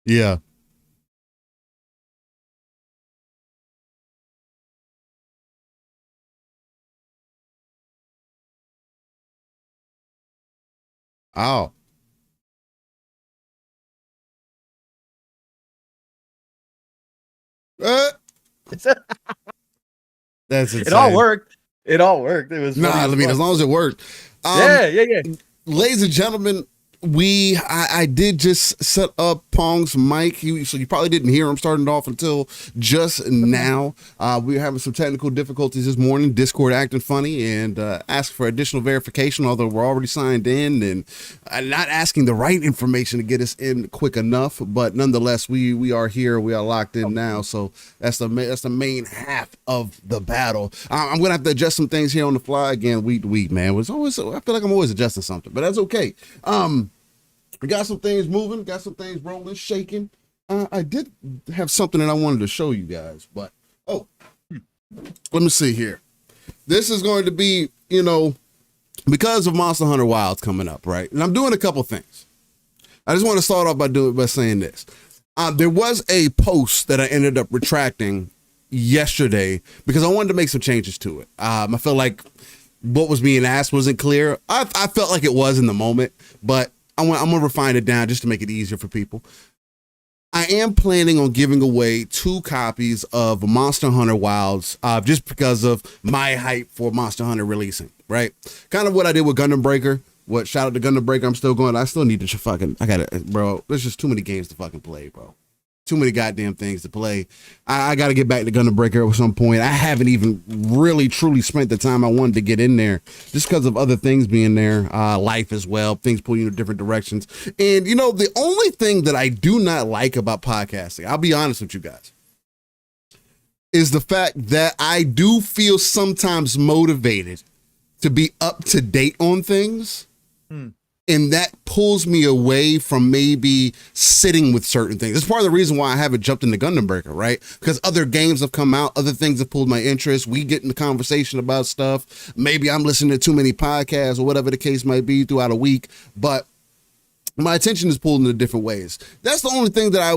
Yeah. Oh. Uh, that's It all insane. worked. It all worked. It was Nah, funny I as mean, fuck. as long as it worked. Yeah. Ladies and gentlemen, I did just set up Pong's mic. So you probably didn't hear him starting off until just now. We were having some technical difficulties this morning. Discord acting funny and asked for additional verification, although we're already signed in, and not asking the right information to get us in quick enough. But nonetheless, we are here. We are locked in now. So that's the main half of the battle. I'm gonna have to adjust some things here on the fly again, week to week, man. I feel like I'm always adjusting something, but that's okay. We got some things moving, got some things rolling, shaking. I did have something that I wanted to show you guys, but let me see here. This is going to be, because of Monster Hunter Wilds coming up, right? And I'm doing a couple things. I just want to start off by saying this. There was a post that I ended up retracting yesterday because I wanted to make some changes to it. I felt like what was being asked wasn't clear. I felt like it was in the moment, but I'm going to refine it down just to make it easier for people. I am planning on giving away 2 copies of Monster Hunter Wilds just because of my hype for Monster Hunter releasing, right? Kind of what I did with Gundam Breaker. Shout out to Gundam Breaker. I'm still going. I still need to bro, there's just too many games to fucking play, bro. Too many goddamn things to play. I got to get back to Gundam Breaker at some point. I haven't even really truly spent the time I wanted to get in there just because of other things being there, life as well, things pull you in different directions. And, the only thing that I do not like about podcasting, I'll be honest with you guys, is the fact that I do feel sometimes motivated to be up to date on things. And that pulls me away from maybe sitting with certain things. It's part of the reason why I haven't jumped into Gundam Breaker, right? Because other games have come out, other things have pulled my interest. We get in the conversation about stuff. Maybe I'm listening to too many podcasts or whatever the case might be throughout a week, but my attention is pulled in different ways. That's the only thing that I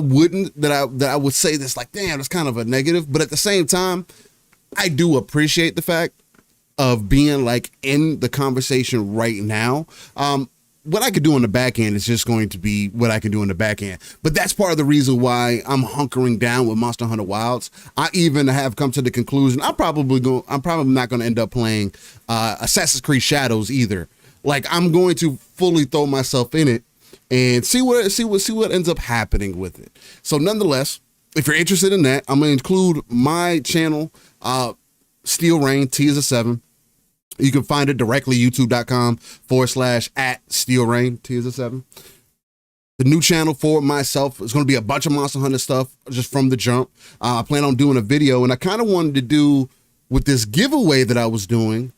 would say that's like, damn, that's kind of a negative. But at the same time, I do appreciate the fact of being like in the conversation right now. What I could do on the back end is just going to be what I can do on the back end. But that's part of the reason why I'm hunkering down with Monster Hunter Wilds. I even have come to the conclusion I'm probably not going to end up playing Assassin's Creed Shadows either. Like, I'm going to fully throw myself in it and see what ends up happening with it. So nonetheless, if you're interested in that, I'm going to include my channel, Steel Rain, T is a 7. You can find it directly, youtube.com/@SteelRain, T is a 7. The new channel for myself is going to be a bunch of Monster Hunter stuff just from the jump. I plan on doing a video, and I kind of wanted to do with this giveaway that I was doing.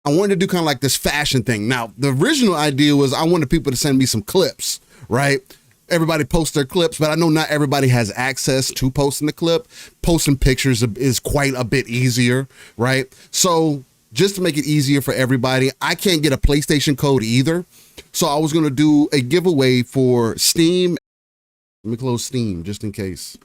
I wanted to do kind of like this fashion thing. Now, the original idea was I wanted people to send me some clips, right? Everybody posts their clips, but I know not everybody has access to posting the clip. Posting pictures is quite a bit easier, right? So just to make it easier for everybody, I can't get a PlayStation code either. So I was going to do a giveaway for Steam. Let me close Steam just in case.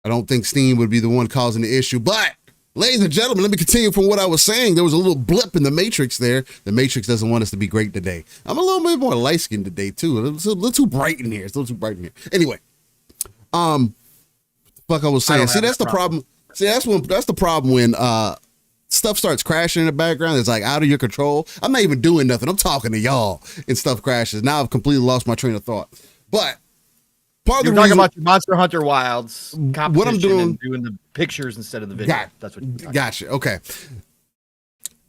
I don't think Steam would be the one causing the issue, but ladies and gentlemen, let me continue from what I was saying. There was a little blip in the Matrix there. The Matrix doesn't want us to be great today. I'm a little bit more light-skinned today too. It's a little too bright in here. Anyway, fuck I was saying. See, that's the problem. See, that's the problem when stuff starts crashing in the background. It's like out of your control. I'm not even doing nothing. I'm talking to y'all and stuff crashes. Now I've completely lost my train of thought. But part of the reason, about your Monster Hunter Wilds competition, what I'm doing the pictures instead of the video. That's what you're gotcha. Okay.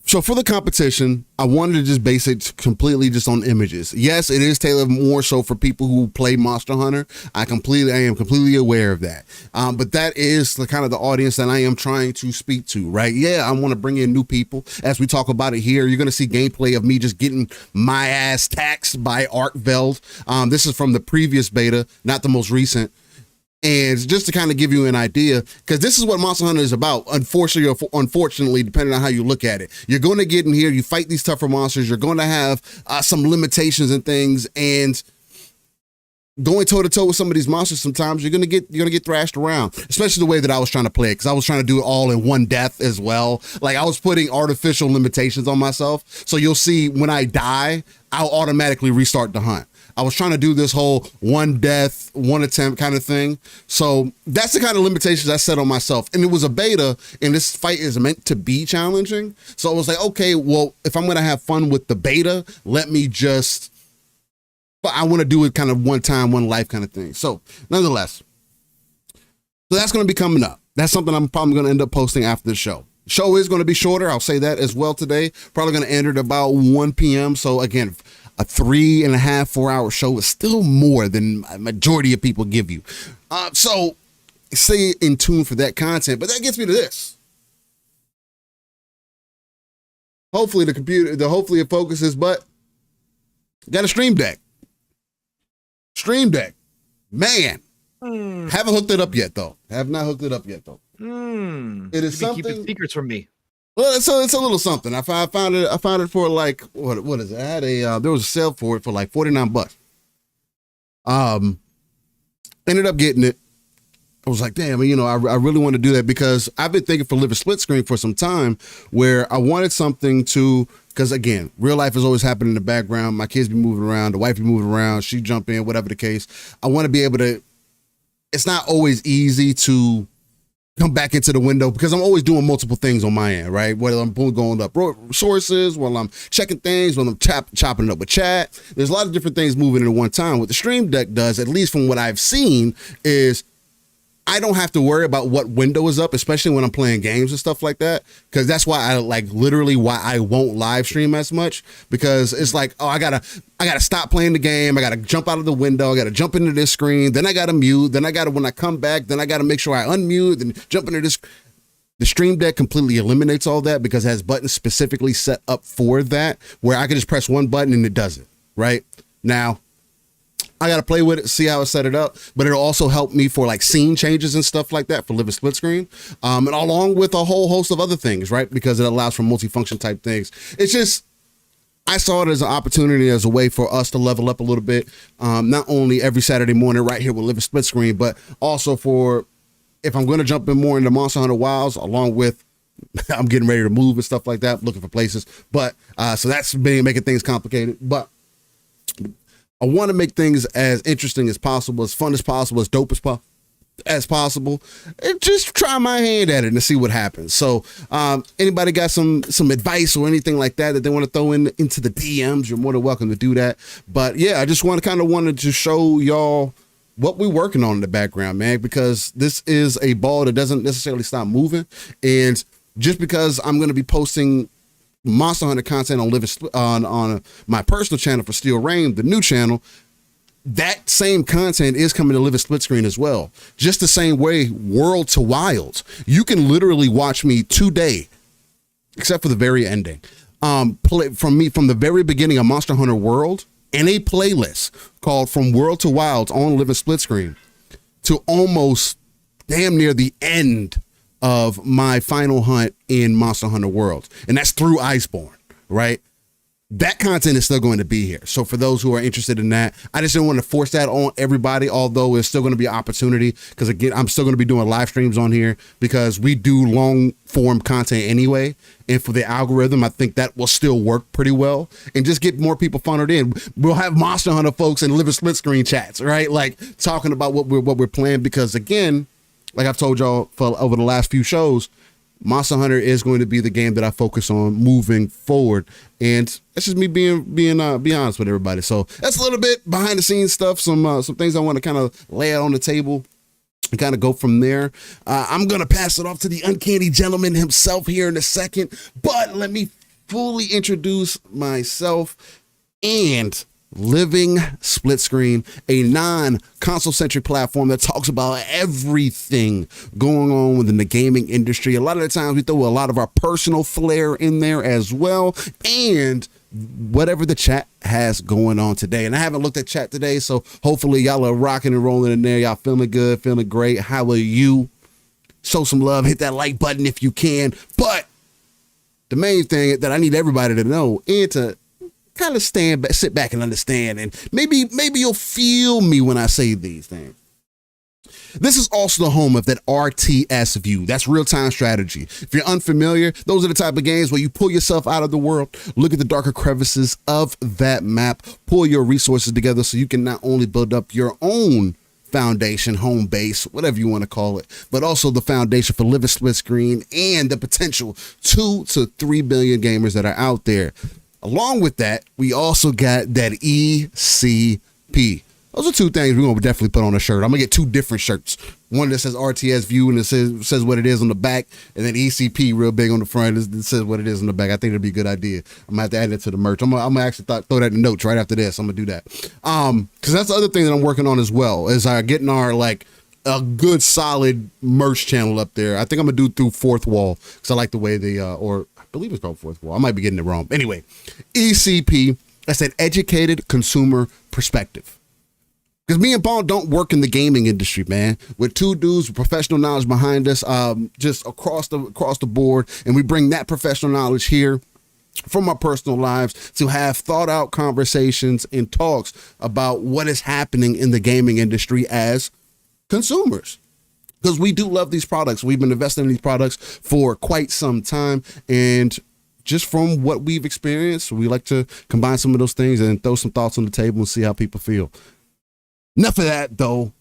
So for the competition, I wanted to just base it completely just on images. Yes, it is tailored more so for people who play Monster Hunter. I am completely aware of that. But that is the kind of the audience that I am trying to speak to, right? Yeah, I want to bring in new people. As we talk about it here, you're going to see gameplay of me just getting my ass taxed by Artveld. This is from the previous beta, not the most recent. And just to kind of give you an idea, because this is what Monster Hunter is about, unfortunately, depending on how you look at it. You're going to get in here, you fight these tougher monsters, you're going to have some limitations and things, and going toe to toe with some of these monsters, sometimes you're gonna get thrashed around, especially the way that I was trying to play it, because I was trying to do it all in one death as well. Like I was putting artificial limitations on myself. So you'll see when I die, I'll automatically restart the hunt. I was trying to do this whole one death, one attempt kind of thing. So that's the kind of limitations I set on myself. And it was a beta, and this fight is meant to be challenging. So I was like, okay, well, if I'm gonna have fun with the beta, let me just, but I want to do it kind of one time, one life kind of thing. So nonetheless, so that's going to be coming up. That's something I'm probably going to end up posting after the show. Show is going to be shorter. I'll say that as well today. Probably going to end at about 1 p.m. So again, a 3.5, 4 hour show is still more than a majority of people give you. So stay in tune for that content. But that gets me to this. Hopefully hopefully it focuses, but got a Stream Deck. Stream Deck, man, haven't hooked it up yet though. Have not hooked it up yet though. It is something. Keeping secrets from me. Well, so it's a little something. I found it for like what is it? I had there was a sale for it for like $49. Ended up getting it. I was like, damn, I really want to do that because I've been thinking for living split screen for some time where I wanted something to, because again, real life is always happening in the background. My kids be moving around, the wife be moving around, she jump in, whatever the case. I want to be able to, it's not always easy to come back into the window because I'm always doing multiple things on my end, right? Whether I'm going up sources, while I'm checking things, while I'm chopping it up with chat. There's a lot of different things moving at one time. What the Stream Deck does, at least from what I've seen, is I don't have to worry about what window is up, especially when I'm playing games and stuff like that. Because that's why I why I won't live stream as much, because it's like, oh, I gotta stop playing the game. I gotta jump out of the window. I gotta jump into this screen. Then I gotta mute. Then when I come back, then I gotta make sure I unmute and jump into this. The Stream Deck completely eliminates all that because it has buttons specifically set up for that, where I can just press one button and it does it, right? Now, I got to play with it, see how I set it up, but it'll also help me for like scene changes and stuff like that for living split screen, and along with a whole host of other things, right? Because it allows for multifunction type things. It's just, I saw it as an opportunity, as a way for us to level up a little bit, not only every Saturday morning right here with living split screen, but also for if I'm going to jump in more into Monster Hunter Wilds, along with I'm getting ready to move and stuff like that, looking for places. But so that's making things complicated, but I want to make things as interesting as possible, as fun as possible, as dope as possible, and just try my hand at it and see what happens. So anybody got some advice or anything like that they want to throw into the DMs, you're more than welcome to do that. But yeah, I just wanted to show y'all what we're working on in the background, man, because this is a ball that doesn't necessarily stop moving. And just because I'm going to be posting Monster Hunter content on my personal channel for Steel Rain, the new channel, that same content is coming to live a split screen as well. Just the same way, World to Wilds, you can literally watch me today, except for the very ending, play from the very beginning of Monster Hunter World, in a playlist called From World to Wilds on live a split screen, to almost damn near the end of my final hunt in Monster Hunter World. And that's through Iceborne, right? That content is still going to be here. So for those who are interested in that, I just didn't want to force that on everybody, although it's still going to be an opportunity, because again, I'm still going to be doing live streams on here because we do long form content anyway. And for the algorithm, I think that will still work pretty well and just get more people funneled in. We'll have Monster Hunter folks and live a split screen chats, right? Like talking about what we're playing, because again, like I've told y'all over the last few shows, Monster Hunter is going to be the game that I focus on moving forward. And that's just me being honest with everybody. So that's a little bit behind the scenes stuff, some things I want to kind of lay out on the table and kind of go from there. I'm going to pass it off to the uncanny gentleman himself here in a second, but let me fully introduce myself and Living Split Screen, a non-console centric platform that talks about everything going on within the gaming industry. A lot of the times we throw a lot of our personal flair in there as well, and whatever the chat has going on today. And I haven't looked at chat today, so hopefully y'all are rocking and rolling in there. Y'all feeling good, feeling great. How are you? Show some love, hit that like button if you can. But the main thing that I need everybody to know and to kind of sit back and understand, and maybe you'll feel me when I say these things. This is also the home of that RTS view. That's real-time strategy. If you're unfamiliar, those are the type of games where you pull yourself out of the world, look at the darker crevices of that map, pull your resources together so you can not only build up your own foundation, home base, whatever you want to call it, but also the foundation for living split screen and the potential 2 to 3 billion gamers that are out there. Along with that, we also got that ECP. Those are two things we're going to definitely put on a shirt. I'm going to get 2 different shirts. One that says RTS View and it says what it is on the back, and then ECP real big on the front. It says what it is on the back. I think it'd be a good idea. I'm going to have to add it to the merch. I'm going to actually throw that in the notes right after this. I'm going to do that. Because that's the other thing that I'm working on as well, is getting our, a good solid merch channel up there. I think I'm going to do through Fourth Wall, because I like the way or I believe it's called Fourth Wall. I might be getting it wrong. Anyway, ECP, that's an educated consumer perspective. Because me and Paul don't work in the gaming industry, man. We're 2 dudes with professional knowledge behind us, just across the board, and we bring that professional knowledge here from our personal lives to have thought out conversations and talks about what is happening in the gaming industry as consumers. Because we do love these products. We've been investing in these products for quite some time, and just from what we've experienced, we like to combine some of those things and throw some thoughts on the table and see how people feel. Enough of that, though,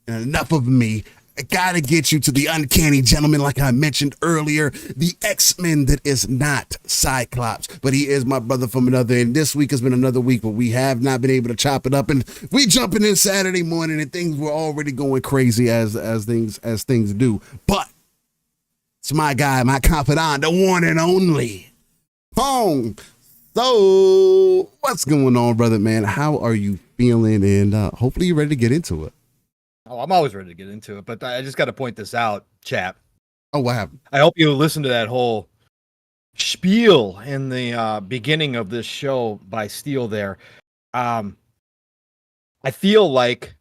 and enough of me. I gotta get you to the uncanny gentleman, like I mentioned earlier, the X-Men that is not Cyclops, but he is my brother from another. And this week has been another week where we have not been able to chop it up, and we jumping in Saturday morning, and things were already going crazy as things do. But it's my guy, my confidant, the one and only Pong. So, what's going on, brother, man? How are you feeling? And hopefully you're ready to get into it. Oh, I'm always ready to get into it, but I just got to point this out, chap. Oh, what happened? I hope you listen to that whole spiel in the beginning of this show by Steele there. I feel like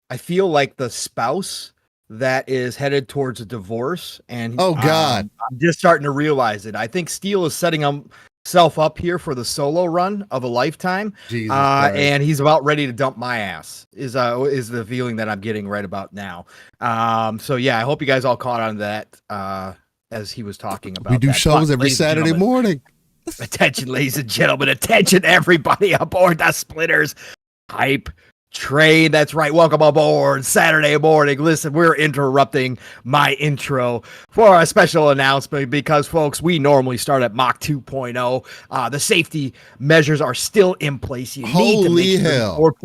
the spouse that is headed towards a divorce, and oh God, I'm just starting to realize it. I think Steele is setting himself up here for the solo run of a lifetime, and he's about ready to dump my ass. Is the feeling that I'm getting right about now. So yeah, I hope you guys all caught on that as he was talking about. We do shows every Saturday morning. Attention, ladies and gentlemen. Attention, everybody aboard the Splitters Hype Train. That's right. Welcome aboard Saturday morning. Listen, we're interrupting my intro for a special announcement because, folks, we normally start at Mach 2.0. The safety measures are still in place. You need to make sure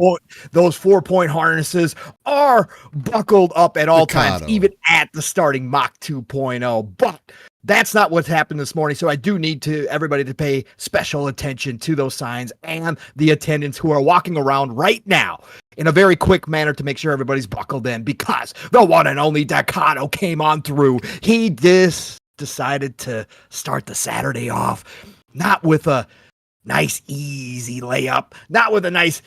those 4-point harnesses are buckled up at all times, even at the starting Mach 2.0. But that's not what's happened this morning. So I do need everybody to pay special attention to those signs and the attendants who are walking around right now in a very quick manner to make sure everybody's buckled in, because the one and only Decado came on through. He decided to start the Saturday off not with a nice easy layup, not with a nice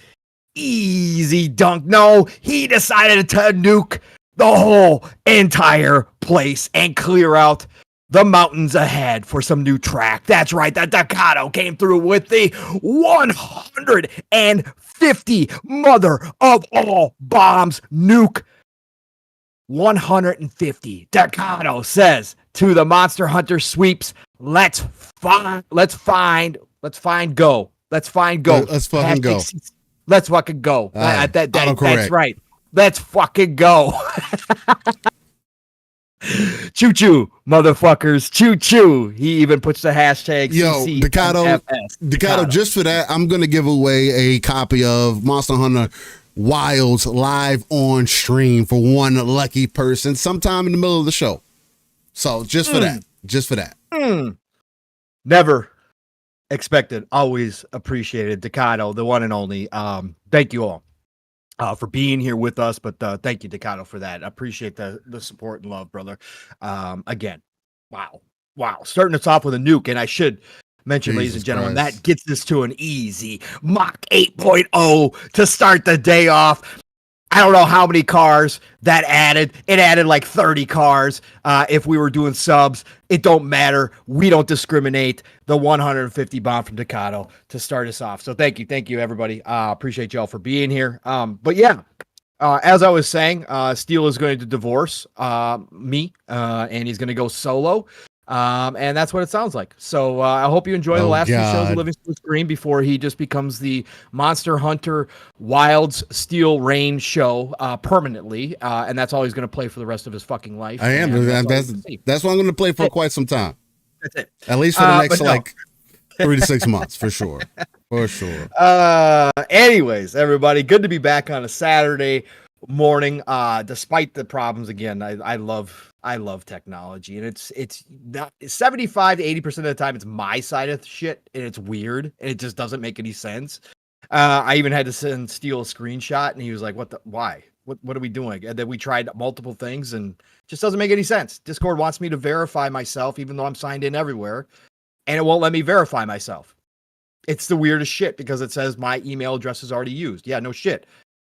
easy dunk. No, he decided to nuke the whole entire place and clear out the mountains ahead for some new track. That's right, that Decado came through with the 150 mother of all bombs nuke. 150. Decado says to the Monster Hunter sweeps, let's find go. Let's fucking go. Let's fucking go. That's right. Let's fucking go. Choo choo, motherfuckers. Choo choo. He even puts the hashtag. Yo, Decado, just for that, I'm going to give away a copy of Monster Hunter Wilds live on stream for one lucky person sometime in the middle of the show. So just for that. Never expected, always appreciated. Decado, the one and only. Thank you all for being here with us, but thank you, Decado, for that. I appreciate the support and love, brother. Again, wow, starting us off with a nuke, and I should mention, ladies and gentlemen, that gets us to an easy Mach 8.0 to start the day off. I don't know how many cars that added. It added like 30 cars. If we were doing subs, it don't matter. We don't discriminate. The 150 bomb from Ducato to start us off. So thank you, everybody. Appreciate y'all for being here. But yeah, as I was saying, Steele is going to divorce me, and he's going to go solo. And that's what it sounds like. So I hope you enjoy the last few shows of Living SplitScreen before he just becomes the Monster Hunter Wilds Steel Rain show permanently. And that's all he's going to play for the rest of his fucking life. I am. That's what I'm going to play for quite some time. That's it. At least for the next 3 to 6 months, for sure. For sure. Anyways, everybody, good to be back on a Saturday morning. Despite the problems, again, I love technology, and it's not 75 to 80% of the time it's my side of the shit, and it's weird, and it just doesn't make any sense. I even had to send Steele a screenshot, and he was like, why? What are we doing? And then we tried multiple things, and it just doesn't make any sense. Discord wants me to verify myself, even though I'm signed in everywhere, and it won't let me verify myself. It's the weirdest shit because it says my email address is already used. Yeah, no shit.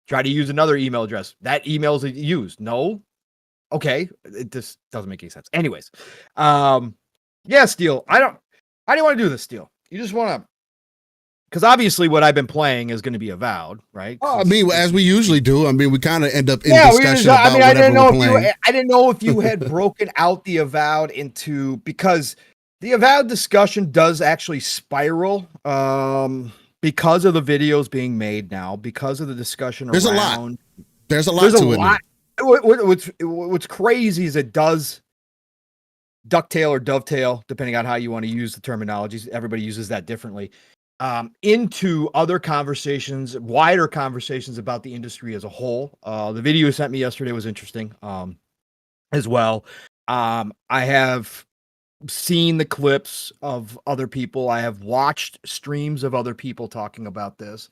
Try to use another email address. That email is used. No. Okay. It just doesn't make any sense. Anyways. Yeah, Steele. I don't want to do this, Steele. You just want to, because obviously what I've been playing is going to be Avowed, right? Oh, I mean, as we usually do. I mean, we kind of end up in discussion about whatever we're playing. I didn't know if you had broken out the Avowed into, because the Avowed discussion does actually spiral because of the videos being made now, because of the discussion There's around. There's a lot to it. What's crazy is it does ducktail or dovetail, depending on how you want to use the terminologies. Everybody uses that differently. Into other conversations, wider conversations about the industry as a whole. The video you sent me yesterday was interesting as well. I have seen the clips of other people. I have watched streams of other people talking about this.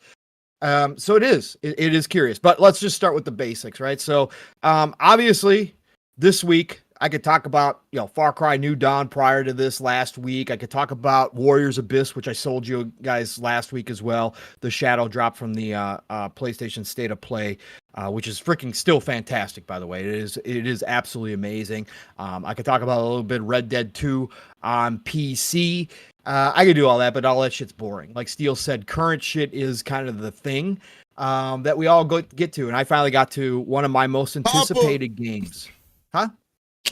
So it is curious, but let's just start with the basics, right? So, obviously this week I could talk about, Far Cry New Dawn prior to this last week. I could talk about Warriors Abyss, which I sold you guys last week as well. The shadow drop from the PlayStation State of Play, which is freaking still fantastic, by the way. It is absolutely amazing. I could talk about a little bit Red Dead 2 on PC. I could do all that, but all that shit's boring. Like Steele said, current shit is kind of the thing that we all get to. And I finally got to one of my most anticipated games. Huh?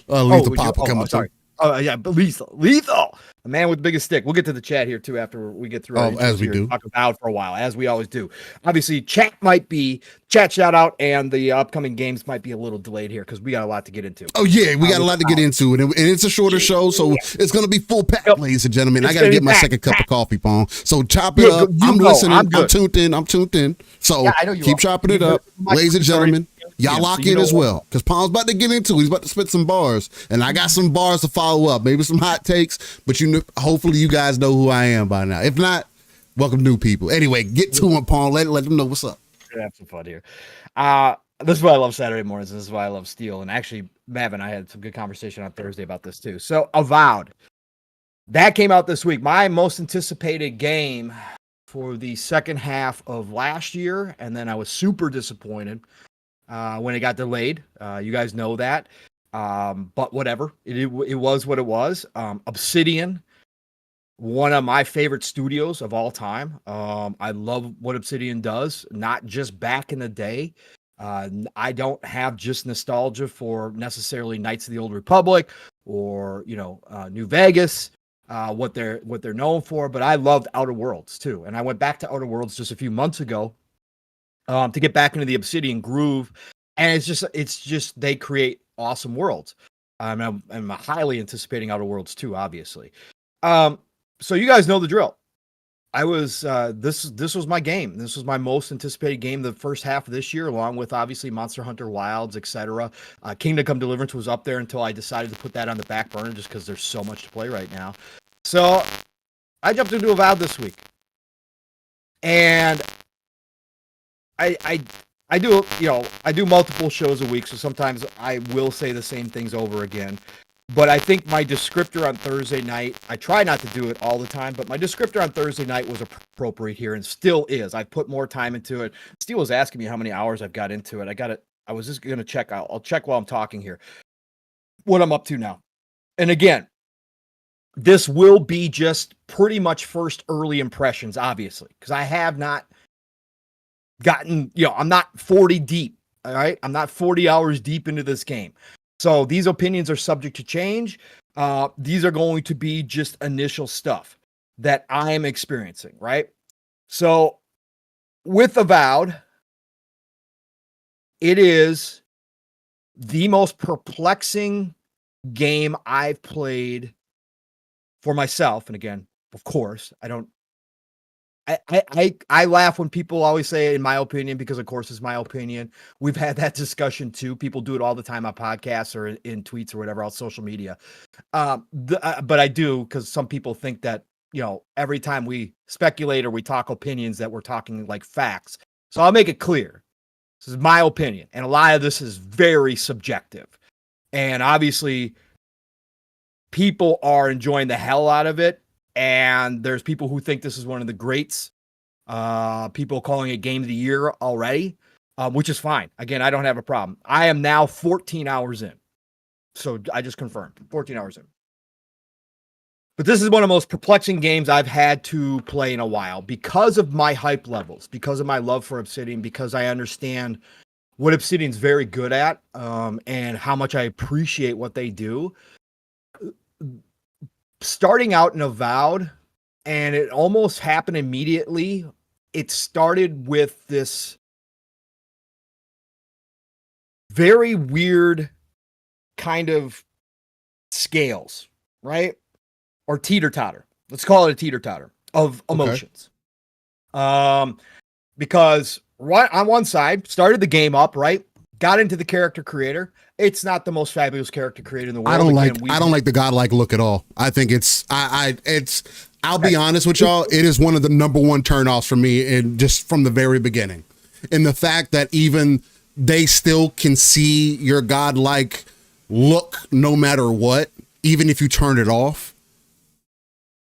Lethal Papa coming. Sorry. Oh, yeah, but lethal. The man with the biggest stick. We'll get to the chat here too after we get through. As we do. Talk about for a while, as we always do. Obviously, chat shout out, and the upcoming games might be a little delayed here because we got a lot to get into. Oh yeah, we got a lot to get into, and it's a shorter show, so it's gonna be full pack, ladies and gentlemen. I gotta get my second cup of coffee, Pong. So chop it up. I'm listening. I'm tuned in. So keep chopping it up, ladies and gentlemen. Y'all lock in as well, because Palm's about to get into it. He's about to spit some bars, and I got some bars to follow up, maybe some hot takes, but hopefully you guys know who I am by now. If not, welcome new people. Anyway, get to him, Palm. Let them know what's up. We're gonna have some fun here. This is why I love Saturday mornings, and this is why I love Steel. And actually, Mav and I had some good conversation on Thursday about this too. So, Avowed. That came out this week. My most anticipated game for the second half of last year, and then I was super disappointed when it got delayed. You guys know that. But whatever. It was what it was. Obsidian, one of my favorite studios of all time. I love what Obsidian does, not just back in the day. I don't have just nostalgia for necessarily Knights of the Old Republic or, New Vegas, what they're known for, but I loved Outer Worlds too. And I went back to Outer Worlds just a few months ago to get back into the Obsidian groove. And it's just they create awesome worlds. I'm highly anticipating Outer Worlds too, obviously. So you guys know the drill. I was this was my game. This was my most anticipated game the first half of this year, along with obviously Monster Hunter Wilds, etc. Kingdom Come Deliverance was up there until I decided to put that on the back burner just because there's so much to play right now. So I jumped into Avowed this week, and I do multiple shows a week, so sometimes I will say the same things over again. But I think my descriptor on Thursday night, I try not to do it all the time, but my descriptor on Thursday night was appropriate here and still is. I've put more time into it. Steve was asking me how many hours I've got into it. I was just going to check. I'll check while I'm talking here what I'm up to now. And again, this will be just pretty much first early impressions, obviously, because I have not gotten, I'm not 40 deep. All right. I'm not 40 hours deep into this game. So these opinions are subject to change. These are going to be just initial stuff that I am experiencing, right? So with Avowed, it is the most perplexing game I've played for myself. And again, of course, I laugh when people always say, in my opinion, because of course it's my opinion. We've had that discussion too. People do it all the time on podcasts or in tweets or whatever on social media. But I do, because some people think that, every time we speculate or we talk opinions that we're talking like facts. So I'll make it clear. This is my opinion. And a lot of this is very subjective. And obviously people are enjoying the hell out of it. And there's people who think this is one of the greats. People calling it game of the year already, which is fine. Again, I don't have a problem. I am now 14 hours in. So I just confirmed 14 hours in. But this is one of the most perplexing games I've had to play in a while because of my hype levels, because of my love for Obsidian, because I understand what Obsidian's very good at, and how much I appreciate what they do. Starting out in Avowed, and it almost happened immediately. It started with this very weird kind of scales, right? Or teeter-totter. Let's call it a teeter-totter of emotions. Okay. Because on one side, started the game up, right? Got into the character creator. It's not the most fabulous character creator in the world. I don't like the godlike look at all. I think I'll be honest with y'all. It is one of the number one turnoffs for me, and just from the very beginning. And the fact that even they still can see your godlike look no matter what, even if you turn it off.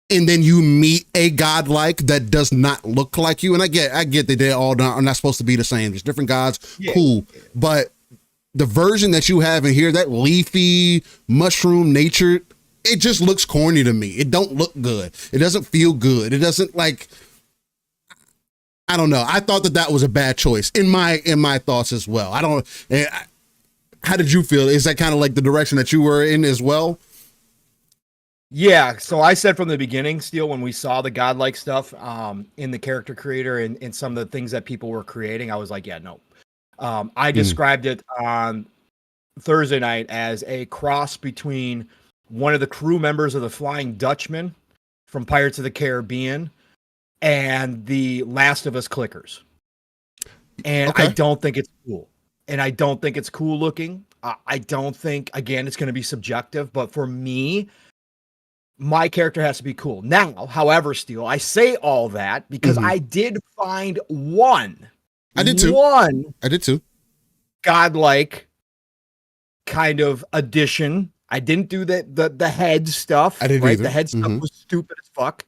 And then you meet a godlike that does not look like you. And I get that they're all are not supposed to be the same. There's different gods. Yeah. Cool. But the version that you have in here, that leafy mushroom nature, it just looks corny to me. It don't look good. It doesn't feel good. It doesn't I don't know. I thought that was a bad choice in my thoughts as well. How did you feel? Is that kind of like the direction that you were in as well? Yeah, so I said from the beginning, Steele, when we saw the godlike stuff in the character creator and some of the things that people were creating, I was like, yeah, no. I described it on Thursday night as a cross between one of the crew members of the Flying Dutchman from Pirates of the Caribbean and the Last of Us clickers. And okay. I don't think it's cool. And I don't think it's cool looking. I don't think, again, it's going to be subjective, but for me, my character has to be cool. Now, however, Steele, I say all that because I did find one. I did too. I did too. Godlike kind of addition. I didn't do the head stuff. I didn't either. The head stuff was stupid as fuck.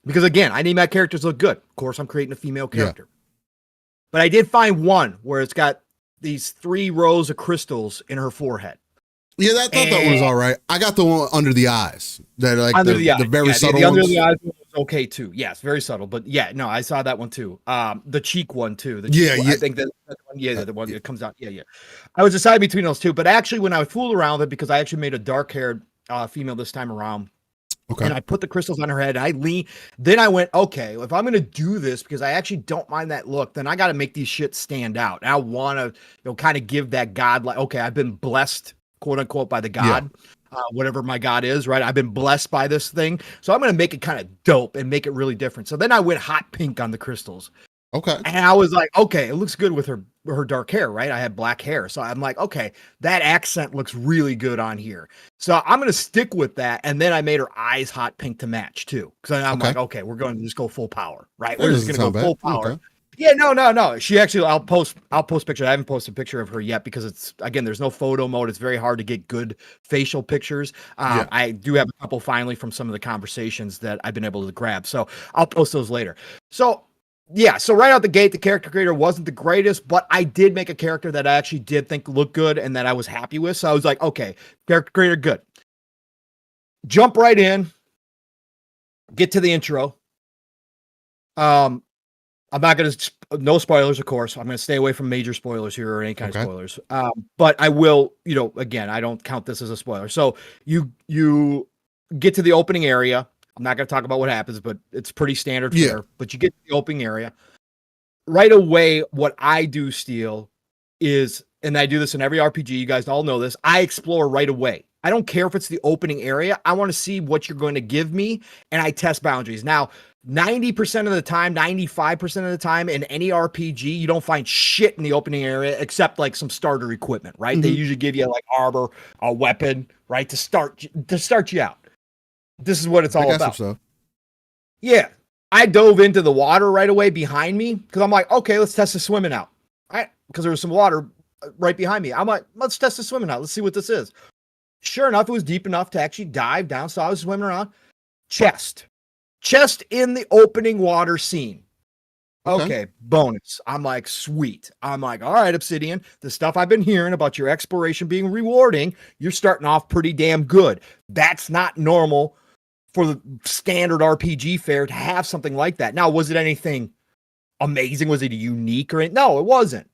Because again, I need my characters to look good. Of course, I'm creating a female character. Yeah. But I did find one where it's got these 3 rows of crystals in her forehead. Yeah, I thought that one was all right. I got the one under the eyes. That like under the very subtle the ones. Under the eyes was okay too. Yes, very subtle. But yeah, no, I saw that one too. The cheek one too. I think that one, the one that comes out. Yeah. I was deciding between those two, but actually when I fooled around with it, because I actually made a dark-haired female this time around. Okay. And I put the crystals on her head. Then I went, okay, if I'm going to do this, because I actually don't mind that look, then I got to make these shit stand out. And I want to, kind of give that god, like, okay, I've been blessed, quote unquote, by the god, whatever my god is, right? I've been blessed by this thing. So I'm going to make it kind of dope and make it really different. So then I went hot pink on the crystals. Okay. And I was like, okay, it looks good with her dark hair, right? I had black hair. So I'm like, okay, that accent looks really good on here. So I'm going to stick with that. And then I made her eyes hot pink to match too. Because I'm like, okay, we're going to just go full power, right? We're just going to go full power. Okay. Yeah, no. She actually, I'll post pictures. I haven't posted a picture of her yet because it's, again, there's no photo mode. It's very hard to get good facial pictures. Yeah. I do have a couple finally from some of the conversations that I've been able to grab. So I'll post those later. So yeah, so right out the gate, the character creator wasn't the greatest, but I did make a character that I actually did think looked good and that I was happy with. So I was like, okay, character creator, good. Jump right in, get to the intro. I'm not going to, no spoilers, of course. I'm going to stay away from major spoilers here or any kind of spoilers. But I will, again, I don't count this as a spoiler. So you get to the opening area. I'm not going to talk about what happens, but it's pretty standard fare. But you get to the opening area. Right away, what I do, Steel, is, and I do this in every RPG, you guys all know this, I explore right away. I don't care if it's the opening area. I want to see what you're going to give me, and I test boundaries. Now, 90% of the time, 95% of the time in any RPG, you don't find shit in the opening area except like some starter equipment, right? Mm-hmm. They usually give you like armor, a weapon, right? To start you out. This is what it's all about. So. Yeah. I dove into the water right away behind me because I'm like, okay, let's test the swimming out. Right? Because there was some water right behind me. I'm like, let's test the swimming out. Let's see what this is. Sure enough, it was deep enough to actually dive down. So I was swimming around. Chest in the opening water scene. Okay, bonus. I'm like, sweet. I'm like, all right, Obsidian, the stuff I've been hearing about your exploration being rewarding, you're starting off pretty damn good. That's not normal for the standard RPG fare to have something like that. Now, was it anything amazing? Was it unique or anything? No, it wasn't.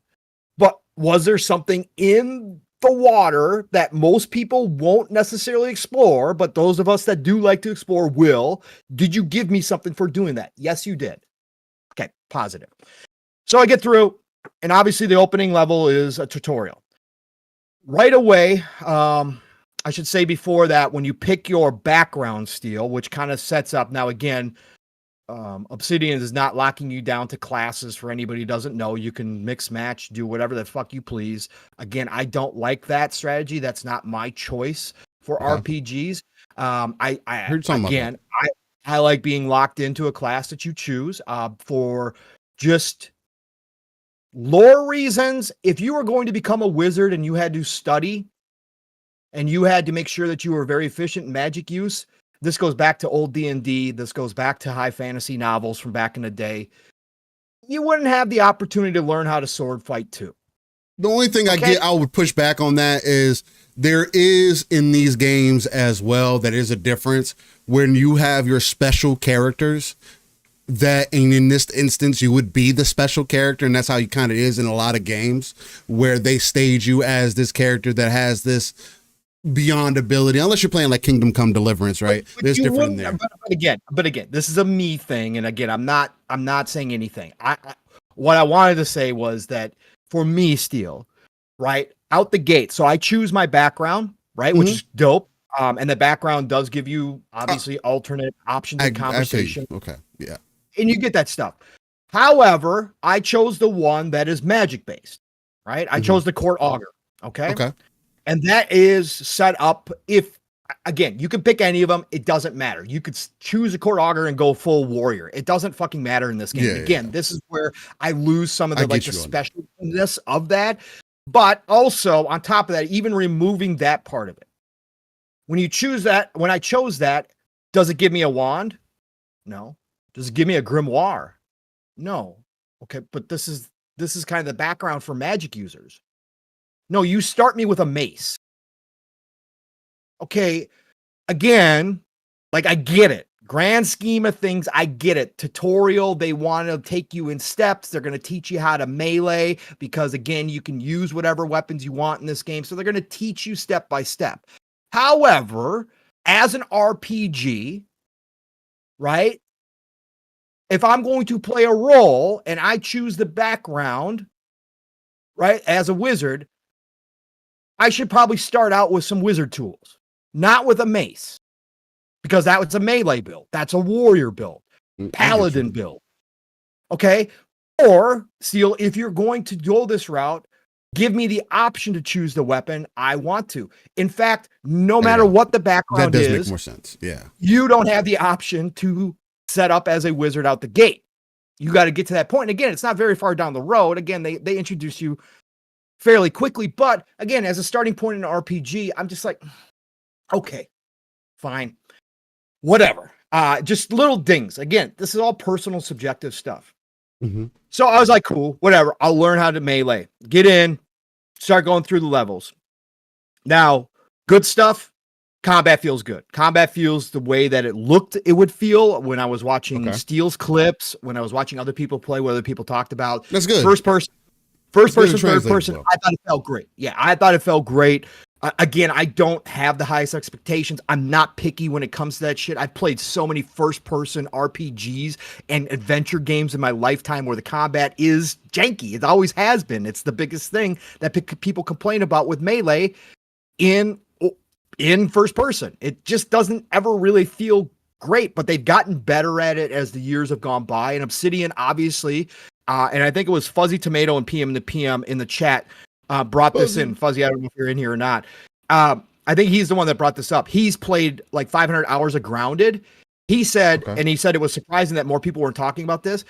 But was there something in the water that most people won't necessarily explore, but those of us that do like to explore will? Did you give me something for doing that? Yes, you did. Okay, positive. So I get through, and obviously the opening level is a tutorial. Right away, I should say before that, when you pick your background, Steel, which kind of sets up, now again, Obsidian is not locking you down to classes. For anybody who doesn't know, you can mix match, do whatever the fuck you please. Again, I don't like that strategy. That's not my choice for RPGs. I heard something again. I like being locked into a class that you choose for just lore reasons. If you were going to become a wizard and you had to study and you had to make sure that you were very efficient in magic use, this goes back to old D&D. This goes back to high fantasy novels from back in the day. You wouldn't have the opportunity to learn how to sword fight too. The only thing I would push back on that is there is in these games as well, that is a difference when you have your special characters that, and in this instance, you would be the special character. And that's how you kind of is in a lot of games where they stage you as this character that has this beyond ability, unless you're playing like Kingdom Come Deliverance, right? There's different there. But again, this is a me thing. And again, I'm not saying anything. What I wanted to say was that for me, Steel, right out the gate. So I choose my background, right? Which is dope. And the background does give you obviously alternate options in conversation. Okay. Yeah. And you get that stuff. However, I chose the one that is magic based, right? I chose the Court Augur. Okay. And that is set up. If, again, you can pick any of them. It doesn't matter. You could choose a Court Augur and go full warrior. It doesn't fucking matter in this game. Again, this is where I lose some of the specialness of that. But also on top of that, even removing that part of it. When you choose that, when I chose that, does it give me a wand? No. Does it give me a grimoire? No. Okay, but this is kind of the background for magic users. No, you start me with a mace. Okay, again, like I get it. Grand scheme of things, I get it. Tutorial, they want to take you in steps. They're going to teach you how to melee because, again, you can use whatever weapons you want in this game. So they're going to teach you step by step. However, as an RPG, right, if I'm going to play a role and I choose the background, right, as a wizard, I should probably start out with some wizard tools, not with a mace, because that was a melee build. That's a warrior build, paladin build. Okay. Or Steel, if you're going to go this route, give me the option to choose the weapon I want to. In fact, no matter what the background is, that does make more sense. Yeah. You don't have the option to set up as a wizard out the gate. you got to get to that point. And again, it's not very far down the road. Again, they introduce you fairly quickly. But again, as a starting point in an RPG, I'm just like, okay, fine, whatever. Just little dings. Again, this is all personal, subjective stuff. Mm-hmm. So I was like, cool, whatever. I'll learn how to melee. Get in, start going through the levels. Now, good stuff. Combat feels good. Combat feels the way that it would feel when I was watching Steel's clips, when I was watching other people play, what other people talked about. That's good. First person, third person. I thought it felt great. Yeah, I thought it felt great. Again, I don't have the highest expectations. I'm not picky when it comes to that shit. I've played so many first-person RPGs and adventure games in my lifetime where the combat is janky. It always has been. It's the biggest thing that people complain about with Melee in first person. It just doesn't ever really feel great, but they've gotten better at it as the years have gone by. And Obsidian, obviously, and I think it was Fuzzy Tomato and PM in the chat brought this in. Fuzzy, I don't know if you're in here or not. I think he's the one that brought this up. He's played like 500 hours of Grounded. He said, and he said it was surprising that more people weren't talking about this.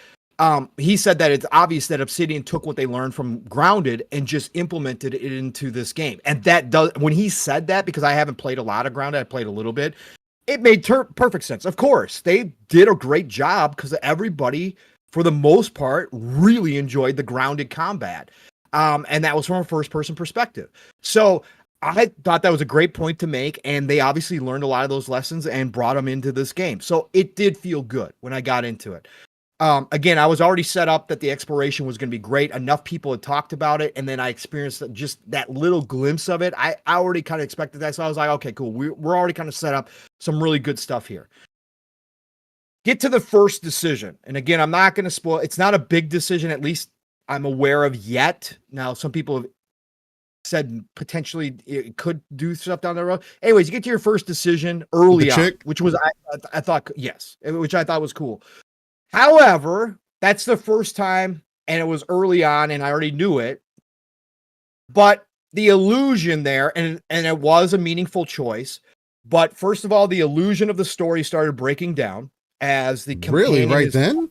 He said that it's obvious that Obsidian took what they learned from Grounded and just implemented it into this game. And that does, when he said that, because I haven't played a lot of Grounded, I played a little bit, it made perfect sense. Of course, they did a great job because everybody, for the most part, really enjoyed the Grounded combat. And that was from a first-person perspective. So I thought that was a great point to make, and they obviously learned a lot of those lessons and brought them into this game. So it did feel good when I got into it. Again, I was already set up that the exploration was going to be great. Enough people had talked about it, and then I experienced just that little glimpse of it. I already kind of expected that, so I was like, okay, cool. We're already kind of set up some really good stuff here. Get to the first decision. And again, I'm not going to spoil. It's not a big decision, at least I'm aware of yet. Now, some people have said potentially it could do stuff down the road. Anyways, you get to your first decision early on, which was, I thought, yes, which I thought was cool. However, that's the first time, and it was early on, and I already knew it. But the illusion there, and it was a meaningful choice. But first of all, the illusion of the story started breaking down as the companion then.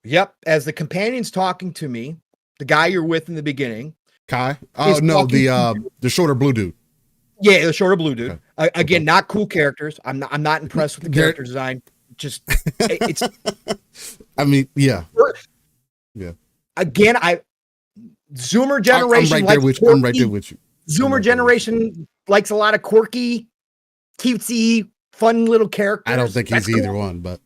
Yep, as the companion's talking to me, the guy you're with in the beginning. Kai? Oh no, the shorter blue dude. Yeah, the shorter blue dude. Okay. Again, not cool characters. I'm not impressed with the character design. Just it's. I mean, yeah. Again, Zoomer generation. I'm right there with you. Zoomer generation likes a lot of quirky, cutesy, fun little characters. I don't think he's either one, but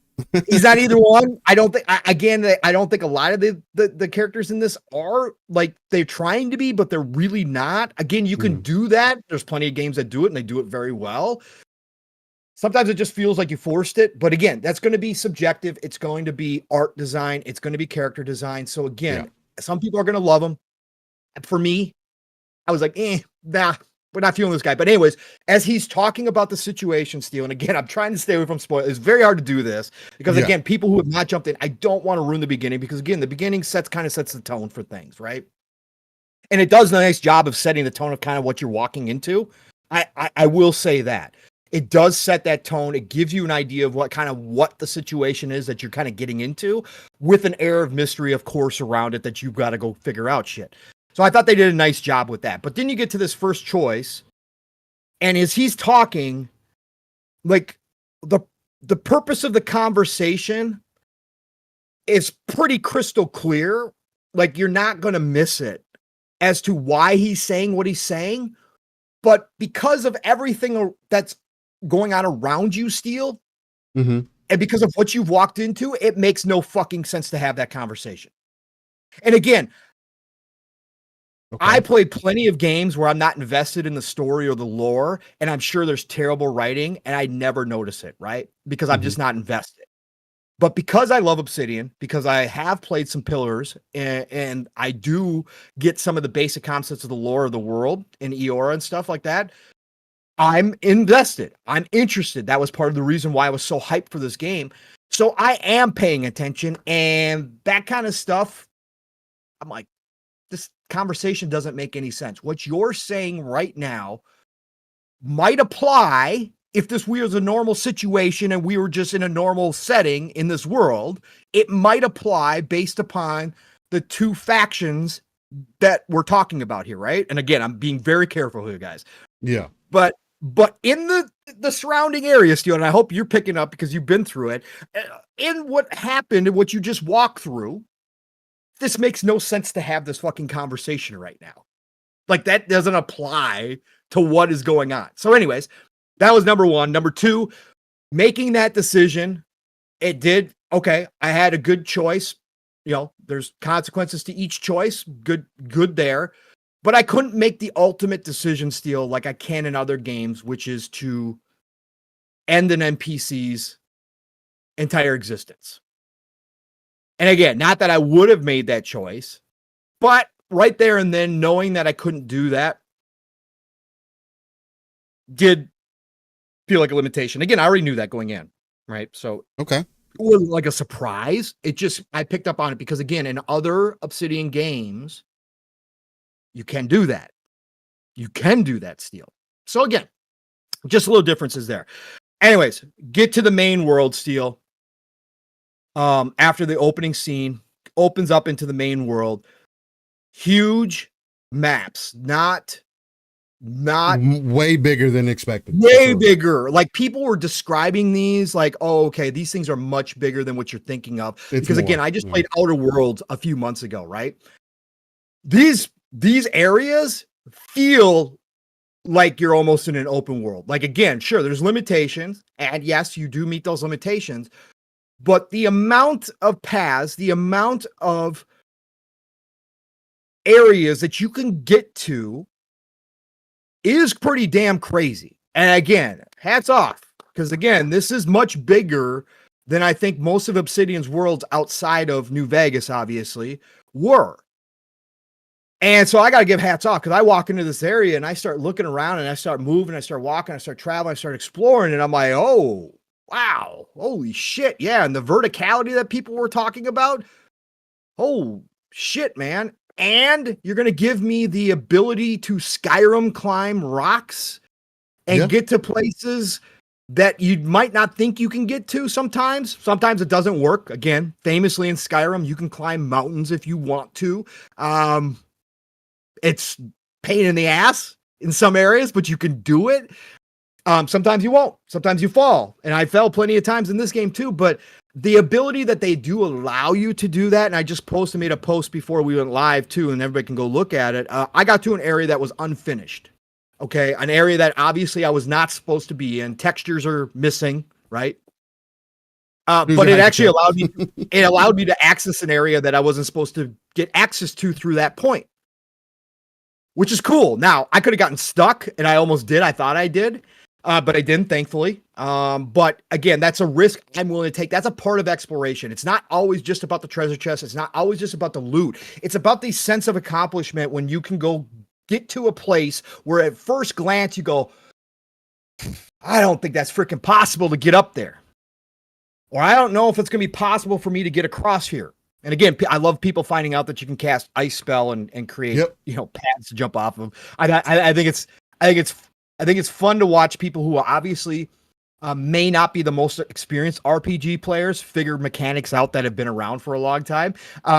he's not either one. I don't think. I don't think a lot of the characters in this are like they're trying to be, but they're really not. Again, you can do that. There's plenty of games that do it, and they do it very well. Sometimes it just feels like you forced it. But again, that's going to be subjective. It's going to be art design. It's going to be character design. So again, some people are going to love them. For me, I was like, nah, we're not feeling this guy. But anyways, as he's talking about the situation, Steel, and again, I'm trying to stay away from spoilers. It's very hard to do this because again, people who have not jumped in, I don't want to ruin the beginning because again, the beginning kind of sets the tone for things, right? And it does a nice job of setting the tone of kind of what you're walking into. I will say that. It does set that tone. It gives you an idea of what the situation is that you're kind of getting into with an air of mystery, of course, around it that you've got to go figure out shit. So I thought they did a nice job with that. But then you get to this first choice, and as he's talking, like the purpose of the conversation is pretty crystal clear. Like you're not going to miss it as to why he's saying what he's saying. But because of everything that's going on around you, Steel, and because of what you've walked into, it makes no fucking sense to have that conversation. And again, I played plenty of games where I'm not invested in the story or the lore, and I'm sure there's terrible writing, and I never notice it, right? Because I'm just not invested. But because I love Obsidian, because I have played some Pillars, and I do get some of the basic concepts of the lore of the world in Eora and stuff like that, I'm invested. I'm interested. That was part of the reason why I was so hyped for this game. So I am paying attention, and that kind of stuff, I'm like, this conversation doesn't make any sense. What you're saying right now might apply if this was a normal situation and we were just in a normal setting in this world, it might apply based upon the two factions that we're talking about here, right? And again, I'm being very careful here, guys. Yeah. But in the surrounding area, Steele, and I hope you're picking up because you've been through it, in what happened and what you just walked through, this makes no sense to have this fucking conversation right now. Like, that doesn't apply to what is going on. So anyways, that was number one. Number two, making that decision, it did, okay, I had a good choice. You know, there's consequences to each choice. Good there. But I couldn't make the ultimate decision, Steele, like I can in other games, which is to end an NPC's entire existence. And again, not that I would have made that choice, but right there and then knowing that I couldn't do that did feel like a limitation. Again, I already knew that going in, right? So okay, it wasn't like a surprise. It just, I picked up on it because again, in other Obsidian games, you can do that. You can do that, Steele. So again, just a little differences there. Anyways, get to the main world, Steele. After the opening scene opens up into the main world, huge maps, not way bigger than expected. Way bigger. Like, people were describing these like, oh, okay, these things are much bigger than what you're thinking of. Because again, I just played Outer Worlds a few months ago, right? These areas feel like you're almost in an open world. Like, again, sure, there's limitations, and yes, you do meet those limitations, but the amount of paths, the amount of areas that you can get to is pretty damn crazy. And again, hats off, because again, this is much bigger than I think most of Obsidian's worlds outside of New Vegas, obviously, were. And so I got to give hats off, because I walk into this area and I start looking around and I start moving, I start walking, I start traveling, I start exploring, and I'm like, oh, wow, holy shit. Yeah. And the verticality that people were talking about, oh shit, man. And you're going to give me the ability to Skyrim climb rocks and get to places that you might not think you can get to sometimes. Sometimes it doesn't work. Again, famously in Skyrim, you can climb mountains if you want to. It's pain in the ass in some areas, but you can do it. Sometimes you won't. Sometimes you fall. And I fell plenty of times in this game too, but the ability that they do allow you to do that, and I just made a post before we went live too, and everybody can go look at it. I got to an area that was unfinished. Okay. An area that obviously I was not supposed to be in. Textures are missing, right? But it actually allowed me to access an area that I wasn't supposed to get access to through that point, which is cool. Now, I could have gotten stuck, and I almost did. I thought I did. But I didn't, thankfully. But again, that's a risk I'm willing to take. That's a part of exploration. It's not always just about the treasure chest. It's not always just about the loot. It's about the sense of accomplishment when you can go get to a place where at first glance you go, I don't think that's freaking possible to get up there. Or I don't know if it's going to be possible for me to get across here. And again, I love people finding out that you can cast Ice Spell and create, paths to jump off of. I think it's fun to watch people who obviously may not be the most experienced RPG players figure mechanics out that have been around for a long time.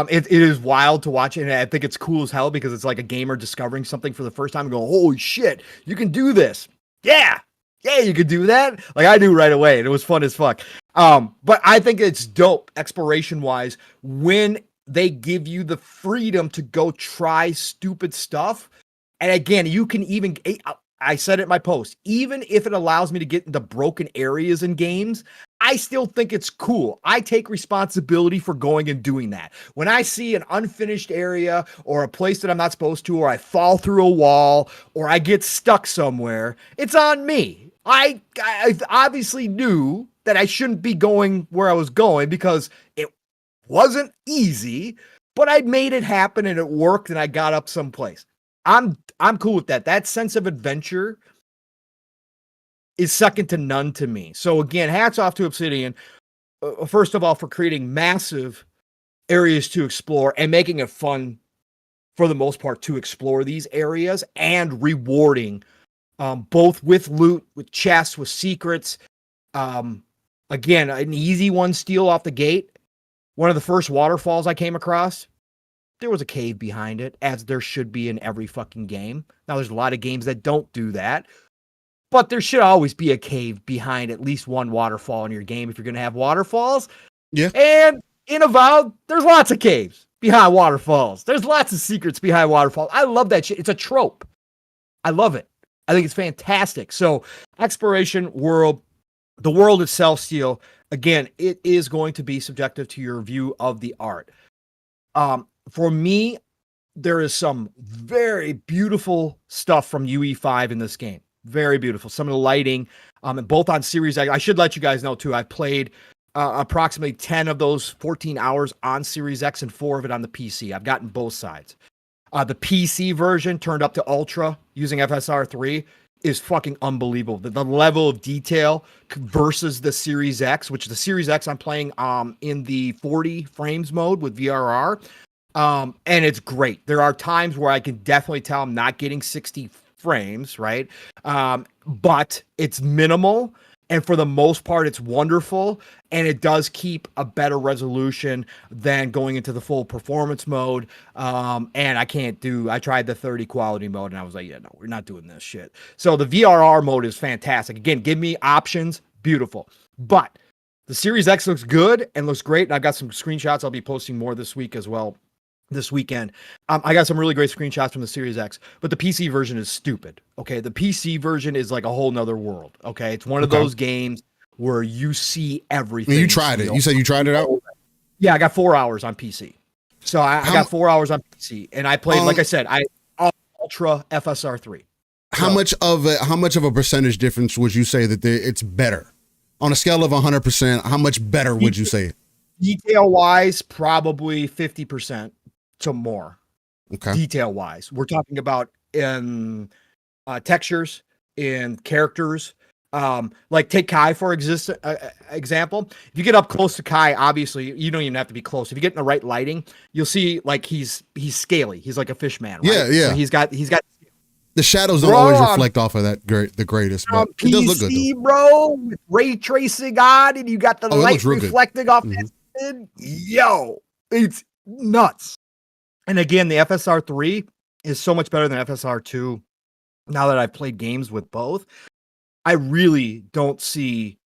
It is wild to watch, and I think it's cool as hell because it's like a gamer discovering something for the first time and going, holy shit, you can do this. Yeah, you could do that. Like, I knew right away, and it was fun as fuck. But I think it's dope exploration-wise when they give you the freedom to go try stupid stuff. And again, you can even... I said it in my post, even if it allows me to get into broken areas in games, I still think it's cool. I take responsibility for going and doing that. When I see an unfinished area or a place that I'm not supposed to, or I fall through a wall, or I get stuck somewhere, it's on me. I obviously knew that I shouldn't be going where I was going because it wasn't easy, but I made it happen and it worked and I got up someplace. I'm cool with that. That sense of adventure is second to none to me. So again, hats off to Obsidian, first of all, for creating massive areas to explore and making it fun for the most part to explore these areas and rewarding both with loot, with chests, with secrets. Again, an easy one steal off the gate. One of the first waterfalls I came across, there was a cave behind it, as there should be in every fucking game. Now, there's a lot of games that don't do that, but there should always be a cave behind at least one waterfall in your game if you're going to have waterfalls. Yeah. And in Avowed, there's lots of caves behind waterfalls. There's lots of secrets behind waterfalls. I love that shit. It's a trope. I love it. I think it's fantastic. So, exploration, world, the world itself, Steel, again, it is going to be subjective to your view of the art. For me, there is some very beautiful stuff from UE5 in this game. Very beautiful. Some of the lighting, and both on Series X. I should let you guys know too. I played approximately 10 of those 14 hours on Series X and 4 of it on the PC. I've gotten both sides. The PC version turned up to Ultra using FSR3 is fucking unbelievable. The level of detail versus the Series X, which the Series X I'm playing in the 40 frames mode with VRR. And it's great. There are times where I can definitely tell I'm not getting 60 frames, right? But it's minimal. And for the most part, it's wonderful. And it does keep a better resolution than going into the full performance mode. And I tried the 30 quality mode and I was like, yeah, no, we're not doing this shit. So the VRR mode is fantastic. Again, give me options. Beautiful. But the Series X looks good and looks great. And I've got some screenshots. I'll be posting more this week as well. This weekend. I got some really great screenshots from the Series X, but the PC version is stupid. Okay. The PC version is like a whole nother world. Okay. It's one of those games where you see everything. You tried it. You said you tried it out? Yeah. I got 4 hours on PC. So I got 4 hours on PC and I played, like I said, Ultra FSR3. How much of a percentage difference would you say that it's better on a scale of 100%? How much better would you say it? Detail wise, probably 50%. To more. Okay. Detail wise, we're talking about in textures, in characters. Like take Kai for example. If you get up close to Kai, obviously you don't even have to be close. If you get in the right lighting, you'll see like he's scaly. He's like a fish man. Right? Yeah, yeah. So he's got the shadows don't always reflect off of that the greatest, but it does look good, though. Bro, with ray tracing on, and you got the light reflecting off that skin. Yo, it's nuts. And again, the FSR3 is so much better than FSR2. Now that I've played games with both, I really don't see.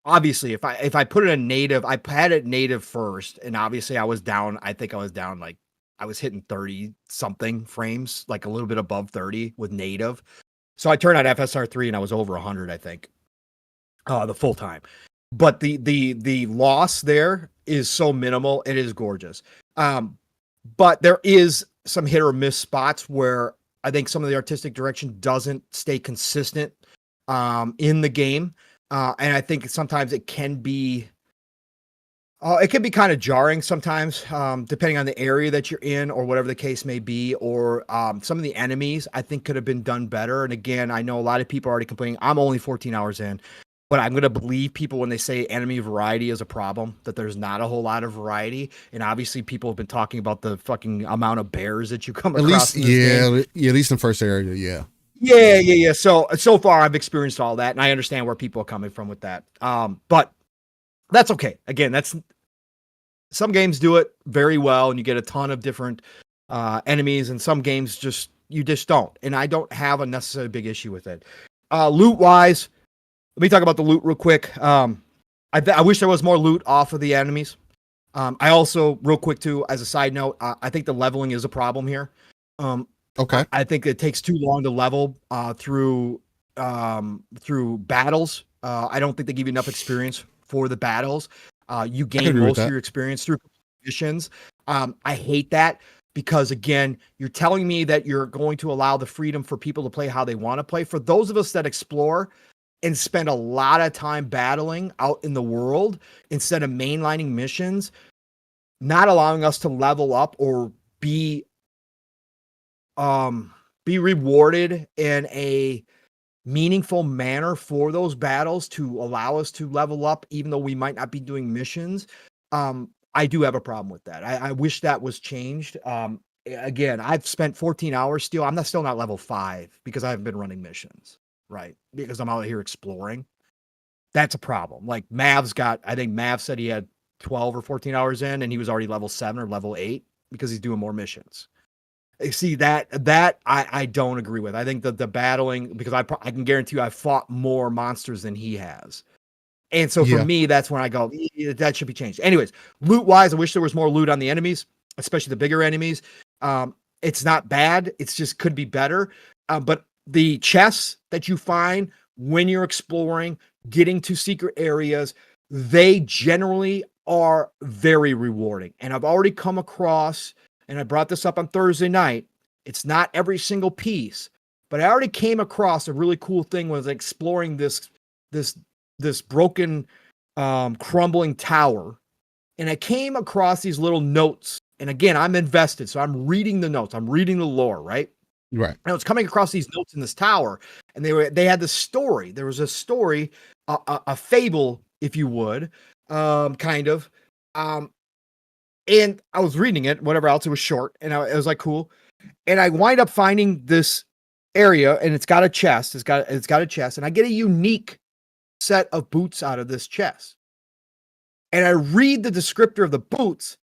Obviously, if I put it in native, I had it native first, and obviously I was down. I think I was down like I was hitting 30 something frames, like a little bit above 30 with native. So I turned on FSR3 and I was over 100, I think, the full time. But the loss there is so minimal. It is gorgeous. But there is some hit or miss spots where I think some of the artistic direction doesn't stay consistent in the game. And I think sometimes it can be kind of jarring sometimes, depending on the area that you're in or whatever the case may be, or some of the enemies I think could have been done better. And again, I know a lot of people are already complaining. I'm only 14 hours in. But I'm going to believe people when they say enemy variety is a problem, that there's not a whole lot of variety. And obviously people have been talking about the fucking amount of bears that you come across. At least in the first area. Yeah. Yeah. So far I've experienced all that and I understand where people are coming from with that. But that's okay. Again, some games do it very well and you get a ton of different enemies, and some games you just don't. And I don't have a necessarily big issue with it. Loot wise, let me talk about the loot real quick. I wish there was more loot off of the enemies. I also, real quick too, as a side note, I think the leveling is a problem here. Okay. I think it takes too long to level through battles. I don't think they give you enough experience for the battles. You gain most of your experience through missions. I hate that because, again, you're telling me that you're going to allow the freedom for people to play how they want to play. For those of us that explore and spend a lot of time battling out in the world instead of mainlining missions, not allowing us to level up or be rewarded in a meaningful manner for those battles to allow us to level up, even though we might not be doing missions. I do have a problem with that. I wish that was changed. again, I've spent 14 hours still. I'm still not level 5 because I haven't been running missions, right? Because I'm out here exploring. That's a problem. Like I think Mav said he had 12 or 14 hours in and he was already level 7 or level 8 because he's doing more missions. See that I don't agree with. I think that the battling, because I can guarantee you I fought more monsters than he has. And so for me, that's when I go, that should be changed. Anyways, loot wise, I wish there was more loot on the enemies, especially the bigger enemies. It's not bad. It's just could be better. But the chests that you find when you're exploring, getting to secret areas, they generally are very rewarding. And I've already come across, and I brought this up on Thursday night, it's not every single piece, but I already came across a really cool thing was exploring this broken, crumbling tower. And I came across these little notes. And again, I'm invested. So I'm reading the notes. I'm reading the lore, right? Right. And I was coming across these notes in this tower, and they had this story. There was a story, a fable, if you would, kind of. And I was reading it, whatever else. It was short, and it was like cool. And I wind up finding this area, and it's got a chest. It's got a chest, and I get a unique set of boots out of this chest. And I read the descriptor of the boots,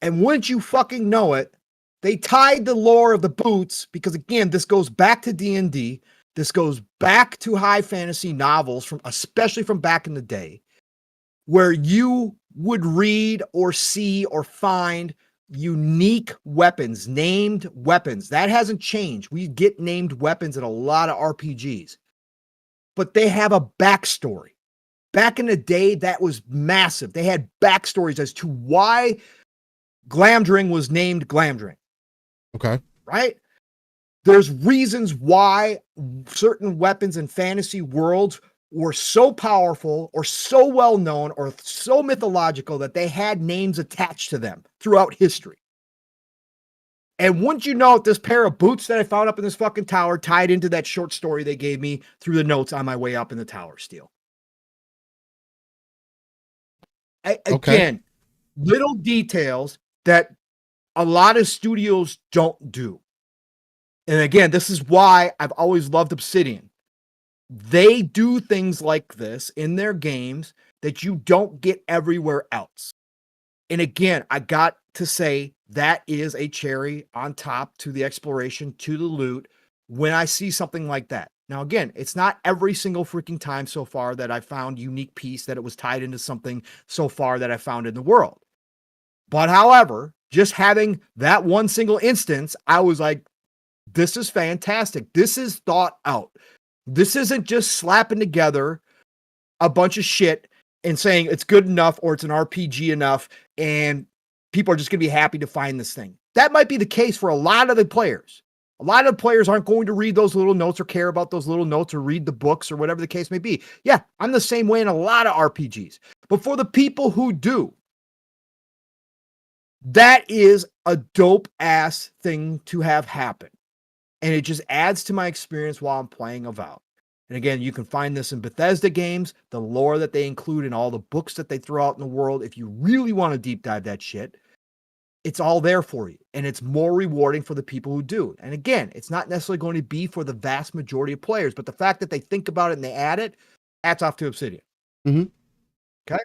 and wouldn't you fucking know it, they tied the lore of the boots, because again, this goes back to D&D. This goes back to high fantasy novels, especially from back in the day, where you would read or see or find unique weapons, named weapons. That hasn't changed. We get named weapons in a lot of RPGs, but they have a backstory. Back in the day, that was massive. They had backstories as to why Glamdring was named Glamdring. Okay. Right? There's reasons why certain weapons in fantasy worlds were so powerful or so well known or so mythological that they had names attached to them throughout history. And wouldn't you know, this pair of boots that I found up in this fucking tower tied into that short story they gave me through the notes on my way up in the tower steel. Again, little details that a lot of studios don't do. And again, this is why I've always loved Obsidian. They do things like this in their games that you don't get everywhere else. And again, I got to say that is a cherry on top to the exploration, to the loot, when I see something like that. Now, again, it's not every single freaking time so far that I found unique piece that it was tied into something so far that I found in the world. But however, just having that one single instance, I was like, this is fantastic. This is thought out. This isn't just slapping together a bunch of shit and saying it's good enough or it's an RPG enough and people are just going to be happy to find this thing. That might be the case for a lot of the players. A lot of the players aren't going to read those little notes or care about those little notes or read the books or whatever the case may be. Yeah, I'm the same way in a lot of RPGs. But for the people who do, that is a dope ass thing to have happen. And it just adds to my experience while I'm playing Avowed. And again, you can find this in Bethesda games, the lore that they include in all the books that they throw out in the world. If you really want to deep dive that shit, it's all there for you. And it's more rewarding for the people who do. And again, it's not necessarily going to be for the vast majority of players, but the fact that they think about it and they add it, hats off to Obsidian. Mm-hmm. Okay.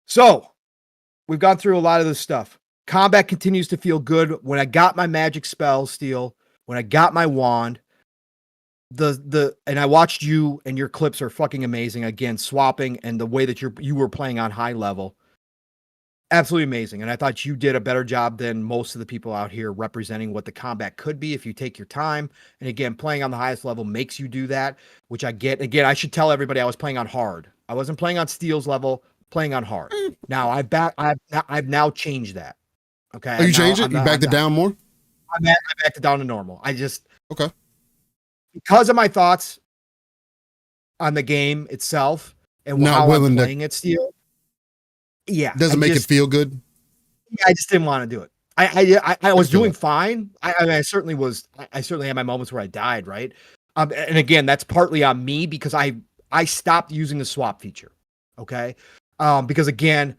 So we've gone through a lot of this stuff. Combat continues to feel good. When I got my magic spell steel, when I got my wand, and I watched you, and your clips are fucking amazing. Again, swapping and the way that you were playing on high level, absolutely amazing. And I thought you did a better job than most of the people out here representing what the combat could be if you take your time. And again, playing on the highest level makes you do that, which I get. Again, I should tell everybody I was playing on hard. I wasn't playing on Steel's level, playing on hard. Now I've now changed that. Okay. Oh, you changed it? You backed it down more? I backed it down to normal. Okay. Because of my thoughts on the game itself and how I'm playing it still. Yeah. Doesn't make it feel good? Yeah, I just didn't want to do it. I was doing fine. I certainly was. I certainly had my moments where I died, right? And again, that's partly on me because I stopped using the swap feature. Okay. Because again,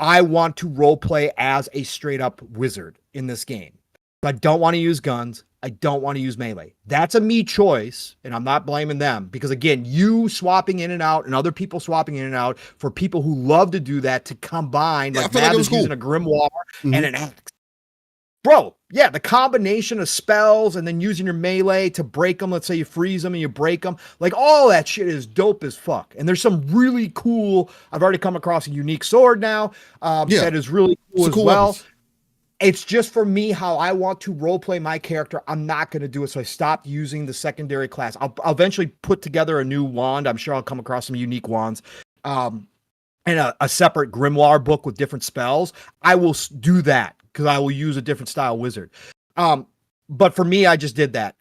I want to role play as a straight up wizard in this game. I don't want to use guns. I don't want to use melee. That's a me choice, and I'm not blaming them because, again, you swapping in and out and other people swapping in and out for people who love to do that to combine, like Mav is using a grimoire and an axe. Bro, yeah, the combination of spells and then using your melee to break them. Let's say you freeze them and you break them. Like, all that shit is dope as fuck. And there's some really cool, I've already come across a unique sword now that is really cool as well. Weapons. It's just for me how I want to role play my character. I'm not going to do it. So I stopped using the secondary class. I'll eventually put together a new wand. I'm sure I'll come across some unique wands. And a separate grimoire book with different spells. I will do that because I will use a different style wizard. But for me, I just did that.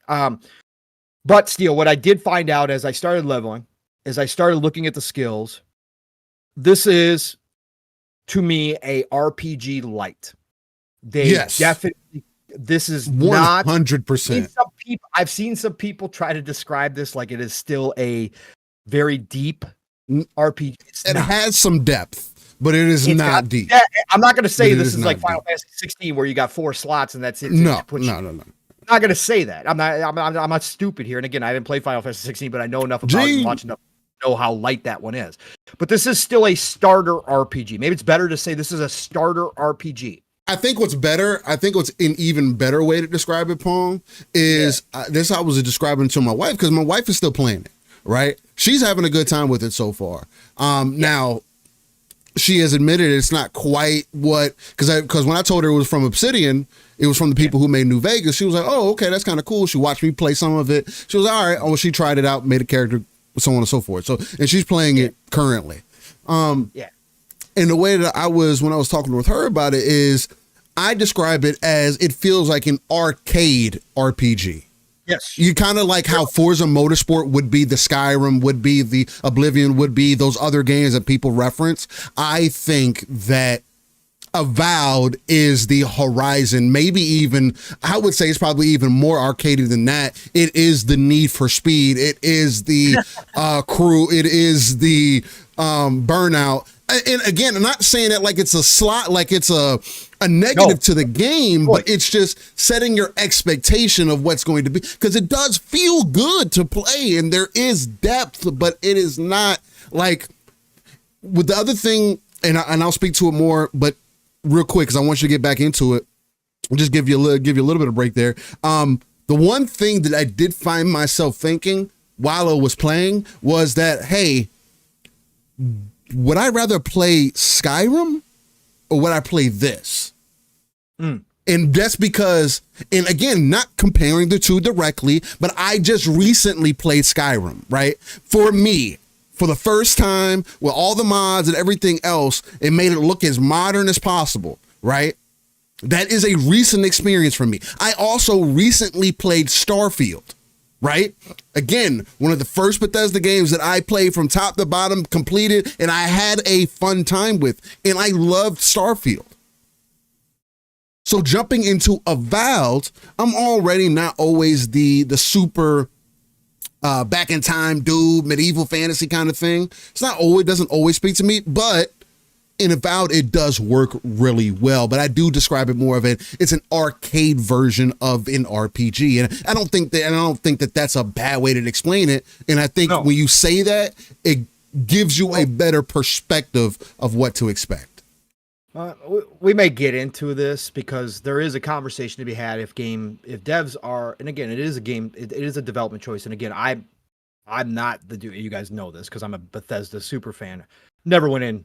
But still, what I did find out as I started leveling, as I started looking at the skills, this is, to me, a RPG light. Definitely, this is 100%. I've seen some people try to describe this like it is still a very deep RPG. It has some depth, but it is not deep. I'm not going to say this is like Final Fantasy 16 where you got 4 slots and that's it. No. I'm not going to say that. I'm not stupid here. And again, I didn't play Final Fantasy 16, but I know enough about it, watch enough to know how light that one is. But this is still a starter RPG. Maybe it's better to say this is a starter RPG. I think what's an even better way to describe it, Pong, is this I was describing to my wife because my wife is still playing it, right? She's having a good time with it so far. Now, she has admitted it's not quite what, because when I told her it was from Obsidian, it was from the people who made New Vegas, she was like, oh, okay, that's kind of cool. She watched me play some of it. She was like, all right. Oh, she tried it out, made a character, so on and so forth. So, and she's playing it currently. And the way that when I was talking with her about it is, I describe it as it feels like an arcade RPG. Yes. You kind of like how Forza Motorsport would be the Skyrim, would be the Oblivion, would be those other games that people reference. I think that Avowed is the Horizon, maybe even, I would say it's probably even more arcadey than that. It is the Need for Speed. It is the Crew. It is the Burnout. And again, I'm not saying that like it's a slot, like it's a negative to the game, but it's just setting your expectation of what's going to be, because it does feel good to play and there is depth, but it is not like with the other thing, and I'll speak to it more, but real quick, because I want you to get back into it. I'll just give you a little bit of break there. The one thing that I did find myself thinking while I was playing was that, hey, would I rather play Skyrim or would I play this? And that's because, and again, not comparing the two directly, but I just recently played Skyrim, right? For me, for the first time with all the mods and everything else, it made it look as modern as possible, right? That is a recent experience for me. I also recently played Starfield. Right? Again, one of the first Bethesda games that I played from top to bottom, completed, and I had a fun time with, and I loved Starfield. So jumping into Avowed, I'm already not always the super back in time dude, medieval fantasy kind of thing. It's not always, doesn't always speak to me, but in Avowed, it does work really well, but I do describe it more of it's an arcade version of an RPG. And I don't think that that's a bad way to explain it. And I think when you say that, it gives you a better perspective of what to expect. We may get into this because there is a conversation to be had if devs are, and again, it is a game, it is a development choice. And again, I'm not the dude, you guys know this because I'm a Bethesda super fan. Never went in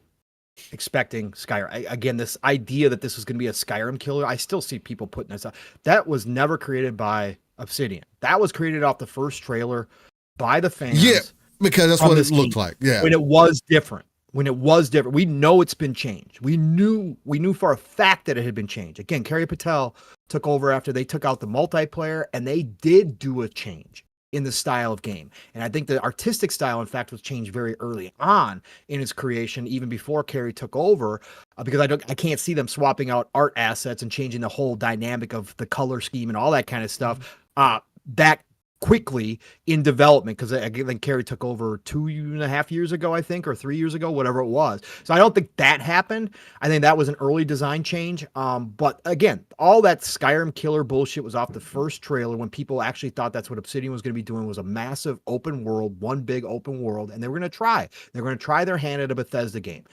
expecting Skyrim. Again, this idea that this was going to be a Skyrim killer, I still see people putting this up. That was never created by Obsidian. That was created off the first trailer by the fans. Yeah, because that's what it looked like. Yeah. When it was different. We know it's been changed. We knew for a fact that it had been changed. Again, Kerry Patel took over after they took out the multiplayer, and they did do a change in the style of game. And I think the artistic style, in fact, was changed very early on in its creation, even before Kerry took over, because I can't see them swapping out art assets and changing the whole dynamic of the color scheme and all that kind of stuff that quickly in development, because I think Kerry took over 2.5 years ago, I think, or 3 years ago, whatever it was. So I don't think that happened. I think that was an early design change. But again, all that Skyrim killer bullshit was off the first trailer when people actually thought that's what Obsidian was going to be doing, was a massive open world, one big open world, and they were going to try. They're going to try their hand at a Bethesda game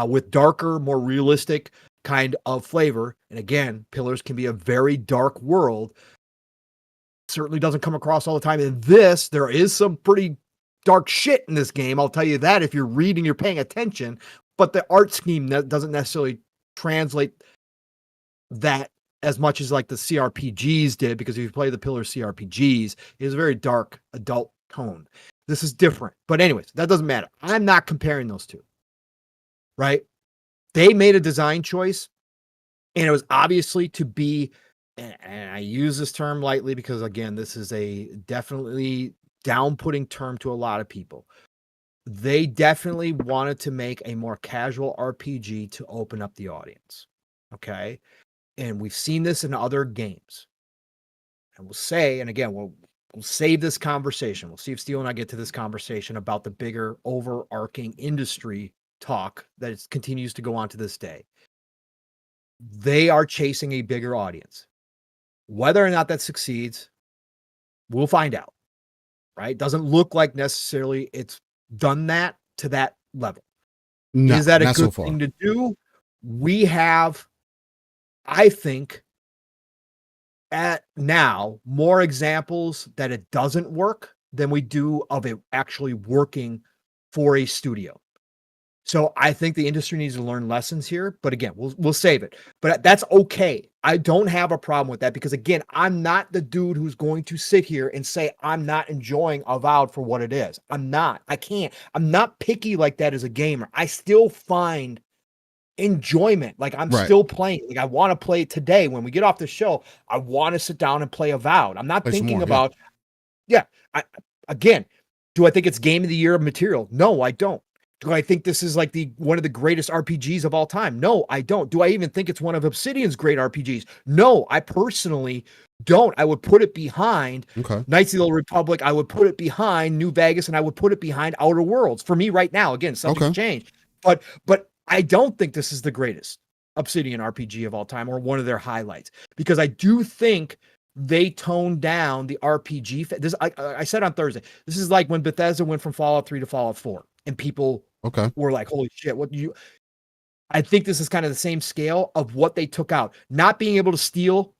with darker, more realistic kind of flavor. And again, Pillars can be a very dark world. Certainly doesn't come across all the time. In this, there is some pretty dark shit in this game. I'll tell you that if you're reading, you're paying attention, but the art scheme doesn't necessarily translate that as much as like the CRPGs did, because if you play the Pillars CRPGs, it is a very dark adult tone. This is different. But anyways, that doesn't matter. I'm not comparing those two, right? They made a design choice, and it was obviously to be, and I use this term lightly because, again, this is a definitely down-putting term to a lot of people. They definitely wanted to make a more casual RPG to open up the audience, okay? And we've seen this in other games. And we'll say, and again, we'll save this conversation. We'll see if Steele and I get to this conversation about the bigger overarching industry talk that continues to go on to this day. They are chasing a bigger audience. Whether or not that succeeds, we'll find out, right? Doesn't look like necessarily it's done that to that level. No, is that a not good so far. thing to do? We have, I think, at now more examples that it doesn't work than we do of it actually working for a studio. So I think the industry needs to learn lessons here, but again, we'll save it. But that's okay. I don't have a problem with that because, again, I'm not the dude who's going to sit here and say I'm not enjoying Avowed for what it is. I'm not. I can't. I'm not picky like that as a gamer. I still find enjoyment. Like I'm still playing. Like I want to play today. When we get off the show, I want to sit down and play Avowed. I'm not thinking about, again, do I think it's game of the year material? No, I don't. Do I think this is like one of the greatest RPGs of all time? No, I don't. Do I even think it's one of Obsidian's great RPGs? No, I personally don't. I would put it behind Knights of the Old Republic. I would put it behind New Vegas, and I would put it behind Outer Worlds. For me right now, again, something's changed. But I don't think this is the greatest Obsidian RPG of all time or one of their highlights, because I do think they toned down the RPG. I said on Thursday, this is like when Bethesda went from Fallout 3 to Fallout 4, and people were like, holy shit, I think this is kind of the same scale of what they took out. Not being able to steal,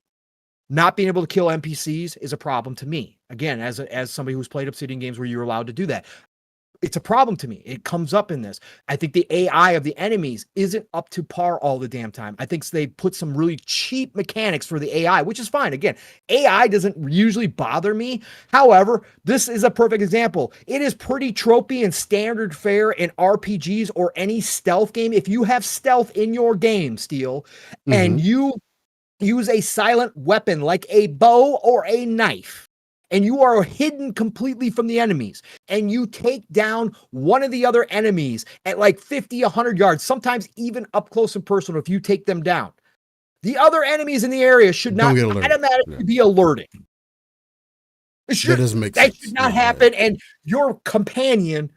not being able to kill NPCs is a problem to me. Again, as somebody who's played Obsidian games where you're allowed to do that, it's a problem to me. It comes up in this. I think the AI of the enemies isn't up to par all the damn time. I think they put some really cheap mechanics for the AI, which is fine. Again, AI doesn't usually bother me. However, this is a perfect example. It is pretty tropey and standard fare in RPGs or any stealth game. If you have stealth in your game, Steel, and you use a silent weapon like a bow or a knife, and you are hidden completely from the enemies, and you take down one of the other enemies at like 50, 100 yards, sometimes even up close and personal if you take them down, the other enemies in the area should not automatically be alerted. That doesn't make sense. That should not happen, and your companion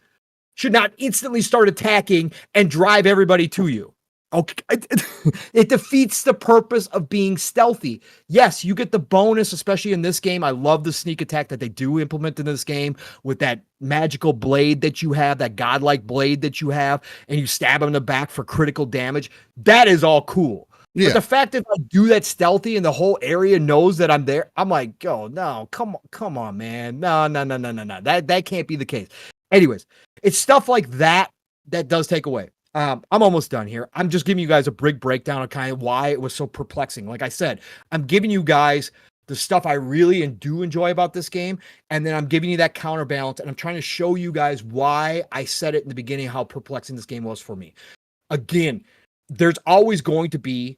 should not instantly start attacking and drive everybody to you. Okay, it defeats the purpose of being stealthy. Yes, you get the bonus, especially in this game. I love the sneak attack that they do implement in this game with that magical blade that you have, that godlike blade that you have, and you stab them in the back for critical damage. That is all cool. Yeah. But the fact that I do that stealthy and the whole area knows that I'm there, I'm like, oh no, come on, man. No. That can't be the case. Anyways, it's stuff like that that does take away. I'm almost done here. I'm just giving you guys a big breakdown of kind of why it was so perplexing. Like I said, I'm giving you guys the stuff I really and do enjoy about this game, and then I'm giving you that counterbalance, and I'm trying to show you guys why I said it in the beginning, how perplexing this game was for me. Again, there's always going to be,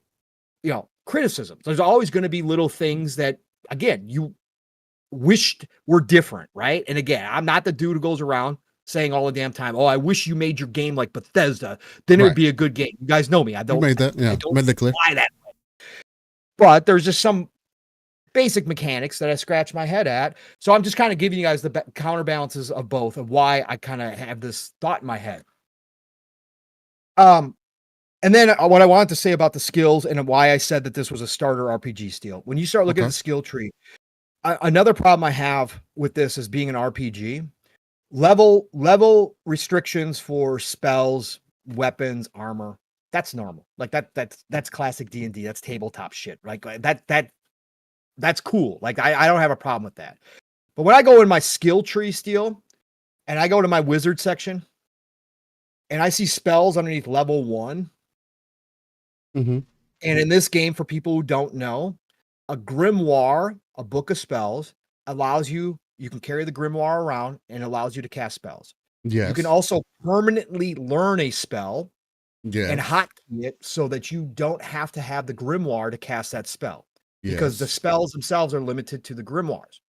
criticisms. There's always going to be little things that, again, you wished were different, right? And again, I'm not the dude who goes around saying all the damn time, oh, I wish you made your game like Bethesda, then it would be a good game. You guys know me. I don't. You made that, yeah. I don't made that clear. That way. But there's just some basic mechanics that I scratch my head at. So I'm just kind of giving you guys the counterbalances of both, of why I kind of have this thought in my head. And then what I wanted to say about the skills and why I said that this was a starter RPG Steel. When you start looking at the skill tree, another problem I have with this is being an RPG. Level restrictions for spells, weapons, armor. That's normal. Like that's classic D&D. That's tabletop shit. Right? That's cool. Like I don't have a problem with that. But when I go in my skill tree Steel, and I go to my wizard section, and I see spells underneath level 1. Mm-hmm. And in this game, for people who don't know, a grimoire, a book of spells, allows you can carry the grimoire around and allows you to cast spells. Yes. You can also permanently learn a spell and hotkey it so that you don't have to have the grimoire to cast that spell, because the spells themselves are limited to the grimoires.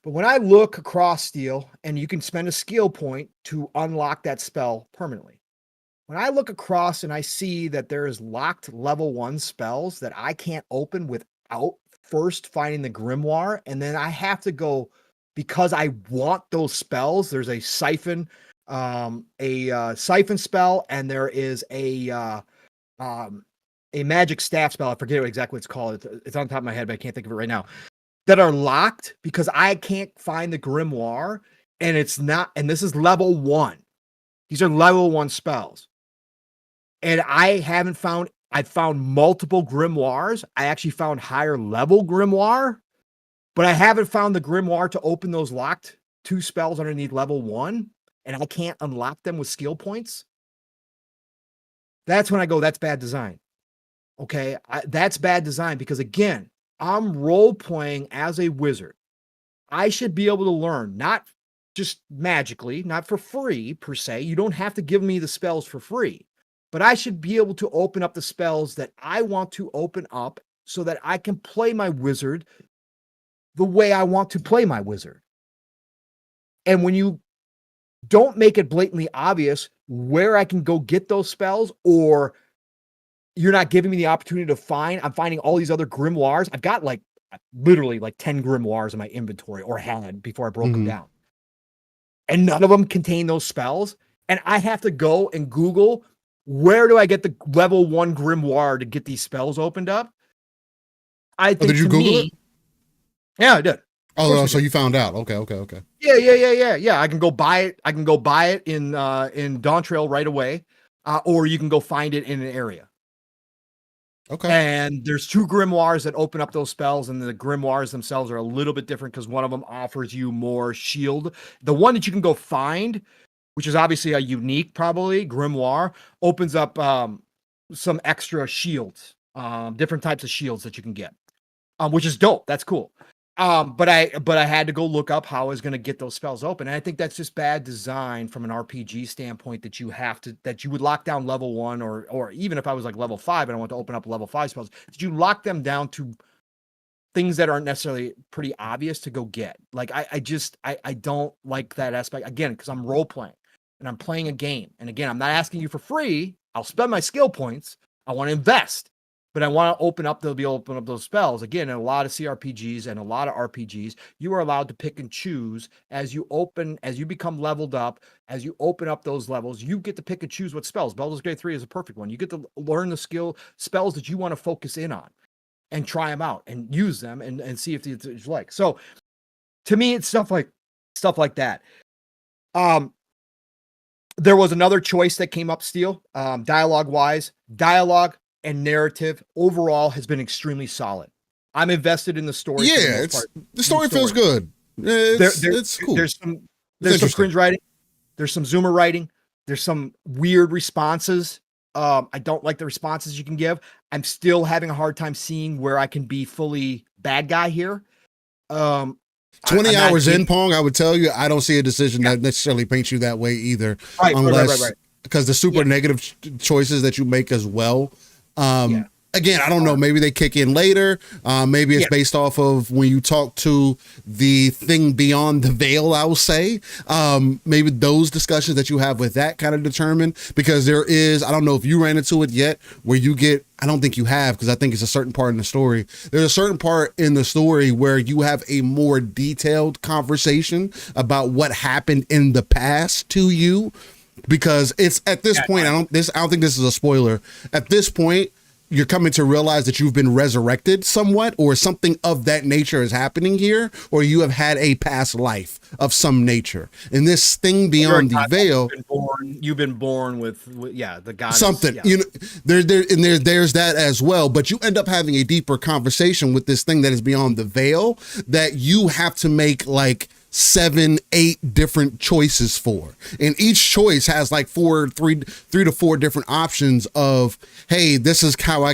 But when I look across Steel, and you can spend a skill point to unlock that spell permanently. When I look across and I see that there is locked level 1 spells that I can't open without first finding the grimoire, and then I have to go, because I want those spells. There's a siphon spell, and there is a magic staff spell. I forget exactly what it's called. It's on top of my head, but I can't think of it right now. That are locked because I can't find the grimoire, and it's not. And this is level 1. These are level 1 spells. And I haven't found, I've found multiple grimoires. I actually found higher level grimoire, but I haven't found the grimoire to open those locked 2 spells underneath level 1. And I can't unlock them with skill points. That's when I go, that's bad design. Okay. That's bad design, because again, I'm role playing as a wizard. I should be able to learn, not just magically, not for free per se. You don't have to give me the spells for free. But I should be able to open up the spells that I want to open up so that I can play my wizard the way I want to play my wizard. And when you don't make it blatantly obvious where I can go get those spells, or you're not giving me the opportunity to I'm finding all these other grimoires. I've got literally 10 grimoires in my inventory, or had before I broke them down. And none of them contain those spells. And I have to go and Google, where do I get the level 1 grimoire to get these spells opened up? I think. Did you Google it? Yeah, I did. Oh, so you found out. Okay. Yeah. I can go buy it. I can go buy it in Dawntrail right away, or you can go find it in an area. Okay. And there's 2 grimoires that open up those spells, and the grimoires themselves are a little bit different because one of them offers you more shield. The one that you can go find, which is obviously a unique, probably grimoire, opens up some extra shields, different types of shields that you can get, which is dope. That's cool. But I had to go look up how I was going to get those spells open. And I think that's just bad design from an RPG standpoint, that you would lock down level 1, or even if I was like level 5 and I want to open up level 5 spells, did you lock them down to things that aren't necessarily pretty obvious to go get? Like, I don't like that aspect, again, because I'm role playing and I'm playing a game. And again, I'm not asking you for free. I'll spend my skill points. I want to invest. But I want to open up those spells. Again, in a lot of CRPGs and a lot of RPGs, you are allowed to pick and choose as you become leveled up, as you open up those levels, you get to pick and choose what spells. Baldur's Gate 3 is a perfect one. You get to learn the spells that you want to focus in on and try them out and use them and see if it's like. So to me, it's stuff like that. There was another choice that came up, Steel, dialogue-wise. Dialogue and narrative overall has been extremely solid. I'm invested in the story. Yeah, the story feels good. It's cool. There's some cringe writing. There's some zoomer writing. There's some weird responses. I don't like the responses you can give. I'm still having a hard time seeing where I can be fully bad guy here. 20 hours in, Pong, I would tell you, I don't see a decision that necessarily paints you that way either. Right. Because the super negative choices that you make as well. Again, I don't know. Maybe they kick in later. Maybe it's based off of when you talk to the thing beyond the veil, I will say. Maybe those discussions that you have with that kind of determine, because there is, I don't know if you ran into it yet, where you get, I don't think you have, because I think it's a certain part in the story. There's a certain part in the story where you have a more detailed conversation about what happened in the past to you, because it's at this point, I don't think this is a spoiler. At this point, you're coming to realize that you've been resurrected somewhat, or something of that nature is happening here, or you have had a past life of some nature. And this thing beyond the veil, you've been born with the goddess. Something, you know, there's that as well. But you end up having a deeper conversation with this thing that is beyond the veil, that you have to make like 7, 8 different choices for, and each choice has like 3 to 4 different options of, hey, this is how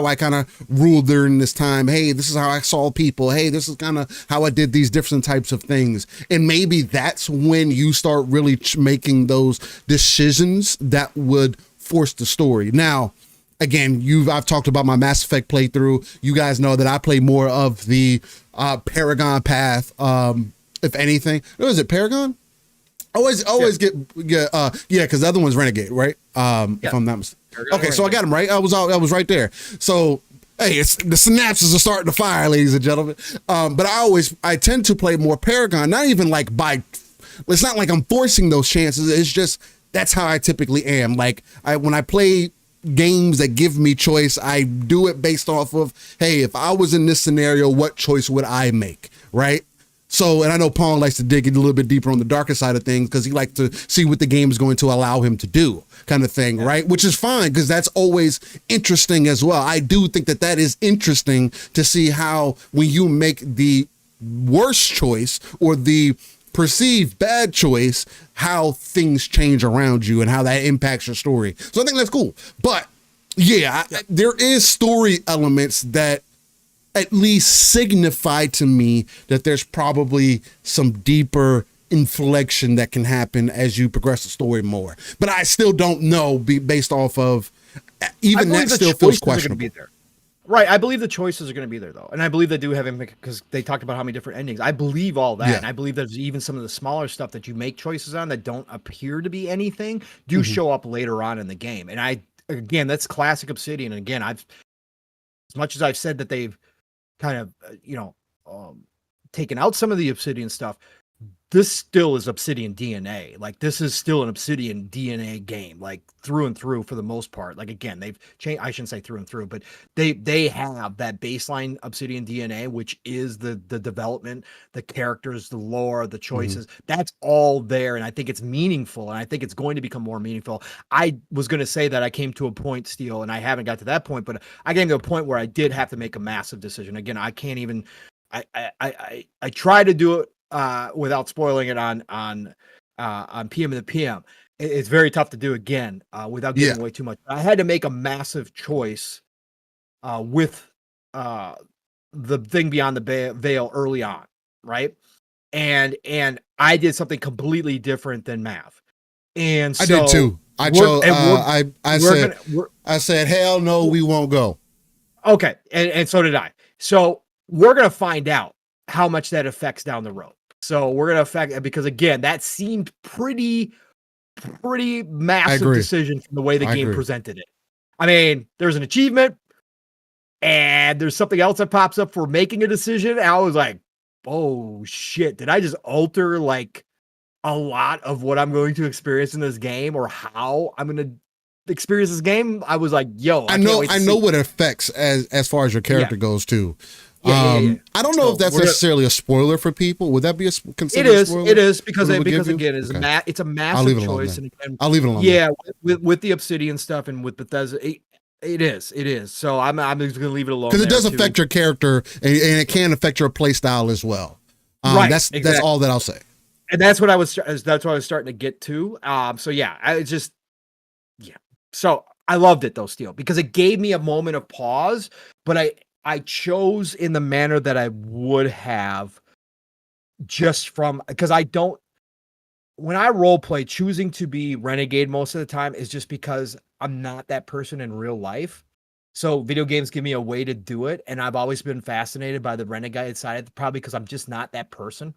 I kind of ruled during this time. Hey, this is how I saw people. Hey, this is kind of how I did these different types of things. And maybe that's when you start really making those decisions that would force the story. Now, again, I've talked about my Mass Effect playthrough. You guys know that I play more of the Paragon path. If anything, is it Paragon? Always get because the other one's Renegade, right? If I'm not mistaken. Okay, so I got him right. I was right there. So hey, it's the synapses are starting to fire, ladies and gentlemen. But I tend to play more Paragon, not even like it's not like I'm forcing those chances. It's just that's how I typically am. Like when I play games that give me choice, I do it based off of, hey, if I was in this scenario, what choice would I make, right? So, and I know Pong likes to dig a little bit deeper on the darker side of things because he likes to see what the game is going to allow him to do, kind of thing, right? Which is fine, because that's always interesting as well. I do think that is interesting to see how, when you make the worst choice or the perceived bad choice, how things change around you and how that impacts your story. So I think that's cool. But there is story elements that at least signify to me that there's probably some deeper inflection that can happen as you progress the story more. But I still don't know, based off of, even that still feels questionable. Right, I believe the choices are going to be there, though. And I believe they do have impact, because they talked about how many different endings. I believe all that. And I believe there's even some of the smaller stuff that you make choices on that don't appear to be anything do show up later on in the game. And again, that's classic Obsidian. And again, as much as I've said that they've kind of, taken out some of the Obsidian stuff, this still is Obsidian DNA. Like, this is still an Obsidian DNA game, like through and through for the most part. Like, again, they've changed, I shouldn't say through and through, but they have that baseline Obsidian DNA, which is the development, the characters, the lore, the choices. That's all there. And I think it's meaningful. And I think it's going to become more meaningful. I was going to say that I came to a point, Steele, and I haven't got to that point, but I came to a point where I did have to make a massive decision. Again, I can't even, I try to do it without spoiling it on PM of the PM. It's very tough to do again without giving away too much. I had to make a massive choice with the thing beyond the veil early on, right? And I did something completely different than Mav. And so I did too. I said, hell no, we won't go. Okay, and so did I. So we're gonna find out how much that affects down the road. So we're gonna affect, because again, that seemed pretty massive decision from the way the game presented it. I mean, there's an achievement, and there's something else that pops up for making a decision. And I was like, oh shit, did I just alter like a lot of what I'm going to experience in this game, or how I'm gonna experience this game? I was like, yo, I know what it affects as far as your character goes too. I don't know if that's necessarily a spoiler for people. Would that be considered a spoiler? It is because again, it's a massive choice. And I'll leave it alone. Yeah, with the Obsidian stuff and with Bethesda, it is. So I'm just gonna leave it alone, because it does affect your character, and it can affect your play style as well. Right. That's all that I'll say. And that's what I was starting to get to. So I loved it though, Steele, because it gave me a moment of pause, but I chose in the manner that I would have, because when I role play, choosing to be Renegade most of the time is just because I'm not that person in real life. So video games give me a way to do it. And I've always been fascinated by the renegade side, probably because I'm just not that person.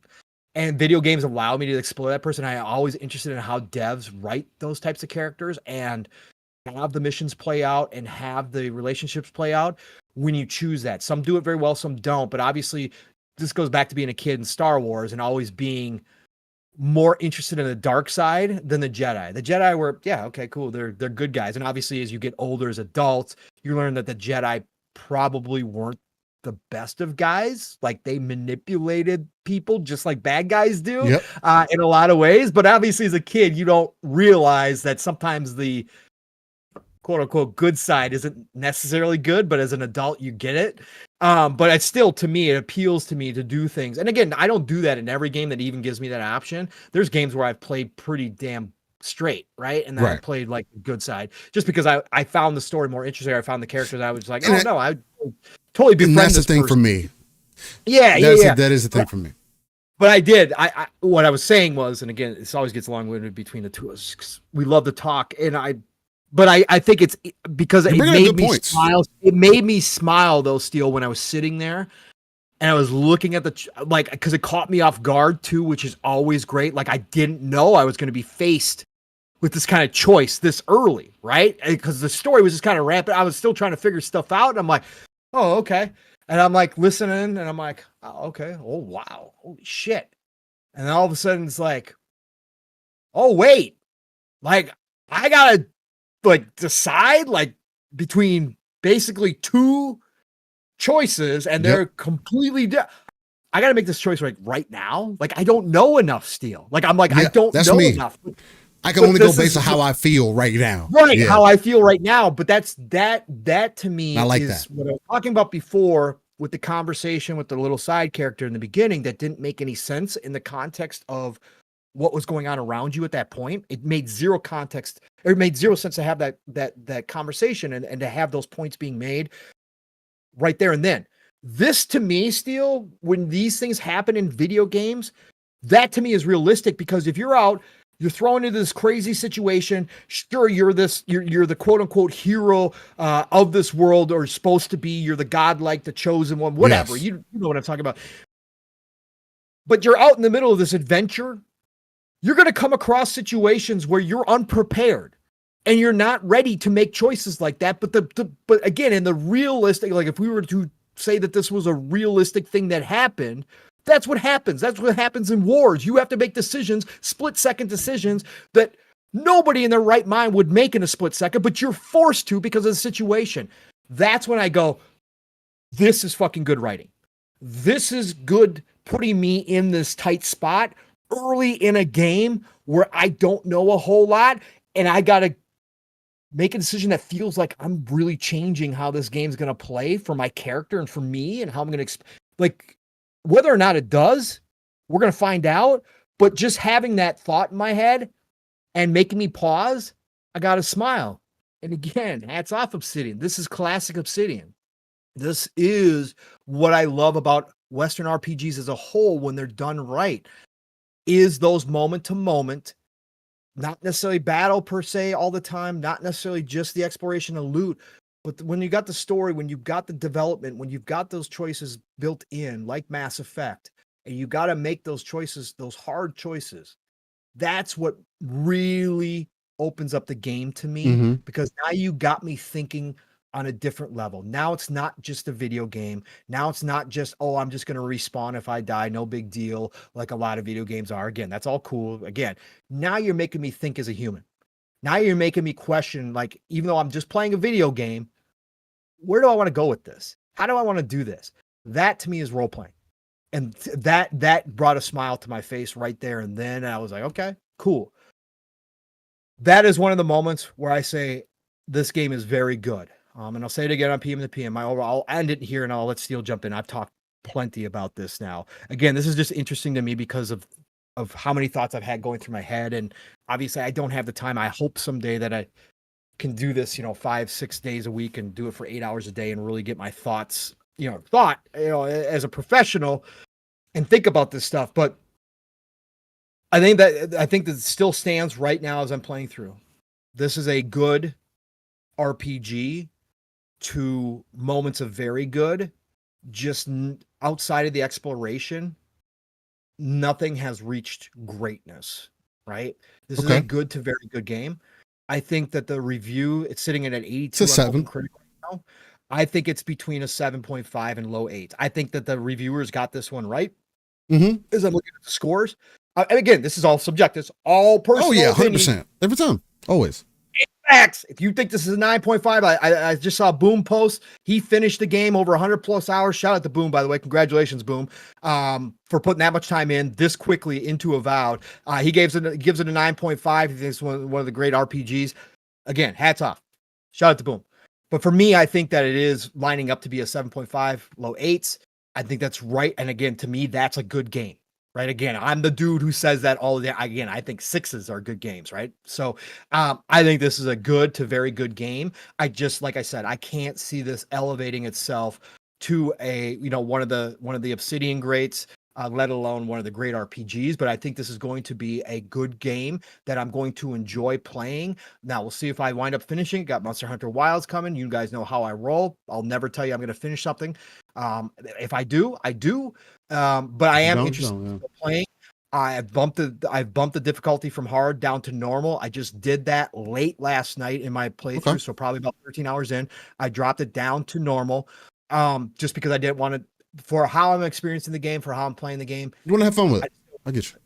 And video games allow me to explore that person. I'm always interested in how devs write those types of characters and have the missions play out and have the relationships play out when you choose that. Some do it very well, some don't. But obviously, this goes back to being a kid in Star Wars and always being more interested in the dark side than the Jedi. The Jedi were, yeah, okay, cool. They're good guys. And obviously, as you get older as adults, you learn that the Jedi probably weren't the best of guys. Like they manipulated people just like bad guys do in a lot of ways. But obviously, as a kid, you don't realize that sometimes the quote unquote good side isn't necessarily good, but as an adult, you get it. But it's still, to me, it appeals to me to do things. And again, I don't do that in every game that even gives me that option. There's games where I've played pretty damn straight, right? And then I played like the good side just because I found the story more interesting. I found the characters. I was like, I totally befriend that's this the thing person. for me. Yeah. That is the thing for me. But I did. I what I was saying was, and again, this always gets long-winded between the two of us 'cause we love to talk, and but I think it's because it made me smile. It made me smile though, Steele, when I was sitting there and I was looking at because it caught me off guard too, which is always great. Like I didn't know I was going to be faced with this kind of choice this early, right? Because the story was just kind of rampant. I was still trying to figure stuff out. And I'm like, oh, okay. And I'm like listening and I'm like, oh, okay. Oh, wow. Holy shit. And then all of a sudden it's like, oh, wait, like I got to decide between basically two choices and they're completely different. I got to make this choice right now. Like, I don't know enough, Steele. Like, I'm like, I don't know enough. I can only go based on how I feel right now. Right. Yeah. How I feel right now. But that to me I like is that. what I was talking about before with the conversation with the little side character in the beginning that didn't make any sense in the context of what was going on around you at that point. It made zero context, or it made zero sense to have that conversation and to have those points being made right there and then. This to me, Steele, when these things happen in video games, that to me is realistic because if you're out, you're thrown into this crazy situation. Sure, you're the quote unquote hero of this world, or supposed to be. You're the godlike, the chosen one, whatever. Yes. You know what I'm talking about. But you're out in the middle of this adventure. You're going to come across situations where you're unprepared and you're not ready to make choices like that. But again, in the realistic, like if we were to say that this was a realistic thing that happened, that's what happens. That's what happens in wars. You have to make decisions, split-second decisions that nobody in their right mind would make in a split second, but you're forced to because of the situation. That's when I go, this is fucking good writing. This is good putting me in this tight spot early in a game where I don't know a whole lot and I got to make a decision that feels like I'm really changing how this game's going to play for my character and for me and how I'm going to whether or not it does, we're going to find out. But just having that thought in my head and making me pause, I got to smile. And again, hats off Obsidian. This is classic Obsidian. This is what I love about Western RPGs as a whole when they're done right, is those moment to moment, not necessarily battle per se all the time, not necessarily just the exploration of loot, but when you got the story, when you've got the development, when you've got those choices built in, like Mass Effect, and you got to make those choices, those hard choices, that's what really opens up the game to me, because now you got me thinking on a different level. Now it's not just a video game. Now it's not just, oh, I'm just going to respawn if I die, no big deal, like a lot of video games are. Again, that's all cool. Again, now you're making me think as a human. Now you're making me question, like, even though I'm just playing a video game, where do I want to go with this? How do I want to do this? That to me is role playing. And that brought a smile to my face right there. And then I was like, okay, cool. That is one of the moments where I say this game is very good. And I'll say it again on PM to PM. I'll end it here and I'll let Steele jump in. I've talked plenty about this now. Again, this is just interesting to me because of how many thoughts I've had going through my head. And obviously I don't have the time. I hope someday that I can do this, 5-6 days a week and do it for 8 hours a day and really get my thoughts, as a professional and think about this stuff. But I think that still stands right now as I'm playing through. This is a good RPG to moments of very good. Just outside of the exploration, nothing has reached greatness, right? This is a good to very good game. I think that the review, it's sitting at an 82 on Open Critic right now. I think it's between a 7.5 and low 8. I think that the reviewers got this one right. As I'm looking at the scores. And again, this is all subjective. It's all personal. Oh, yeah, 100%. Opinion. Every time. Always. Facts. If you think this is a 9.5, I just saw Boom post. He finished the game over 100 plus hours. Shout out to Boom, by the way. Congratulations, Boom, for putting that much time in this quickly into Avowed. He gives it a 9.5. He thinks it's one of the great RPGs. Again, hats off. Shout out to Boom. But for me, I think that it is lining up to be a 7.5, low 8s. I think that's right. And again, to me, that's a good game. Right. Again, I'm the dude who says that all the time. Again, I think 6s are good games. Right. So I think this is a good to very good game. I just, like I said, I can't see this elevating itself to a, one of the Obsidian greats, let alone one of the great RPGs. But I think this is going to be a good game that I'm going to enjoy playing. Now we'll see if I wind up finishing. Got Monster Hunter Wilds coming. You guys know how I roll. I'll never tell you I'm going to finish something. If I do, I do. But I am interested in playing. I've bumped the difficulty from hard down to normal. I just did that late last night in my playthrough, so probably about 13 hours in. I dropped it down to normal, just because I didn't want to, for how I'm experiencing the game, for how I'm playing the game. You want to have fun with it. I get you.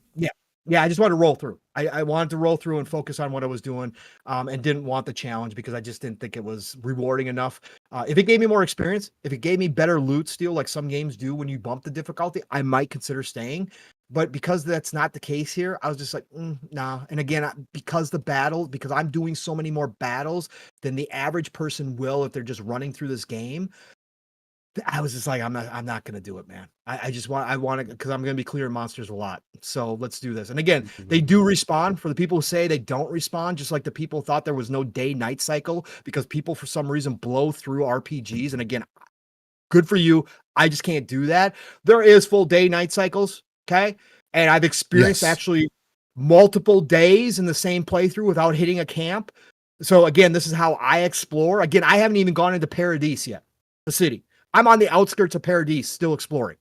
Yeah, I just wanted to roll through. I wanted to roll through and focus on what I was doing, and didn't want the challenge because I just didn't think it was rewarding enough. If it gave me more experience, if it gave me better loot steal like some games do when you bump the difficulty, I might consider staying. But because that's not the case here, I was just like, nah. And again, because I'm doing so many more battles than the average person will if they're just running through this game. I was just like, I'm not going to do it, man. I want to, because I'm going to be clearing monsters a lot. So let's do this. And again, they do respawn. For the people who say they don't respawn, just like the people thought there was no day-night cycle because people for some reason blow through RPGs. And again, good for you. I just can't do that. There is full day-night cycles, okay? And I've experienced actually multiple days in the same playthrough without hitting a camp. So again, this is how I explore. Again, I haven't even gone into Paradise yet, the city. I'm on the outskirts of Paradise, still exploring.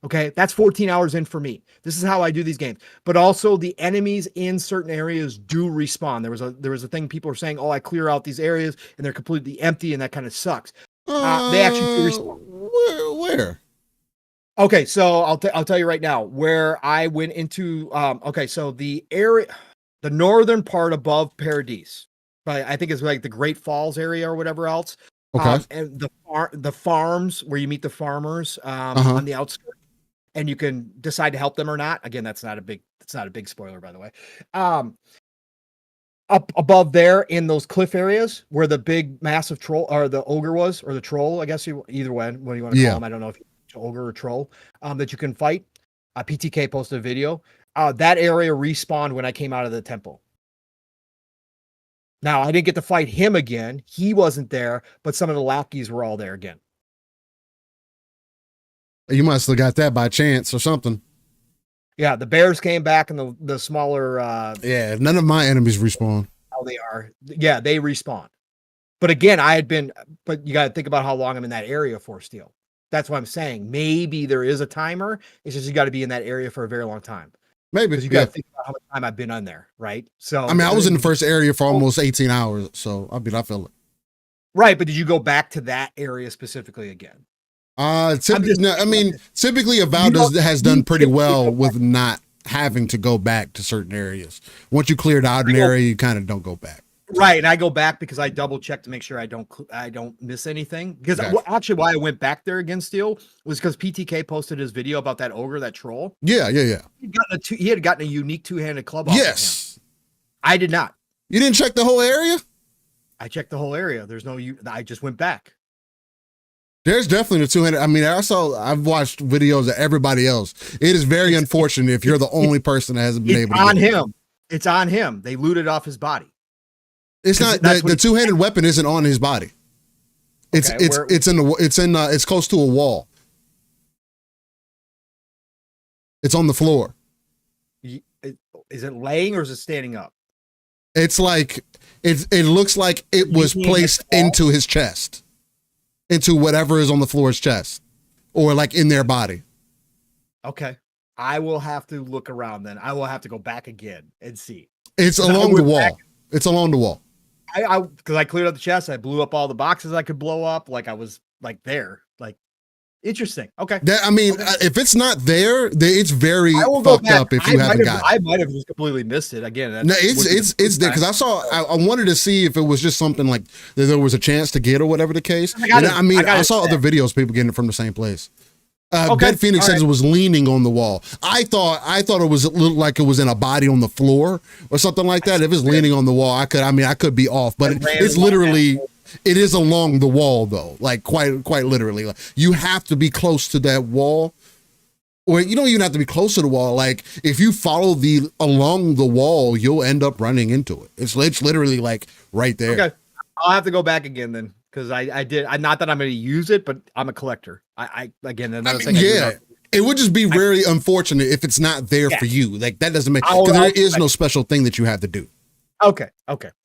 Okay, that's 14 hours in for me. This is how I do these games. But also, the enemies in certain areas do respawn. There was a thing people are saying, "Oh, I clear out these areas and they're completely empty, and that kind of sucks." They actually do respawn. Where? Okay, so I'll tell you right now where I went into. Okay, so the northern part above Paradise, but I think it's like the Great Falls area or whatever else. Okay. And the farms where you meet the farmers on the outskirts, and you can decide to help them or not. Again, that's not a big spoiler, by the way. Up above there in those cliff areas where the big massive troll or the ogre was, or the troll, I guess either way, what do you want to call him? I don't know if it's ogre or troll that you can fight. PTK posted a video. That area respawned when I came out of the temple. Now, I didn't get to fight him again. He wasn't there, but some of the lackeys were all there again. You must have got that by chance or something. Yeah, the bears came back and the smaller... none of my enemies respawn. Oh, they are. Yeah, they respawn. But again, but you got to think about how long I'm in that area for, Steel. That's what I'm saying. Maybe there is a timer. It's just you got to be in that area for a very long time. Maybe. Because you got to think about how much time I've been on there, right? So I mean, I was in the first area for almost 18 hours, so I feel it. Right, but did you go back to that area specifically again? Typically Avowed has done pretty well with not having to go back to certain areas. Once you cleared out an area, you kind of don't go back. Right, and I go back because I double check to make sure I don't miss anything. Because actually, why I went back there again, Steel, was because PTK posted his video about that ogre, that troll. Yeah. He had gotten a unique two-handed club. Yes, I did not. You didn't check the whole area? I checked the whole area. There's no. I just went back. There's definitely the two-handed. I mean, I've watched videos of everybody else. It is very unfortunate if you're the only person that hasn't been able to. It's on him. It's on him. They looted off his body. It's not the two-handed weapon isn't on his body. It's close to a wall. It's on the floor. Is it laying or is it standing up? It's like it looks like it was placed into his chest. into whatever is on the floor's chest or like in their body. Okay. I will have to look around then. I will have to go back again and see. It's along the wall. It's along the wall. Because I cleared out the chest. I blew up all the boxes I could blow up. Like I was like there. Like, interesting. Okay. If it's not there, it's very fucked up if you haven't got it. I might have just completely missed it. Again, no, it's there because I wanted to see if it was just something like that there was a chance to get or whatever the case. I saw other videos people getting it from the same place. Dead Phoenix says it was leaning on the wall. I thought it was looked like it was in a body on the floor or something like that. If it's leaning on the wall, I could be off, but it's literally, it is along the wall though, like quite literally. Like, you have to be close to that wall, or you don't even have to be close to the wall. Like if you follow along the wall, you'll end up running into it. It's literally like right there. Okay, I'll have to go back again then. Because I did, not that I'm going to use it, but I'm a collector. It would just be very unfortunate if it's not there for you. Like that doesn't make, because there is no special thing that you have to do. Okay,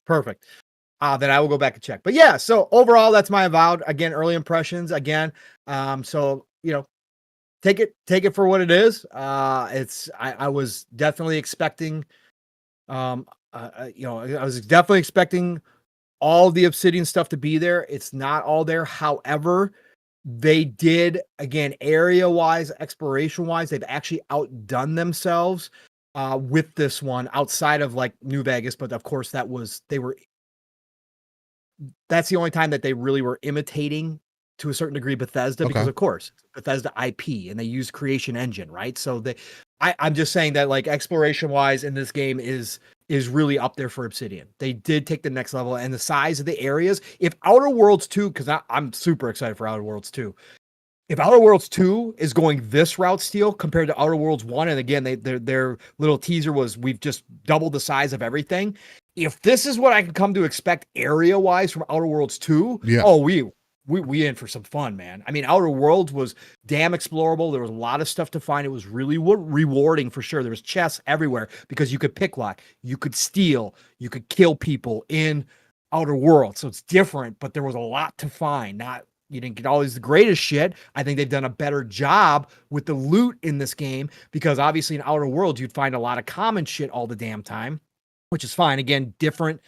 perfect. Then I will go back and check. But yeah, so overall, that's my Avowed. Again, early impressions. Again, so take it for what it is. I was definitely expecting, I was definitely expecting all the Obsidian stuff to be there. It's not all there. However, they did, again, area-wise, exploration-wise, they've actually outdone themselves with this one outside of like New Vegas. But of course, that's the only time that they really were imitating to a certain degree Bethesda, because of course Bethesda IP and they use Creation Engine, right? So I'm just saying that like exploration-wise in this game is really up there for Obsidian. They did take the next level, and the size of the areas. If Outer Worlds 2, because I'm super excited for Outer Worlds 2. If Outer Worlds 2 is going this route still compared to Outer Worlds 1, and again, their little teaser was we've just doubled the size of everything. If this is what I can come to expect area-wise from Outer Worlds 2, we in for some fun, man. I mean, Outer Worlds was damn explorable. There was a lot of stuff to find. It was really rewarding for sure. There was chests everywhere because you could pick lock, you could steal, you could kill people in Outer Worlds. So it's different, but there was a lot to find. You didn't get always the greatest shit. I think they've done a better job with the loot in this game because obviously in Outer Worlds, you'd find a lot of common shit all the damn time, which is fine. Again, different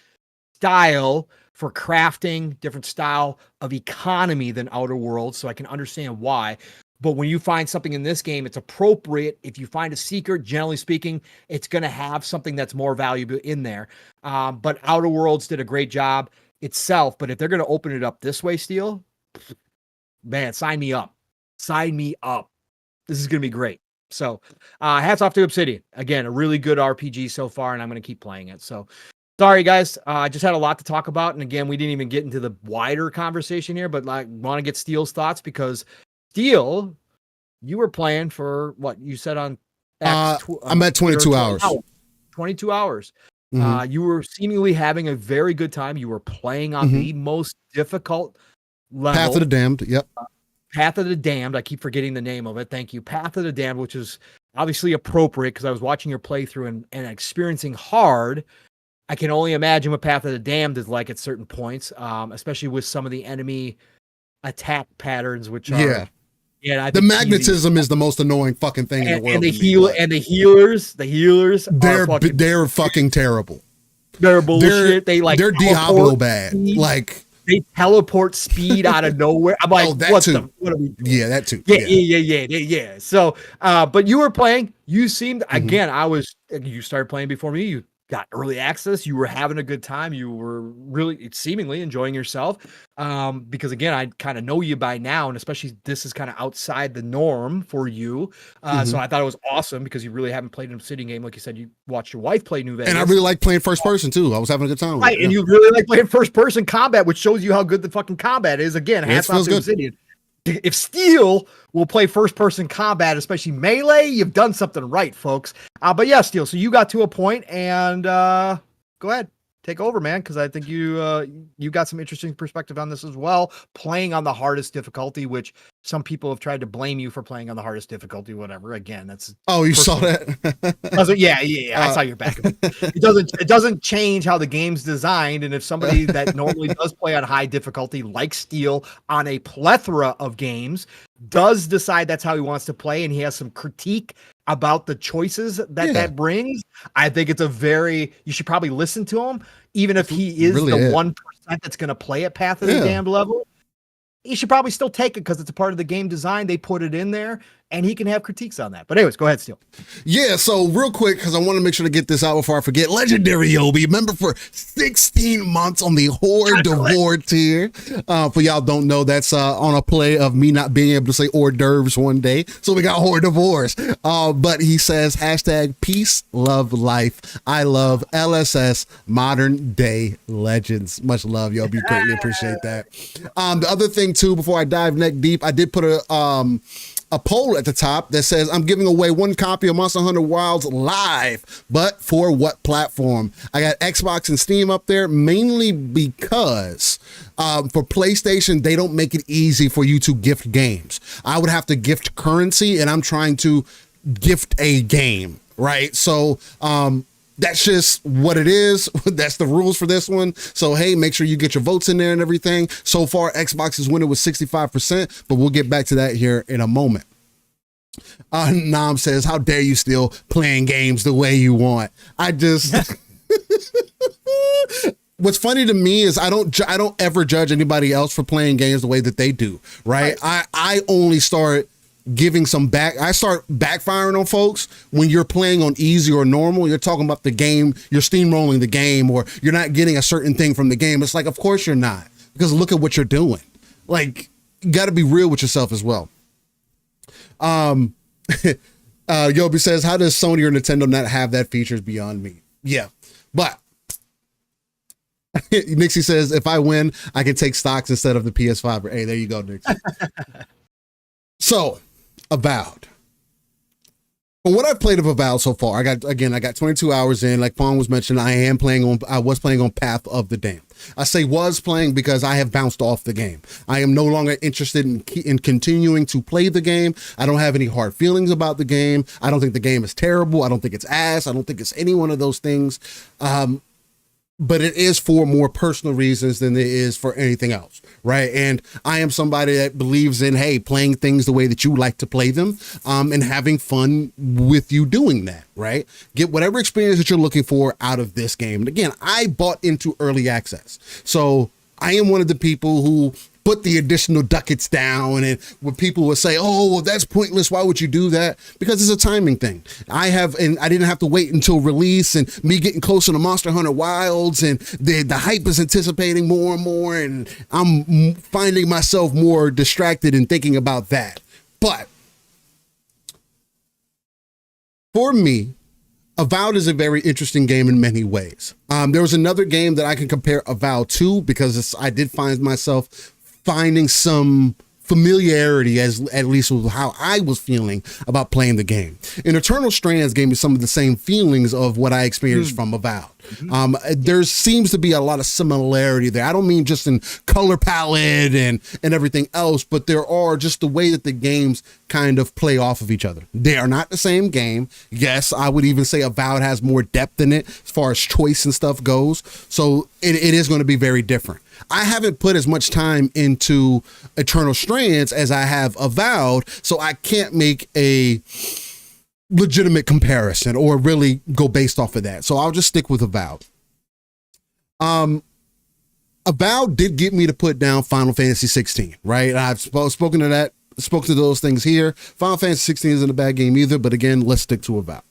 style for crafting, different style of economy than Outer Worlds, so I can understand why. But when you find something in this game, it's appropriate. If you find a secret, generally speaking, it's going to have something that's more valuable in there. But Outer Worlds did a great job itself. But if they're going to open it up this way, Steel, man, sign me up. Sign me up. This is going to be great. So hats off to Obsidian. Again, a really good RPG so far, and I'm going to keep playing it. So sorry, guys. I just had a lot to talk about. And again, we didn't even get into the wider conversation here, but I want to get Steel's thoughts because Steel, you were playing for what you said on X. I'm at 22 hours. 22 hours. You were seemingly having a very good time. You were playing on the most difficult level. Path of the Damned. Yep. Path of the Damned. I keep forgetting the name of it. Thank you. Path of the Damned, which is obviously appropriate because I was watching your playthrough and experiencing hard. I can only imagine what Path of the Damned is like at certain points, especially with some of the enemy attack patterns, which are the magnetism is the most annoying fucking thing in the world. And the healers, they're fucking terrible. They're bullshit. They're Diablo bad. Like they teleport speed out of nowhere. I'm like, what are we doing? Yeah, that too. Yeah. So, but you were playing. You seemed again. You started playing before me. You got early access. You were having a good time. You were really seemingly enjoying yourself. Because again, I kind of know you by now, and especially this is kind of outside the norm for you. So I thought it was awesome because you really haven't played an Obsidian game. Like you said, you watched your wife play New Vegas. And I really like playing first person too. I was having a good time. Right. And you really like playing first person combat, which shows you how good the fucking combat is. Again, hats off to Obsidian. If Steel will play first-person combat, especially melee, you've done something right, folks. But yeah, Steel, so you got to a point, and go ahead, take over, man, because I think you got some interesting perspective on this as well, playing on the hardest difficulty, which some people have tried to blame you for playing on the hardest difficulty, whatever. Again, that's Oh, you saw that? I saw your back of it. It doesn't change how the game's designed. And if somebody that normally does play on high difficulty, like Steel, on a plethora of games, does decide that's how he wants to play, and he has some critique about the choices that brings, I think it's you should probably listen to him, even if he is really the 1% that's going to play at Path of the Damned level. You should probably still take it because it's a part of the game design. They put it in there, and he can have critiques on that. But anyways, go ahead, Steel. Yeah, so real quick, because I want to make sure to get this out before I forget. Legendary Yobi, member for 16 months on the hors d'oeuvre tier. For y'all don't know, that's on a play of me not being able to say hors d'oeuvres one day. So we got hors d'oeuvres. But he says, hashtag peace, love, life. I love LSS, modern day legends. Much love, Yobi. Greatly appreciate that. The other thing, too, before I dive neck deep, I did put a poll at the top that says I'm giving away one copy of Monster Hunter Wilds live, but for what platform? I got Xbox and Steam up there, mainly because for PlayStation, they don't make it easy for you to gift games. I would have to gift currency, and I'm trying to gift a game, right? So that's just what it is. That's the rules for this one. So, hey, make sure you get your votes in there and everything. So far, Xbox is winning with 65%, but we'll get back to that here in a moment. Nam says, how dare you still playing games the way you want? I just... What's funny to me is I don't ever judge anybody else for playing games the way that they do, right? I only start giving some I start backfiring on folks when you're playing on easy or normal. You're talking about the game, you're steamrolling the game, or you're not getting a certain thing from the game. It's like, of course you're not, because look at what you're doing. Like, you got to be real with yourself as well. Yobi says, how does Sony or Nintendo not have that features beyond me? Yeah, but Nixie says, if I win, I can take stocks instead of the PS5. Hey, there you go, Nixie. So, Avowed. From what I've played of Avowed so far, I got 22 hours in. Like Pong was mentioning, I was playing on Path of the Damned. I say was playing because I have bounced off the game. I am no longer interested in continuing to play the game. I don't have any hard feelings about the game. I don't think the game is terrible. I don't think it's ass. I don't think it's any one of those things. But it is for more personal reasons than it is for anything else, right? And I am somebody that believes in, hey, playing things the way that you like to play them, and having fun with you doing that, right? Get whatever experience that you're looking for out of this game. And again, I bought into early access. So I am one of the people who put the additional ducats down, and when people would say, oh, well, that's pointless, why would you do that? Because it's a timing thing. I didn't have to wait until release, and me getting closer to Monster Hunter Wilds, and the hype is anticipating more and more, and I'm finding myself more distracted and thinking about that. But for me, Avowed is a very interesting game in many ways. There was another game that I can compare Avowed to, because I did find myself finding some familiarity, at least with how I was feeling about playing the game. And Eternal Strands gave me some of the same feelings of what I experienced from Avowed. There seems to be a lot of similarity there. I don't mean just in color palette and everything else, but there are just the way that the games kind of play off of each other. They are not the same game. Yes, I would even say Avowed has more depth in it as far as choice and stuff goes. So it is going to be very different. I haven't put as much time into Eternal Strands as I have Avowed, so I can't make a legitimate comparison or really go based off of that. So I'll just stick with Avowed. Avowed did get me to put down Final Fantasy 16, right? I've spoken to those things here. Final Fantasy 16 isn't a bad game either, but again, let's stick to Avowed.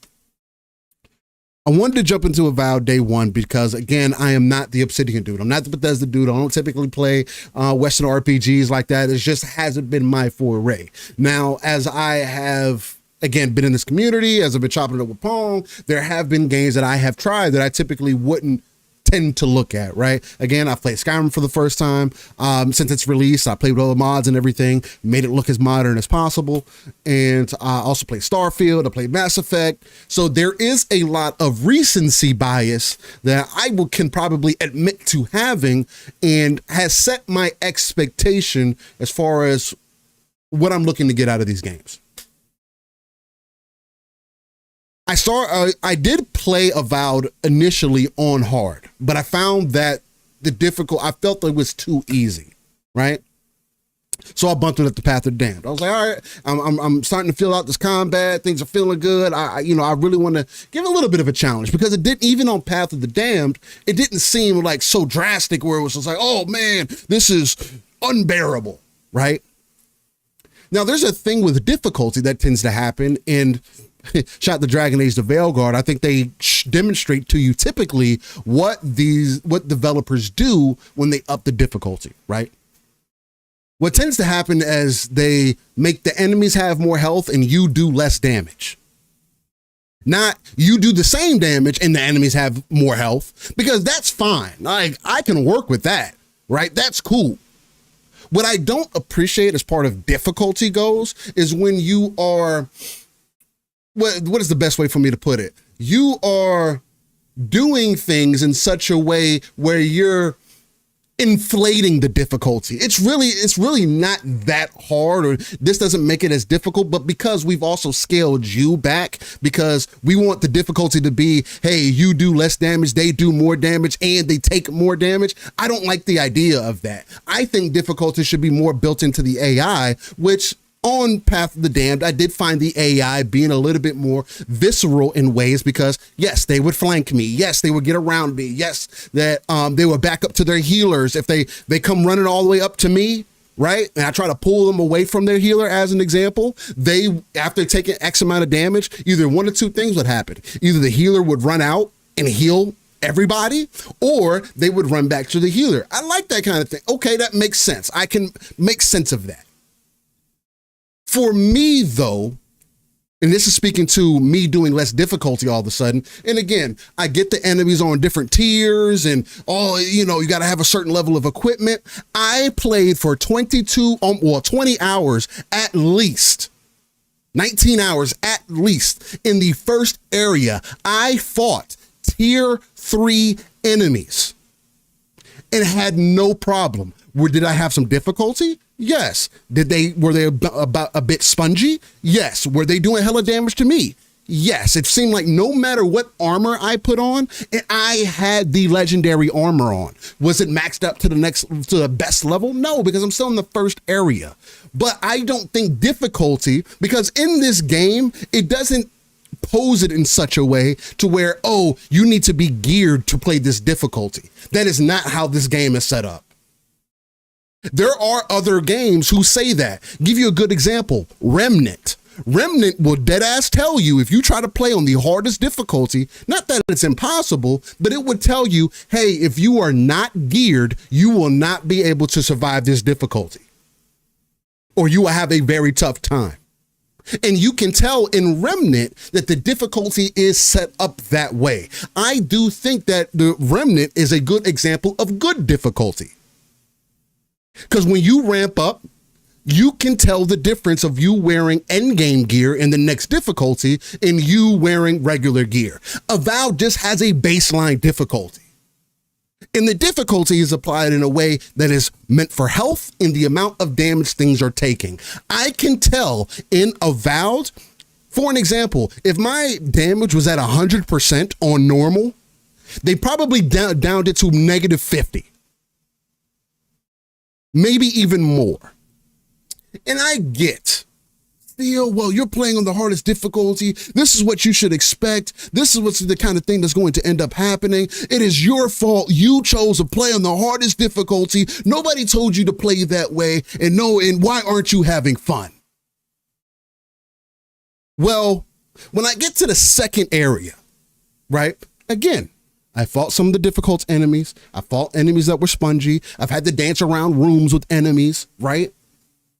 I wanted to jump into Avowed day one because, again, I am not the Obsidian dude. I'm not the Bethesda dude. I don't typically play Western RPGs like that. It just hasn't been my foray. Now, as I have, again, been in this community, as I've been chopping it up with Pong, there have been games that I have tried that I typically wouldn't tend to look at, right? Again, I played Skyrim for the first time since its release. I played with all the mods and everything, made it look as modern as possible. And I also played Starfield. I played Mass Effect. So there is a lot of recency bias that I can probably admit to having, and has set my expectation as far as what I'm looking to get out of these games. I did play Avowed initially on hard, but I found that I felt it was too easy, right? So I bumped it at the Path of the Damned. I was like, all right, I'm starting to feel out this combat. Things are feeling good. I really want to give it a little bit of a challenge, because it didn't, even on Path of the Damned, it didn't seem like so drastic where it was just like, oh man, this is unbearable, right? Now there's a thing with difficulty that tends to happen in Shot the Dragon Age, the Veilguard. I think they demonstrate to you typically what developers do when they up the difficulty, right? What tends to happen is they make the enemies have more health and you do less damage. Not you do the same damage and the enemies have more health, because that's fine. Like, I can work with that, right? That's cool. What I don't appreciate as part of difficulty goes is when you are, what is the best way for me to put it? You are doing things in such a way where you're inflating the difficulty. It's really not that hard, or this doesn't make it as difficult, but because we've also scaled you back, because we want the difficulty to be, hey, you do less damage, they do more damage, and they take more damage. I don't like the idea of that. I think difficulty should be more built into the AI, which on Path of the Damned, I did find the AI being a little bit more visceral in ways, because yes, they would flank me. Yes, they would get around me. Yes, that they would back up to their healers. If they come running all the way up to me, right? And I try to pull them away from their healer as an example, after taking X amount of damage, either one or two things would happen. Either the healer would run out and heal everybody, or they would run back to the healer. I like that kind of thing. Okay, that makes sense. I can make sense of that. For me, though, and this is speaking to me doing less difficulty all of a sudden, and again, I get the enemies on different tiers and you got to have a certain level of equipment. I played for 20 hours at least, 19 hours at least. In the first area, I fought tier 3 enemies and had no problem. Did I have some difficulty? Yes. Were they about a bit spongy? Yes. Were they doing hella damage to me? Yes. It seemed like no matter what armor I put on, and I had the legendary armor on. Was it maxed up to the best level? No, because I'm still in the first area. But I don't think difficulty, because in this game, it doesn't pose it in such a way to where, oh, you need to be geared to play this difficulty. That is not how this game is set up. There are other games who say that. Give you a good example, Remnant. Remnant will deadass tell you, if you try to play on the hardest difficulty, not that it's impossible, but it would tell you, hey, if you are not geared, you will not be able to survive this difficulty, or you will have a very tough time. And you can tell in Remnant that the difficulty is set up that way. I do think that the Remnant is a good example of good difficulty. Because when you ramp up, you can tell the difference of you wearing endgame gear in the next difficulty and you wearing regular gear. Avowed just has a baseline difficulty. And the difficulty is applied in a way that is meant for health and the amount of damage things are taking. I can tell in Avowed, for an example, if my damage was at 100% on normal, they probably downed it to -50. Maybe even more. And I get, still, well, you're playing on the hardest difficulty. This is what you should expect. This is what's the kind of thing that's going to end up happening. It is your fault. You chose to play on the hardest difficulty. Nobody told you to play that way. And why aren't you having fun? Well, when I get to the second area, right, again, I fought some of the difficult enemies. I fought enemies that were spongy. I've had to dance around rooms with enemies, right?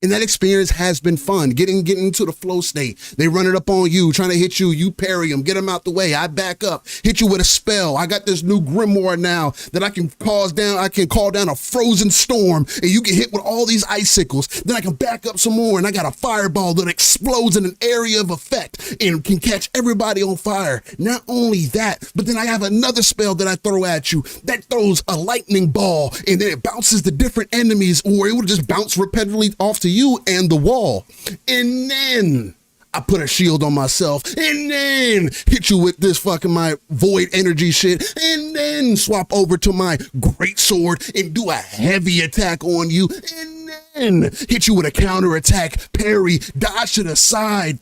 And that experience has been fun, getting into the flow state. They run it up on you, trying to hit you. You parry them, get them out the way. I back up, hit you with a spell. I got this new grimoire now that I can call down a frozen storm, and you get hit with all these icicles. Then I can back up some more, and I got a fireball that explodes in an area of effect and can catch everybody on fire. Not only that, but then I have another spell that I throw at you that throws a lightning ball, and then it bounces to different enemies, or it will just bounce repetitively off to you and the wall. And then I put a shield on myself, and then hit you with this fucking my void energy shit, and then swap over to my great sword and do a heavy attack on you, and then hit you with a counter attack, parry, dodge to the side,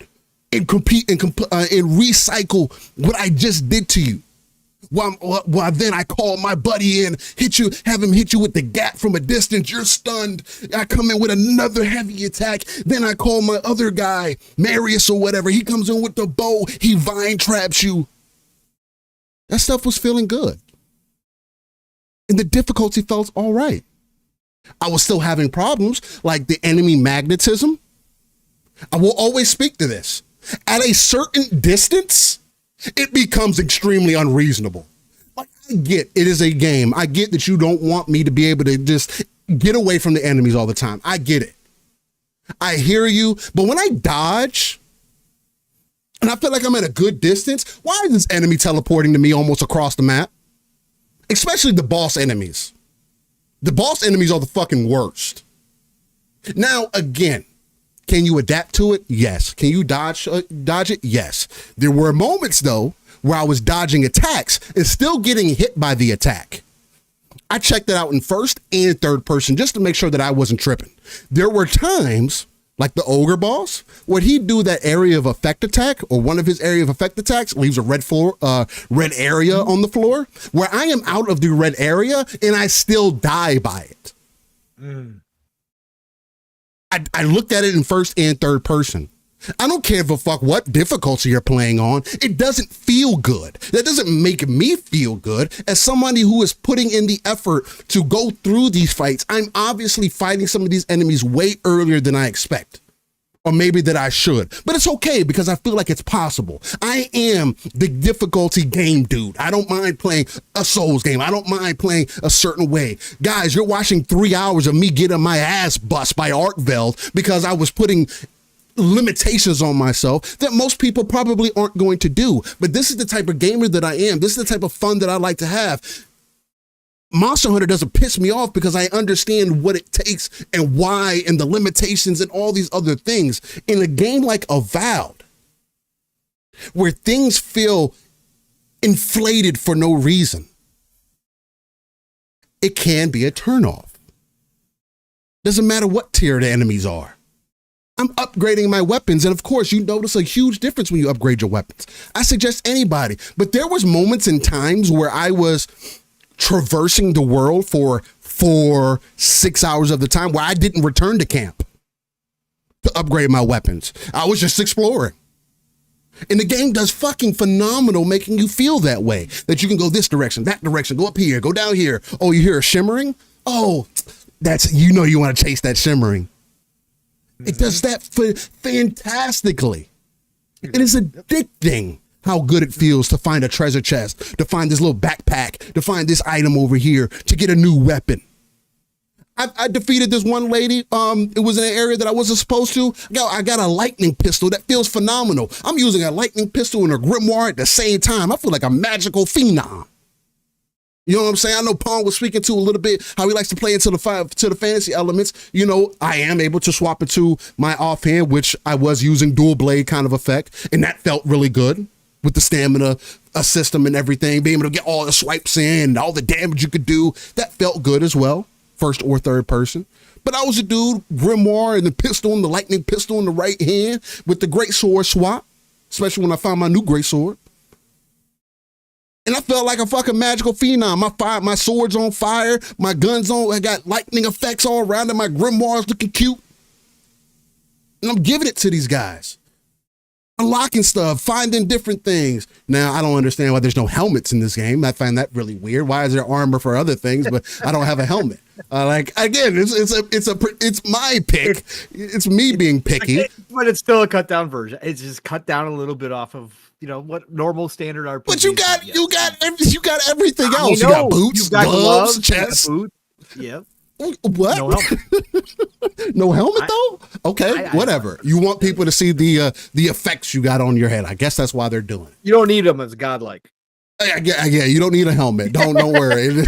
and compete and recycle what I just did to you. While then I call my buddy in, have him hit you with the gap from a distance. You're stunned. I come in with another heavy attack. Then I call my other guy, Marius or whatever. He comes in with the bow. He vine traps you. That stuff was feeling good. And the difficulty felt all right. I was still having problems like the enemy magnetism. I will always speak to this. At a certain distance, it becomes extremely unreasonable. Like, I get it is a game. I get that you don't want me to be able to just get away from the enemies all the time. I get it. I hear you. But when I dodge and I feel like I'm at a good distance, why is this enemy teleporting to me almost across the map? Especially the boss enemies. The boss enemies are the fucking worst. Now, again, can you adapt to it? Yes. Can you dodge it? Yes. There were moments, though, where I was dodging attacks and still getting hit by the attack. I checked it out in first and third person just to make sure that I wasn't tripping. There were times, like the ogre boss, where he'd do that area of effect attack, or one of his area of effect attacks leaves a red area on the floor, where I am out of the red area and I still die by it. I looked at it in first and third person. I don't care for fuck what difficulty you're playing on. It doesn't feel good. That doesn't make me feel good. As somebody who is putting in the effort to go through these fights, I'm obviously fighting some of these enemies way earlier than I expect. Or maybe that I should. But it's okay because I feel like it's possible. I am the difficulty game dude. I don't mind playing a Souls game. I don't mind playing a certain way. Guys, you're watching 3 hours of me getting my ass bust by Arkveld because I was putting limitations on myself that most people probably aren't going to do. But this is the type of gamer that I am. This is the type of fun that I like to have. Monster Hunter doesn't piss me off because I understand what it takes and why and the limitations and all these other things. In a game like Avowed, where things feel inflated for no reason, it can be a turnoff. Doesn't matter what tier the enemies are. I'm upgrading my weapons, and of course, you notice a huge difference when you upgrade your weapons. I suggest anybody, but there was moments and times where I was traversing the world for 4-6 hours of the time where I didn't return to camp to upgrade my weapons. I was just exploring. And the game does fucking phenomenal making you feel that way, that you can go this direction, that direction, go up here, go down here. Oh, you hear a shimmering? Oh, that's, you know, you want to chase that shimmering. It does that fantastically. It is addicting how good it feels to find a treasure chest, to find this little backpack, to find this item over here, to get a new weapon. I defeated this one lady. It was in an area that I wasn't supposed to. I got a lightning pistol that feels phenomenal. I'm using a lightning pistol and a grimoire at the same time. I feel like a magical phenom. You know what I'm saying? I know Pong was speaking to a little bit how he likes to play into the fantasy elements. You know, I am able to swap it to my offhand, which I was using dual blade kind of effect, and that felt really good with the stamina system and everything, being able to get all the swipes in, all the damage you could do. That felt good as well, first or third person. But I was a dude, grimoire and the pistol and the lightning pistol in the right hand with the great sword swap, especially when I found my new great sword. And I felt like a fucking magical phenom. My sword's on fire. My gun's on. I got lightning effects all around it. My grimoire's looking cute. And I'm giving it to these guys. Unlocking stuff, finding different things. Now, I don't understand why there's no helmets in this game. I find that really weird. Why is there armor for other things, but I don't have a helmet? Like, again, it's my pick. It's me being picky. But it's still a cut down version. It's just cut down a little bit off of, you know, what normal standard RPG. But you got everything else. You got boots, gloves, chest. Yep. What? No helmet. No helmet though? Okay, whatever. You want people to see the effects you got on your head. I guess that's why they're doing it. You don't need them as godlike. Yeah, you don't need a helmet. Don't worry.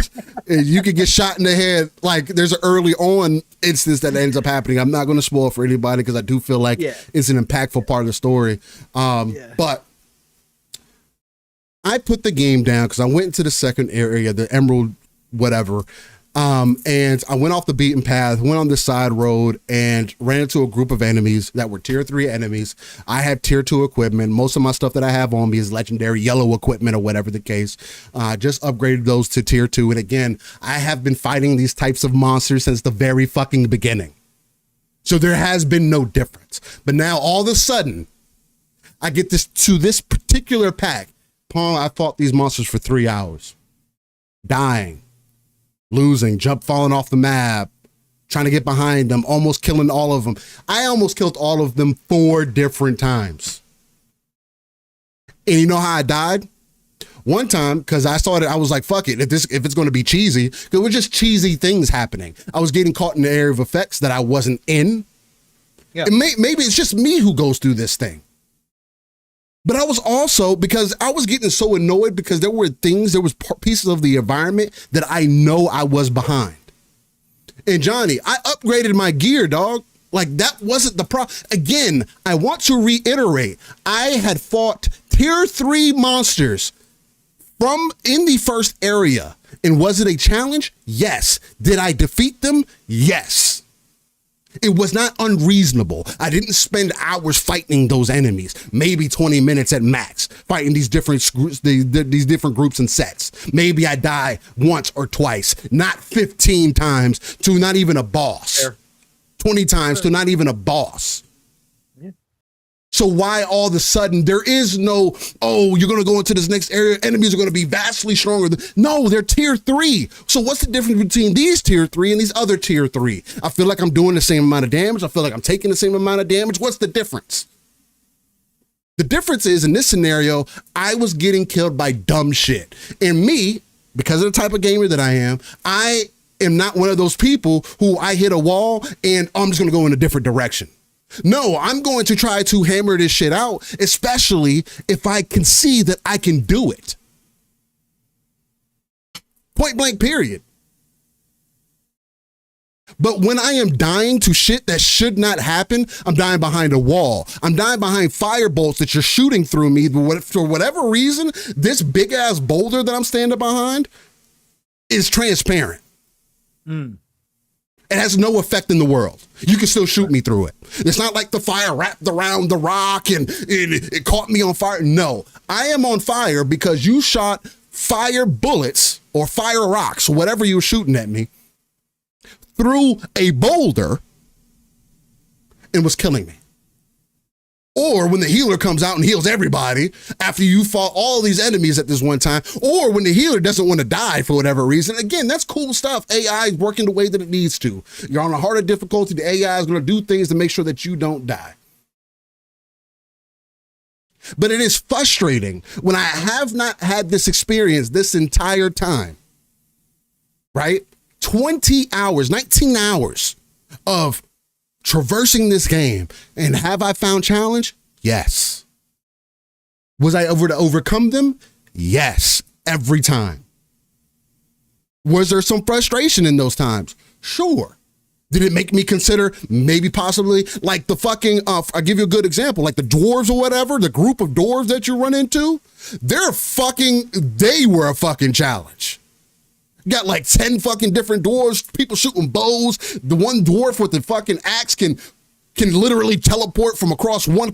You could get shot in the head. Like there's an early on instance that ends up happening. I'm not going to spoil for anybody because I do feel like it's an impactful part of the story. But I put the game down because I went into the second area, the Emerald, whatever. And I went off the beaten path, went on the side road and ran into a group of enemies that were tier 3 enemies. I have tier 2 equipment. Most of my stuff that I have on me is legendary yellow equipment or whatever the case. Just upgraded those to tier 2. And again, I have been fighting these types of monsters since the very fucking beginning. So there has been no difference. But now all of a sudden, I get this particular pack. Paul, I fought these monsters for 3 hours. Dying. Losing, falling off the map, trying to get behind them, almost killing all of them. I almost killed all of them 4 different times. And you know how I died? One time, because I saw it, I was like, fuck it, if it's going to be cheesy, because it was just cheesy things happening. I was getting caught in the area of effects that I wasn't in. Yeah. And maybe it's just me who goes through this thing. But I was also, because I was getting so annoyed because there was pieces of the environment that I know I was behind. And Johnny, I upgraded my gear, dog. Like that wasn't the problem. Again, I want to reiterate, I had fought tier 3 monsters in the first area. And was it a challenge? Yes. Did I defeat them? Yes. It was not unreasonable. I didn't spend hours fighting those enemies, maybe 20 minutes at max, fighting these different groups and sets. Maybe I die once or twice, not 15 times to not even a boss, Fair. 20 times to not even a boss. Yeah. So why all of a sudden there is no, you're going to go into this next area, enemies are going to be vastly stronger. No, they're tier 3. So what's the difference between these tier 3 and these other tier 3? I feel like I'm doing the same amount of damage. I feel like I'm taking the same amount of damage. What's the difference? The difference is in this scenario, I was getting killed by dumb shit. And me, because of the type of gamer that I am not one of those people who I hit a wall and I'm just going to go in a different direction. No, I'm going to try to hammer this shit out, especially if I can see that I can do it. Point blank, period. But when I am dying to shit that should not happen, I'm dying behind a wall. I'm dying behind fire bolts that you're shooting through me. For whatever reason, this big ass boulder that I'm standing behind is transparent. It has no effect in the world. You can still shoot me through it. It's not like the fire wrapped around the rock and it caught me on fire. No, I am on fire because you shot fire bullets or fire rocks, whatever you were shooting at me, through a boulder and was killing me. Or when the healer comes out and heals everybody after you fought all these enemies at this one time, or when the healer doesn't want to die for whatever reason. Again, that's cool stuff. AI is working the way that it needs to. You're on a harder difficulty. The AI is going to do things to make sure that you don't die. But it is frustrating when I have not had this experience this entire time, right? 20 hours, 19 hours of traversing this game. And have I found challenge? Yes. Was I able to overcome them? Yes, every time. Was there some frustration in those times? Sure. Did it make me consider maybe possibly like the fucking, I'll give you a good example, like the dwarves or whatever, the group of dwarves that you run into, they were a fucking challenge. Got like 10 fucking different dwarves, people shooting bows. The one dwarf with the fucking axe can literally teleport from across one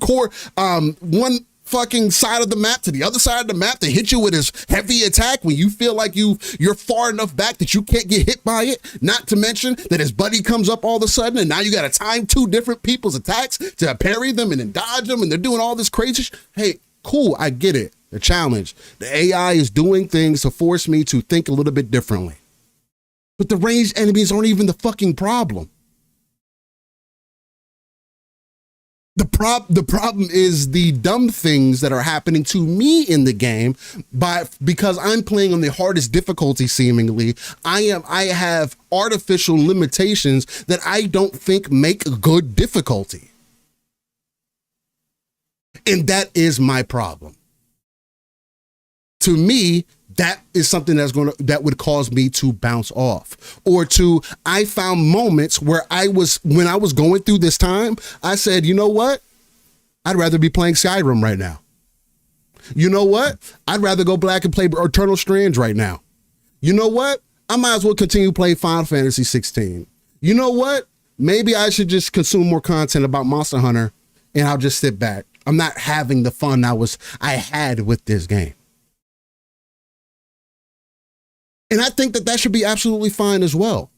fucking side of the map to the other side of the map to hit you with his heavy attack when you feel like you're far enough back that you can't get hit by it. Not to mention that his buddy comes up all of a sudden and now you got to time 2 different people's attacks to parry them and then dodge them and they're doing all this crazy shit. Hey, cool, I get it. The challenge. The AI is doing things to force me to think a little bit differently. But the ranged enemies aren't even the fucking problem. The problem is the dumb things that are happening to me in the game because I'm playing on the hardest difficulty seemingly. I have artificial limitations that I don't think make a good difficulty. And that is my problem. to me, that is something that would cause me to bounce off. Or I found moments where when I was going through this time, I said, you know what? I'd rather be playing Skyrim right now. You know what? I'd rather go back and play Eternal Strands right now. You know what? I might as well continue playing Final Fantasy 16. You know what? Maybe I should just consume more content about Monster Hunter and I'll just sit back. I'm not having the fun I had with this game. And I think that should be absolutely fine as well.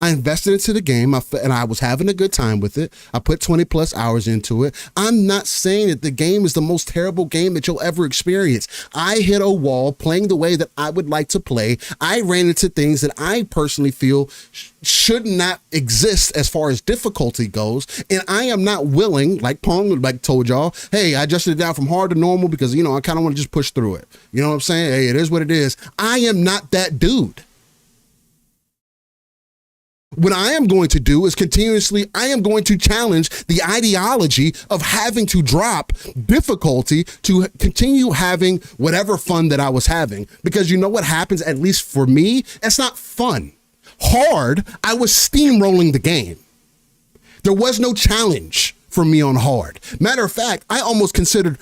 I invested into the game and I was having a good time with it. I put 20 plus hours into it. I'm not saying that the game is the most terrible game that you'll ever experience. I hit a wall playing the way that I would like to play. I ran into things that I personally feel should not exist as far as difficulty goes. And I am not willing, like Pong told y'all, hey, I adjusted it down from hard to normal because, I kind of want to just push through it. You know what I'm saying? Hey, it is what it is. I am not that dude. What I am going to do is I am going to challenge the ideology of having to drop difficulty to continue having whatever fun that I was having. Because you know what happens, at least for me, it's not fun. Hard, I was steamrolling the game. There was no challenge for me on hard. Matter of fact, I almost considered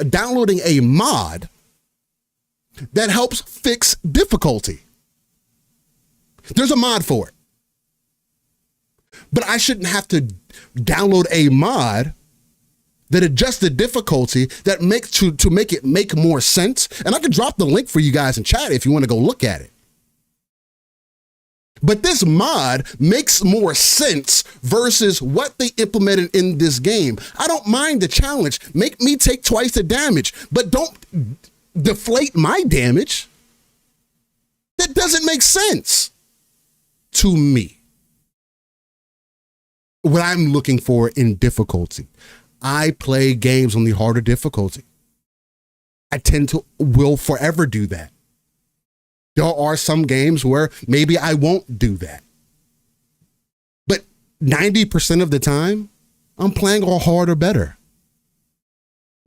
downloading a mod that helps fix difficulty. There's a mod for it. But I shouldn't have to download a mod that adjusts the difficulty that makes to make it make more sense. And I can drop the link for you guys in chat if you want to go look at it. But this mod makes more sense versus what they implemented in this game. I don't mind the challenge. Make me take twice the damage, but don't deflate my damage. That doesn't make sense to me. What I'm looking for in difficulty. I play games on the harder difficulty. I will forever do that. There are some games where maybe I won't do that. But 90% of the time, I'm playing on hard or better.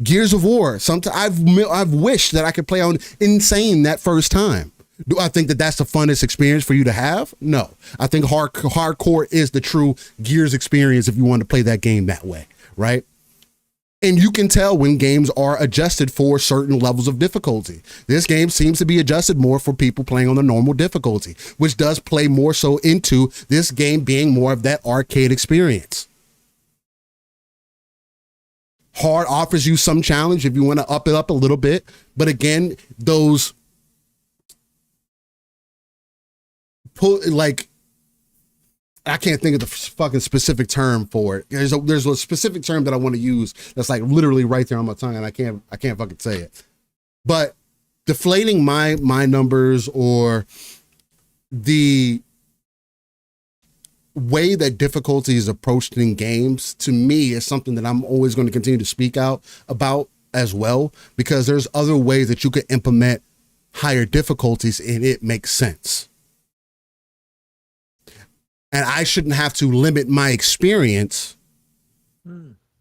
Gears of War, sometimes I've wished that I could play on insane that first time. Do I think that that's the funnest experience for you to have? No. I think hardcore is the true Gears experience if you want to play that game that way, right? And you can tell when games are adjusted for certain levels of difficulty. This game seems to be adjusted more for people playing on the normal difficulty, which does play more so into this game being more of that arcade experience. Hard offers you some challenge if you want to up it up a little bit. But again, those I can't think of the fucking specific term for it. There's a specific term that I want to use that's like literally right there on my tongue, and I can't fucking say it. But deflating my numbers or the way that difficulty is approached in games, to me, is something that I'm always going to continue to speak out about as well, because there's other ways that you could implement higher difficulties and it makes sense. And I shouldn't have to limit my experience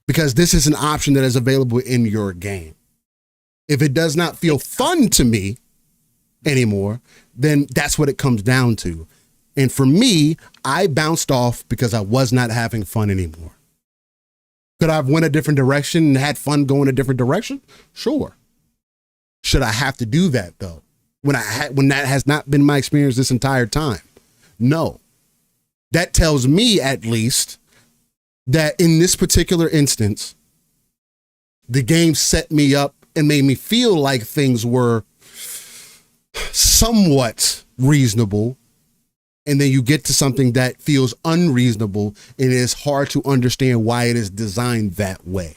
because this is an option that is available in your game. If it does not feel fun to me anymore, then that's what it comes down to. And for me, I bounced off because I was not having fun anymore. Could I have went a different direction and had fun going a different direction? Sure. Should I have to do that though? When that has not been my experience this entire time? No. That tells me, at least, that in this particular instance, the game set me up and made me feel like things were somewhat reasonable. And then you get to something that feels unreasonable and it is hard to understand why it is designed that way.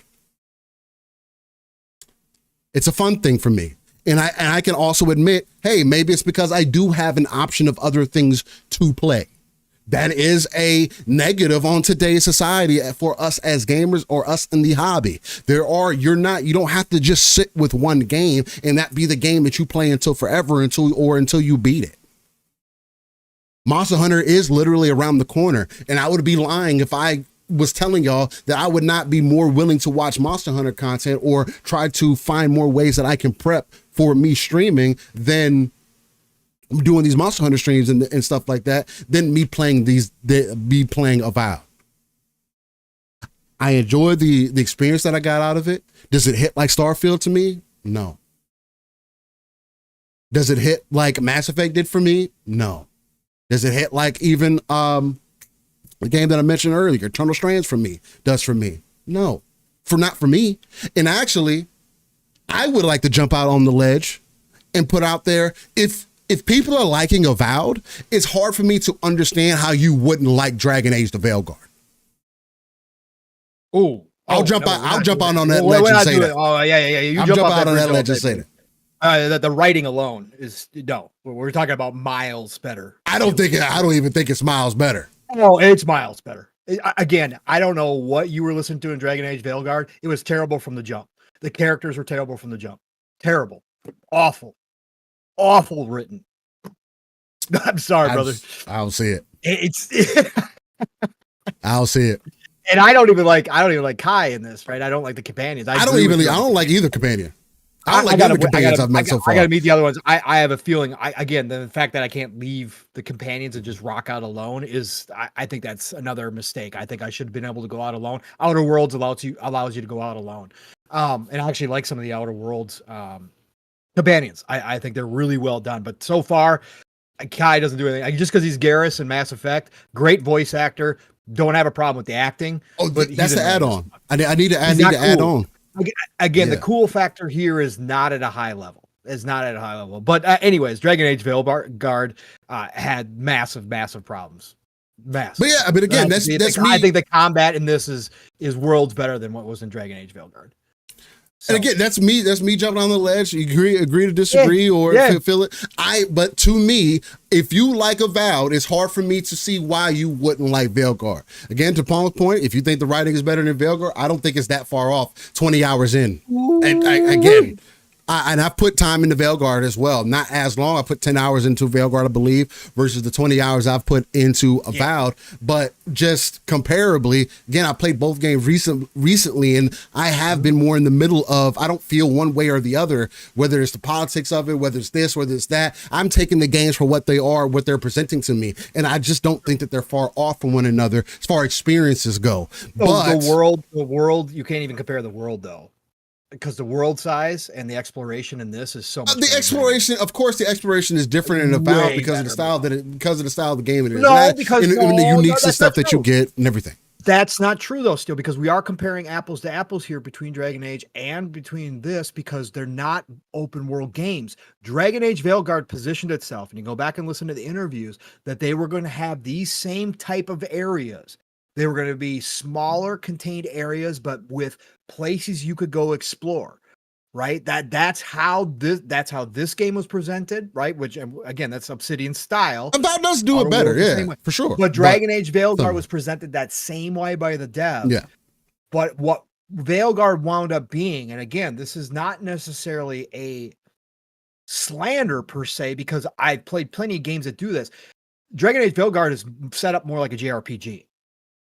It's a fun thing for me. And I can also admit, hey, maybe it's because I do have an option of other things to play. That is a negative on today's society for us as gamers or us in the hobby. You don't have to just sit with one game and that be the game that you play until forever until you beat it. Monster Hunter is literally around the corner, and I would be lying if I was telling y'all that I would not be more willing to watch Monster Hunter content or try to find more ways that I can prep for me streaming than doing these Monster Hunter streams and stuff like that, than me playing Avowed. I enjoy the experience that I got out of it. Does it hit like Starfield to me? No. Does it hit like Mass Effect did for me? No. Does it hit like even the game that I mentioned earlier, Eternal Strands for me, does for me? No. Not for me. And actually, I would like to jump out on the ledge and put out there, if people are liking Avowed, it's hard for me to understand how you wouldn't like Dragon Age: The Veilguard. I'll jump out on that ledge and say that. Oh yeah. You I'll jump out on that ledge and say that. That the writing alone is no. We're talking about miles better. I don't even think it's miles better. Oh, it's miles better. Again, I don't know what you were listening to in Dragon Age Veilguard. It was terrible from the jump. The characters were terrible from the jump. Terrible. Awful written. I'm sorry, brother. I'll see it. It's I'll see it. And I don't even like Kai in this, right? I don't like the companions. I don't like either companion. I don't like the companions I've met so far. I got to meet the other ones. I have a feeling. The fact that I can't leave the companions and just rock out alone is. I think that's another mistake. I think I should have been able to go out alone. Outer Worlds allows you to go out alone. And I actually like some of the Outer Worlds companions. I think they're really well done. But so far, Kai doesn't do anything. Just because he's Garrus in Mass Effect, great voice actor. Don't have a problem with the acting. Oh, but that's the add-on. I need to add on. Again, the cool factor here is not at a high level. But anyways, Dragon Age Veilguard had massive problems. Massive. But yeah, but again, that's me. I think the combat in this is worlds better than what was in Dragon Age Veilguard. So. And again, that's me jumping on the ledge. You agree to disagree or feel it. But to me, if you like Avowed, it's hard for me to see why you wouldn't like Veilguard. Again, to Paul's point, if you think the writing is better than Veilguard, I don't think it's that far off. 20 hours in, and I put time into Veilguard as well. Not as long. I put 10 hours into Veilguard, I believe, versus the 20 hours I've put into Avowed. But just comparably, again, I played both games recently, and I have been more in the middle of, I don't feel one way or the other, whether it's the politics of it, whether it's this, whether it's that. I'm taking the games for what they are, what they're presenting to me. And I just don't think that they're far off from one another as far as experiences go. But the world, you can't even compare the world, though. Because the world size and the exploration in this is so much. The exploration, of course, the exploration is different in Avowed because of the style because of the style of the game it is. Because the unique stuff that you get and everything. That's not true though, still, because we are comparing apples to apples here between Dragon Age and between this, because they're not open world games. Dragon Age Veilguard positioned itself, and you go back and listen to the interviews, that they were going to have these same type of areas. They were going to be smaller contained areas, but with places you could go explore, right? That's how this game was presented, right? Which again, that's Obsidian style. Avowed does do it better, yeah, for sure. But Dragon Age Veilguard was presented that same way by the dev. Yeah. But what Veilguard wound up being, and again, this is not necessarily a slander per se, because I played plenty of games that do this. Dragon Age Veilguard is set up more like a JRPG.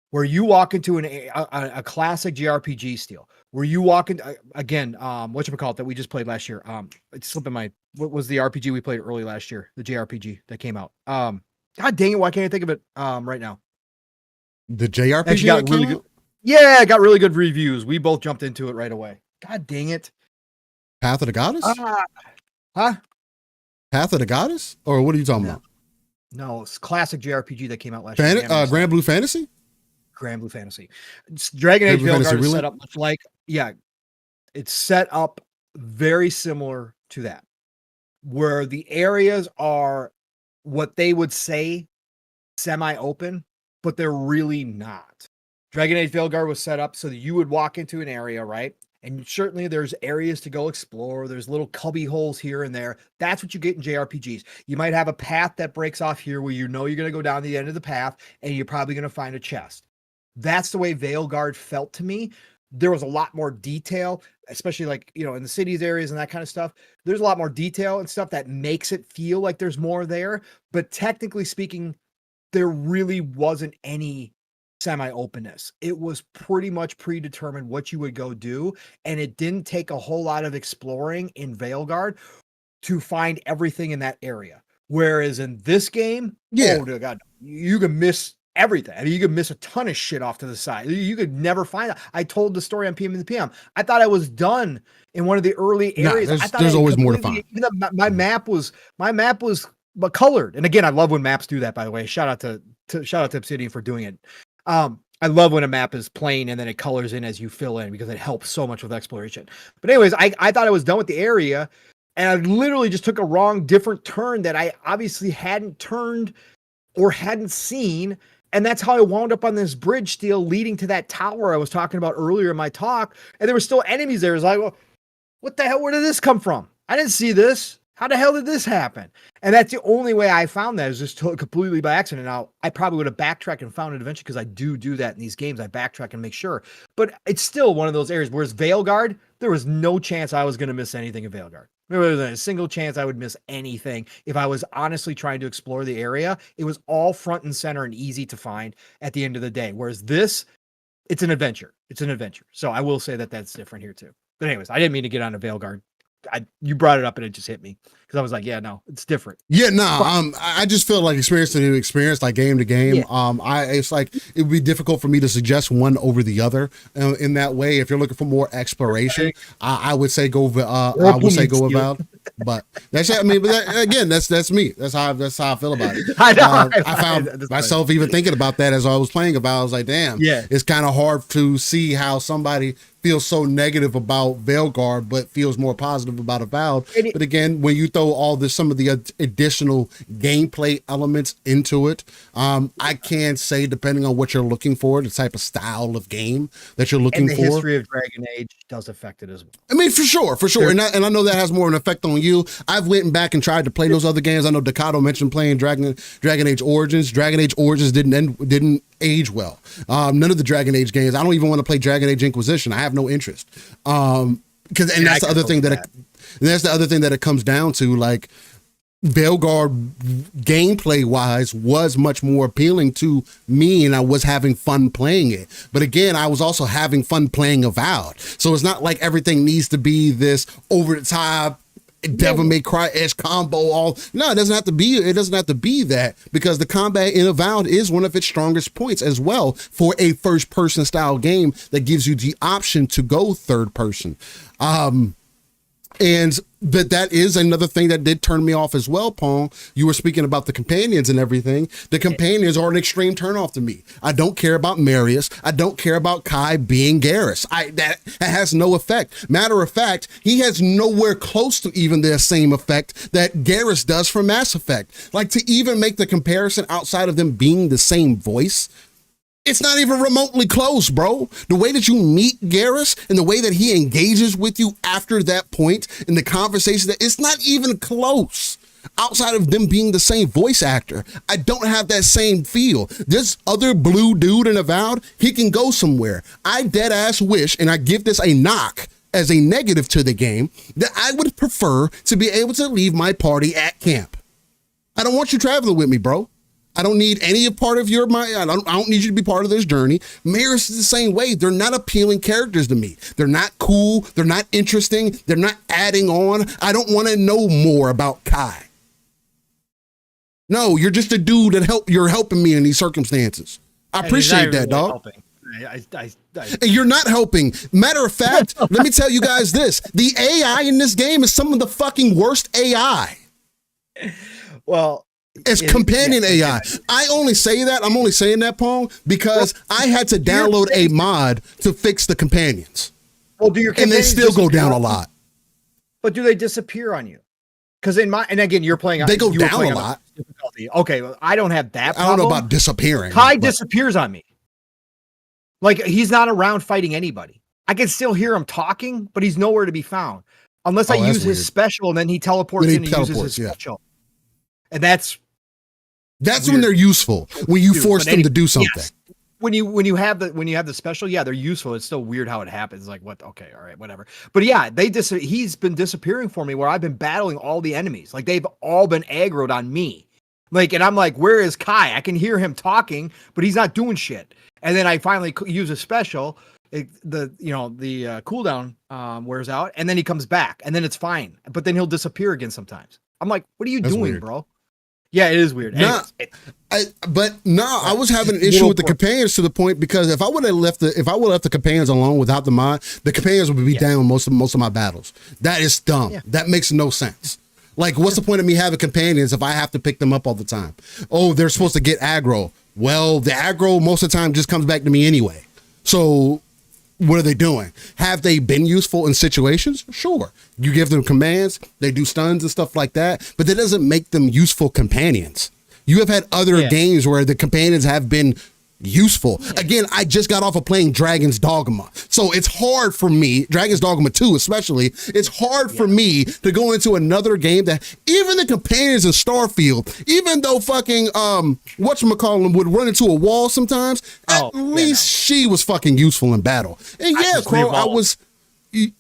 Where you walk into a classic JRPG style, where you walk into, again, whatchamacallit that we just played last year. It's slipping what was the RPG we played early last year? The JRPG that came out. God dang it, why can't I think of it right now? The JRPG got really good. Yeah, it got really good reviews. We both jumped into it right away. God dang it. Path of the Goddess? Huh? Path of the Goddess? Or what are you talking about? No, it's classic JRPG that came out last year. Grand Blue Fantasy? Grand Blue Fantasy. Dragon Age Veilguard is set up much like, it's set up very similar to that, where the areas are what they would say semi-open, but they're really not. Dragon Age Veilguard was set up so that you would walk into an area, right? And certainly there's areas to go explore. There's little cubby holes here and there. That's what you get in JRPGs. You might have a path that breaks off here where you know you're going to go down the end of the path and you're probably going to find a chest. That's the way Veilguard felt to me. There was a lot more detail, especially like, in the cities areas and that kind of stuff. There's a lot more detail and stuff that makes it feel like there's more there. But technically speaking, there really wasn't any semi-openness. It was pretty much predetermined what you would go do, and it didn't take a whole lot of exploring in Veilguard to find everything in that area. Whereas in this game, oh dear God, you can miss everything. I mean, you could miss a ton of shit off to the side. You could never find it. I told the story on PM and the PM. I thought I was done in one of the early areas. There's, I thought there's always more to find. My map was but colored. And again, I love when maps do that, by the way. Shout out to Obsidian for doing it. I love when a map is plain and then it colors in as you fill in, because it helps so much with exploration. But anyways, I thought I was done with the area, and I literally just took a different turn that I obviously hadn't turned or hadn't seen. And that's how I wound up on this bridge still leading to that tower I was talking about earlier in my talk. And there were still enemies there. It's like, well, what the hell? Where did this come from? I didn't see this. How the hell did this happen? And that's the only way I found that, is just completely by accident. Now, I probably would have backtracked and found it eventually, because I do that in these games. I backtrack and make sure. But it's still one of those areas. Whereas Veilguard, there was no chance I was going to miss anything in Veilguard. There wasn't a single chance I would miss anything if I was honestly trying to explore the area. It was all front and center and easy to find at the end of the day. Whereas this, it's an adventure. It's an adventure. So I will say that that's different here too. But anyways, I didn't mean to get on a Veilguard. You brought it up and it just hit me, because I was like, yeah, no, it's different. Yeah, no, I just feel like experience to new experience, like game to game. Yeah. It's like it would be difficult for me to suggest one over the other in that way. If you're looking for more exploration, I would say go. I would say go Avowed. But that's, I mean, but again, that's me. That's how I feel about it. I know. I found myself even thinking about that as I was playing Avowed. I was like, damn, it's kind of hard to see how somebody feels so negative about Veilguard, but feels more positive about Avowed. But again, when you throw some of the additional gameplay elements into it, I can say, depending on what you're looking for, the type of style of game that you're looking for. The history of Dragon Age does affect it as well. I mean, for sure. And I know that has more of an effect on you. I've went back and tried to play those other games. I know Decado mentioned playing Dragon Age Origins. Dragon Age Origins didn't age well. None of the Dragon Age games. I don't even want to play Dragon Age Inquisition. I have no interest. That's the other thing that it comes down to. Like, Veilguard, gameplay wise, was much more appealing to me, and I was having fun playing it. But again, I was also having fun playing Avowed. So it's not like everything needs to be this over the top Devil May Cry-esque combo. No, it doesn't have to be. It doesn't have to be that, because the combat in Avowed is one of its strongest points as well for a first-person style game that gives you the option to go third person. And that is another thing that did turn me off as well, Pong. You were speaking about the companions and everything. The companions are an extreme turnoff to me. I don't care about Marius. I don't care about Kai being Garrus. That has no effect. Matter of fact, he has nowhere close to even the same effect that Garrus does for Mass Effect. Like, to even make the comparison outside of them being the same voice, it's not even remotely close, bro. The way that you meet Garrus and the way that he engages with you after that point in the conversation, it's not even close. Outside of them being the same voice actor, I don't have that same feel. This other blue dude in Avowed, he can go somewhere. I dead ass wish, and I give this a knock as a negative to the game, that I would prefer to be able to leave my party at camp. I don't want you traveling with me, bro. I don't need any part of I don't need you to be part of this journey. Marius is the same way. They're not appealing characters to me. They're not cool. They're not interesting. They're not adding on. I don't want to know more about Kai. No, you're just a dude you're helping me in these circumstances. I appreciate that, dog. And you're not helping. Matter of fact, let me tell you guys this. The AI in this game is some of the fucking worst AI. Well, it's companion AI. I only say that, I'm only saying that, Pong, because I had to download a mod to fix the companions. Well, do your companions and they still go down a lot. But do they disappear on you? Because and again, you're playing. They go down a lot. Difficulty. Okay, well, I don't have that problem. I don't know about disappearing. Kai disappears on me. Like, he's not around fighting anybody. I can still hear him talking, but he's nowhere to be found. Unless I use his special, and then he teleports in and uses his special. And that's when they're useful. When you force them to do something. Yes. When you have the special, yeah, they're useful. It's still weird how it happens. Like, what? Okay, all right, whatever. But yeah, he's been disappearing for me, where I've been battling all the enemies. Like, they've all been aggroed on me. Like, and I'm like, where is Kai? I can hear him talking, but he's not doing shit. And then I finally use a special. The cooldown wears out, and then he comes back, and then it's fine. But then he'll disappear again sometimes. I'm like, what are you doing, weird. Bro? Yeah, it is weird. I was having an issue with the companions to the point because if I would have left the companions alone without the mod, the companions would be down most of my battles. That is dumb. Yeah. That makes no sense. Like, what's the point of me having companions if I have to pick them up all the time? Oh, they're supposed to get aggro. Well, the aggro most of the time just comes back to me anyway. So what are they doing? Have they been useful in situations? Sure. You give them commands, they do stuns and stuff like that, but that doesn't make them useful companions. You have had other games where the companions have been useful. Again, I just got off of playing Dragon's Dogma. So it's hard for me, Dragon's Dogma 2 especially, it's hard for me to go into another game that even the companions in Starfield, even though fucking whatchamacallit would run into a wall sometimes, at least she was fucking useful in battle. And Crow,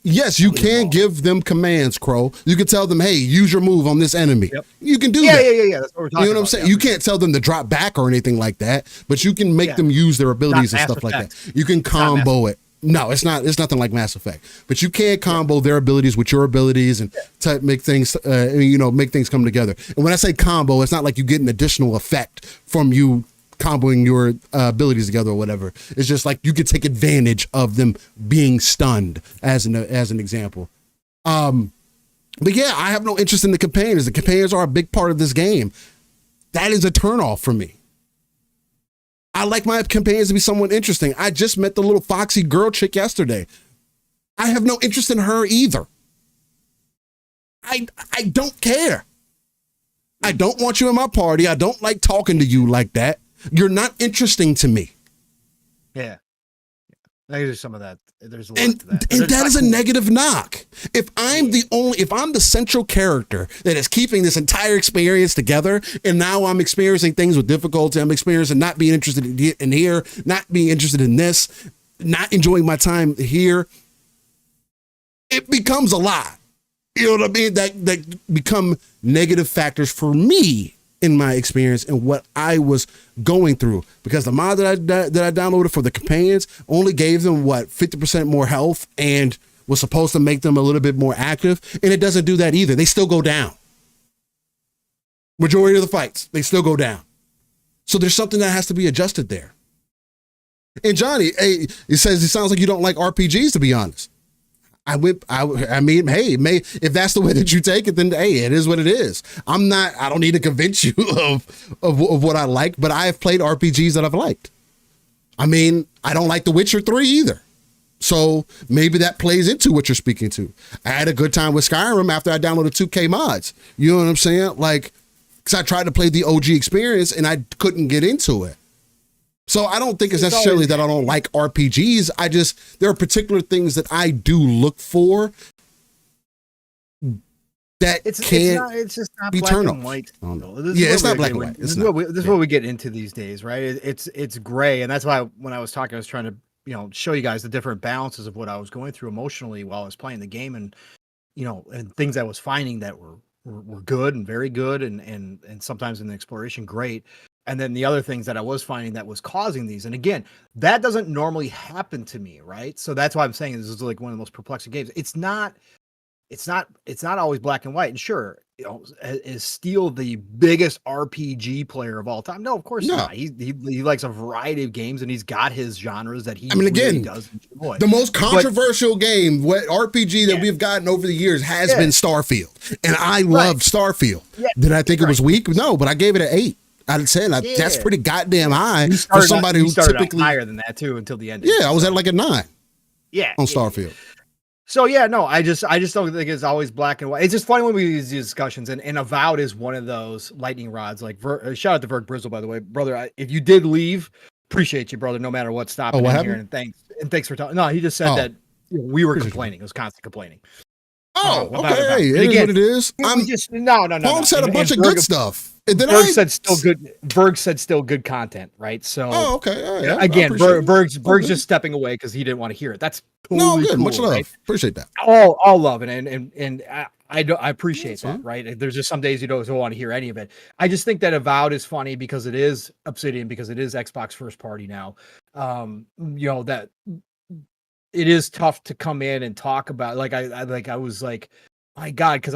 yes, you can give them commands, Crow. You can tell them, hey, use your move on this enemy. Yep. You can do that. Yeah. That's what we're talking You know what I'm saying? You can't tell them to drop back or anything like that, but you can make them use their abilities and stuff like that. You can combo it. No, it's not. It's nothing like Mass Effect, but you can combo their abilities with your abilities and make things, make things come together. And when I say combo, it's not like you get an additional effect from you comboing your abilities together or whatever. It's just like you could take advantage of them being stunned as an example. But yeah, I have no interest in the companions. The companions are a big part of this game. That is a turnoff for me. I like my companions to be someone interesting. I just met the little foxy girl chick yesterday. I have no interest in her either. I don't care. I don't want you in my party. I don't like talking to you like that. You're not interesting to me. Yeah. There's some of that. There's a lot to that. And that is a negative knock. If I'm the central character that is keeping this entire experience together, and now I'm experiencing things with difficulty, I'm experiencing not being interested in here, not being interested in this, not enjoying my time here, it becomes a lot. You know what I mean? That become negative factors for me in my experience and what I was going through, because the mod that I downloaded for the companions only gave them 50% more health and was supposed to make them a little bit more active, and it doesn't do that either. They still go down. Majority of the fights, they still go down. So there's something that has to be adjusted there. And Johnny, it sounds like you don't like RPGs, to be honest. I mean, hey, if that's the way that you take it, then hey, it is what it is. I don't need to convince you of what I like, but I have played RPGs that I've liked. I mean, I don't like The Witcher 3 either. So maybe that plays into what you're speaking to. I had a good time with Skyrim after I downloaded 2K mods. You know what I'm saying? Like, because I tried to play the OG experience and I couldn't get into it. So I don't think it's necessarily that I don't like RPGs. There are particular things that I do look for that it's just not black and white. It's not black and white. This is what we get into these days, right? It's gray. And that's why when I was talking, I was trying to, show you guys the different balances of what I was going through emotionally while I was playing the game, and, and things I was finding that were good and very good. And sometimes in the exploration, great. And then the other things that I was finding that was causing these. And again, that doesn't normally happen to me, right? So that's why I'm saying this is like one of the most perplexing games. It's not always black and white. And sure, is Steele the biggest RPG player of all time? No, of course not. He likes a variety of games, and he's got his genres that he really does enjoy. The most controversial game, RPG that we've gotten over the years has been Starfield. And I loved Starfield. Yeah. Did I think it was weak? No, but I gave it an 8. I'd say that's pretty goddamn high for somebody who typically higher than that too until the end. Yeah, I was at like a 9. Yeah, on Starfield. So yeah, no, I just don't think it's always black and white. It's just funny when we do these discussions, and Avowed is one of those lightning rods. Like shout out to Verg Brizzle, by the way, brother. If you did leave, appreciate you, brother. No matter what, stopping in here, and thanks for talking. No, he just said that we were complaining. It was constant complaining. Oh, okay. Hey, it is what it is. I'm just no. Paul said a bunch of good stuff. Berg said still good content, right? So okay. Yeah, again, Berg's just stepping away because he didn't want to hear it. That's totally good. Cool, much love. Right? Appreciate that. All love, and I appreciate That's that, fine. right? There's just some days you don't want to hear any of it. I just think that Avowed is funny because it is Obsidian, because it is Xbox first party now. That it is tough to come in and talk about. Like I was like, my God, because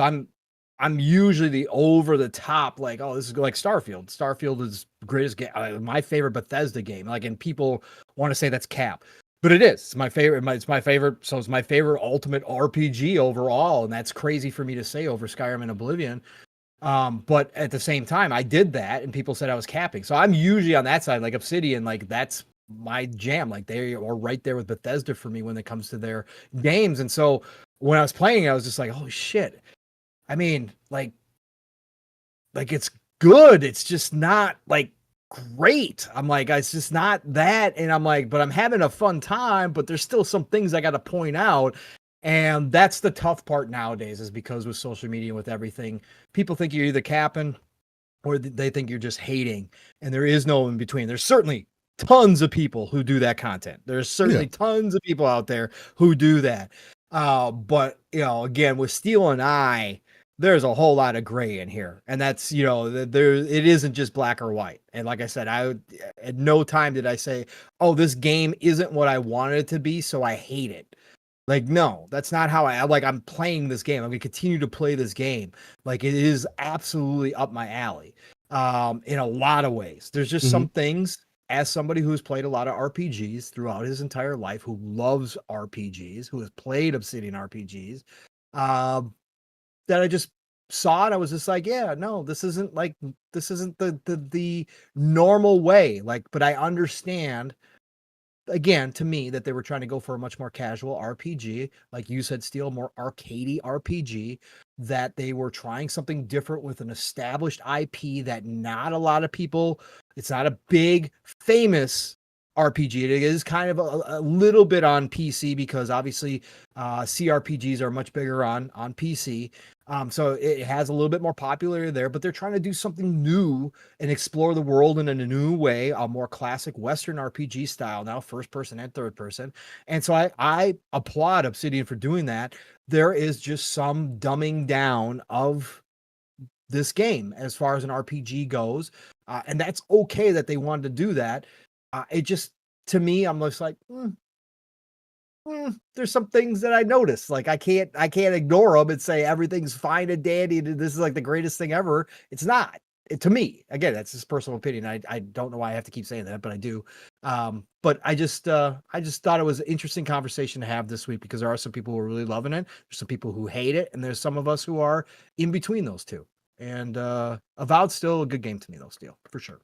I'm usually the over the top, like, oh, this is like Starfield. Starfield is the greatest game, my favorite Bethesda game. Like, and people want to say that's cap, but it is. It's my favorite. It's my favorite. So it's my favorite ultimate RPG overall, and that's crazy for me to say over Skyrim and Oblivion. But at the same time, I did that, and people said I was capping. So I'm usually on that side, like Obsidian, like that's my jam. Like they are right there with Bethesda for me when it comes to their games. And so when I was playing, I was just like, oh shit. I mean, like it's good. It's just not like great. I'm like, it's just not that. And I'm like, but I'm having a fun time, but there's still some things I got to point out. And that's the tough part nowadays, is because with social media and with everything, people think you're either capping or they think you're just hating. And there is no in between. There's certainly tons of people who do that content. There's certainly tons of people out there who do that. But again, with Steel and I, there's a whole lot of gray in here, and that's it isn't just black or white. And like I said, at no time did I say, oh, this game isn't what I wanted it to be, so I hate it. Like, no, that's not how I'm playing this game. I'm gonna continue to play this game. Like, it is absolutely up my alley. In a lot of ways. There's just some things, as somebody who's played a lot of RPGs throughout his entire life, who loves RPGs, who has played Obsidian RPGs, that I just saw it. I was just like, yeah, no, this isn't the normal way. Like, but I understand, again, to me, that they were trying to go for a much more casual RPG, like you said, Steel, more arcadey RPG, that they were trying something different with an established IP that not a lot of people, it's not a big famous RPG. It is kind of a little bit on PC, because obviously CRPGs are much bigger on PC. So it has a little bit more popularity there, but they're trying to do something new and explore the world in a new way, a more classic Western RPG style now, first person and third person. And so I applaud Obsidian for doing that. There is just some dumbing down of this game as far as an RPG goes. And that's okay that they wanted to do that. It just, to me, I'm just like, there's some things that I notice. Like, I can't ignore them and say everything's fine and dandy. This is like the greatest thing ever. It's not. To me, again, that's just personal opinion. I don't know why I have to keep saying that, but I do. But I just thought it was an interesting conversation to have this week, because there are some people who are really loving it. There's some people who hate it, and there's some of us who are in between those two. And Avowed's still a good game to me, though, Steel, for sure.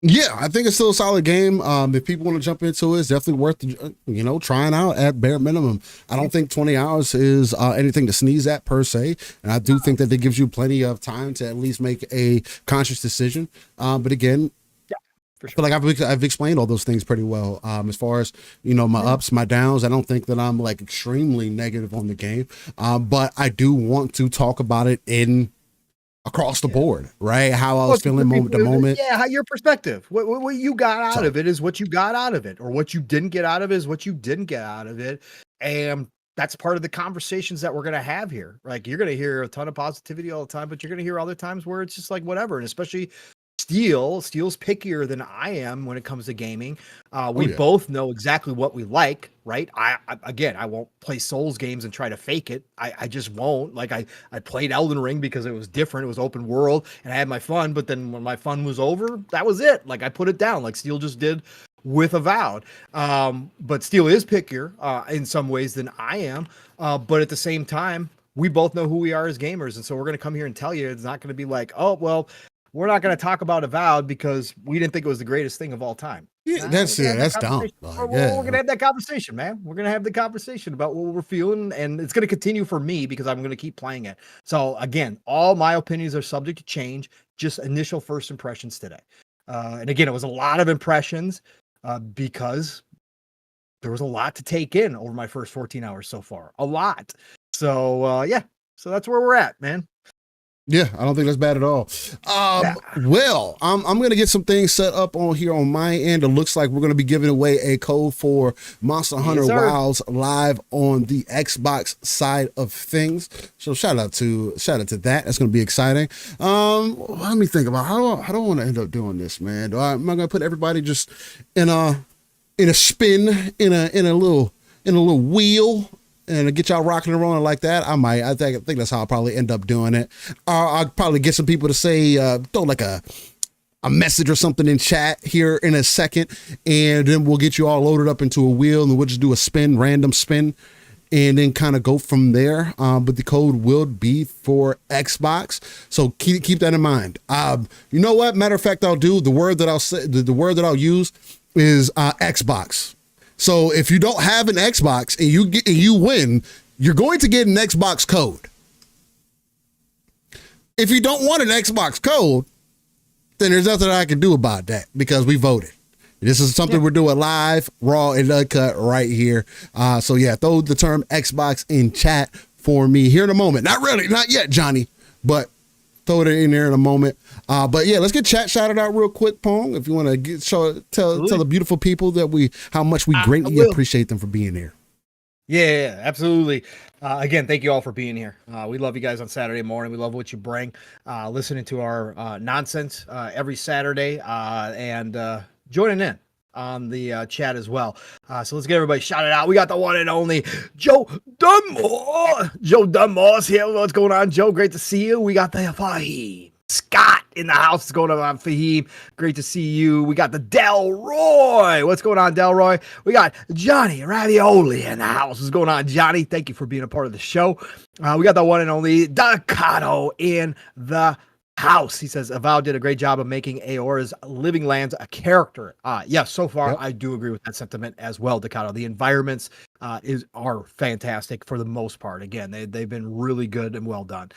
Yeah, I think it's still a solid game. If people want to jump into it, it's definitely worth, trying out at bare minimum. I don't think 20 hours is anything to sneeze at per se. And I do think that it gives you plenty of time to at least make a conscious decision. But again, for sure. I feel like I've explained all those things pretty well. As far as, my ups, my downs, I don't think that I'm like extremely negative on the game. But I do want to talk about it across the board, right? How I was feeling moment to moment. Yeah, how your perspective. What you got out of it is what you got out of it, or what you didn't get out of it is what you didn't get out of it. And that's part of the conversations that we're going to have here. Like, you're going to hear a ton of positivity all the time, but you're going to hear other times where it's just like whatever. And especially Steel's pickier than I am when it comes to gaming. We both know exactly what we like, right? I won't play Souls games and try to fake it. I just won't. Like, I played Elden Ring because it was different. It was open world and I had my fun. But then when my fun was over, that was it. Like, I put it down, like Steel just did with Avowed. But Steel is pickier in some ways than I am. But at the same time, we both know who we are as gamers. And so we're going to come here and tell you, it's not going to be like, oh, well, we're not going to talk about Avowed because we didn't think it was the greatest thing of all time. Yeah, that's dumb. We're going to have that conversation, man. We're going to have the conversation about what we're feeling, and it's going to continue for me because I'm going to keep playing it. So again, all my opinions are subject to change, just initial first impressions today. And again, it was a lot of impressions because there was a lot to take in over my first 14 hours so far. A lot. So so that's where we're at, man. Yeah, I don't think that's bad at all. Well, I'm gonna get some things set up on here on my end. It looks like we're gonna be giving away a code for Monster Hunter Wilds live on the Xbox side of things. So shout out to that. That's gonna be exciting. Let me think about how do I want to end up doing this, man. Am I gonna put everybody just in a spin in a little wheel? And get y'all rocking and rolling like that, I might. I think that's how I'll probably end up doing it. I'll probably get some people to say, throw like a message or something in chat here in a second, and then we'll get you all loaded up into a wheel, and we'll just do a random spin, and then kind of go from there. But the code will be for Xbox, so keep that in mind. You know what? Matter of fact, I'll do the word that I'll say. The word that I'll use is Xbox. So if you don't have an Xbox and you win, you're going to get an Xbox code. If you don't want an Xbox code, then there's nothing I can do about that because we voted. This is something we're doing live, raw, and uncut right here. So yeah, throw the term Xbox in chat for me here in a moment. Not really, not yet, Johnny, but throw it in there in a moment. But yeah, let's get chat shouted out real quick, Pong. If you want to tell the beautiful people that how much we greatly appreciate them for being here. Yeah, absolutely. Again, thank you all for being here. We love you guys on Saturday morning. We love what you bring, listening to our nonsense every Saturday, and joining in on the chat as well. So let's get everybody shouted out. We got the one and only Joe Dunmore. Joe Dunmore's here. What's going on, Joe? Great to see you. We got the Fahim Scott in the house. What's going on, Fahim? Great to see you. We got the Delroy. What's going on, Delroy? We got Johnny Ravioli in the house. What's going on, Johnny? Thank you for being a part of the show. We got the one and only Dakato in the house. He says Avowed did a great job of making Aora's Living Lands a character. Yes, so far I do agree with that sentiment as well, Dakato. The environments are fantastic for the most part. Again, they've been really good and well done.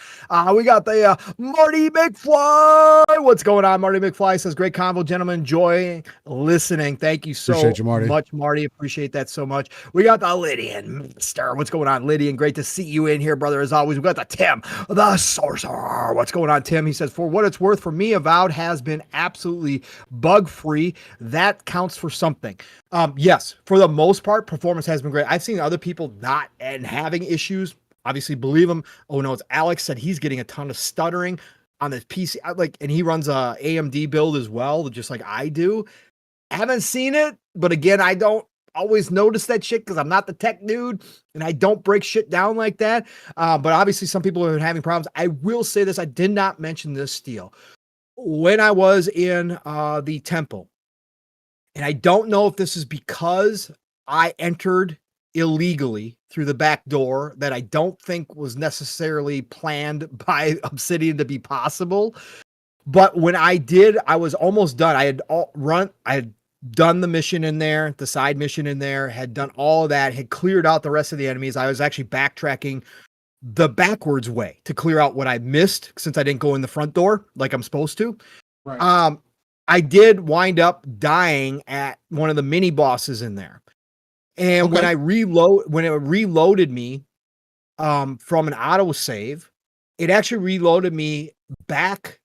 We got the Marty McFly. What's going on? Marty McFly says, great convo, gentlemen. Enjoy listening. Thank you so much, Marty. Appreciate that so much. We got the Lydian Mister. What's going on, Lydian? Great to see you in here, brother, as always. We got the Tim, the Sorcerer. What's going on, Tim? He says, for what it's worth, for me, Avowed has been absolutely bug-free. That counts for something. Yes, for the most part, performance has been great. I've seen other people not and having issues. Obviously, believe them. Oh no, it's Alex said he's getting a ton of stuttering on his PC. And he runs a AMD build as well, just like I do. I haven't seen it, but again, I don't always notice that shit because I'm not the tech dude and I don't break shit down like that. But obviously, some people have been having problems. I will say this: I did not mention this, Steel, when I was in the temple. And I don't know if this is because I entered illegally through the back door that I don't think was necessarily planned by Obsidian to be possible. But when I did, I was almost done. I had done the mission in there, the side mission in there, had done all of that, had cleared out the rest of the enemies. I was actually backtracking the backwards way to clear out what I missed since I didn't go in the front door like I'm supposed to. Right. I did wind up dying at one of the mini bosses in there. And when it reloaded me from an autosave, it actually reloaded me back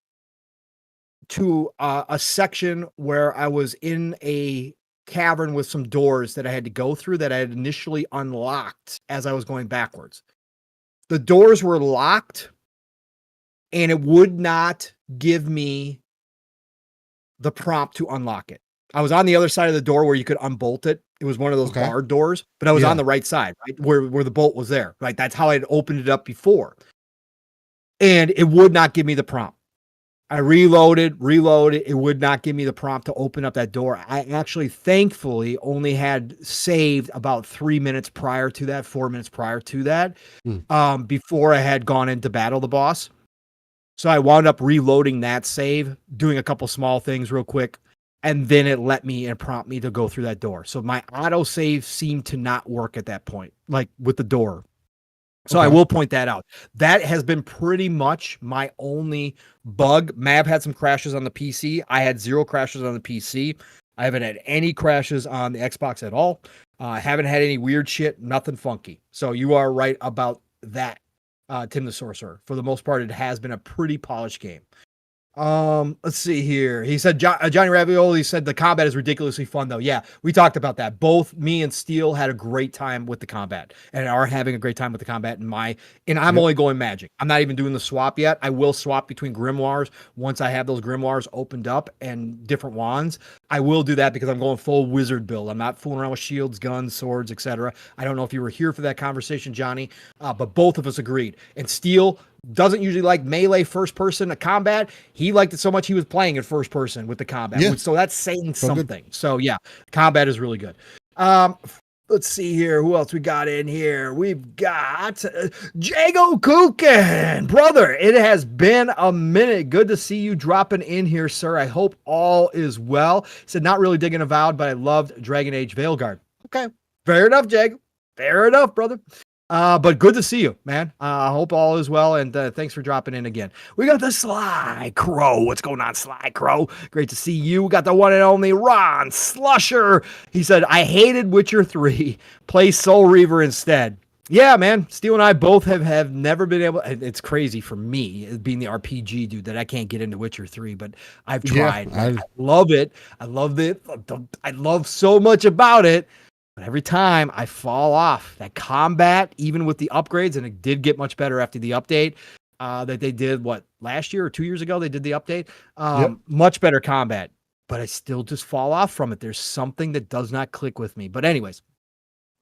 to a section where I was in a cavern with some doors that I had to go through that I had initially unlocked as I was going backwards. The doors were locked and it would not give me the prompt to unlock it. I was on the other side of the door where you could unbolt it. It was one of those barred doors, but I was on the right side, right? Where the bolt was there, right? That's how I had opened it up before. And it would not give me the prompt. I reloaded. It would not give me the prompt to open up that door. I actually, thankfully, only had saved about 3 minutes prior to that, 4 minutes prior to that, before I had gone in to battle the boss. So I wound up reloading that save, doing a couple small things real quick, and then it let me and prompt me to go through that door. So my auto save seemed to not work at that point, like with the door. So I will point that out. That has been pretty much my only bug. Mav had some crashes on the PC. I had 0 crashes on the PC. I haven't had any crashes on the Xbox at all. I haven't had any weird shit, nothing funky. So you are right about that Tim the Sorcerer. For the most part, it has been a pretty polished game. Let's see here. He said Johnny Ravioli said the combat is ridiculously fun though. Yeah, we talked about that. Both me and Steele had a great time with the combat and are having a great time with the combat and I'm only going magic. I'm not even doing the swap yet. I will swap between grimoires once I have those grimoires opened up and different wands. I will do that because I'm going full wizard build. I'm not fooling around with shields, guns, swords, etc. I don't know if you were here for that conversation, Johnny, but both of us agreed. And Steele doesn't usually like melee first person combat. He liked it so much he was playing it first person with the combat. So that's saying something. So yeah, combat is really good. Let's see here. Who else we got in here? We've got Jago Kukin. Brother, it has been a minute. Good to see you dropping in here, sir. I hope all is well. He said, not really digging Avowed, but I loved Dragon Age Veilguard. Okay. Fair enough, Jago. Fair enough, brother. But good to see you, man. I hope all is well, and thanks for dropping in again. We got the Sly Crow. What's going on, Sly Crow? Great to see you. We got the one and only Ron Slusher. He said, I hated Witcher 3. Play Soul Reaver instead. Yeah, man. Steve and I both have never been able. It's crazy for me, being the RPG dude, that I can't get into Witcher 3, but I've tried. Yeah, I love it. I love it. I love so much about it. But every time I fall off. That combat, even with the upgrades, and it did get much better after the update that they did, last year or 2 years ago, they did the update. Much better combat, but I still just fall off from it. There's something that does not click with me. But anyways,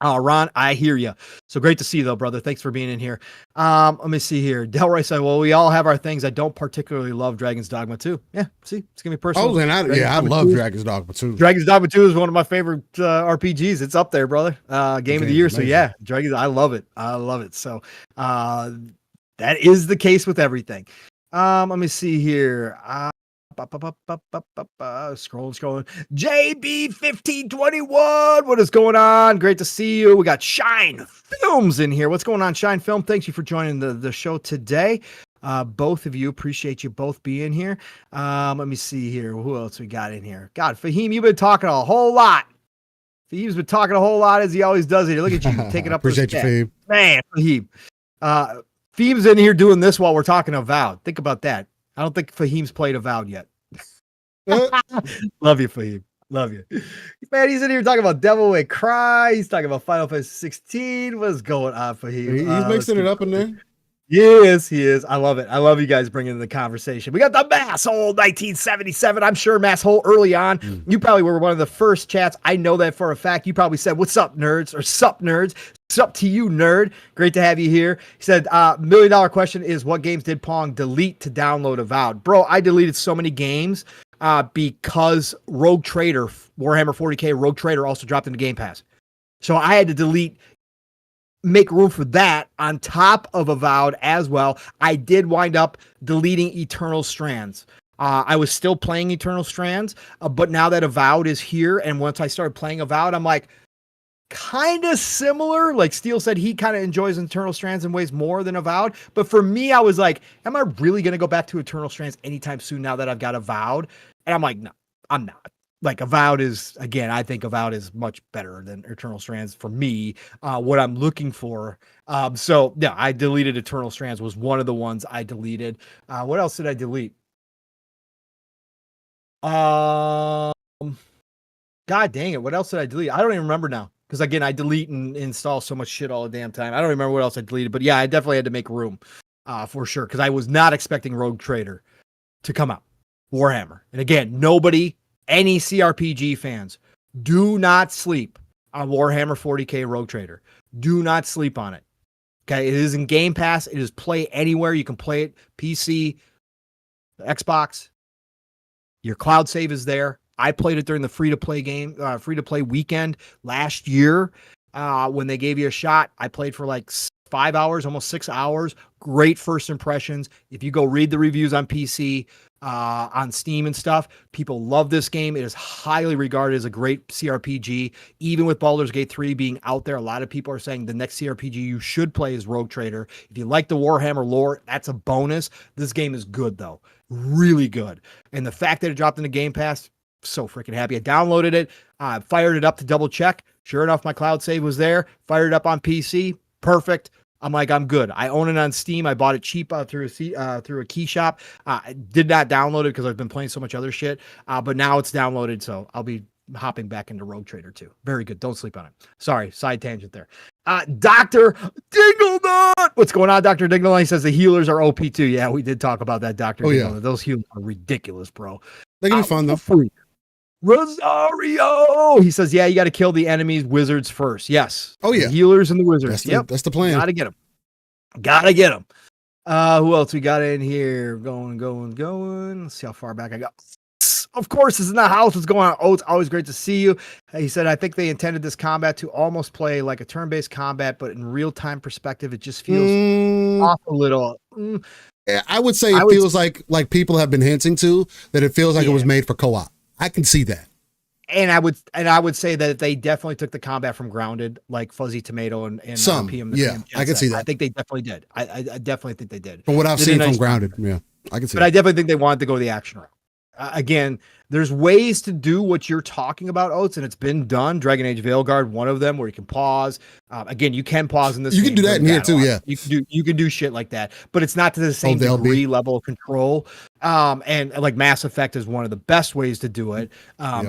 Ron, I hear you. So great to see you, though, brother. Thanks for being in here. Let me see here. Delroy said, well, we all have our things. I don't particularly love Dragon's Dogma 2. Yeah, see, it's going to be personal. Oh, and I love Dragon's Dogma 2. Dragon's Dogma 2 is one of my favorite RPGs. It's up there, brother. Game of the year. Amazing. So yeah, I love it. I love it. So that is the case with everything. Let me see here. Scrolling. JB1521. What is going on? Great to see you. We got Shine Films in here. What's going on, Shine Film? Thanks you for joining the show today. Both of you, appreciate you both being here. Let me see here. Who else we got in here? God, Fahim, you've been talking a whole lot. Fahim's been talking a whole lot as he always does here. Look at you taking up. Appreciate you, Fahim. Man, Fahim. Fahim's in here doing this while we're talking Avowed. Think about that. I don't think Fahim's played Avowed yet. Love you, Fahim. Love you. Man, he's in here talking about Devil May Cry. He's talking about Final Fantasy 16. What's going on, Fahim? He's mixing it up in there. He is. I love it. I love you guys bringing the conversation. We got the Masshole 1977. I'm sure Masshole early on, you probably were one of the first chats. I know that for a fact. You probably said, what's up, nerds? Or sup, nerds? Sup to you, nerd. Great to have you here. He said, $1 million question is, what games did Pong delete to download Avowed? Bro, I deleted so many games because Rogue Trader, Warhammer 40K Rogue Trader also dropped into Game Pass. So I had to make room for that on top of Avowed as well. I did wind up deleting Eternal Strands. I was still playing Eternal Strands, but now that Avowed is here, and once I started playing Avowed, I'm like, kind of similar. Like Steele said, he kind of enjoys Eternal Strands in ways more than Avowed. But for me, I was like, am I really going to go back to Eternal Strands anytime soon now that I've got Avowed? And I'm like, no, I'm not. Like Avowed is, again, I think Avowed is much better than Eternal Strands for me, what I'm looking for. So yeah, I deleted Eternal Strands, was one of the ones I deleted. What else did I delete? God dang it. What else did I delete? I don't even remember now. Because again, I delete and install so much shit all the damn time. I don't remember what else I deleted, but yeah, I definitely had to make room for sure. Because I was not expecting Rogue Trader to come out. Warhammer. And again, any CRPG fans, do not sleep on Warhammer 40K Rogue Trader. Do not sleep on it. Okay, it is in Game Pass. It is play anywhere. You can play it, PC, Xbox. Your cloud save is there. I played it during the free-to-play weekend last year when they gave you a shot. I played for like 5 hours, almost 6 hours. Great first impressions. If you go read the reviews on PC, on Steam and stuff, people love this game. It is highly regarded as a great CRPG. Even with Baldur's Gate 3 being out there, a lot of people are saying the next CRPG you should play is Rogue Trader. If you like the Warhammer lore, that's a bonus. This game is good, though. Really good. And the fact that it dropped into Game Pass, so freaking happy. I downloaded it, fired it up to double check. Sure enough, my cloud save was there. Fired it up on PC. Perfect. I'm like, I'm good. I own it on Steam. I bought it cheap through a key shop. I did not download it because I've been playing so much other shit. But now it's downloaded, so I'll be hopping back into Rogue Trader too. Very good. Don't sleep on it. Sorry, side tangent there. Dr. Dinglenut. What's going on, Dr. Dinglenut? He says the healers are OP too. Yeah, we did talk about that, Dr. Dinglenut. Yeah. Those healers are ridiculous, bro. They can be fun though. Free. Rosario. He says, yeah, you got to kill the enemies wizards first. Yes. Oh, yeah. The healers and the wizards. That's the plan. Gotta get them. Who else we got in here? Going. Let's see how far back I got. Of course, is in the house. What's going on? Oh, it's always great to see you. He said, I think they intended this combat to almost play like a turn-based combat, but in real-time perspective, it just feels off a little. Yeah, I would say it feels like people have been hinting to that it feels like it was made for co-op. I can see that. And I would say that they definitely took the combat from Grounded, like Fuzzy Tomato and some. PM. Yeah, I can see that. I think they definitely did. I definitely think they did. From what I've seen from Grounded, yeah, I can see. But I definitely think they wanted to go the action route. Again, there's ways to do what you're talking about, Oates, and it's been done. Dragon Age Veilguard, one of them, where you can pause. Again, you can pause in this. You can do that in here too, yeah. You can do shit like that, but it's not to the same degree level of control. And like Mass Effect is one of the best ways to do it.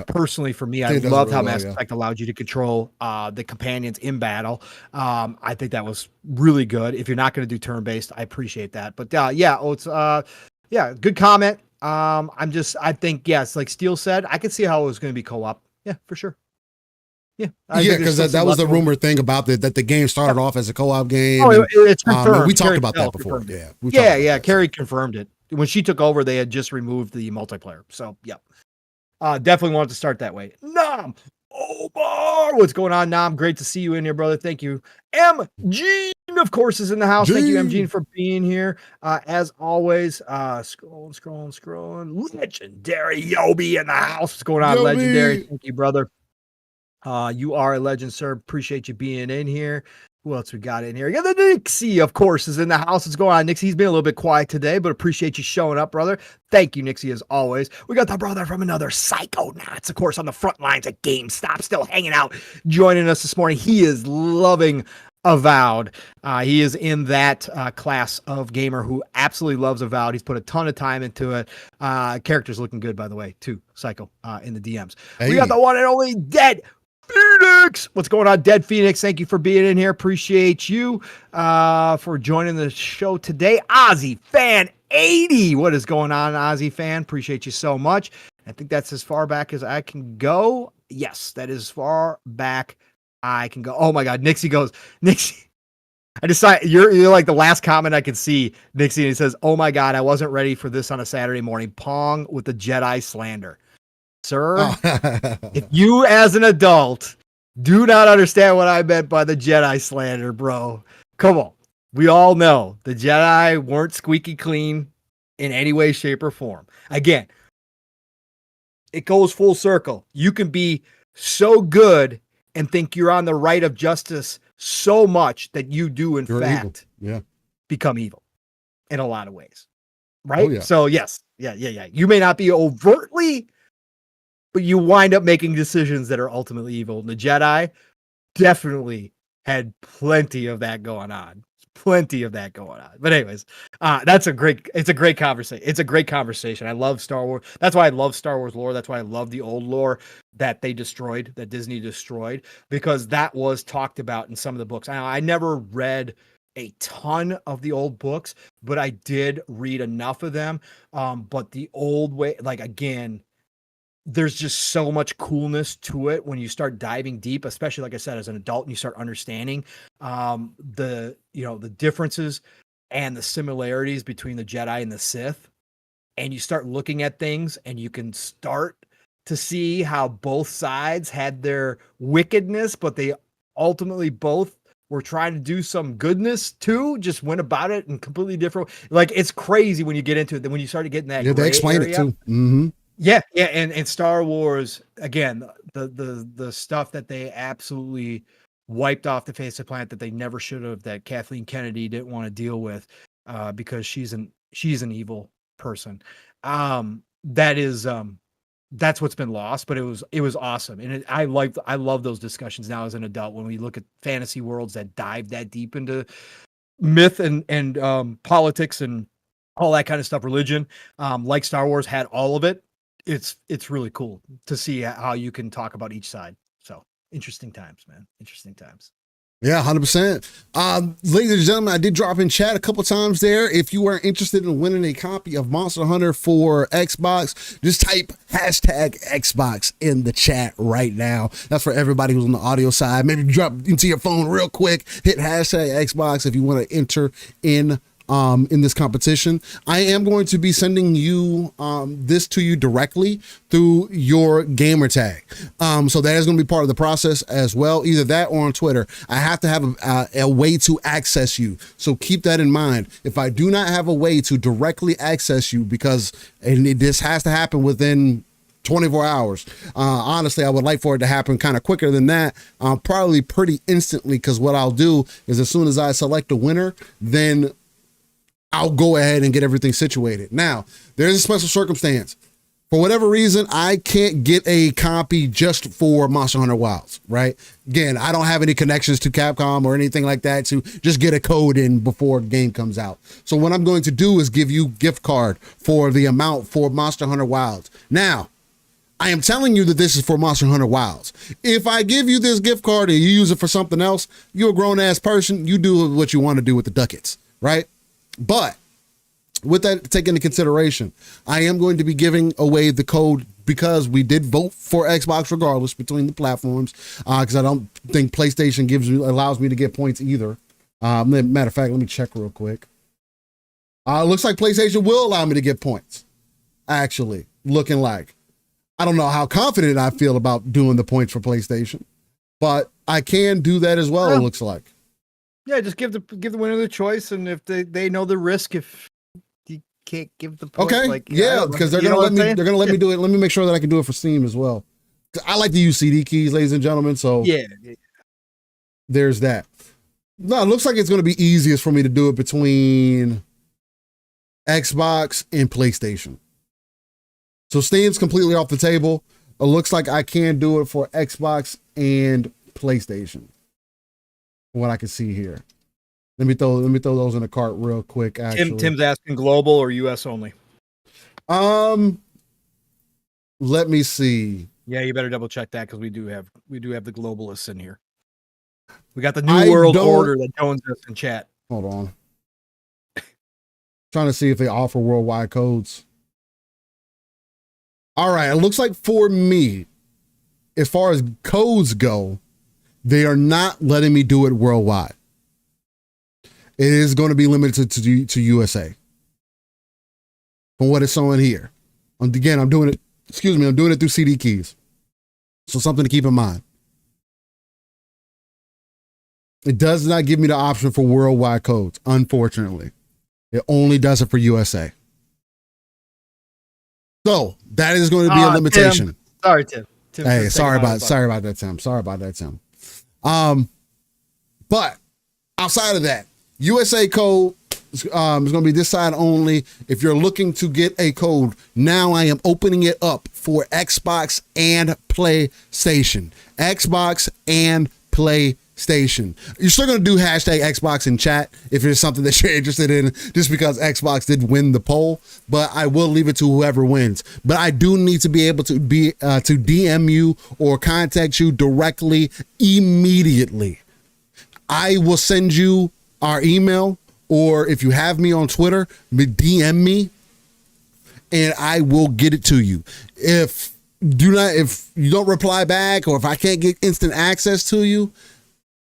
Personally, for me, I loved how Mass Effect allowed you to control the companions in battle. I think that was really good. If you're not going to do turn-based, I appreciate that. But Oates, good comment. I think, yes, like Steele said, I could see how it was going to be co-op. Yeah, for sure. Yeah. Because that was the rumor thing about that the game started off as a co-op game. Oh, it's confirmed. We talked about that before. Carrie confirmed it. When she took over, they had just removed the multiplayer. So, definitely wanted to start that way. Nom! Omar! What's going on, Nom? Great to see you in here, brother. Thank you. MG, of course, is in the house. Thank you, MG, for being here. As always, scrolling. Legendary Yobi in the house. What's going on, Yobi? Legendary? Thank you, brother. You are a legend, sir. Appreciate you being in here. Who else we got in here? Yeah, the Nixie, of course, is in the house. What's going on, Nixie? He's been a little bit quiet today, but appreciate you showing up, brother. Thank you, Nixie, as always. We got the brother from another Psychonauts, of course, on the front lines at GameStop, still hanging out, joining us this morning. He is loving Avowed. He is in that class of gamer who absolutely loves Avowed. He's put a ton of time into it. Character's looking good, by the way, too, Psycho, in the DMs. Hey. We got the one and only Dead Phoenix. What's going on, Dead Phoenix? Thank you for being in here. Appreciate you for joining the show today. Ozzy Fan 80. What is going on, Ozzy Fan? Appreciate you so much. I think that's as far back as I can go. Yes, that is far back I can go. Oh my God, Nixie goes. Nixie, I decided you're like the last comment I could see. Nixie, and he says, "Oh my God, I wasn't ready for this on a Saturday morning." Pong with the Jedi slander. Sir, if you as an adult do not understand what I meant by the Jedi slander, bro, come on. We all know the Jedi weren't squeaky clean in any way, shape, or form. Again, it goes full circle. You can be so good and think you're on the right of justice so much that you do, in fact, become evil in a lot of ways. Right? Oh, yeah. So, yes. Yeah. You may not be overtly, but you wind up making decisions that are ultimately evil. And the Jedi definitely had plenty of that going on. But anyways, it's a great conversation. It's a great conversation. I love Star Wars. That's why I love Star Wars lore. That's why I love the old lore that they destroyed, that Disney destroyed, because that was talked about in some of the books. I never read a ton of the old books, but I did read enough of them. But the old way, like, again, there's just so much coolness to it when you start diving deep, especially, like I said, as an adult, and you start understanding the differences and the similarities between the Jedi and the Sith. And you start looking at things and you can start to see how both sides had their wickedness, but they ultimately both were trying to do some goodness too, just went about it in completely different. Like, it's crazy when you get into it. Then when you start getting that, they explain it too. Mm-hmm. Yeah, and Star Wars, again, the stuff that they absolutely wiped off the face of the planet that they never should have, that Kathleen Kennedy didn't want to deal with because she's an evil person. That's what's been lost, but it was awesome. And I love those discussions now as an adult when we look at fantasy worlds that dive that deep into myth and politics and all that kind of stuff, religion, like Star Wars had all of it. It's really cool to see how you can talk about each side. So interesting times, man. Interesting times. Yeah, 100%. Ladies and gentlemen, I did drop in chat a couple times there. If you are interested in winning a copy of Monster Hunter for Xbox, just type hashtag Xbox in the chat right now. That's for everybody who's on the audio side. Maybe drop into your phone real quick, hit hashtag Xbox if you want to enter in this competition. I am going to be sending you this to you directly through your gamer tag. So that is going to be part of the process as well, either that or on Twitter. I have to have a way to access you. So keep that in mind. If I do not have a way to directly access you, this has to happen within 24 hours. Honestly, I would like for it to happen kind of quicker than that, probably pretty instantly, because what I'll do is as soon as I select a winner, then I'll go ahead and get everything situated. Now, there's a special circumstance. For whatever reason, I can't get a copy just for Monster Hunter Wilds, right? Again, I don't have any connections to Capcom or anything like that to just get a code in before the game comes out. So what I'm going to do is give you gift card for the amount for Monster Hunter Wilds. Now, I am telling you that this is for Monster Hunter Wilds. If I give you this gift card and you use it for something else, you're a grown-ass person. You do what you want to do with the ducats, right? But with that taken into consideration, I am going to be giving away the code because we did vote for Xbox regardless between the platforms, because I don't think PlayStation allows me to get points either. Matter of fact, let me check real quick. It looks like PlayStation will allow me to get points, actually, looking like. I don't know how confident I feel about doing the points for PlayStation, but I can do that as well, it looks like. Yeah, just give the winner the choice, and if they know the risk, if you can't give the point, okay, because they're gonna let me do it. Let me make sure that I can do it for Steam as well. I like to use CD keys, ladies and gentlemen. So yeah. There's that. No, it looks like it's gonna be easiest for me to do it between Xbox and PlayStation. So Steam's completely off the table. It looks like I can do it for Xbox and PlayStation. What I can see here. Let me throw those in the cart real quick. Actually, Tim's asking global or US only. Let me see. Yeah, you better double check that because we do have the globalists in here. We got the New World Order that joins us in chat. Hold on. Trying to see if they offer worldwide codes. All right, it looks like for me, as far as codes go, they are not letting me do it worldwide. It is going to be limited to USA. From what it's showing here. Again, I'm doing it through CD keys. So something to keep in mind. It does not give me the option for worldwide codes, unfortunately. It only does it for USA. So that is going to be a limitation. Tim. Sorry, Tim. Hey, sorry about that, Tim. Sorry about that, Tim. But outside of that, USA code is going to be this side only. If you're looking to get a code, now I am opening it up for Xbox and PlayStation. Xbox and PlayStation. You're still going to do hashtag Xbox in chat if it's something that you're interested in, just because Xbox did win the poll, but I will leave it to whoever wins. But I do need to be able to to DM you or contact you directly immediately. I will send you our email, or if you have me on Twitter, DM me and I will get it to you. If you don't reply back, or if I can't get instant access to you,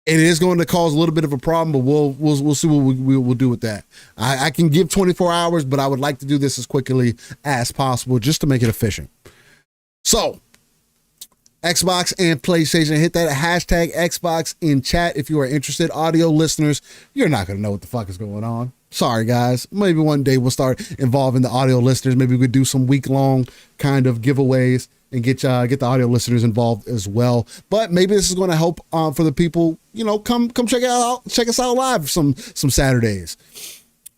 it is going to cause a little bit of a problem, but we'll see what we'll do with that. I can give 24 hours, but I would like to do this as quickly as possible just to make it efficient. So, Xbox and PlayStation, hit that hashtag Xbox in chat if you are interested. Audio listeners, you're not going to know what the fuck is going on. Sorry, guys. Maybe one day we'll start involving the audio listeners. Maybe we could do some week-long kind of giveaways and get the audio listeners involved as well. But maybe this is going to help for the people, come check us out live some Saturdays.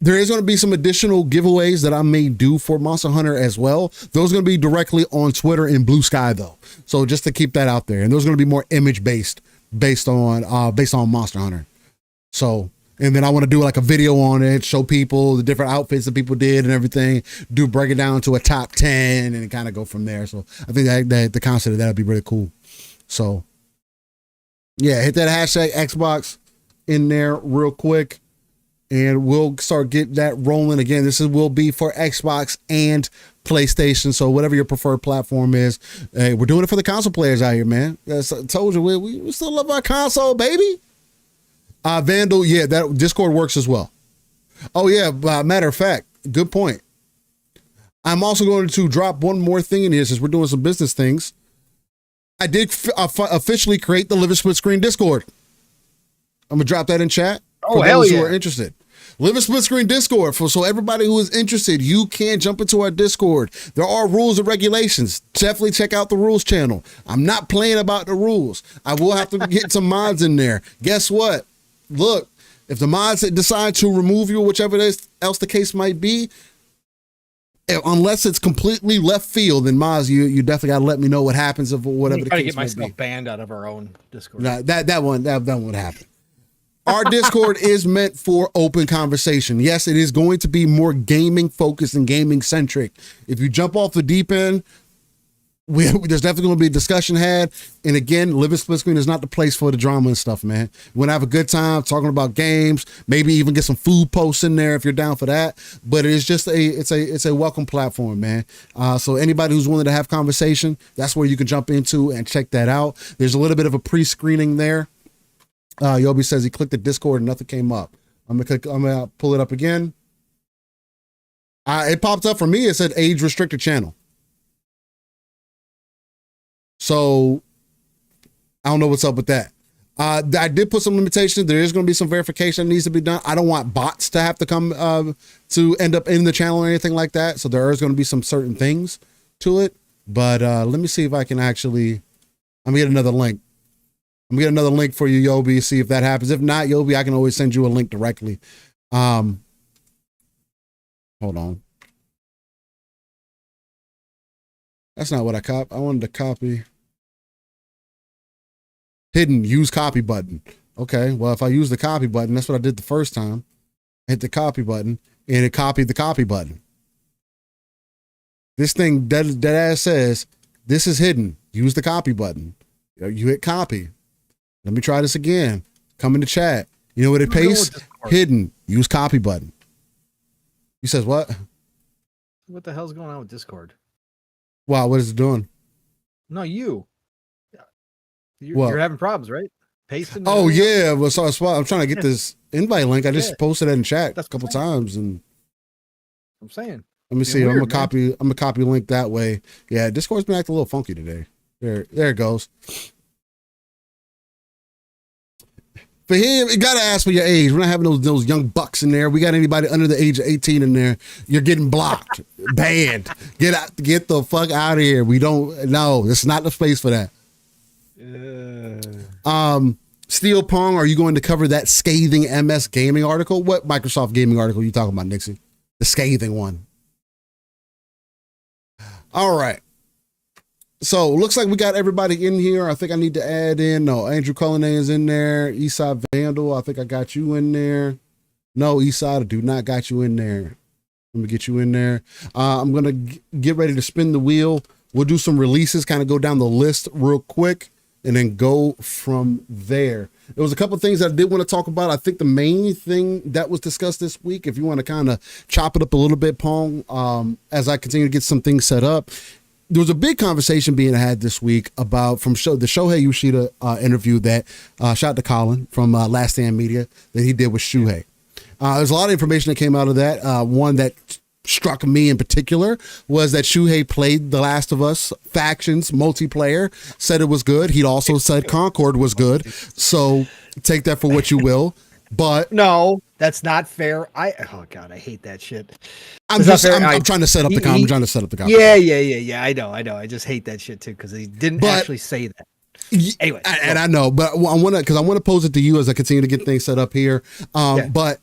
There is going to be some additional giveaways that I may do for Monster Hunter as well. Those are going to be directly on Twitter and Blue Sky though. So just to keep that out there. And those are going to be more image based on Monster Hunter. So And then I want to do like a video on it, show people the different outfits that people did and everything, break it down to a top 10 and kind of go from there. So I think that the concept of that would be really cool. So yeah, hit that hashtag Xbox in there real quick and we'll start getting that rolling again. This will be for Xbox and PlayStation. So whatever your preferred platform is, hey, we're doing it for the console players out here, man. I told you, we still love our console, baby. Vandal, yeah, that Discord works as well. Oh yeah, matter of fact, good point. I'm also going to drop one more thing in here since we're doing some business things. I did officially create the Live a Split Screen Discord. I'm gonna drop that in chat for those who are interested. Live a Split Screen Discord so everybody who is interested, you can jump into our Discord. There are rules and regulations. Definitely check out the rules channel. I'm not playing about the rules. I will have to get some mods in there. Guess what? Look, if the mods decide to remove you or whichever else the case might be, unless it's completely left field, then mods, you definitely got to let me know what happens of whatever the case might be. Get myself banned out of our own Discord. Nah, that won't happen. Our Discord is meant for open conversation. Yes, it is going to be more gaming focused and gaming centric. If you jump off the deep end, there's definitely going to be a discussion had. And again, Live a Split Screen is not the place for the drama and stuff, man. You want to have a good time talking about games, maybe even get some food posts in there if you're down for that. But it's just it's a welcome platform, man. So anybody who's willing to have conversation, that's where you can jump into and check that out. There's a little bit of a pre-screening there. Yobi says he clicked the Discord and nothing came up. I'm gonna pull it up again. It popped up for me. It said age restricted channel. So I don't know what's up with that. I did put some limitations. There is going to be some verification that needs to be done. I don't want bots to have to come to end up in the channel or anything like that. So there is going to be some certain things to it. But let me see if I can actually. I'm gonna get another link. I'm gonna get another link for you, Yobi. See if that happens. If not, Yobi, I can always send you a link directly. Hold on. That's not what I wanted to copy. Hidden, use copy button. Okay, well, if I use the copy button, that's what I did the first time. I hit the copy button, and it copied the copy button. This thing dead ass says, this is hidden. Use the copy button. You hit copy. Let me try this again. Come in the chat. You know what it pastes? Hidden, use copy button. He says what? What the hell's going on with Discord? Wow, what is it doing? No, you're having problems, right? Pasting. Oh yeah, well, so I'm trying to get this invite link. I just posted it in chat a couple times, and I'm saying. Let me see. I'm gonna copy link that way. Yeah, Discord's been acting a little funky today. There it goes. For him, you gotta ask for your age. We're not having those young bucks in there. We got anybody under the age of 18 in there, you're getting blocked, banned. Get the fuck out of here. We don't. No, this is not the space for that. Steel Pong, are you going to cover that scathing MS gaming article? What Microsoft gaming article are you talking about, Nixie? The scathing one. All right. So looks like we got everybody in here. I think I need to add in. No, Andrew Cullinan is in there. Eastside Vandal, I think I got you in there. No, Eastside, I do not got you in there. Let me get you in there. I'm going to get ready to spin the wheel. We'll do some releases, kind of go down the list real quick, and then go from there. There was a couple of things that I did want to talk about. I think the main thing that was discussed this week, if you want to kind of chop it up a little bit, Pong, as I continue to get some things set up, there was a big conversation being had this week about the Shuhei Yoshida interview that shout out to Colin from Last Stand Media that he did with Shuhei. There's a lot of information that came out of that. One that struck me in particular was that Shuhei played The Last of Us Factions multiplayer, said it was good. He also said Concord was good. So take that for what you will. But no, that's not fair. Oh God, I hate that shit. I'm trying to set up the comment. I'm trying to set up the comment. Yeah. I know. I just hate that shit too because he didn't actually say that. Anyway, and I know, but I want to pose it to you as I continue to get things set up here. But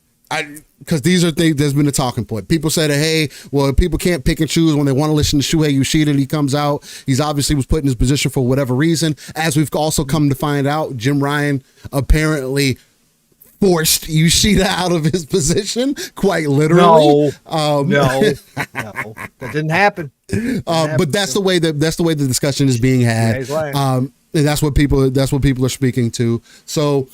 because these are things that's been a talking point. People said, hey, well, people can't pick and choose when they want to listen to Shuhei Yoshida and he comes out. He's obviously was put in his position for whatever reason. As we've also come to find out, Jim Ryan apparently forced Yoshida out of his position, quite literally. No, that didn't happen. But that's the way the discussion is being had. And that's what people are speaking to. So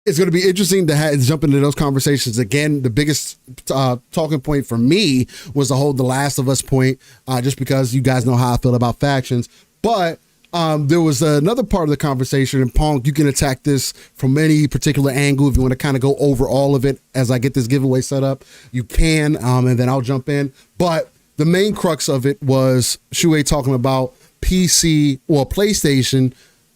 it's going to be interesting to jump into those conversations again. The biggest talking point for me was the Last of Us point, just because you guys know how I feel about factions. But there was another part of the conversation, and Pong, you can attack this from any particular angle if you want to kind of go over all of it as I get this giveaway set up. You can, and then I'll jump in. But the main crux of it was Shuhei talking about PlayStation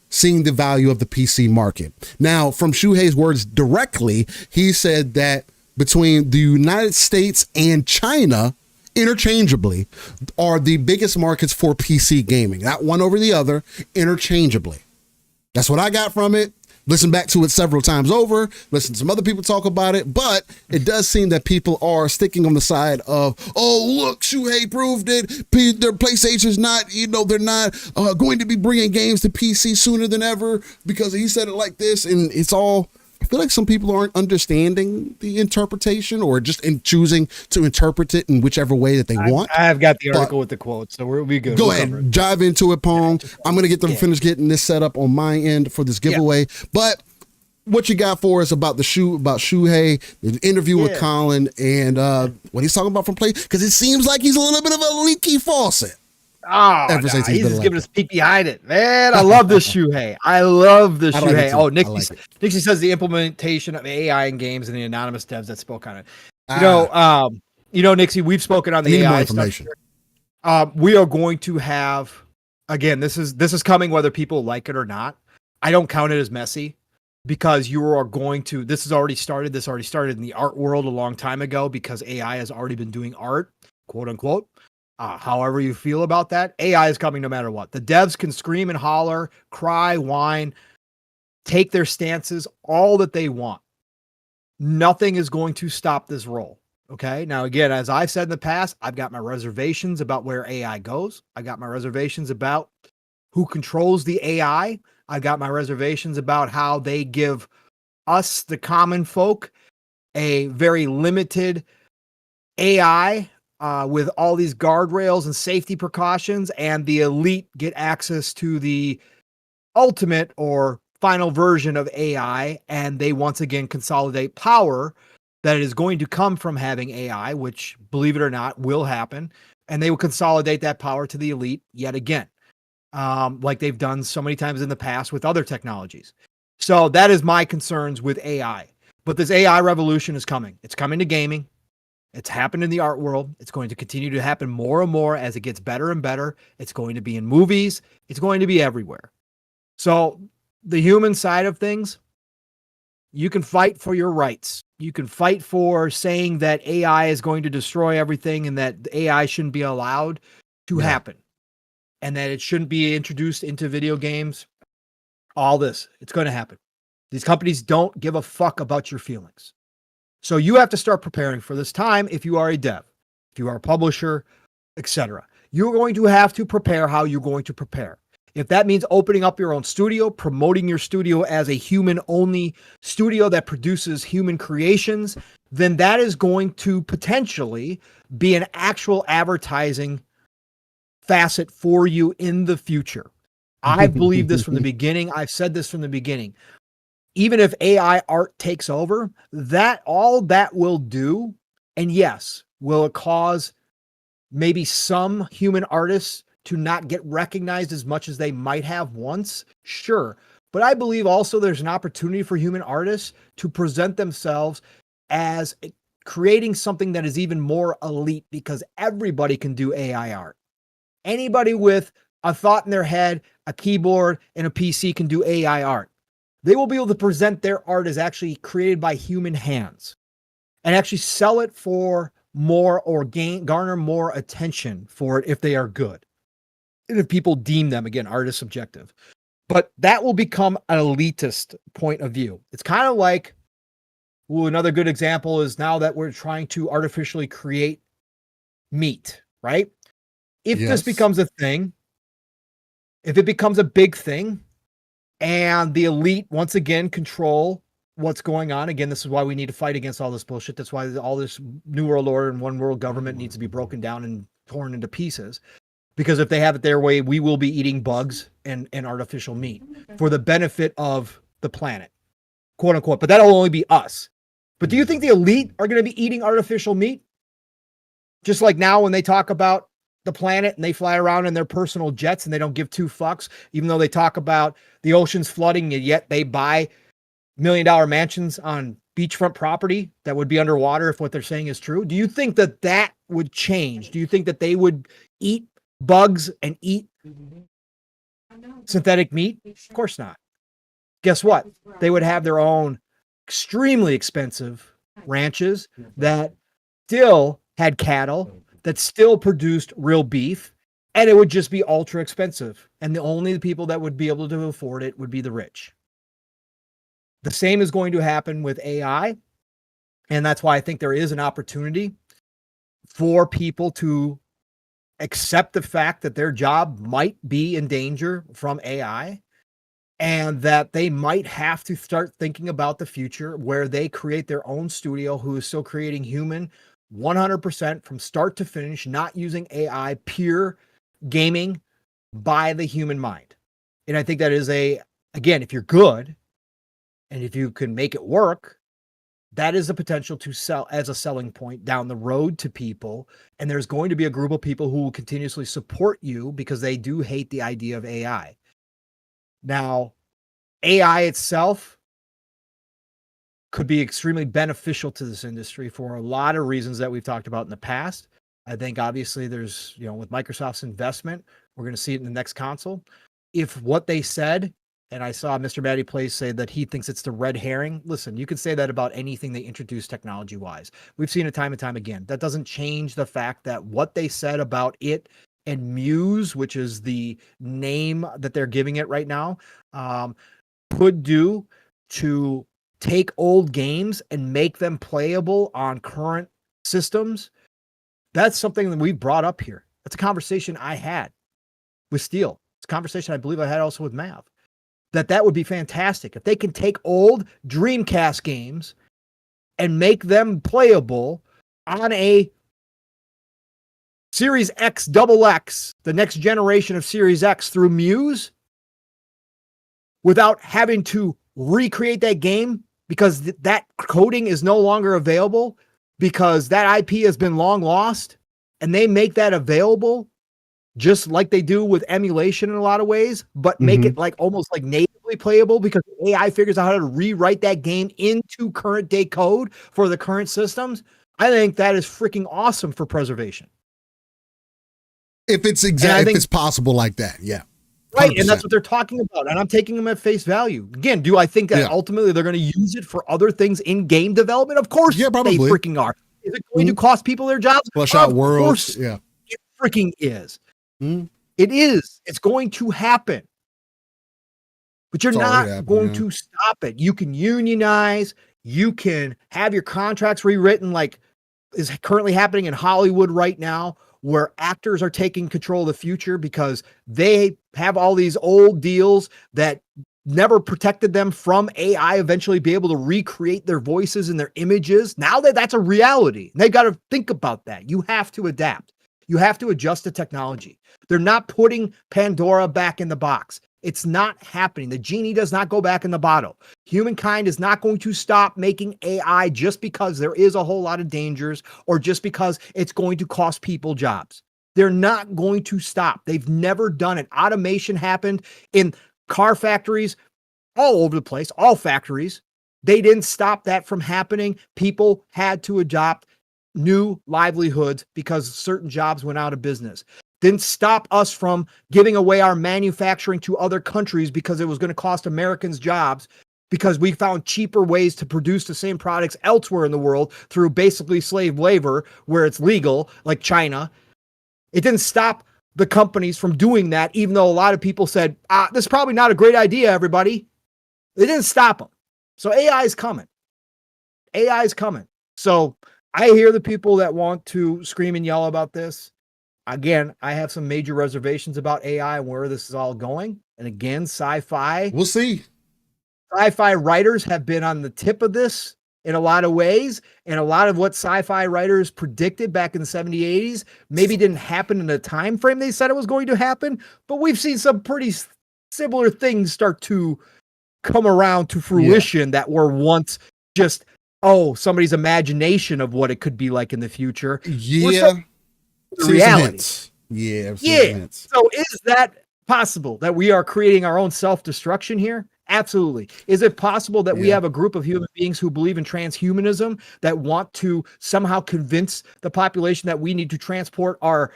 seeing the value of the PC market. Now, from Shuhei's words directly, he said that between the United States and China, interchangeably, are the biggest markets for PC gaming. Not one over the other, interchangeably. That's what I got from it. Listen back to it several times over, listen to some other people talk about it, but it does seem that people are sticking on the side of, oh, look, Shuhei proved it. Their PlayStation's not, they're not going to be bringing games to PC sooner than ever because he said it like this. And it's all, I feel like some people aren't understanding the interpretation or just in choosing to interpret it in whichever way that they want. I've got the article with the quotes, so we'll be good. Go ahead, dive into it, Pong. I'm going to get them finished getting this set up on my end for this giveaway. Yeah. But what you got for us about Shuhei, the interview with Colin, and what he's talking about from Play? Because it seems like he's a little bit of a leaky faucet. Oh, he's just giving us peek behind it, man. I love this Shuhei. I love this Shuhei. Oh, Nixie says the implementation of AI in games and the anonymous devs that spoke on it. Nixie, we've spoken on the AI information. We are going to have, again, this is coming whether people like it or not. I don't count it as messy because you are going to. This has already started. This already started in the art world a long time ago because AI has already been doing art, quote unquote. However you feel about that, AI is coming no matter what. The devs can scream and holler, cry, whine, take their stances, all that they want. Nothing is going to stop this roll. Okay. Now, again, as I've said in the past, I've got my reservations about where AI goes. I got my reservations about who controls the AI. I got my reservations about how they give us, the common folk, a very limited AI with all these guardrails and safety precautions, and the elite get access to the ultimate or final version of AI, and they once again consolidate power that is going to come from having AI, which, believe it or not, will happen, and they will consolidate that power to the elite yet again, like they've done so many times in the past with other technologies. So that is my concerns with AI. But this AI revolution is coming. It's coming to gaming. It's happened in the art world. It's going to continue to happen more and more as it gets better and better. It's going to be in movies. It's going to be everywhere. So the human side of things, you can fight for your rights. You can fight for saying that AI is going to destroy everything and that AI shouldn't be allowed to happen and that it shouldn't be introduced into video games. All this, it's going to happen. These companies don't give a fuck about your feelings. So you have to start preparing for this time if you are a dev, if you are a publisher, etc. You're going to have to prepare how you're going to prepare. If that means opening up your own studio, promoting your studio as a human-only studio that produces human creations, then that is going to potentially be an actual advertising facet for you in the future. I believe this from the beginning. I've said this from the beginning. Even if AI art takes over, that all that will do, and yes, will it cause maybe some human artists to not get recognized as much as they might have once? Sure. But I believe also there's an opportunity for human artists to present themselves as creating something that is even more elite because everybody can do AI art. Anybody with a thought in their head, a keyboard, and a PC can do AI art. They will be able to present their art as actually created by human hands and actually sell it for more or garner more attention for it if they are good. And if people deem them, again, art is subjective. But that will become an elitist point of view. It's kind of like, another good example is now that we're trying to artificially create meat, right? If this becomes a thing, if it becomes a big thing, and the elite once again control what's going on. Again, this is why we need to fight against all this bullshit. That's why all this new world order and one world government needs to be broken down and torn into pieces. Because if they have it their way, we will be eating bugs and artificial meat for the benefit of the planet, quote unquote. But that'll only be us. But do you think the elite are going to be eating artificial meat? Just like now when they talk about the planet and they fly around in their personal jets and they don't give two fucks, even though they talk about the oceans flooding, and yet they buy $1 million mansions on beachfront property that would be underwater if what they're saying is true. Do you think that that would change? Do you think that they would eat bugs and eat synthetic meat? Of course not. Guess what? They would have their own extremely expensive ranches that still had cattle, that still produced real beef, and it would just be ultra expensive. And the only people that would be able to afford it would be the rich. The same is going to happen with AI. And that's why I think there is an opportunity for people to accept the fact that their job might be in danger from AI, and that they might have to start thinking about the future where they create their own studio who is still creating human 100% from start to finish, not using AI, pure gaming by the human mind. And I think that is again, if you're good and if you can make it work, that is the potential to sell as a selling point down the road to people. And there's going to be a group of people who will continuously support you because they do hate the idea of AI. Now, AI itself could be extremely beneficial to this industry for a lot of reasons that we've talked about in the past. I think obviously there's, with Microsoft's investment, we're going to see it in the next console. If what they said, and I saw Mr. Matty Place say that he thinks it's the red herring. Listen, you can say that about anything they introduce technology-wise. We've seen it time and time again. That doesn't change the fact that what they said about it and Muse, which is the name that they're giving it right now, could do to take old games and make them playable on current systems. That's something that we brought up here. That's a conversation I had with Steele. It's a conversation I believe I had also with Mav. That would be fantastic. If they can take old Dreamcast games and make them playable on a Series X, XX, the next generation of Series X through Muse, without having to recreate that game because that coding is no longer available because that IP has been long lost, and they make that available just like they do with emulation in a lot of ways, but make it like almost like natively playable because AI figures out how to rewrite that game into current day code for the current systems. I think that is freaking awesome for preservation. If it's if it's possible like that, yeah. 100%. Right, and that's what they're talking about, and I'm taking them at face value. Again, do I think that ultimately they're going to use it for other things in game development? Of course, they freaking are. Is it going to cost people their jobs? Flush out worlds. Course it freaking is. It is. It's going to happen. But you're not going to stop it. You can unionize. You can have your contracts rewritten like is currently happening in Hollywood right now, where actors are taking control of the future because they have all these old deals that never protected them from AI eventually be able to recreate their voices and their images. Now that's a reality. They've got to think about that. You have to adapt. You have to adjust the technology. They're not putting Pandora back in the box. It's not happening. The genie does not go back in the bottle. Humankind is not going to stop making AI just because there is a whole lot of dangers or just because it's going to cost people jobs. They're not going to stop. They've never done it. Automation happened in car factories all over the place, all factories. They didn't stop that from happening. People had to adopt new livelihoods because certain jobs went out of business. Didn't stop us from giving away our manufacturing to other countries because it was going to cost Americans jobs because we found cheaper ways to produce the same products elsewhere in the world through basically slave labor where it's legal, like China. It didn't stop the companies from doing that, even though a lot of people said, this is probably not a great idea, everybody. It didn't stop them. So AI is coming. AI is coming. So I hear the people that want to scream and yell about this. Again, I have some major reservations about AI and where this is all going. And again, sci-fi. We'll see. sci-fi writers have been on the tip of this in a lot of ways, and a lot of what sci-fi writers predicted back in the 70s, 80s maybe didn't happen in the time frame they said it was going to happen, but we've seen some pretty similar things start to come around to fruition that were once just somebody's imagination of what it could be like in the future. Reality. So is that possible that we are creating our own self-destruction here? Absolutely. Is it possible that we have a group of human beings who believe in transhumanism that want to somehow convince the population that we need to transport our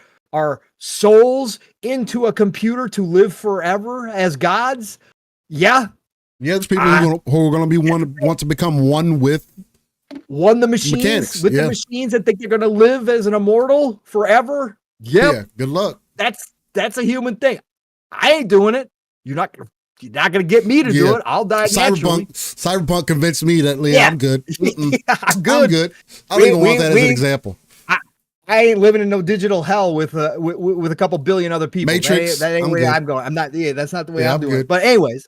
souls into a computer to live forever as gods? Yeah. Yeah, there's people who are going to be want to become one with the machines, mechanics. The machines that think they're going to live as an immortal forever. Yep. Yeah. Good luck. That's a human thing. I ain't doing it. You're not gonna get me to do it. I'll die naturally. Cyberpunk convinced me that I'm good. I'm good. I don't even want that as an example. I ain't living in no digital hell with a couple billion other people. Matrix. That ain't the way I'm going. I'm not. Yeah, that's not the way I'm doing it. But anyways,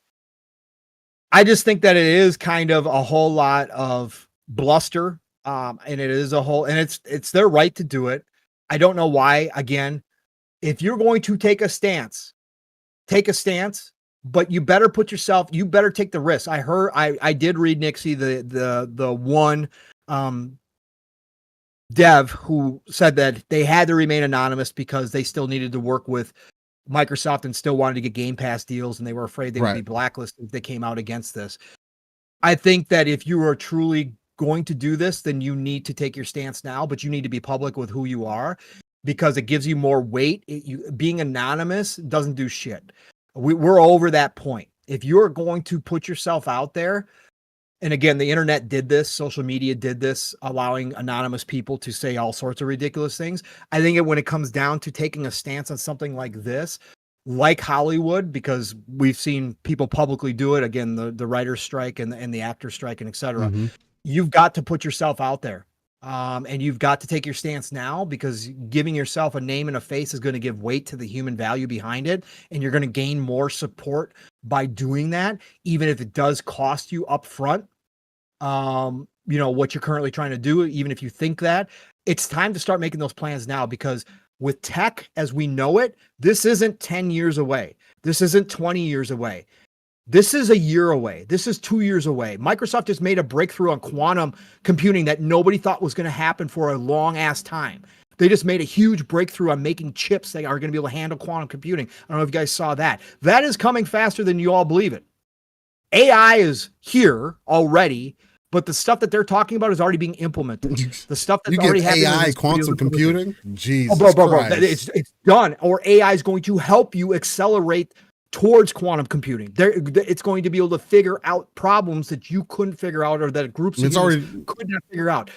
I just think that it is kind of a whole lot of bluster, and it is and it's their right to do it. I don't know why. Again, if you're going to take a stance, but you better you better take the risk. I did read, Nixie, the one dev who said that they had to remain anonymous because they still needed to work with Microsoft and still wanted to get Game Pass deals, and they were afraid they would be blacklisted if they came out against this. I think that if you are truly going to do this, then you need to take your stance now, but you need to be public with who you are, because it gives you more weight. Being anonymous doesn't do shit. We're over that point. If you're going to put yourself out there, and again, the internet did this, social media did this, allowing anonymous people to say all sorts of ridiculous things. I think when it comes down to taking a stance on something like this, like Hollywood, because we've seen people publicly do it, again, the writer's strike and the actor's strike and et cetera, you've got to put yourself out there. And you've got to take your stance now, because giving yourself a name and a face is going to give weight to the human value behind it. And you're going to gain more support by doing that, even if it does cost you up front, what you're currently trying to do. Even if you think that, it's time to start making those plans now, because with tech as we know it, this isn't 10 years away. This isn't 20 years away. This is a year away. This is 2 years away. Microsoft just made a breakthrough on quantum computing that nobody thought was going to happen for a long ass time. They just made a huge breakthrough on making chips that are going to be able to handle quantum computing. I don't know if you guys saw that. That is coming faster than you all believe it. AI is here already, but the stuff that they're talking about is already being implemented. The stuff that's already happening. AI quantum computing? Jesus bro. It's done. Or AI is going to help you accelerate towards quantum computing. It's going to be able to figure out problems that you couldn't figure out, or that groups of humans could not figure out.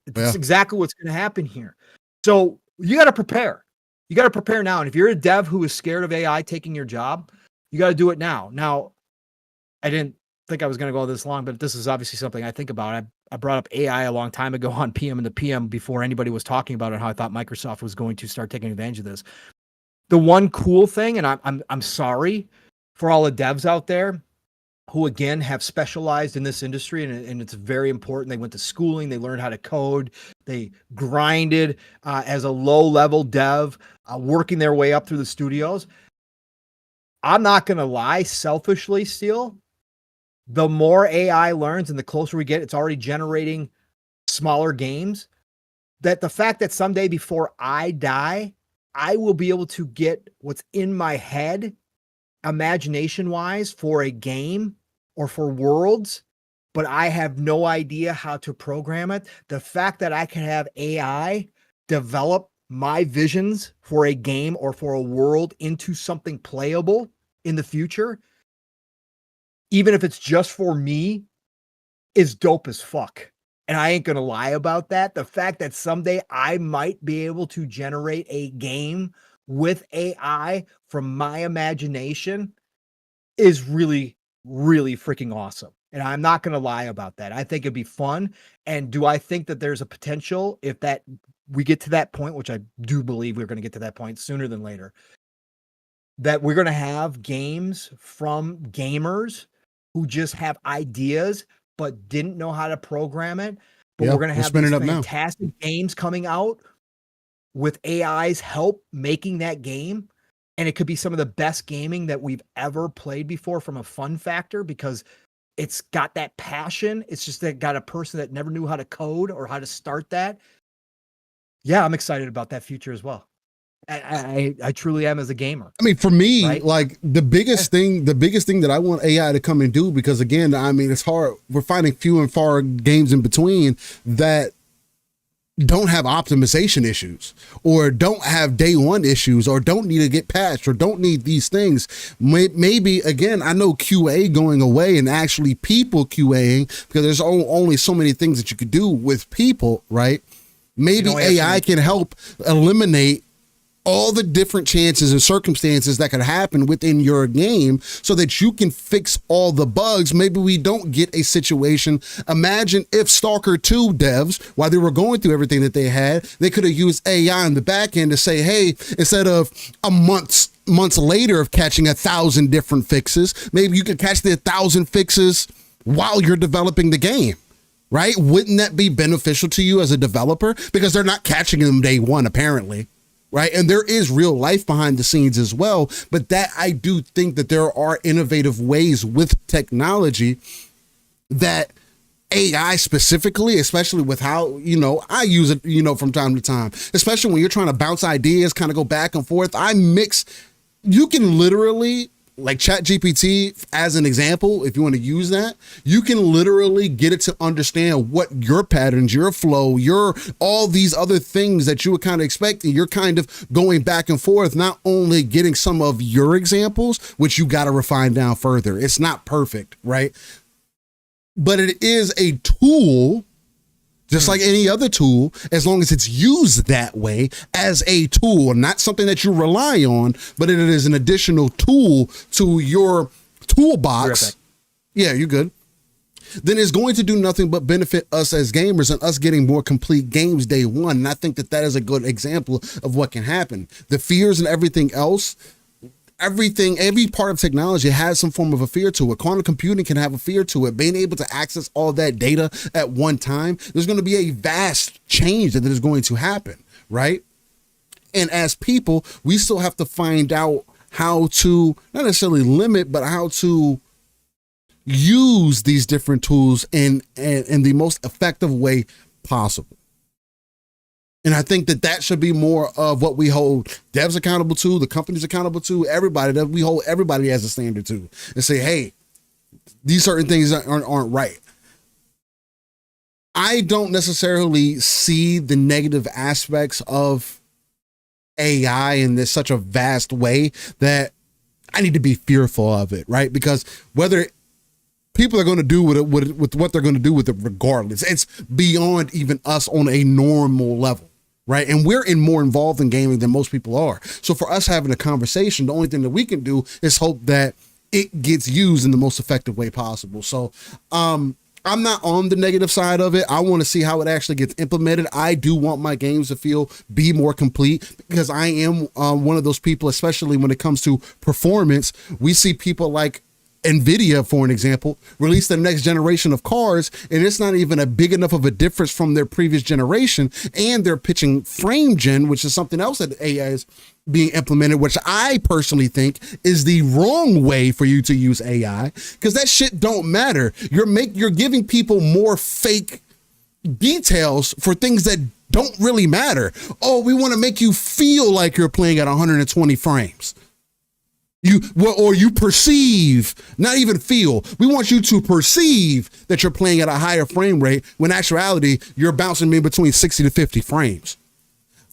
That's exactly what's going to happen here. So you got to prepare. You got to prepare now. And if you're a dev who is scared of AI taking your job, you got to do it now. Now, I didn't think I was going to go this long, but this is obviously something I think about. I brought up AI a long time ago on PM and the PM before anybody was talking about it, how I thought Microsoft was going to start taking advantage of this. The one cool thing, and I'm sorry for all the devs out there who, again, have specialized in this industry, and it's very important. They went to schooling, they learned how to code, they grinded as a low-level dev, working their way up through the studios. I'm not going to lie, selfishly still, the more AI learns and the closer we get, it's already generating smaller games, that the fact that someday before I die, I will be able to get what's in my head, imagination-wise, for a game or for worlds, but I have no idea how to program it. The fact that I can have AI develop my visions for a game or for a world into something playable in the future, even if it's just for me, is dope as fuck. And I ain't going to lie about that. The fact that someday I might be able to generate a game with AI from my imagination is really, really freaking awesome. And I'm not going to lie about that. I think it'd be fun. And do I think that there's a potential, if that we get to that point, which I do believe we're going to get to that point sooner than later, that we're going to have games from gamers who just have ideas but didn't know how to program it. But Yeah, we're going to we're have spinning these up now. fantastic games coming out with AI's help making that game. And it could be some of the best gaming that we've ever played before from a fun factor, because it's got that passion. It's just that got a person that never knew how to code or how to start that. Yeah, I'm excited about that future as well. I truly am as a gamer. I mean, for me, Right? like the biggest thing that I want AI to come and do, because again, I mean, it's hard. We're finding few and far games in between that don't have optimization issues, or don't have day one issues, or don't need to get patched, or don't need these things. Maybe again, I know QA going away and actually people QAing, because there's only so many things that you could do with people, right? Maybe AI can help eliminate all the different chances and circumstances that could happen within your game so that you can fix all the bugs. Maybe we don't get a situation. Imagine if Stalker 2 devs, while they were going through everything that they had, they could have used AI in the back end to say, hey, instead of months later of catching 1,000 different fixes, maybe you could catch the 1,000 fixes while you're developing the game. Right? Wouldn't that be beneficial to you as a developer? Because they're not catching them day one, apparently. Right. And there is real life behind the scenes as well. But that I do think that there are innovative ways with technology that AI specifically, especially with how, I use it, from time to time, especially when you're trying to bounce ideas, kind of go back and forth. You can literally, like ChatGPT as an example, if you want to use that, you can literally get it to understand what your patterns, your flow, all these other things that you would kind of expect. And you're kind of going back and forth, not only getting some of your examples, which you got to refine down further. It's not perfect, right? But it is a tool, just like any other tool, as long as it's used that way as a tool, not something that you rely on, but it is an additional tool to your toolbox. Terrific. Yeah, you're good. Then it's going to do nothing but benefit us as gamers and us getting more complete games day one. And I think that is a good example of what can happen. The fears and everything else, every part of technology has some form of a fear to it. Quantum computing can have a fear to it. Being able to access all that data at one time, there's going to be a vast change that is going to happen, right? And as people, we still have to find out how to, not necessarily limit, but how to use these different tools in the most effective way possible. And I think that should be more of what we hold devs accountable to, the companies accountable to, everybody, that we hold everybody as a standard to, and say, hey, these certain things aren't right. I don't necessarily see the negative aspects of AI in this such a vast way that I need to be fearful of it, right? Because whether people are going to do with what they're going to do with it regardless, it's beyond even us on a normal level. Right. And we're more involved in gaming than most people are. So for us having a conversation, the only thing that we can do is hope that it gets used in the most effective way possible. So I'm not on the negative side of it. I want to see how it actually gets implemented. I do want my games to be more complete, because I am one of those people, especially when it comes to performance. We see people like NVIDIA, for an example, release the next generation of cars, and it's not even a big enough of a difference from their previous generation, and they're pitching frame gen, which is something else that AI is being implemented, which I personally think is the wrong way for you to use AI, because that shit don't matter. You're giving people more fake details for things that don't really matter. Oh, we want to make you feel like you're playing at 120 frames. You perceive, not even feel. We want you to perceive that you're playing at a higher frame rate, when in actuality, you're bouncing in between 60 to 50 frames.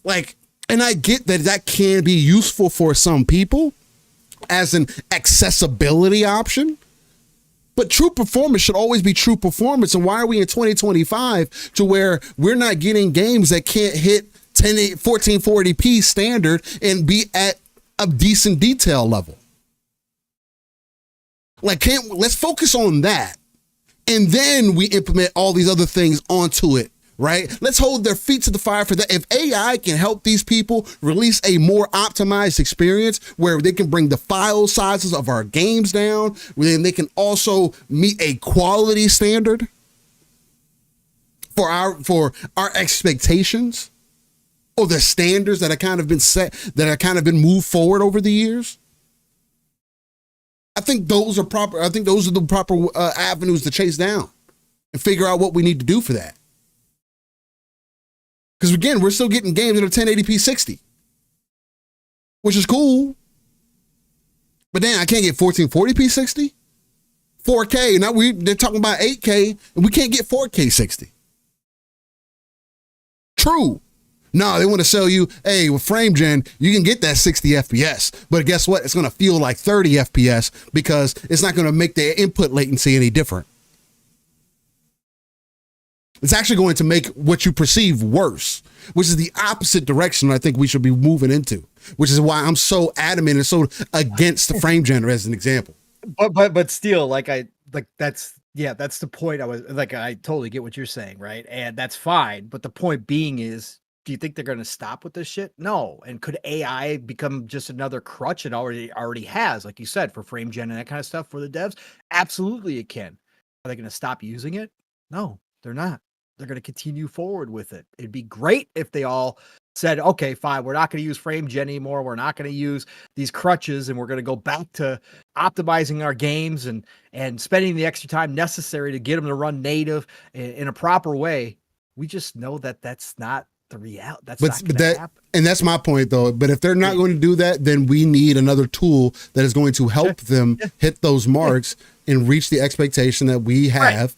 And I get that can be useful for some people as an accessibility option, but true performance should always be true performance. And why are we in 2025 to where we're not getting games that can't hit 1440p standard and be at a decent detail level? Let's focus on that. And then we implement all these other things onto it, right? Let's hold their feet to the fire for that. If AI can help these people release a more optimized experience where they can bring the file sizes of our games down, then they can also meet a quality standard for our expectations, or the standards that have kind of been set, that have kind of been moved forward over the years. I think those are proper. I think those are the proper avenues to chase down and figure out what we need to do for that. Because again, we're still getting games that are 1080p 60, which is cool. But then I can't get 1440p 60, 4K. Now they're talking about 8K, and we can't get 4K 60. True. No, they want to sell you, hey, with frame gen, you can get that 60 FPS. But guess what? It's going to feel like 30 FPS because it's not going to make the input latency any different. It's actually going to make what you perceive worse, which is the opposite direction I think we should be moving into, which is why I'm so adamant and so against the frame gen as an example. But still, that's the point. I totally get what you're saying, right? And that's fine. But the point being is, do you think they're going to stop with this shit? No. And could AI become just another crutch? It already has, like you said, for frame gen and that kind of stuff for the devs? Absolutely it can. Are they going to stop using it? No, they're not. They're going to continue forward with it. It'd be great if they all said, okay, fine, we're not going to use frame gen anymore. We're not going to use these crutches, and we're going to go back to optimizing our games and spending the extra time necessary to get them to run native in a proper way. We just know that that's not the reality. That's not going to happen. And that's my point, though. But if they're not going to do that, then we need another tool that is going to help them hit those marks and reach the expectation that we have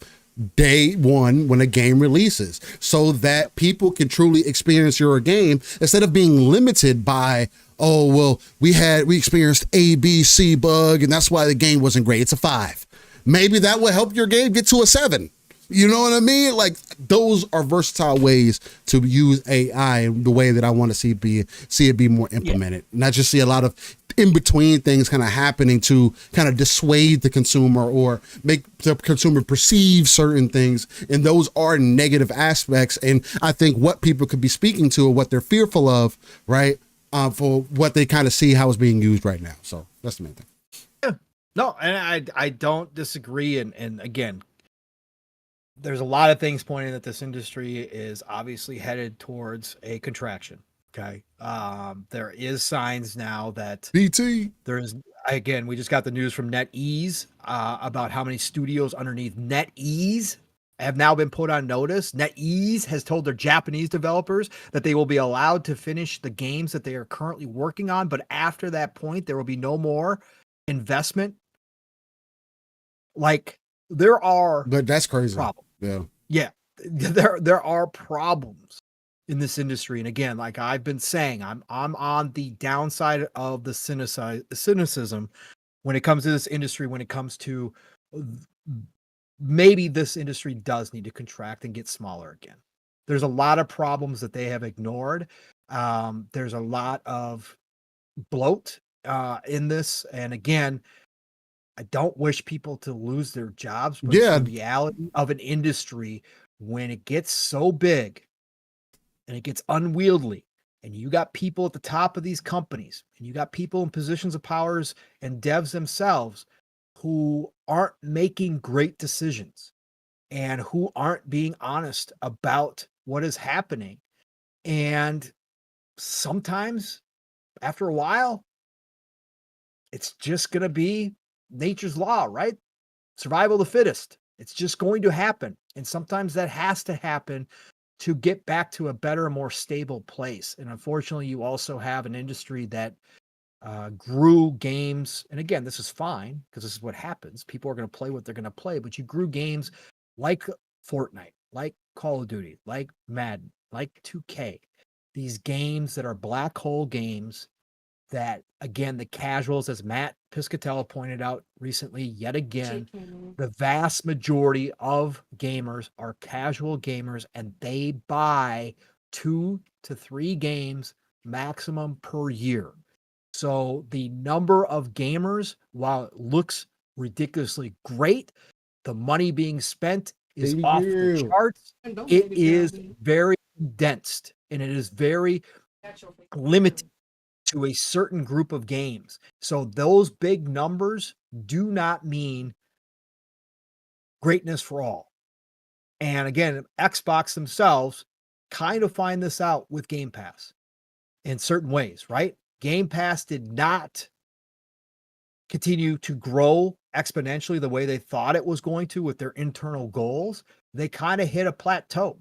day one when a game releases, so that people can truly experience your game instead of being limited by, oh, well, we experienced A, B, C bug, and that's why the game wasn't great. It's a 5. Maybe that will help your game get to a 7. You know what I mean? Like, those are versatile ways to use AI the way that I want to see it be more implemented. Not just see a lot of in between things kind of happening to kind of dissuade the consumer or make the consumer perceive certain things. And those are negative aspects. And I think what people could be speaking to or what they're fearful of, right? For what they kind of see how it's being used right now. So that's the main thing. Yeah. No, and I don't disagree. And again, there's a lot of things pointing that this industry is obviously headed towards a contraction. Okay. There is signs now that there's, again, we just got the news from NetEase about how many studios underneath NetEase have now been put on notice. NetEase has told their Japanese developers that they will be allowed to finish the games that they are currently working on. But after that point, there will be no more investment. Like, but that's crazy. Problems. Yeah. There are problems in this industry. And again, like I've been saying, I'm on the downside of the cynicism when it comes to this industry, when it comes to maybe this industry does need to contract and get smaller again. There's a lot of problems that they have ignored. There's a lot of bloat in this. And again, I don't wish people to lose their jobs, but it's the reality of an industry when it gets so big and it gets unwieldy, and you got people at the top of these companies, and you got people in positions of powers and devs themselves who aren't making great decisions and who aren't being honest about what is happening. And sometimes after a while, it's just going to be nature's law, right? Survival of the fittest. It's just going to happen. And sometimes that has to happen to get back to a better, more stable place. And unfortunately, you also have an industry that grew games. And again, this is fine because this is what happens. People are going to play what they're going to play, but you grew games like Fortnite, like Call of Duty, like Madden, like 2K. These games that are black hole games that, again, the casuals, as Matt Piscatella pointed out recently, yet again, the vast majority of gamers are casual gamers, and they buy 2 to 3 games maximum per year. So the number of gamers, while it looks ridiculously great, the money being spent is off the charts. It is very condensed and it is very limited to a certain group of games. So those big numbers do not mean greatness for all. And again, Xbox themselves kind of find this out with Game Pass in certain ways, right? Game Pass did not continue to grow exponentially the way they thought it was going to with their internal goals. They kind of hit a plateau.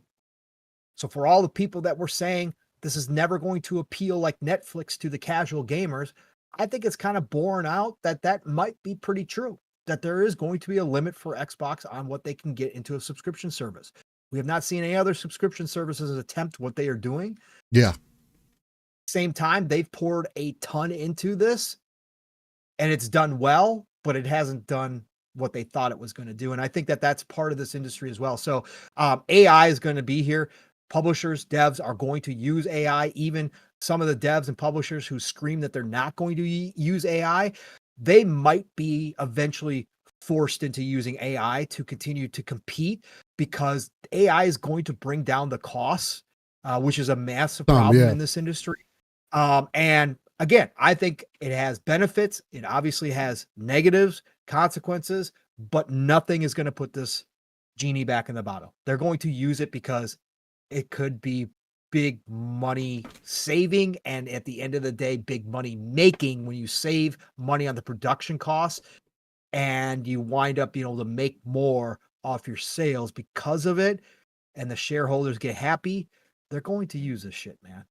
So for all the people that were saying this is never going to appeal like Netflix to the casual gamers, I think it's kind of borne out that that might be pretty true, that there is going to be a limit for Xbox on what they can get into a subscription service. We have not seen any other subscription services attempt what they are doing. Yeah. Same time, they've poured a ton into this and it's done well, but it hasn't done what they thought it was going to do. And I think that that's part of this industry as well. So AI is going to be here. Publishers, devs are going to use AI. Even some of the devs and publishers who scream that they're not going to use AI, they might be eventually forced into using AI to continue to compete, because AI is going to bring down the costs, which is a massive problem in this industry. And again, I think it has benefits. It obviously has negatives, consequences, but nothing is going to put this genie back in the bottle. They're going to use it because it could be big money saving. And at the end of the day, big money making when you save money on the production costs and you wind up being able to make more off your sales because of it. And the shareholders get happy. They're going to use this shit, man.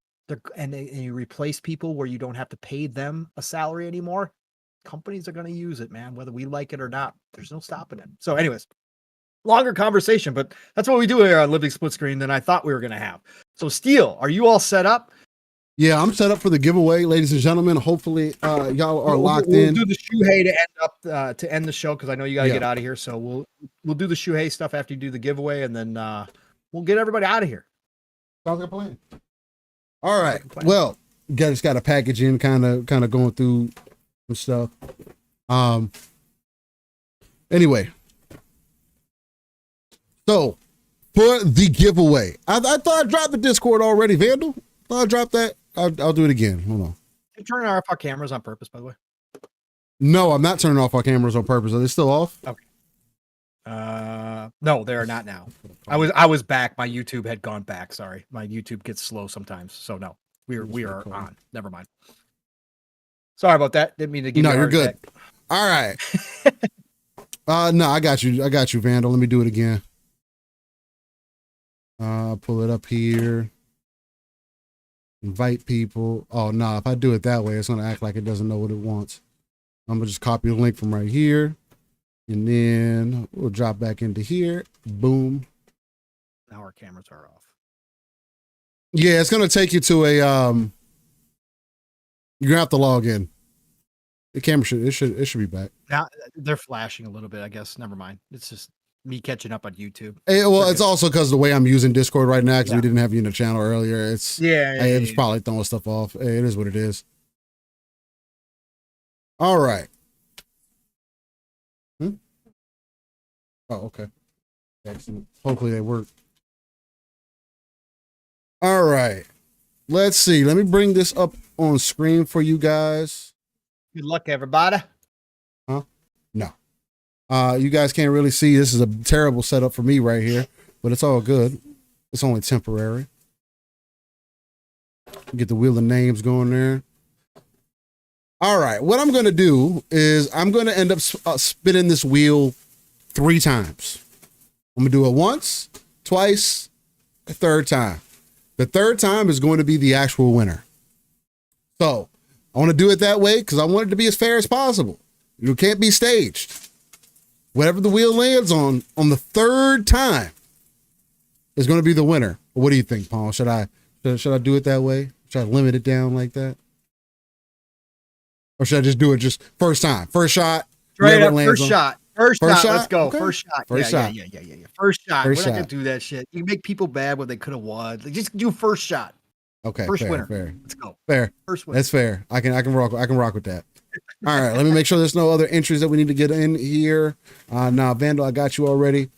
And you replace people where you don't have to pay them a salary anymore. Companies are going to use it, man, whether we like it or not. There's no stopping it. So anyways, longer conversation, but that's what we do here on Living Split Screen than I thought we were going to have. So Steele, are you all set up? Yeah, I'm set up for the giveaway, ladies and gentlemen. Hopefully y'all are locked in. We'll do the Shuhei to end the show, because I know you got to get out of here. So we'll do the Shuhei stuff after you do the giveaway, and then we'll get everybody out of here. Sounds like a plan. All right. Well, just got a package in, kind of going through some stuff. Anyway, so for the giveaway, I thought I dropped the Discord already. Vandal, thought I dropped that. I'll do it again. Hold on. You're turning off our cameras on purpose, by the way. No, I'm not turning off our cameras on purpose. Are they still off? Okay. No, they're not now. I was back. My YouTube had gone back. Sorry. My YouTube gets slow sometimes. So no, we are on. Never mind. Sorry about that. Didn't mean to give you a you're good. Attack. All right. No, I got you, Vandal. Let me do it again. Pull it up here. Invite people. Oh no, if I do it that way, it's gonna act like it doesn't know what it wants. I'm gonna just copy the link from right here. And then we'll drop back into here. Boom. Now our cameras are off. Yeah, it's gonna take you to a you're gonna have to log in. The camera should be back. Now they're flashing a little bit, I guess. Never mind. It's just me catching up on YouTube. Hey, well, it's also because of the way I'm using Discord right now, because we didn't have you in the channel earlier. It's it's probably throwing stuff off. Hey, it is what it is. All right. Oh, okay. Excellent. Hopefully they work. All right. Let's see. Let me bring this up on screen for you guys. Good luck, everybody. Huh? No. You guys can't really see. This is a terrible setup for me right here, but it's all good. It's only temporary. Get the wheel of names going there. All right. What I'm going to do is I'm going to end up spinning this wheel 3 times. I'm going to do it once, twice, a third time. The third time is going to be the actual winner. So I want to do it that way because I want it to be as fair as possible. You can't be staged. Whatever the wheel lands on the third time is going to be the winner. What do you think, Paul? Should I do it that way? Should I limit it down like that? Or should I just do it just first time? First shot. Straight up, first shot. First shot. Let's go. Okay. First shot. First shot. Yeah. First shot. We're not going to do that shit. You can make people bad when they could have won. Like, just do first shot. Okay. First fair, winner. Fair. Let's go. Fair. First winner. That's fair. I can rock with that. All right, let me make sure there's no other entries that we need to get in here. Now, Vandal, I got you already.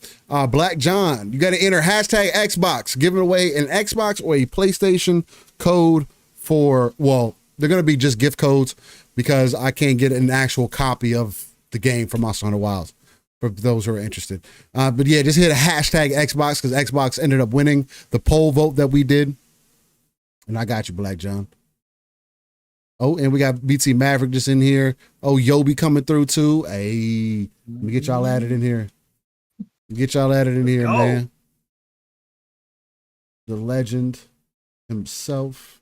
Black John, you got to enter hashtag Xbox, giving away an Xbox or a PlayStation code for, well, they're going to be just gift codes because I can't get an actual copy of the game from Monster Hunter Wilds for those who are interested. But yeah, just hit a hashtag Xbox because Xbox ended up winning the poll vote that we did. And I got you, Black John. Oh, and we got BT Maverick just in here. Oh, Yobi coming through too. Hey, let me get y'all added in here. Get y'all added in here, man. The legend himself.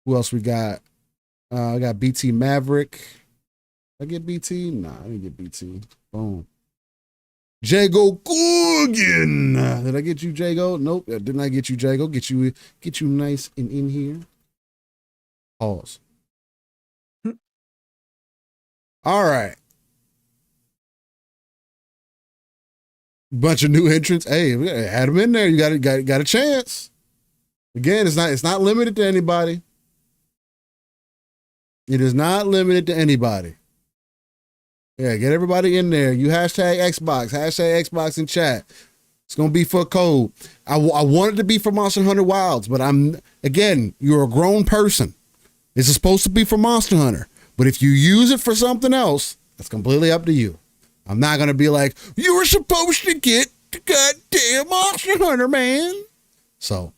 Who else we got? I got BT Maverick. Did I get BT? Nah, I didn't get BT. Boom. Jago Guggen. Did I get you, Jago? Nope, I did not get you, Jago. Get you nice and in here. Pause. All right. Bunch of new entrants. Hey, we had them in there. You got a chance. Again, it's not limited to anybody. It is not limited to anybody. Yeah, get everybody in there. You hashtag Xbox in chat. It's gonna be for a code. I wanted to be for Monster Hunter Wilds, but you're a grown person. This is supposed to be for Monster Hunter, but if you use it for something else, that's completely up to you. I'm not gonna be like, you were supposed to get the goddamn Monster Hunter, man. So,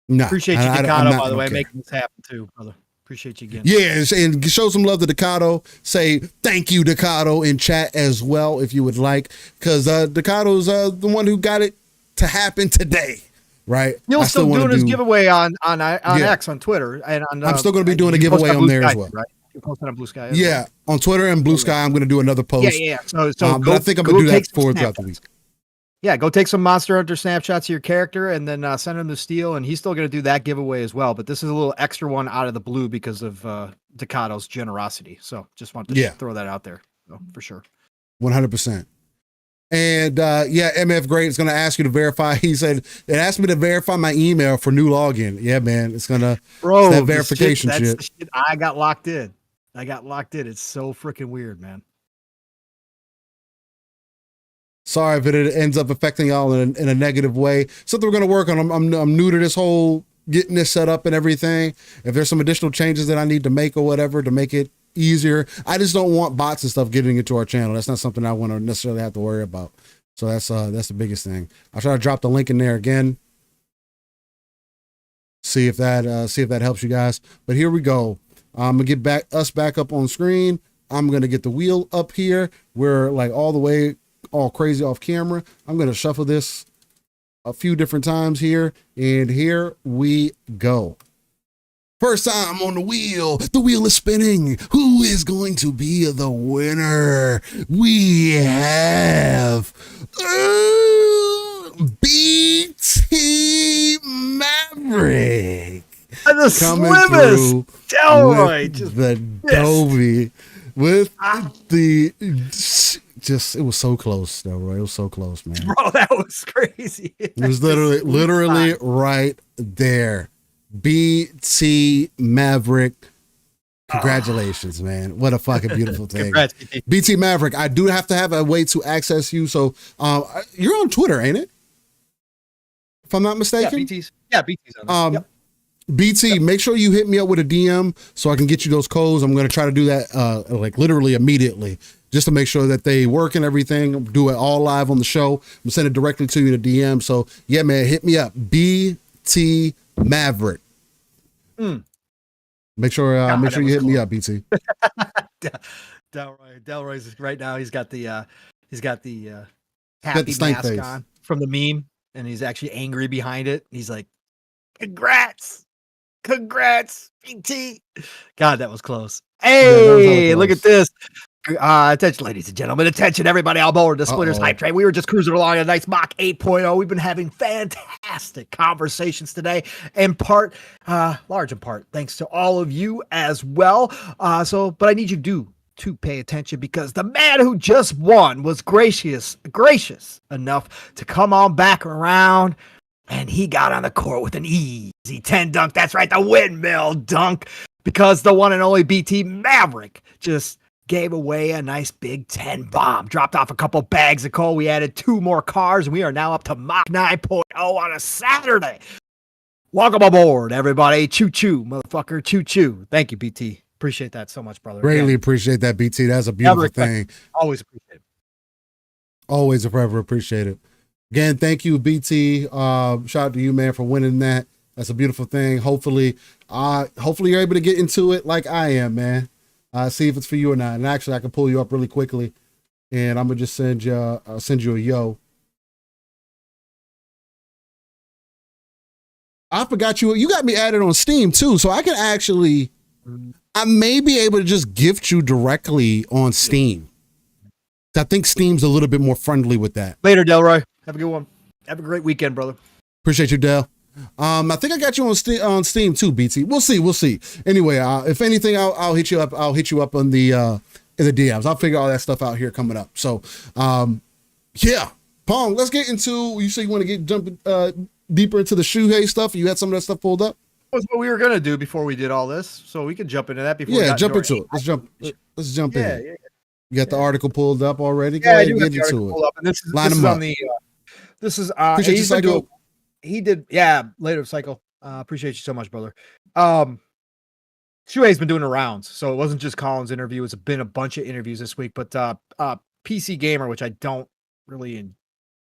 no. Appreciate you, Decado, by the way, making this happen too, brother. Appreciate you again. Yeah, and show some love to Decado. Say thank you, Decado, in chat as well, if you would like, because Decado's the one who got it to happen today. Right, you'll still doing his giveaway on X on Twitter, and on, I'm still going to be doing a giveaway on there as well. Right, you're posting on Blue Sky. Yeah, on Twitter and Blue Sky, I'm going to do another post. Yeah. So but I think I'm going to do that throughout the week. Yeah, go take some Monster Hunter snapshots of your character, and then send him to Steel, and he's still going to do that giveaway as well. But this is a little extra one out of the blue because of Decado's generosity. So just want to throw that out there, for sure. 100%. And MF Great is going to ask you to verify. He said it asked me to verify my email for new login. Yeah, man, it's going to that verification shit. I got locked in. It's so freaking weird, man. Sorry if it ends up affecting y'all in a negative way. Something we're going to work on. I'm new to this whole getting this set up and everything. If there's some additional changes that I need to make or whatever to make it easier, I just don't want bots and stuff getting into our channel. That's not something I want to necessarily have to worry about. So that's the biggest thing. I'll try to drop the link in there again. See if that helps you guys. But here we go. I'm gonna get us back up on screen. I'm gonna get the wheel up here. We're like all crazy off camera. I'm gonna shuffle this a few different times here, and here we go. First time on the wheel is spinning. Who is going to be the winner? We have BT Maverick. The slimmest Delroy, the Dobie with the it was so close, Delroy. It was so close, man. Bro, that was crazy. It was literally right there. BT Maverick. Congratulations, man. What a fucking beautiful thing. Congrats, BT Maverick, I do have to have a way to access you. So you're on Twitter, ain't it? If I'm not mistaken. BT's on there. Yep. BT, make sure you hit me up with a DM so I can get you those codes. I'm going to try to do that like literally immediately just to make sure that they work and everything. Do it all live on the show. I'm sending it directly to you in a DM. So yeah, man, hit me up. BT Maverick. Make sure you hit me up, BT. Delroy's right now. He's got the happy mask face on from the meme, and he's actually angry behind it. He's like, "Congrats, BT." God, that was close. Hey, yeah, look at this. Attention, ladies and gentlemen. Attention, everybody on board the Splitters Hype Train. We were just cruising along a nice Mach 8.0. We've been having fantastic conversations today, large in part, thanks to all of you as well. But I need you to pay attention because the man who just won was gracious enough to come on back around, and he got on the court with an easy 10 dunk. That's right, the windmill dunk. because the one and only BT Maverick just gave away a nice Big 10 bomb, dropped off a couple bags of coal. We added 2 more cars, and we are now up to Mach 9.0 on a Saturday. Welcome aboard, everybody. Choo-choo, motherfucker. Choo-choo. Thank you, BT. Appreciate that so much, brother. Greatly appreciate that, BT. That's a beautiful thing. Always appreciate it. Always forever appreciate it. Again, thank you, BT. Shout out to you, man, for winning that. That's a beautiful thing. Hopefully you're able to get into it like I am, man. See if it's for you or not. And actually, I can pull you up really quickly, and I'm gonna just send you a yo. I forgot you got me added on Steam too, so I can actually, I may be able to just gift you directly on Steam. I think Steam's a little bit more friendly with that. Later, Delroy. Have a good one. Have a great weekend, brother. Appreciate you, Del. I think I got you on Steam too, BT. We'll see. Anyway, if anything, I'll hit you up. I'll hit you up on the in the DMs. I'll figure all that stuff out here coming up. So, yeah, Pong. Let's get into. You say you want to jump deeper into the Shuhei stuff. You had some of that stuff pulled up. That's what we were gonna do before we did all this, so we could jump into that before. Yeah, jump into it. Let's jump in. Yeah. You got the article pulled up already. Go ahead and get into it. Up. And this is on the. This is appreciate you, Psycho. He did, yeah. Later, Psycho. Appreciate you so much, brother. Shuhei's been doing the rounds, so it wasn't just Colin's interview. It's been a bunch of interviews this week. But PC Gamer, which I don't really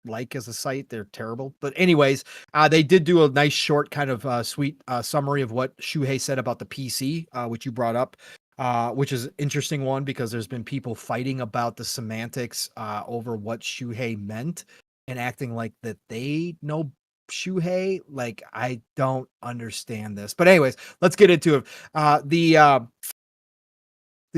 like as a site, they're terrible. But anyways, they did do a nice short kind of sweet summary of what Shuhei said about the PC, which you brought up. Which is an interesting one because there's been people fighting about the semantics over what Shuhei meant and acting like that they know Shuhei. Like, I don't understand this. But anyways, let's get into it. The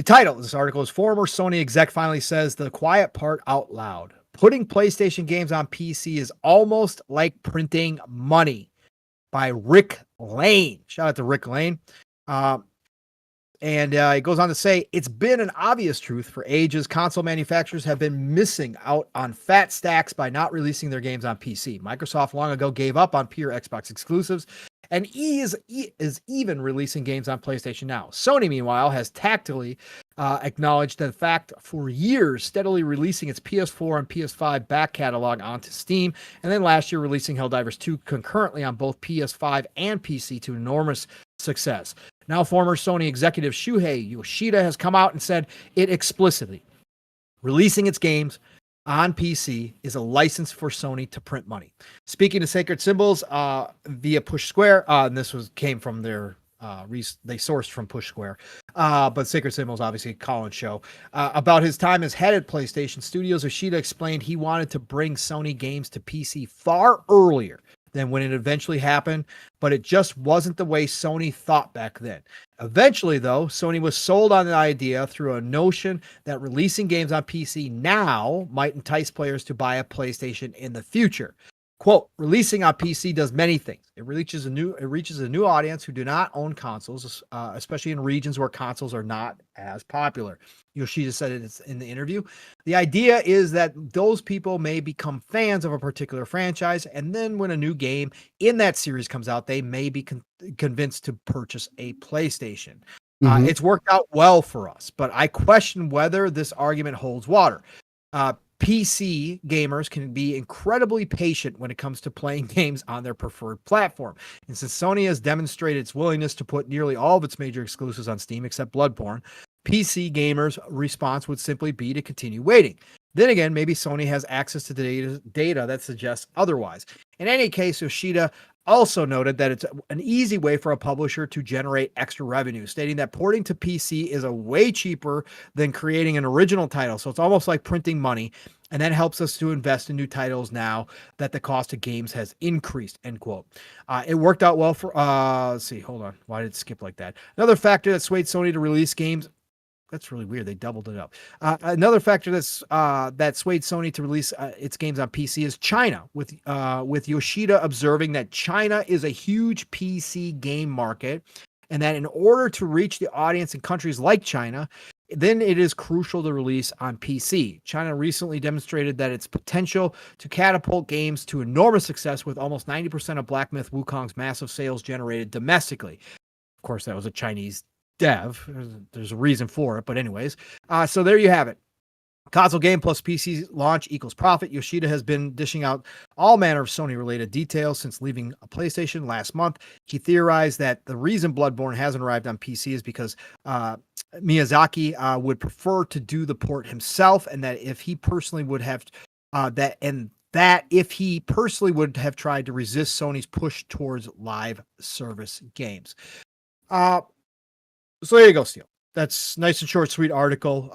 title of this article is Former Sony Exec Finally Says the Quiet Part Out Loud. Putting PlayStation games on PC is almost like printing money, by Rick Lane. Shout out to Rick Lane. And it goes on to say, it's been an obvious truth for ages. Console manufacturers have been missing out on fat stacks by not releasing their games on PC. Microsoft long ago gave up on pure Xbox exclusives and is even releasing games on PlayStation now. Sony, meanwhile, has tactily acknowledged the fact for years, steadily releasing its PS4 and PS5 back catalog onto Steam, and then last year releasing Helldivers 2 concurrently on both PS5 and PC to enormous success. Now, former Sony executive Shuhei Yoshida has come out and said it explicitly. Releasing its games on PC is a license for Sony to print money. Speaking to Sacred Symbols via Push Square, and this came from their they sourced from Push Square, but Sacred Symbols, obviously, Colin's show. About his time as head at PlayStation Studios, Yoshida explained he wanted to bring Sony games to PC far earlier than when it eventually happened, but it just wasn't the way Sony thought back then. Eventually, though, Sony was sold on the idea through a notion that releasing games on PC now might entice players to buy a PlayStation in the future. Quote, releasing on PC does many things. It reaches a new audience who do not own consoles, especially in regions where consoles are not as popular. Yoshida said it in the interview. The idea is that those people may become fans of a particular franchise, and then when a new game in that series comes out, they may be convinced to purchase a PlayStation. Mm-hmm. It's worked out well for us, but I question whether this argument holds water. PC gamers can be incredibly patient when it comes to playing games on their preferred platform. And since Sony has demonstrated its willingness to put nearly all of its major exclusives on Steam except Bloodborne, PC gamers' response would simply be to continue waiting. Then again, maybe Sony has access to the data that suggests otherwise. In any case, Yoshida also noted that it's an easy way for a publisher to generate extra revenue, stating that porting to PC is a way cheaper than creating an original title. So it's almost like printing money, and that helps us to invest in new titles now that the cost of games has increased, end quote. It worked out well for, let's see, hold on. Why did it skip like that? Another factor that swayed Sony to release games. That's really weird. They doubled it up. Another factor that swayed Sony to release its games on PC is China, with Yoshida observing that China is a huge PC game market, and that in order to reach the audience in countries like China, then it is crucial to release on PC. China recently demonstrated that its potential to catapult games to enormous success, with almost 90% of Black Myth Wukong's massive sales generated domestically. Of course, that was a Chinese dev. There's a reason for it, but anyways. So there you have it. Console game plus PC launch equals profit. Yoshida has been dishing out all manner of Sony-related details since leaving PlayStation last month. He theorized that the reason Bloodborne hasn't arrived on PC is because Miyazaki would prefer to do the port himself, and that if he personally would have if he personally would have tried to resist Sony's push towards live service games. So there you go, Steel. That's nice and short, sweet article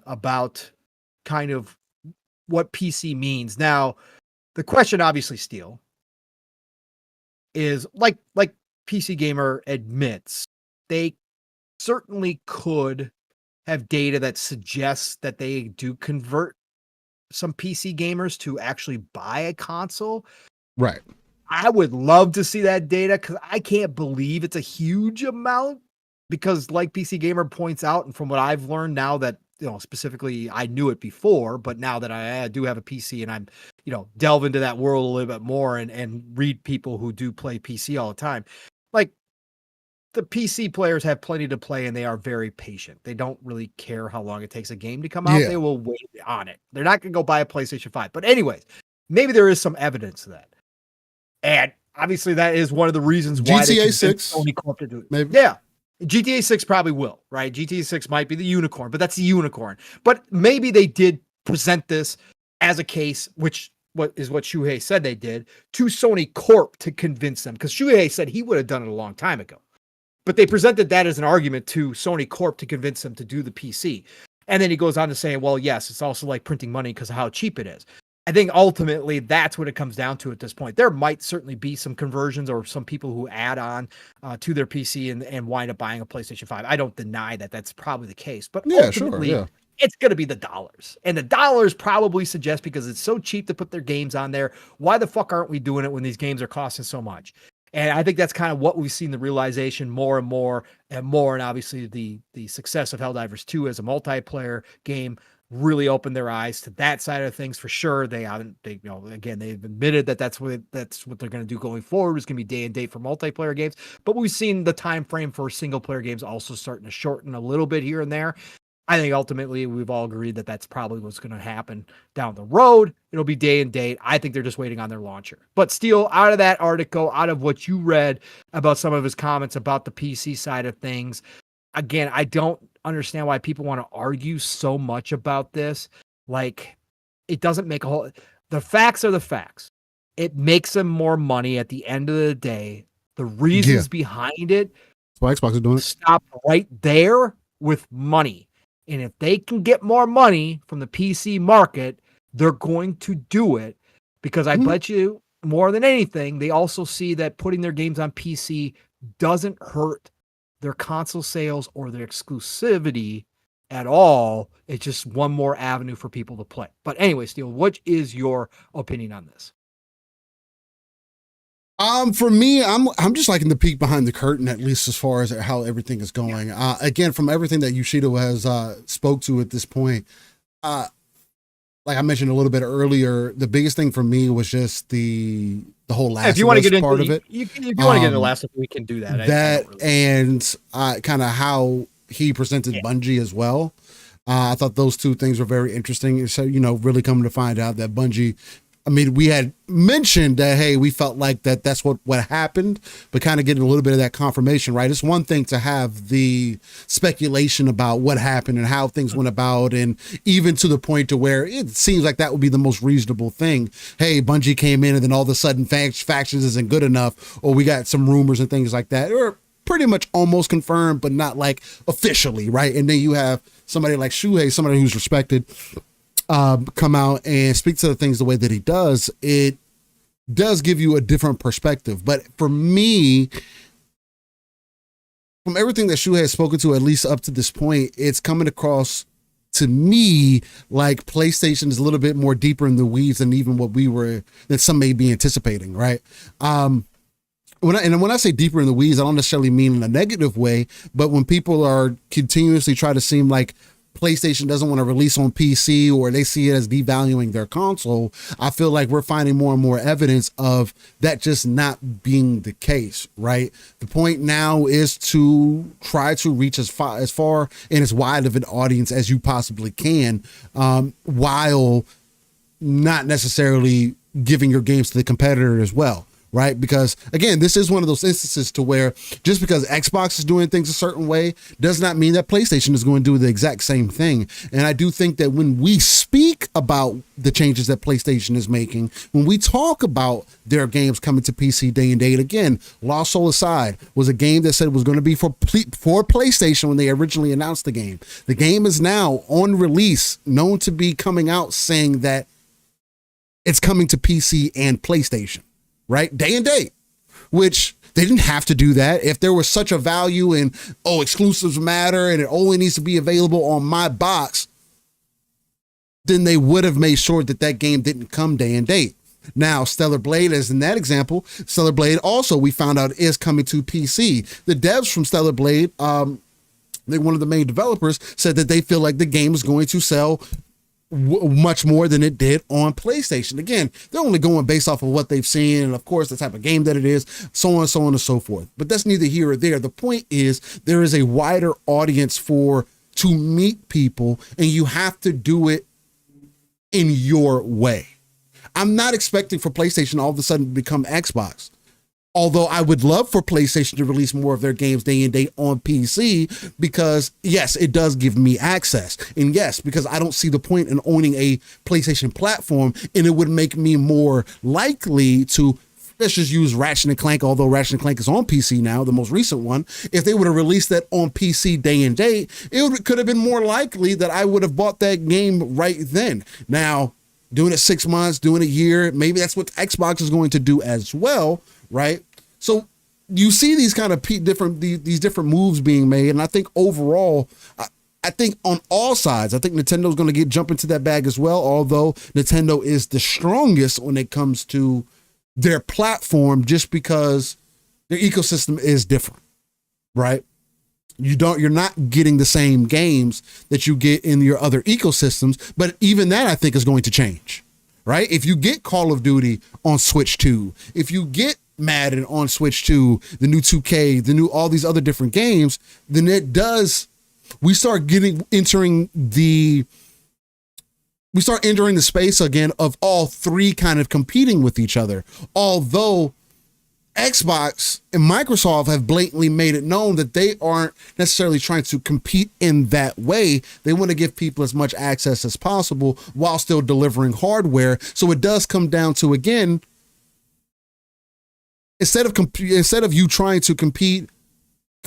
about kind of what PC means. Now, the question, obviously, Steel, is like PC Gamer admits, they certainly could have data that suggests that they do convert some PC gamers to actually buy a console. Right. I would love to see that data because I can't believe it's a huge amount. Because like PC Gamer points out, and from what I've learned now that, specifically I knew it before, but now that I do have a PC and I'm, delve into that world a little bit more and read people who do play PC all the time, like the PC players have plenty to play and they are very patient. They don't really care how long it takes a game to come out. Yeah. They will wait on it. They're not going to go buy a PlayStation 5. But anyways, maybe there is some evidence to that. And obviously that is one of the reasons why GTA 6 Sony Corp to do it. maybe. Yeah. GTA 6 probably will, right? GTA 6 might be the unicorn, but that's the unicorn. But maybe they did present this as a case, what Shuhei said they did, to Sony Corp to convince them. Because Shuhei said he would have done it a long time ago. But they presented that as an argument to Sony Corp to convince them to do the PC. And then he goes on to say, well, yes, it's also like printing money because of how cheap it is. I think ultimately that's what it comes down to at this point. There might certainly be some conversions or some people who add on to their PC and wind up buying a PlayStation 5. I don't deny that that's probably the case, but ultimately it's going to be the dollars. And the dollars probably suggest, because it's so cheap to put their games on there, why the fuck aren't we doing it when these games are costing so much? And I think that's kind of what we've seen, the realization more and more and more. And obviously the success of Helldivers 2 as a multiplayer game really opened their eyes to that side of things for sure. They've admitted that that's what they're going to do going forward. It's going to be day and date for multiplayer games, but we've seen the time frame for single player games also starting to shorten a little bit here and there. I think ultimately we've all agreed that that's probably what's going to happen down the road. It'll be day and date. I think they're just waiting on their launcher. But still, out of that article, out of what you read about some of his comments about the PC side of things, again, I don't understand why people want to argue so much about this. Like, it doesn't make the facts are the facts. It makes them more money at the end of the day. The reasons behind it, that's why Xbox is doing it. Stop right there with money. And if they can get more money from the PC market, they're going to do it, because I bet you more than anything, they also see that putting their games on PC doesn't hurt their console sales or their exclusivity at all. It's just one more avenue for people to play. But anyway, Steel, what is your opinion on this? For me, I'm just liking the peek behind the curtain, at least as far as how everything is going. Again, from everything that Yoshida has spoke to at this point, like I mentioned a little bit earlier, the biggest thing for me was just the whole last. If you want to get into part of it, if you want to get into the last, we can do that. And kind of how he presented Bungie as well. I thought those two things were very interesting. So really coming to find out that Bungie. I mean, we had mentioned that, hey, we felt like that's what happened, but kind of getting a little bit of that confirmation, right? It's one thing to have the speculation about what happened and how things went about, and even to the point to where it seems like that would be the most reasonable thing. Hey, Bungie came in and then all of a sudden factions isn't good enough, or we got some rumors and things like that, or pretty much almost confirmed, but not like officially, right? And then you have somebody like Shuhei, somebody who's respected, come out and speak to the things the way that he does. It does give you a different perspective. But for me, from everything that Shuhei has spoken to, at least up to this point, it's coming across to me like PlayStation is a little bit more deeper in the weeds than even that some may be anticipating, right? When I say deeper in the weeds, I don't necessarily mean in a negative way, but when people are continuously try to seem like PlayStation doesn't want to release on PC, or they see it as devaluing their console, I feel like we're finding more and more evidence of that just not being the case, right? The point now is to try to reach as far and as wide of an audience as you possibly can, while not necessarily giving your games to the competitor as well. Right? Because again, this is one of those instances to where just because Xbox is doing things a certain way does not mean that PlayStation is going to do the exact same thing. And I do think that when we speak about the changes that PlayStation is making, when we talk about their games coming to PC day and date, again, Lost Soul Aside was a game that said it was going to be for PlayStation when they originally announced the game. The game is now on release, known to be coming out saying that it's coming to PC and PlayStation. Right? Day and date, which they didn't have to do that. If there was such a value in, exclusives matter and it only needs to be available on my box, then they would have made sure that that game didn't come day and date. Now, Stellar Blade, as in that example, Stellar Blade also, we found out, is coming to PC. The devs from Stellar Blade, one of the main developers, said that they feel like the game is going to sell much more than it did on PlayStation. Again, they're only going based off of what they've seen, and of course the type of game that it is, so on and so forth. But that's neither here or there. The point is there is a wider audience to meet people, and you have to do it in your way. I'm not expecting for PlayStation all of a sudden to become Xbox. Although I would love for PlayStation to release more of their games day and date on PC, because yes, it does give me access. And yes, because I don't see the point in owning a PlayStation platform, and it would make me more likely to, let's just use Ratchet & Clank, although Ratchet & Clank is on PC now, the most recent one. If they would have released that on PC day and date, could have been more likely that I would have bought that game right then. Now, doing it 6 months, doing a year, maybe that's what Xbox is going to do as well, right? So you see these kind of these different moves being made, and I think overall, I think on all sides, I think Nintendo's going to jump into that bag as well. Although Nintendo is the strongest when it comes to their platform, just because their ecosystem is different, right? You're not getting the same games that you get in your other ecosystems, but even that I think is going to change, right? If you get Call of Duty on Switch 2, if you get Madden on Switch 2, the new 2K, all these other different games, then we start entering the space again of all three kind of competing with each other. Although Xbox and Microsoft have blatantly made it known that they aren't necessarily trying to compete in that way. They want to give people as much access as possible while still delivering hardware. So it does come down to, again, instead of you trying to compete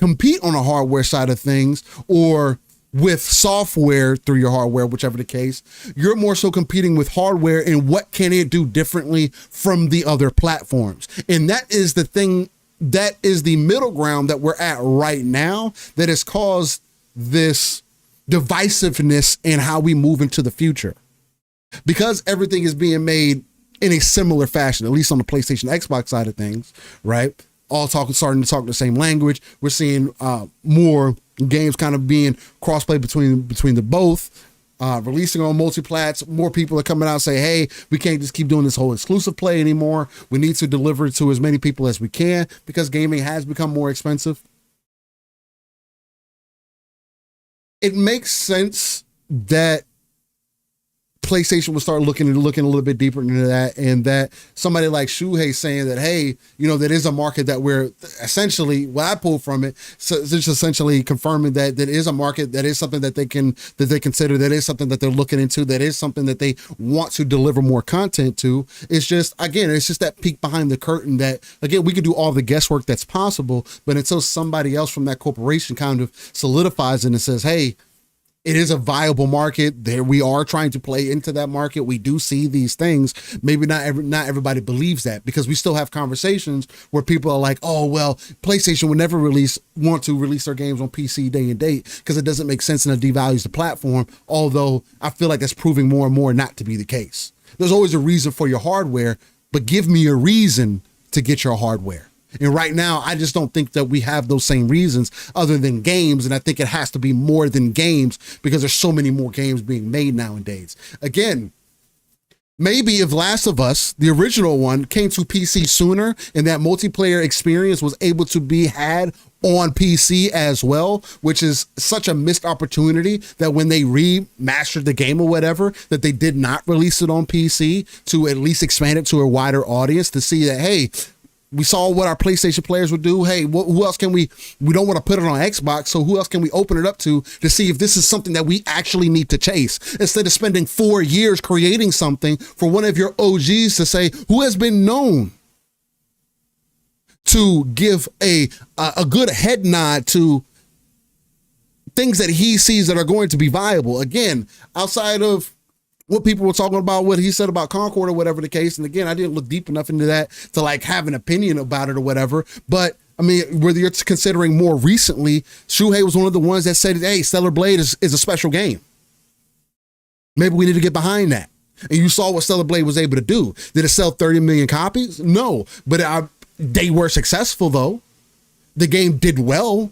on a hardware side of things, or with software through your hardware, whichever the case, you're more so competing with hardware and what can it do differently from the other platforms. And that is the thing, that is the middle ground that we're at right now that has caused this divisiveness in how we move into the future. Because everything is being made in a similar fashion, at least on the PlayStation, Xbox side of things, right? Starting to talk the same language. We're seeing more games kind of being crossplay between the both, releasing on multiplats. More people are coming out and say, hey, we can't just keep doing this whole exclusive play anymore. We need to deliver it to as many people as we can, because gaming has become more expensive. It makes sense that PlayStation will start looking a little bit deeper into that, and that somebody like Shuhei saying that, hey, that is a market that we're essentially, what I pulled from it, so it's just essentially confirming that is a market, that is something that they consider, that is something that they're looking into, that is something that they want to deliver more content to. It's just that peek behind the curtain that, again, we could do all the guesswork that's possible, but until somebody else from that corporation kind of solidifies it and says, hey, it is a viable market. There, we are trying to play into that market. We do see these things. Maybe not everybody believes that, because we still have conversations where people are like, oh, well, PlayStation would never want to release their games on PC day and date because it doesn't make sense and it devalues the platform. Although I feel like that's proving more and more not to be the case. There's always a reason for your hardware, but give me a reason to get your hardware. And right now, I just don't think that we have those same reasons other than games. And I think it has to be more than games because there's so many more games being made nowadays. Again, maybe if Last of Us, the original one, came to PC sooner and that multiplayer experience was able to be had on PC as well, which is such a missed opportunity that when they remastered the game or whatever, that they did not release it on PC to at least expand it to a wider audience to see that, hey, we saw what our PlayStation players would do. Hey, who else can we don't want to put it on Xbox, so who else can we open it up to see if this is something that we actually need to chase? Instead of spending 4 years creating something for one of your OGs to say, who has been known to give a good head nod to things that he sees that are going to be viable. Again, outside of what people were talking about, what he said about Concord or whatever the case. And again, I didn't look deep enough into that to like have an opinion about it or whatever. But I mean, whether you're considering more recently, Shuhei was one of the ones that said, hey, Stellar Blade is a special game. Maybe we need to get behind that. And you saw what Stellar Blade was able to do. Did it sell 30 million copies? No, but they were successful though. The game did well.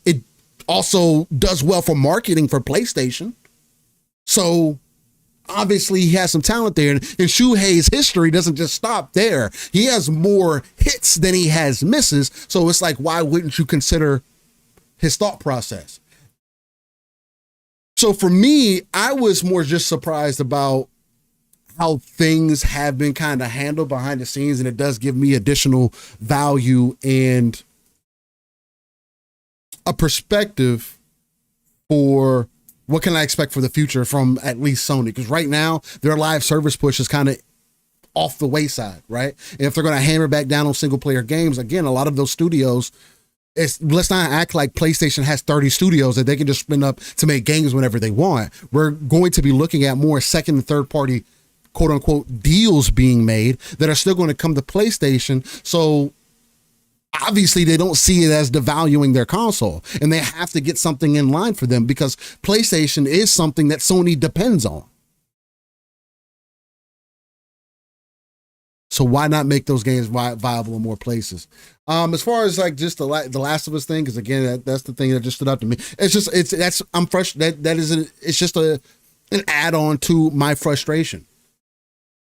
It also does well for marketing for PlayStation. So obviously he has some talent there, and Shuhei's history doesn't just stop there. He has more hits than he has misses. So it's like, why wouldn't you consider his thought process? So for me, I was more just surprised about how things have been kind of handled behind the scenes, and it does give me additional value and a perspective for what can I expect for the future from at least Sony? Because right now, their live service push is kind of off the wayside, right? And if they're going to hammer back down on single player games, again, a lot of those studios, let's not act like PlayStation has 30 studios that they can just spin up to make games whenever they want. We're going to be looking at more second and third party, quote unquote, deals being made that are still going to come to PlayStation. So obviously they don't see it as devaluing their console, and they have to get something in line for them because PlayStation is something that Sony depends on. So why not make those games viable in more places? As far as like just the Last of Us thing, because again, that's the thing that just stood out to me. I'm fresh. It's just an add-on to my frustration.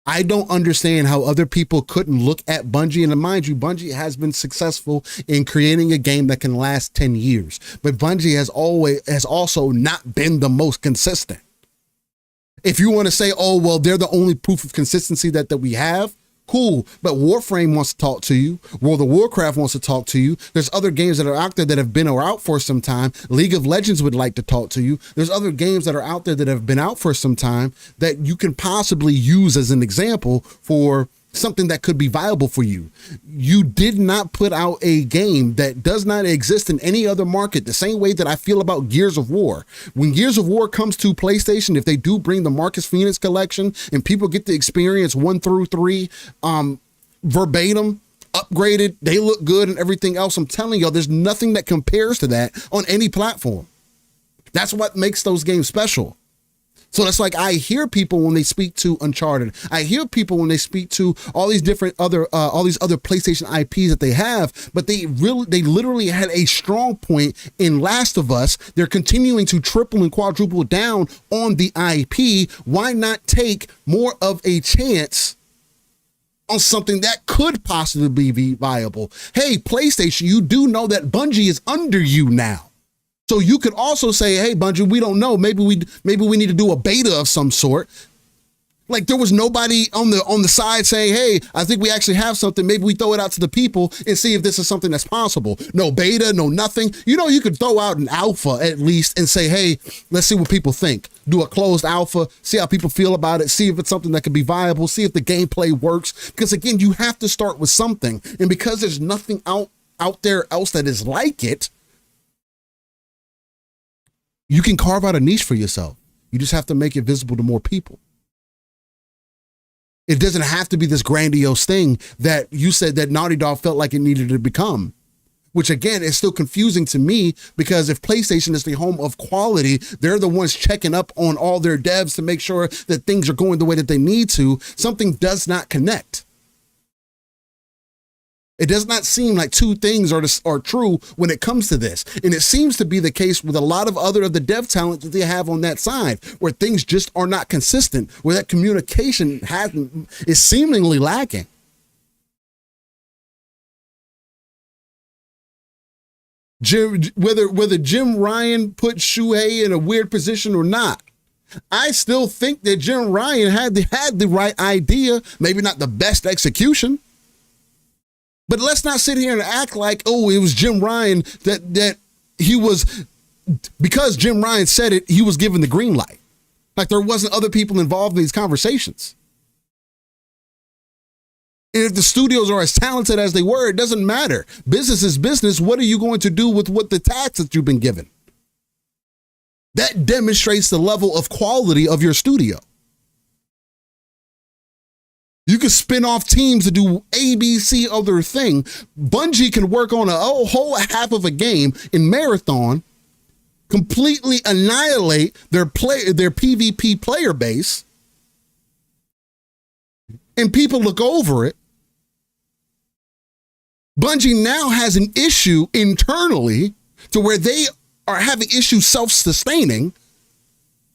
I don't understand how other people couldn't look at Bungie. And mind you, Bungie has been successful in creating a game that can last 10 years. But Bungie has also not been the most consistent. If you want to say, oh, well, they're the only proof of consistency that we have, cool. But Warframe wants to talk to you. World of Warcraft wants to talk to you. There's other games that are out there that have been or out for some time. League of Legends would like to talk to you. There's other games that are out there that have been out for some time that you can possibly use as an example for something that could be viable for you. You did not put out a game that does not exist in any other market, the same way that I feel about Gears of War. When Gears of War comes to PlayStation, if they do bring the Marcus Phoenix collection and people get to experience 1 through 3 verbatim, upgraded, they look good and everything else, I'm telling y'all, there's nothing that compares to that on any platform. That's what makes those games special. So that's like, I hear people when they speak to Uncharted. I hear people when they speak to all these different other PlayStation IPs that they have, but they literally had a strong point in Last of Us. They're continuing to triple and quadruple down on the IP. Why not take more of a chance on something that could possibly be viable? Hey, PlayStation, you do know that Bungie is under you now. So you could also say, hey, Bungie, we don't know. Maybe we need to do a beta of some sort. Like there was nobody on the side saying, hey, I think we actually have something. Maybe we throw it out to the people and see if this is something that's possible. No beta, no nothing. You know, you could throw out an alpha at least and say, hey, let's see what people think. Do a closed alpha, see how people feel about it, see if it's something that could be viable, see if the gameplay works. Because again, you have to start with something. And because there's nothing out there else that is like it, you can carve out a niche for yourself. You just have to make it visible to more people. It doesn't have to be this grandiose thing that you said that Naughty Dog felt like it needed to become, which again is still confusing to me, because if PlayStation is the home of quality, they're the ones checking up on all their devs to make sure that things are going the way that they need to. Something does not connect. It does not seem like two things are true when it comes to this. And it seems to be the case with a lot of other of the dev talent that they have on that side, where things just are not consistent, where that communication is seemingly lacking. Whether Jim Ryan put Shuhei in a weird position or not, I still think that Jim Ryan had the right idea, maybe not the best execution. But let's not sit here and act like, oh, it was Jim Ryan that he was, because Jim Ryan said it, he was given the green light. Like there wasn't other people involved in these conversations. And if the studios are as talented as they were, it doesn't matter. Business is business. What are you going to do with what the task that you've been given? That demonstrates the level of quality of your studio. You can spin off teams to do ABC other thing. Bungie can work on a whole half of a game in Marathon, completely annihilate their PvP player base, and people look over it. Bungie now has an issue internally to where they are having issues self-sustaining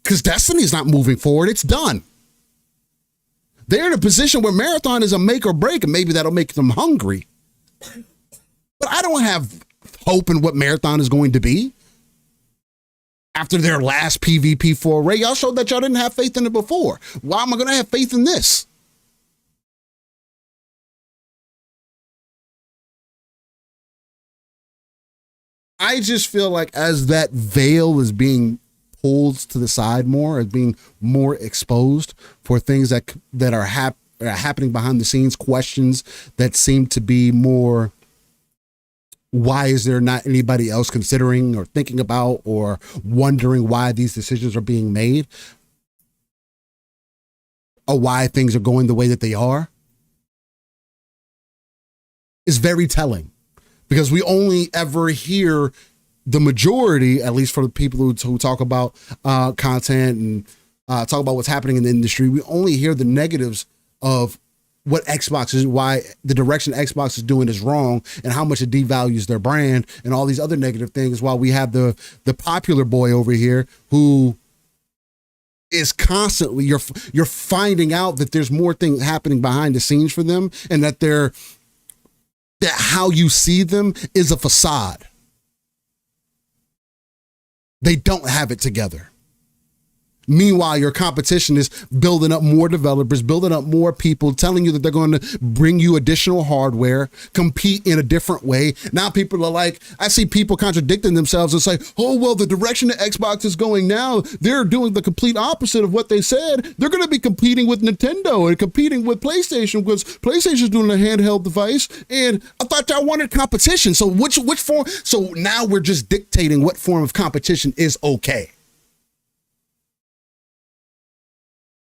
because Destiny's not moving forward. It's done. They're in a position where Marathon is a make or break, and maybe that'll make them hungry. But I don't have hope in what Marathon is going to be. After their last PvP foray, y'all showed that y'all didn't have faith in it before. Why am I going to have faith in this? I just feel like as that veil is being pulled to the side more, as being more exposed for things that are happening behind the scenes, questions that seem to be more, why is there not anybody else considering or thinking about or wondering why these decisions are being made, or why things are going the way that they are, is very telling. Because we only ever hear the majority, at least for the people who talk about content and talk about what's happening in the industry, we only hear the negatives of what Xbox is, why the direction Xbox is doing is wrong, and how much it devalues their brand and all these other negative things, while we have the popular boy over here who is constantly, you're finding out that there's more things happening behind the scenes for them, and that that how you see them is a facade. They don't have it together. Meanwhile, your competition is building up more developers, building up more people, telling you that they're going to bring you additional hardware, compete in a different way. Now people are like, I see people contradicting themselves and say, oh, well, the direction that Xbox is going now, they're doing the complete opposite of what they said. They're going to be competing with Nintendo and competing with PlayStation, because PlayStation's doing a handheld device. And I thought y'all wanted competition. So which form? So now we're just dictating what form of competition is okay.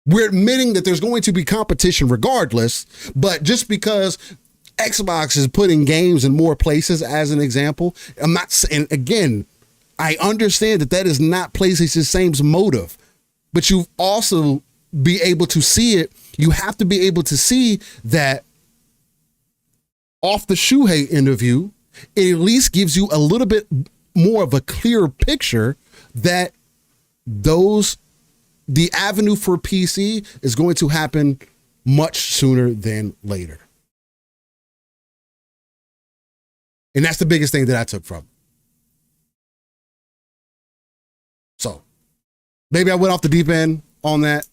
We're admitting that there's going to be competition regardless, but just because Xbox is putting games in more places, as an example, I'm not saying, again, I understand that is not PlayStation's same motive, but you also be able to see it. You have to be able to see that off the Shuhei interview, it at least gives you a little bit more of a clear picture that the avenue for PC is going to happen much sooner than later. And that's the biggest thing that I took from. So maybe I went off the deep end on that.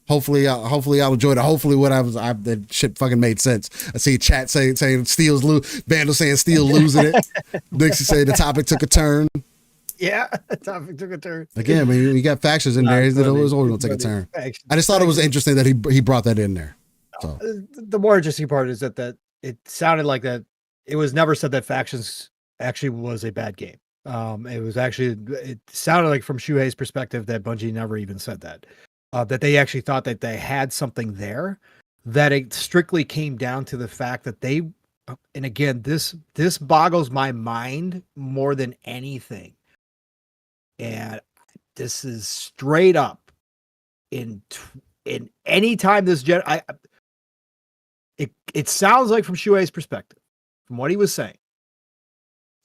Hopefully I'll enjoy it. Hopefully that shit fucking made sense. I see chat saying Steel's Vandal saying Steel losing it. Dixie saying the topic took a turn. Yeah, the topic took a turn. Again, I mean, you got factions in there. It was always going to take a turn. I just thought it was interesting that he brought that in there. So the more interesting part is that it sounded like that it was never said that Factions actually was a bad game. It sounded like from Shuhei's perspective that Bungie never even said that. That they actually thought that they had something there, that it strictly came down to the fact that they, and again, this boggles my mind more than anything. And this is straight up in any time this it sounds like from Shuhei's perspective, from what he was saying,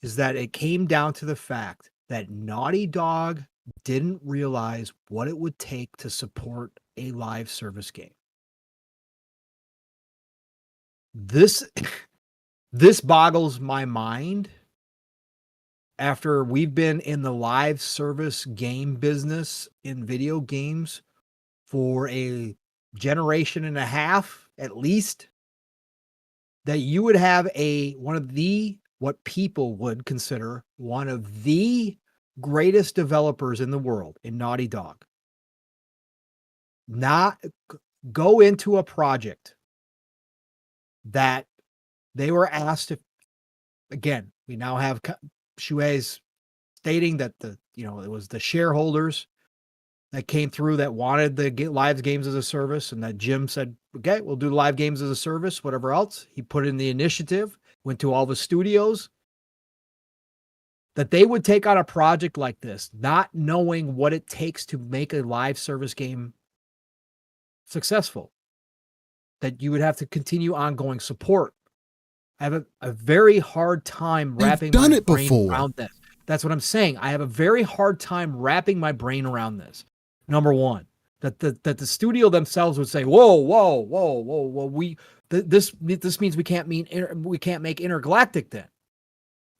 is that it came down to the fact that Naughty Dog didn't realize what it would take to support a live service game. This boggles my mind after we've been in the live service game business in video games for a generation and a half, at least, that you would have what people would consider one of the greatest developers in the world in Naughty Dog not go into a project that they were asked to. Again, we now have Shuhei's stating that it was the shareholders that came through that wanted the live games as a service, and that Jim said, okay, we'll do live games as a service, whatever else. He put in the initiative, went to all the studios, that they would take on a project like this, not knowing what it takes to make a live service game successful, that you would have to continue ongoing support. I have a very hard time wrapping my brain around this. That's what I'm saying. I have a very hard time wrapping my brain around this. Number one, that the studio themselves would say, whoa, this means we can't make Intergalactic then.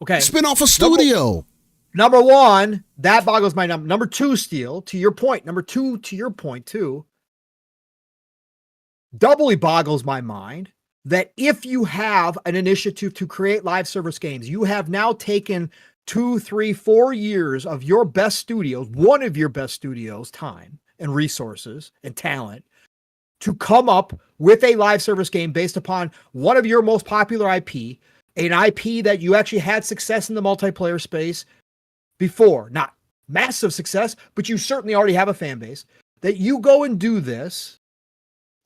Okay. Spin off a studio. Number one, that boggles my number. Number two, Steel, to your point. Number two, to your point too, doubly boggles my mind that if you have an initiative to create live service games, you have now taken 2, 3, 4 years of your best studios, one of your best studios' time and resources and talent to come up with a live service game based upon one of your most popular IP, an IP that you actually had success in the multiplayer space before. Not massive success, but you certainly already have a fan base. That you go and do this,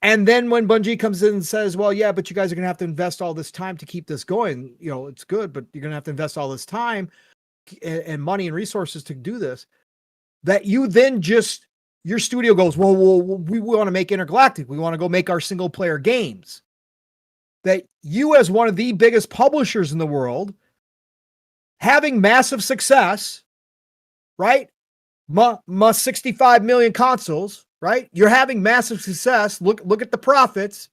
and then when Bungie comes in and says, well, yeah, but you guys are going to have to invest all this time to keep this going. It's good, but you're going to have to invest all this time and money and resources to do this. That you then your studio goes, well, we want to make Intergalactic. We want to go make our single player games. That you, as one of the biggest publishers in the world, having massive success, right? 65 million consoles, right? You're having massive success. Look at the profits.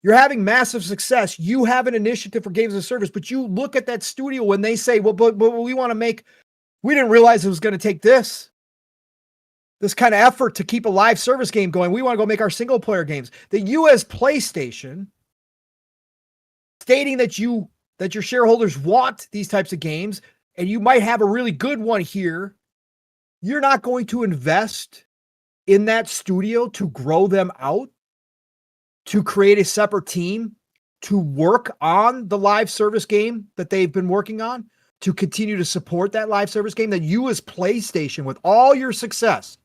You're having massive success. You have an initiative for games as a service, but you look at that studio when they say, well, but we want to make, we didn't realize it was going to take this kind of effort to keep a live service game going. We want to go make our single player games. That you as PlayStation, stating that your shareholders want these types of games, and you might have a really good one here, you're not going to invest in that studio to grow them out, to create a separate team, to work on the live service game that they've been working on, to continue to support that live service game. That you as PlayStation, with all your success,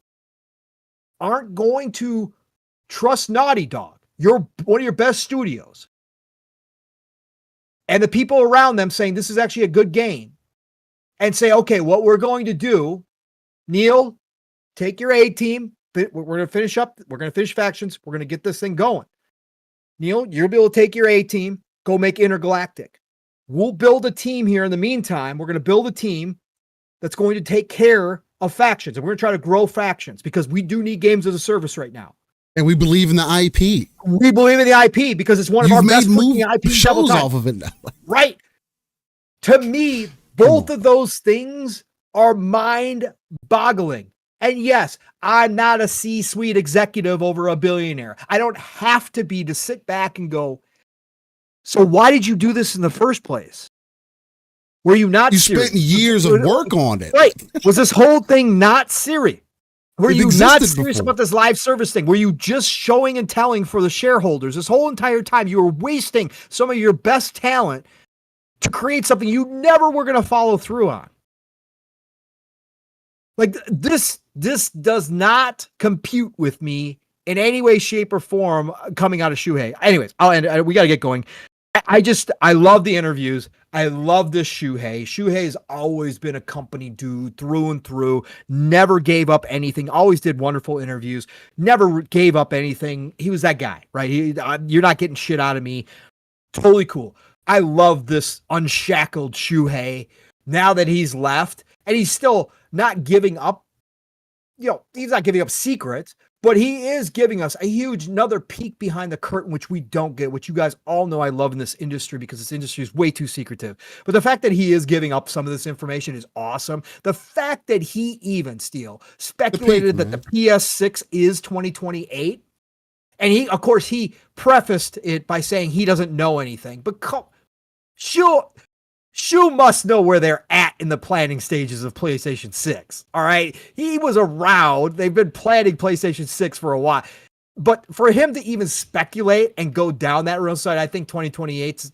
aren't going to trust Naughty Dog, one of your best studios, and the people around them saying this is actually a good game, and say, okay, what we're going to do, Neil, take your A team. We're going to finish up. We're going to finish factions. We're going to get this thing going. Neil, you'll be able to take your A team, go make Intergalactic. We'll build a team here in the meantime. We're going to build a team that's going to take care of factions, and we're going to try to grow factions because we do need games as a service right now. And we believe in the IP. We believe in the IP because it's one of our best IP shows off of it now. Right. To me, both of those things are mind-boggling. And yes, I'm not a C-suite executive over a billionaire. I don't have to be to sit back and go, so why did you do this in the first place? Were you not serious? You spent years of work on it. Right. Was this whole thing not serious? Were you not serious before about this live service thing? Were you just showing and telling for the shareholders this whole entire time? You were wasting some of your best talent to create something you never were going to follow through on. Like this does not compute with me in any way, shape, or form coming out of Shuhei. Anyways, I'll end. We got to get going. I love the interviews. I love this Shuhei. Shuhei's always been a company dude through and through. Never gave up anything. Always did wonderful interviews. Never gave up anything. He was that guy, right? You're not getting shit out of me. Totally cool. I love this unshackled Shuhei now that he's left, and he's still not giving up. He's not giving up secrets, but he is giving us a huge another peek behind the curtain, which we don't get, which you guys all know I love in this industry because this industry is way too secretive. But the fact that he is giving up some of this information is awesome. The fact that he even speculated that the PS6 is 2028. And he prefaced it by saying he doesn't know anything, but Shu must know where they're at in the planning stages of PlayStation 6. All right. He was around. They've been planning PlayStation 6 for a while. But for him to even speculate and go down that road side, I think 2028 is,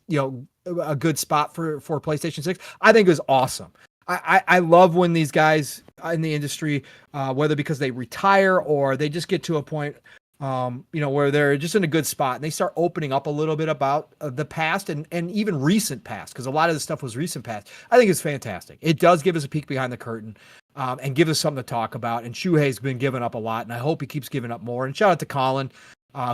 a good spot for PlayStation 6. I think is awesome. I love when these guys in the industry, whether because they retire or they just get to a point where they're just in a good spot and they start opening up a little bit about the past and even recent past, because a lot of this stuff was recent past. I think it's fantastic. It does give us a peek behind the curtain and give us something to talk about. And Shuhei's been giving up a lot, and I hope he keeps giving up more. And shout out to Colin,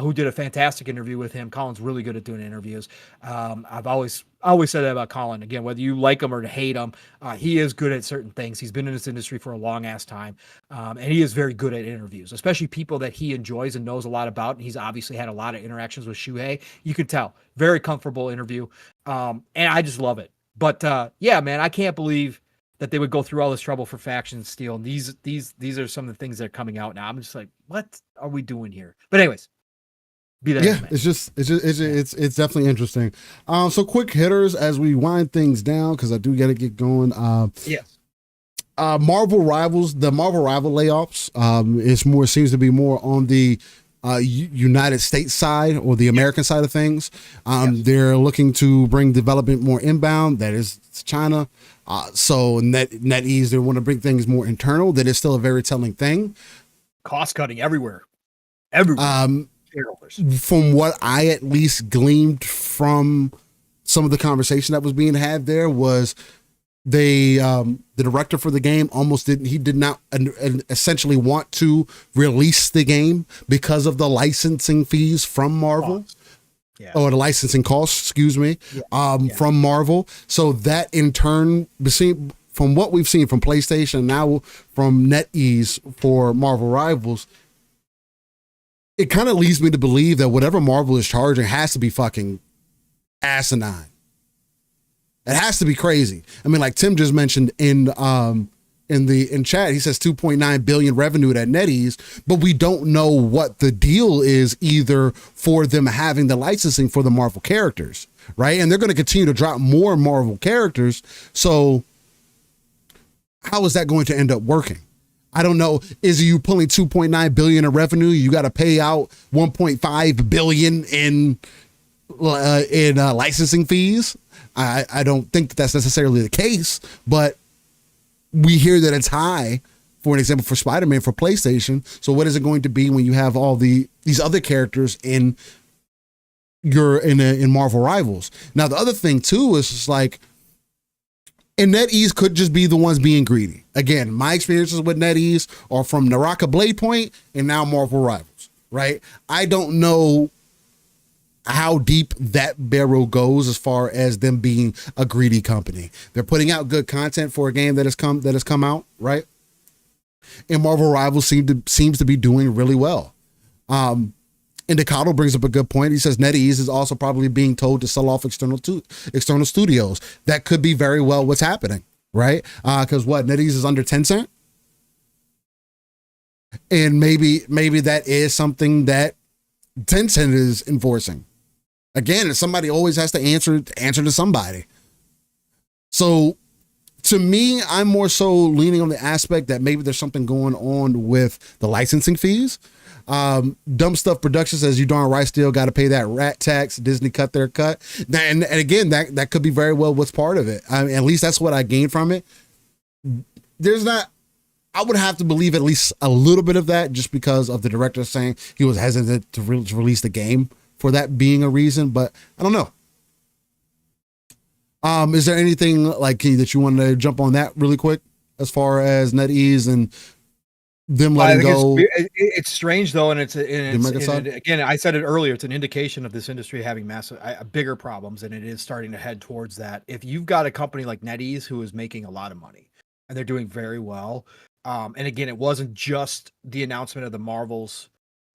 who did a fantastic interview with him. Colin's really good at doing interviews. I've always said that about Colin. Again, whether you like him or hate him, he is good at certain things. He's been in this industry for a long ass time. And he is very good at interviews, especially people that he enjoys and knows a lot about. And he's obviously had a lot of interactions with Shuhei. You can tell, very comfortable interview. And I just love it. But yeah, man, I can't believe that they would go through all this trouble for Faction Steel. And these are some of the things that are coming out now. I'm just like, what are we doing here? But anyways, it's definitely interesting. So quick hitters as we wind things down, because I do got to get going. Marvel Rivals, the Marvel Rival layoffs. Seems to be more on the United States side or the American side of things. They're looking to bring development more inbound. That is China. So NetEase, they want to bring things more internal. That is still a very telling thing. Cost cutting everywhere. From what I at least gleaned from some of the conversation that was being had there was the director for the game did not essentially want to release the game because of the licensing fees from Marvel. Or the licensing costs, from Marvel. So that in turn, from what we've seen from PlayStation, now from NetEase for Marvel Rivals, it kind of leads me to believe that whatever Marvel is charging has to be fucking asinine. It has to be crazy. I mean, like Tim just mentioned in chat, he says 2.9 billion revenue at NetEase, but we don't know what the deal is either for them having the licensing for the Marvel characters, right? And they're going to continue to drop more Marvel characters. So how is that going to end up working? I don't know. Is you pulling 2.9 billion in revenue? You got to pay out 1.5 billion in licensing fees. I don't think that's necessarily the case, but we hear that it's high, for an example, for Spider-Man for PlayStation. So what is it going to be when you have all these other characters in Marvel Rivals? Now, the other thing too is just like, and NetEase could just be the ones being greedy. Again, my experiences with NetEase are from Naraka Blade Point and now Marvel Rivals, right? I don't know how deep that barrel goes as far as them being a greedy company. They're putting out good content for a game that has come out, right? And Marvel Rivals seems to be doing really well. And Decado brings up a good point. He says NetEase is also probably being told to sell off external studios. That could be very well what's happening, right? Because NetEase is under Tencent, and maybe that is something that Tencent is enforcing. Again, somebody always has to answer to somebody. So to me, I'm more so leaning on the aspect that maybe there's something going on with the licensing fees. Dumb Stuff Productions says you darn right still got to pay that rat tax. Disney cut their cut. And again, that could be very well what's part of it. I mean, at least that's what I gained from it. I would have to believe at least a little bit of that just because of the director saying he was hesitant to release the game for that being a reason, but I don't know. Is there anything like that you want to jump on that really quick as far as NetEase and them I letting think go. it's strange though, and Microsoft? again, I said it earlier. It's an indication of this industry having massive, bigger problems, and it is starting to head towards that. If you've got a company like NetEase who is making a lot of money and they're doing very well, and again, it wasn't just the announcement of the Marvel's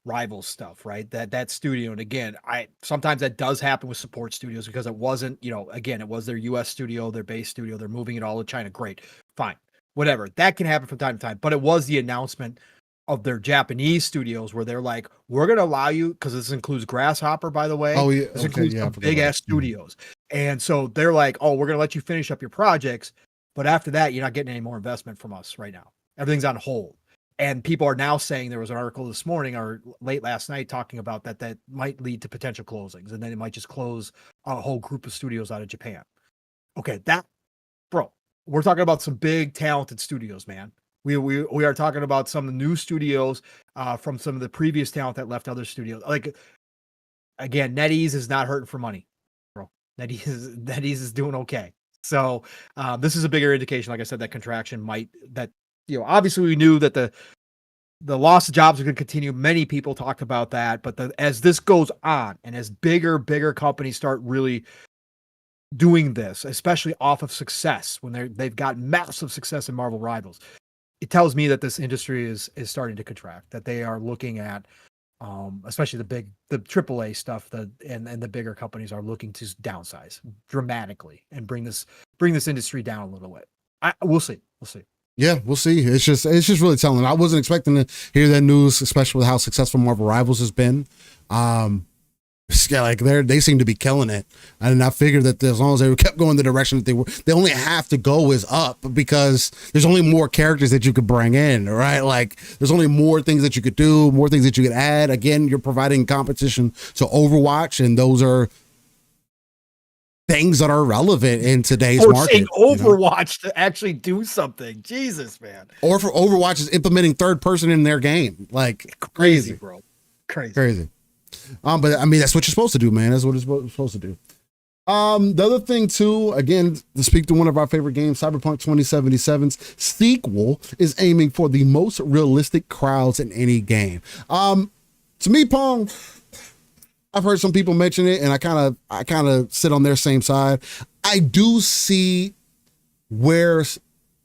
Rivals stuff, right? That studio, and again, sometimes that does happen with support studios because it wasn't, again, it was their U.S. studio, their base studio. They're moving it all to China. Great, fine. Whatever, that can happen from time to time, but it was the announcement of their Japanese studios where they're like, we're going to allow you, because this includes Grasshopper, by the way. Oh, yeah. This includes some big ass studios. And so they're like, oh, we're going to let you finish up your projects, but after that, you're not getting any more investment from us right now. Everything's on hold. And people are now saying, there was an article this morning or late last night talking about that might lead to potential closings, and then it might just close a whole group of studios out of Japan. Okay, bro. We're talking about some big talented studios, man. We are talking about some of the new studios from some of the previous talent that left other studios. Like, again, NetEase is not hurting for money, bro. NetEase is doing okay. So this is a bigger indication, like I said, that contraction obviously we knew that the loss of jobs are going to continue. Many people talked about that, but as this goes on and as bigger companies start really doing this, especially off of success, when they've got massive success in Marvel Rivals, it tells me that this industry is starting to contract, that they are looking at, especially the AAA stuff, and the bigger companies are looking to downsize dramatically and bring this industry down a little bit. We'll see. Yeah, we'll see. It's just really telling. I wasn't expecting to hear that news, especially with how successful Marvel Rivals has been. Like they seem to be killing it, and I figured that as long as they kept going the direction that they were, they only have to go is up, because there's only more characters that you could bring in, right? Like there's only more things that you could do, more things that you could add. Again, you're providing competition to Overwatch, and those are things that are relevant in today's market. Overwatch to actually do something. Jesus, man. Or for Overwatch is implementing third person in their game. Like crazy, bro. Crazy. But I mean, that's what you're supposed to do, man. That's what it's supposed to do. The other thing too, again, to speak to one of our favorite games, Cyberpunk 2077's sequel is aiming for the most realistic crowds in any game. To me, Pong, I've heard some people mention it, and I kind of sit on their same side. I do see where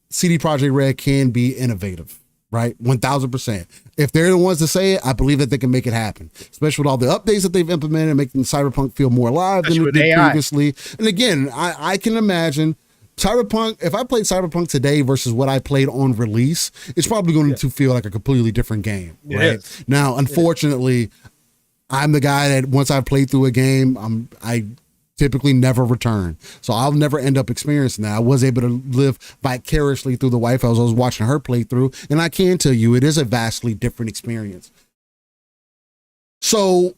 CD Projekt Red can be innovative, right? 1000%. If they're the ones to say it, I believe that they can make it happen, especially with all the updates that they've implemented, making Cyberpunk feel more alive than it did previously. And again, I can imagine Cyberpunk, if I played Cyberpunk today versus what I played on release, it's probably going to feel like a completely different game, right? Now, unfortunately, I'm the guy that once I've played through a game, I typically never return. So I'll never end up experiencing that. I was able to live vicariously through the wife as I was watching her play through, and I can tell you it is a vastly different experience. So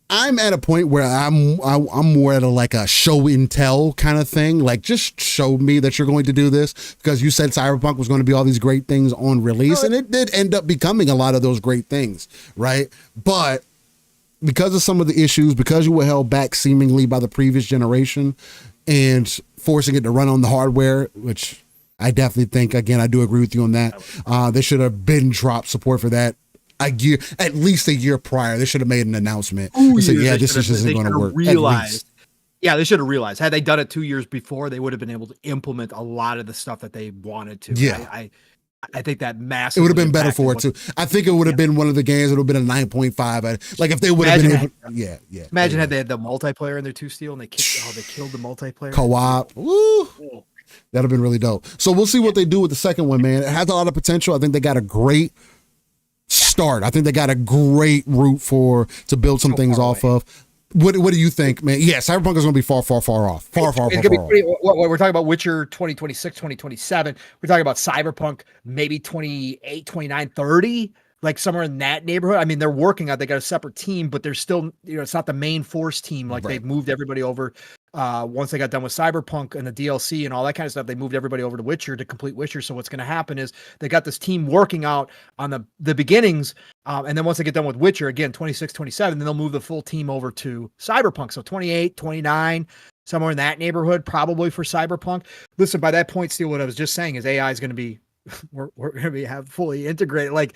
I'm at a point where I'm more at a show and tell kind of thing. Like, just show me that you're going to do this, because you said Cyberpunk was going to be all these great things on release, and it did end up becoming a lot of those great things, right? But because of some of the issues, because you were held back seemingly by the previous generation and forcing it to run on the hardware, which I definitely think, again, I do agree with you on that. They should have been dropped support for that at least a year prior. They should have made an announcement and said, this isn't going to work. They should have realized. Had they done it 2 years before, they would have been able to implement a lot of the stuff that they wanted to. Yeah. I think that massive. It would have been better for it too. I think it would have been one of the games. It would have been a 9.5. Like if they would have been able. Imagine had they had the multiplayer in their 2 Steel and they killed the multiplayer co-op. Woo. That'd have been really dope. So we'll see what they do with the second one, man. It has a lot of potential. I think they got a great start. I think they got a great route to build some things off of. What do you think, man? Yeah, Cyberpunk is going to be far off. We're talking about Witcher 2026, 2027. We're talking about Cyberpunk maybe 28, 29, 30, like somewhere in that neighborhood. I mean, they're working on. They got a separate team, but they're still, it's not the main force team. Like they've moved everybody over. Once they got done with Cyberpunk and the DLC and all that kind of stuff, they moved everybody over to Witcher to complete Witcher. So what's going to happen is they got this team working out on the beginnings. And then once they get done with Witcher, again, 26, 27, then they'll move the full team over to Cyberpunk. So 28, 29, somewhere in that neighborhood, probably for Cyberpunk. Listen, by that point, Steel, what I was just saying is AI is going to be we're going to have fully integrated. Like,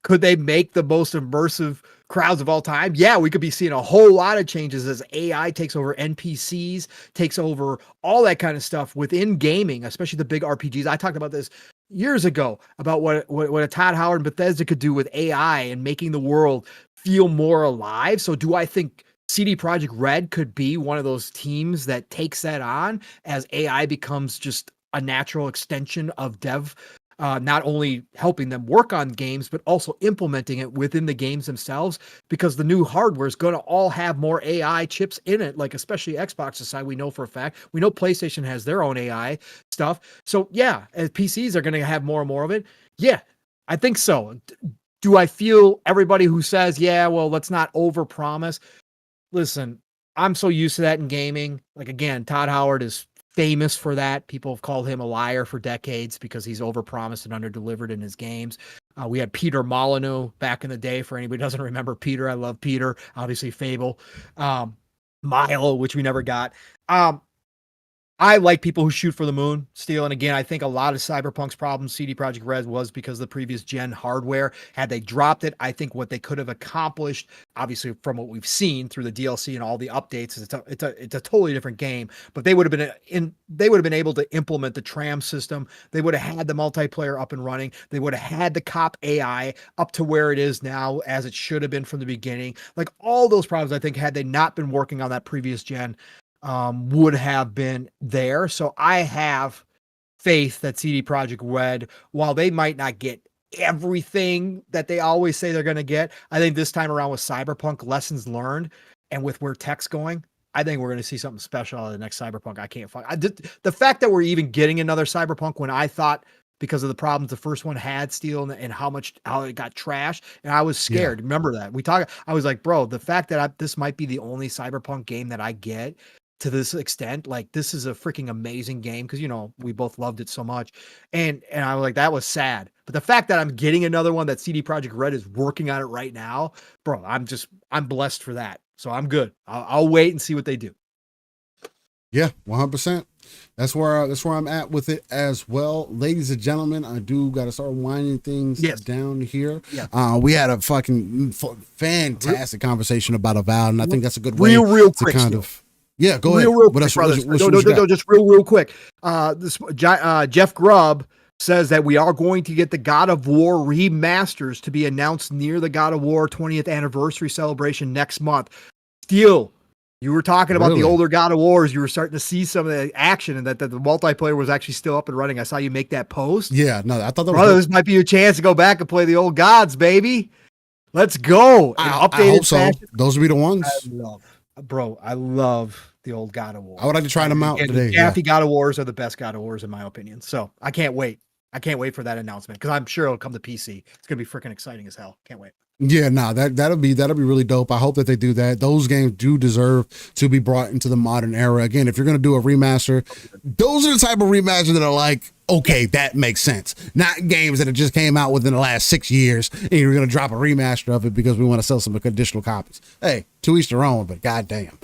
could they make the most immersive crowds of all time? Yeah, we could be seeing a whole lot of changes as AI takes over NPCs, takes over all that kind of stuff within gaming, especially the big RPGs. I talked about this years ago about what a Todd Howard and Bethesda could do with AI and making the world feel more alive. So do I think CD Projekt Red could be one of those teams that takes that on as AI becomes just a natural extension of dev, not only helping them work on games, but also implementing it within the games themselves, because the new hardware is going to all have more AI chips in it, like especially Xbox's side. We know for a fact, we know PlayStation has their own AI stuff. So yeah, as PCs are going to have more and more of it. Yeah, I think so. Do I feel everybody who says, yeah, well, let's not overpromise? Listen, I'm so used to that in gaming. Like, again, Todd Howard is famous for that. People have called him a liar for decades because he's overpromised and underdelivered in his games. We had Peter Molyneux back in the day. For anybody who doesn't remember Peter, I love Peter. Obviously, Fable. Milo, which we never got. I like people who shoot for the moon, Steel. And again, I think a lot of Cyberpunk's problems, CD Projekt Red, was because of the previous gen hardware. Had they dropped it, I think what they could have accomplished, obviously from what we've seen through the DLC and all the updates, it's a totally different game. But they would have been able to implement the tram system. They would have had the multiplayer up and running. They would have had the cop AI up to where it is now, as it should have been from the beginning. Like, all those problems, I think, had they not been working on that previous gen, would have been there. So I have faith that CD Projekt Red, while they might not get everything that they always say they're going to get, I think this time around with Cyberpunk, lessons learned, and with where tech's going, I think we're going to see something special out of the next Cyberpunk. I can't find the fact that we're even getting another Cyberpunk when I thought, because of the problems the first one had, Steel, and how it got trashed, and I was scared. Yeah. Remember that I was like, bro, the fact that this might be the only Cyberpunk game that I get to this extent, like, this is a freaking amazing game, because, you know, we both loved it so much, and I was like, that was sad. But the fact that I'm getting another one that CD Projekt Red is working on it right now, bro, I'm blessed for that. So I'm good. I'll wait and see what they do. Yeah, 100%. That's where I'm at with it as well. Ladies and gentlemen, I do got to start winding things down here. Yeah. We had a fucking fantastic conversation about Avowed, and I think that's a good way real to quick, kind of. Yeah, go ahead. Real quick, just real quick. Jeff Grubb says that we are going to get the God of War remasters to be announced near the God of War 20th anniversary celebration next month. Steel, you were talking about the older God of Wars. You were starting to see some of the action, and that the multiplayer was actually still up and running. I saw you make that post. Yeah, no, I thought that was this might be your chance to go back and play the old gods, baby. Let's go. I hope so. Those would be the ones. I love the old God of War. I would like to try them out today. The God of Wars are the best God of Wars in my opinion. So I can't wait. I can't wait for that announcement, because I'm sure it'll come to PC. It's gonna be freaking exciting as hell. Can't wait. Yeah, no, that'll be really dope. I hope that they do that. Those games do deserve to be brought into the modern era. Again, if you're going to do a remaster, those are the type of remasters that are like, okay, that makes sense. Not games that have just came out within the last 6 years and you're going to drop a remaster of it because we want to sell some additional copies. Hey, to each their own, but goddamn.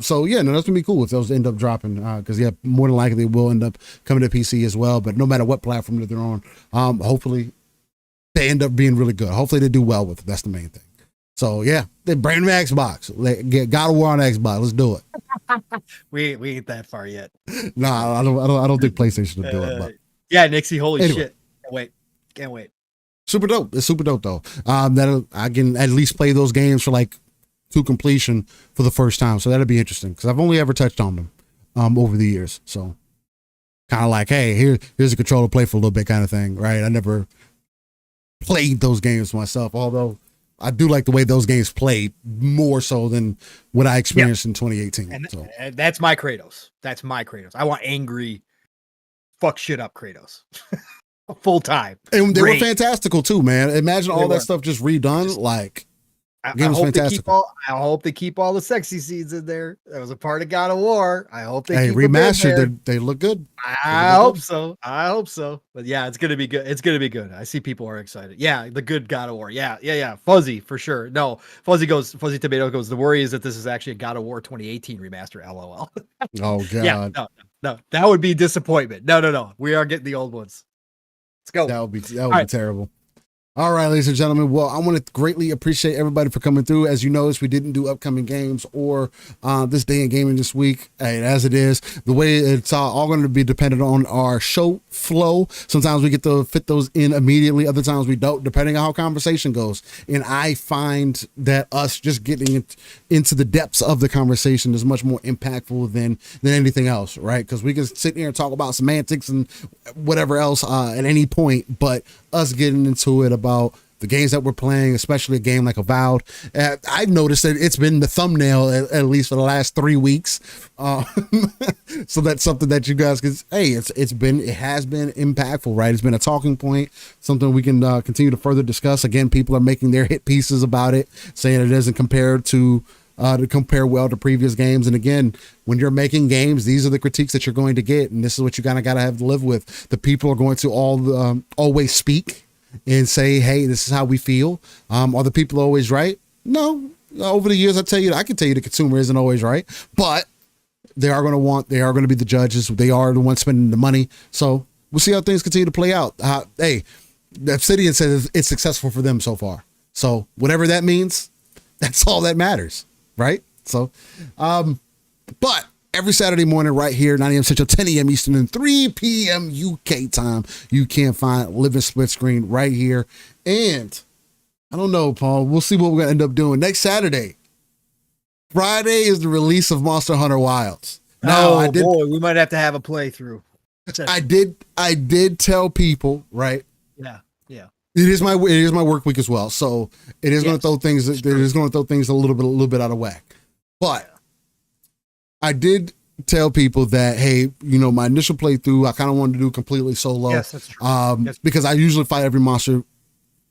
So yeah, no, that's gonna be cool if those end up dropping, because yeah, more than likely they will end up coming to PC as well. But no matter what platform that they're on, hopefully they end up being really good. Hopefully they do well with it. That's the main thing. So yeah, they bring them Xbox. Get God of War on Xbox. Let's do it. we ain't that far yet. No, I don't think PlayStation will do it. But yeah, Nixie, holy shit! Can't wait. Super dope. It's super dope though. That I can at least play those games for like to completion for the first time. So that'll be interesting, because I've only ever touched on them over the years. So kind of like, hey, here's a controller, play for a little bit kind of thing, right? I never played those games myself, although I do like the way those games played more so than what I experienced in 2018. And that's my Kratos. I want angry, fuck shit up Kratos. Full time. And they were fantastical too, man. Imagine all that stuff just redone. Like, I hope they keep all the sexy scenes in there. That was a part of God of War. I hope they keep remastered. They look good. I hope so. But yeah, it's gonna be good. I see people are excited. Yeah, the good God of War. Yeah. Fuzzy for sure. No, Fuzzy Tomato goes. The worry is that this is actually a God of War 2018 remaster. LOL. Oh god. Yeah. No. That would be disappointment. No. We are getting the old ones. Let's go. That would be right. terrible. All right, ladies and gentlemen. Well, I want to greatly appreciate everybody for coming through. As you noticed, we didn't do upcoming games or this day in gaming this week. And as it is, the way it's all going to be dependent on our show flow. Sometimes we get to fit those in immediately. Other times we don't, depending on how conversation goes. And I find that us just getting into the depths of the conversation is much more impactful than anything else, right? Because we can sit here and talk about semantics and whatever else at any point, but us getting into it about the games that we're playing, especially a game like Avowed. I've noticed that it's been the thumbnail at least for the last 3 weeks. So that's something that you guys can, hey, it has been impactful, right? It's been a talking point, something we can continue to further discuss. Again, people are making their hit pieces about it, saying it doesn't compare to well to previous games. And again, when you're making games, these are the critiques that you're going to get, and this is what you kind of got to have to live with. The people are going to always speak and say, hey, this is how we feel. Are the people always right? No. Over the years, I can tell you the consumer isn't always right, but they are going to be the judges. They are the ones spending the money. So we'll see how things continue to play out. Hey, Obsidian says it's successful for them so far. So whatever that means, that's all that matters. Right? So, but every Saturday morning right here, 9 a.m. Central, 10 a.m. Eastern, and 3 p.m. UK time, you can find Living Split Screen right here. And I don't know, Paul, we'll see what we're going to end up doing next Saturday. Friday is the release of Monster Hunter Wilds. Now, boy, we might have to have a playthrough. I did tell people, right? Yeah. It is my work week as well, so it is going to throw things. It is going to throw things a little bit out of whack. But I did tell people that, hey, my initial playthrough, I kind of wanted to do completely solo. Yes, that's true. Because I usually fight every monster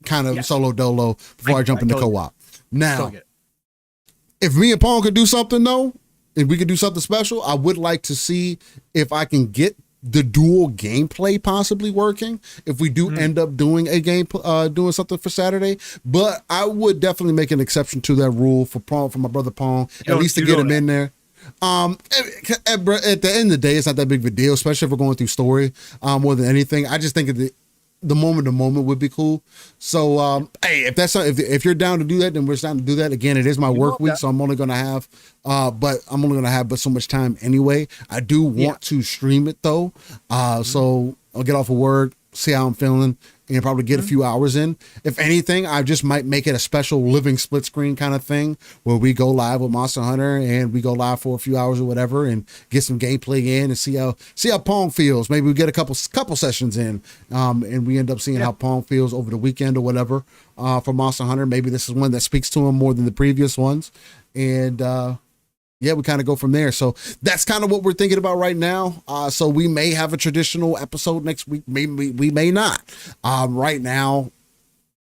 kind of solo dolo before I jump into co-op. Now, if me and Paul could do something though, if we could do something special, I would like to see if I can get the dual gameplay possibly working if we do end up doing a game, doing something for Saturday. But I would definitely make an exception to that rule for my brother Pong, at least to get him in there. At the end of the day, it's not that big of a deal, especially if we're going through story more than anything. I just think the moment to moment would be cool. So, hey, if you're down to do that, then we're down to do that. Again, it is my work week, so I'm only going to have, but so much time anyway. I do want to stream it though. So I'll get off of work, see how I'm feeling, and probably get a few hours in. If anything, I just might make it a special living split screen kind of thing where we go live with Monster Hunter and we go live for a few hours or whatever and get some gameplay in and see how Pong feels. Maybe we get a couple sessions in, and we end up seeing how Pong feels over the weekend or whatever for Monster Hunter. Maybe this is one that speaks to him more than the previous ones. And we kind of go from there. So that's kind of what we're thinking about right now. So we may have a traditional episode next week. Maybe we may not. Right now,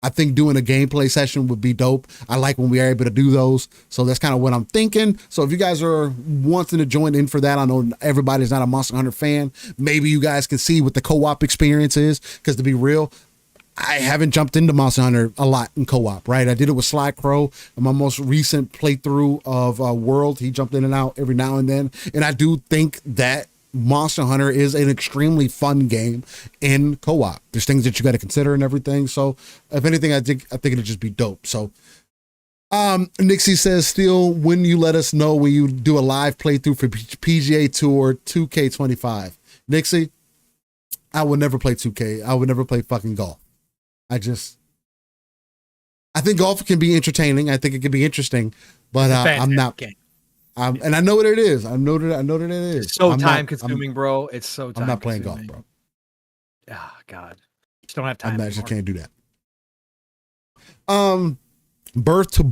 I think doing a gameplay session would be dope. I like when we are able to do those. So that's kind of what I'm thinking. So if you guys are wanting to join in for that, I know everybody's not a Monster Hunter fan. Maybe you guys can see what the co-op experience is. Because to be real, I haven't jumped into Monster Hunter a lot in co-op, right? I did it with Sly Crow in my most recent playthrough of World. He jumped in and out every now and then. And I do think that Monster Hunter is an extremely fun game in co-op. There's things that you got to consider and everything. So if anything, I think it'd just be dope. So Nixie says, still, when you let us know when you do a live playthrough for PGA Tour 2K25. Nixie, I would never play 2K. I would never play fucking golf. I think golf can be entertaining. I think it can be interesting, but I'm not. And I know what it is. I know that it is. It's so time consuming, bro. It's so time. I'm not playing golf, bro. Ah, God, just don't have time. I just can't do that. Birth to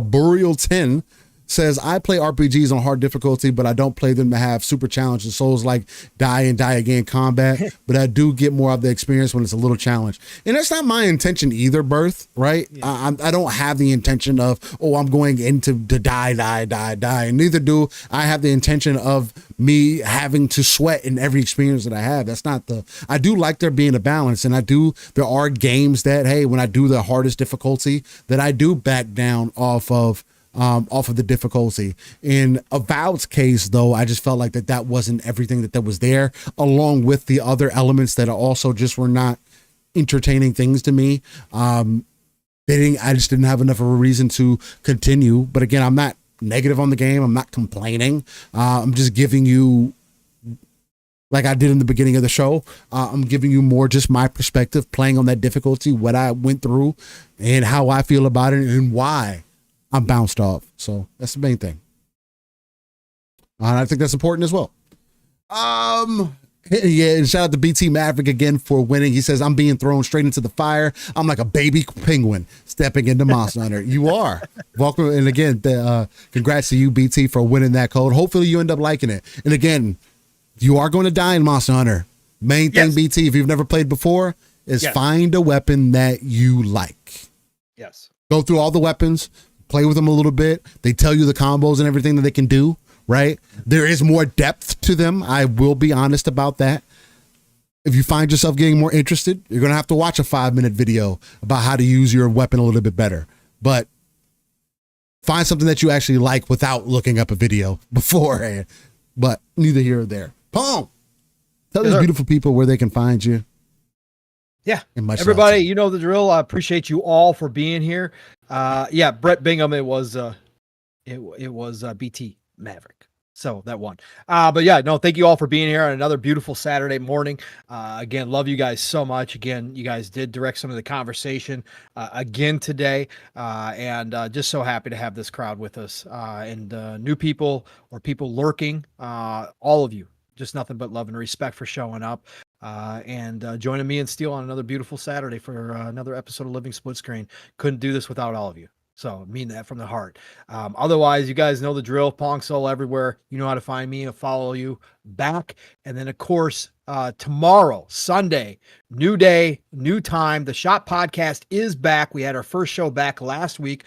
Burial 10 says, I play RPGs on hard difficulty, but I don't play them to have super challenges. Souls like die and die again combat, but I do get more of the experience when it's a little challenge. And that's not my intention either, Birth, right? Yeah. I don't have the intention of, I'm going into to die. And neither do I have the intention of me having to sweat in every experience that I have. That's not I do like there being a balance. And there are games that, hey, when I do the hardest difficulty, that I do back down off of the difficulty. In Avowed's case, though, I just felt like that wasn't everything that was there, along with the other elements that also just were not entertaining things to me. I just didn't have enough of a reason to continue. But again, I'm not negative on the game. I'm not complaining. I'm just giving you, like I did in the beginning of the show, I'm giving you more just my perspective, playing on that difficulty, what I went through and how I feel about it and why I'm bounced off. So that's the main thing. And I think that's important as well. Yeah, and shout out to BT Maverick again for winning. He says, I'm being thrown straight into the fire. I'm like a baby penguin stepping into Monster Hunter. You are. Welcome. And again, congrats to you, BT, for winning that code. Hopefully you end up liking it. And again, you are going to die in Monster Hunter. Main thing, BT, if you've never played before, is find a weapon that you like. Yes. Go through all the weapons, play with them a little bit. They tell you the combos and everything that they can do. Right? There is more depth to them. I will be honest about that. If you find yourself getting more interested, you're going to have to watch a 5-minute video about how to use your weapon a little bit better. But find something that you actually like without looking up a video beforehand. But neither here or there. Pong! Tell these beautiful people where they can find you. Yeah. Everybody, you know the drill. I appreciate you all for being here. Brett Bingham, it was BT Maverick. So that one. Thank you all for being here on another beautiful Saturday morning. Again, love you guys so much. Again, you guys did direct some of the conversation again today. Just so happy to have this crowd with us and new people or people lurking. All of you, just nothing but love and respect for showing up and joining me and Steel on another beautiful Saturday for another episode of Living Split Screen. Couldn't do this without all of you. So I mean that from the heart. Otherwise, you guys know the drill. Pong Soul everywhere. You know how to find me and follow you back. And then, of course, tomorrow, Sunday, new day, new time. The Shot Podcast is back. We had our first show back last week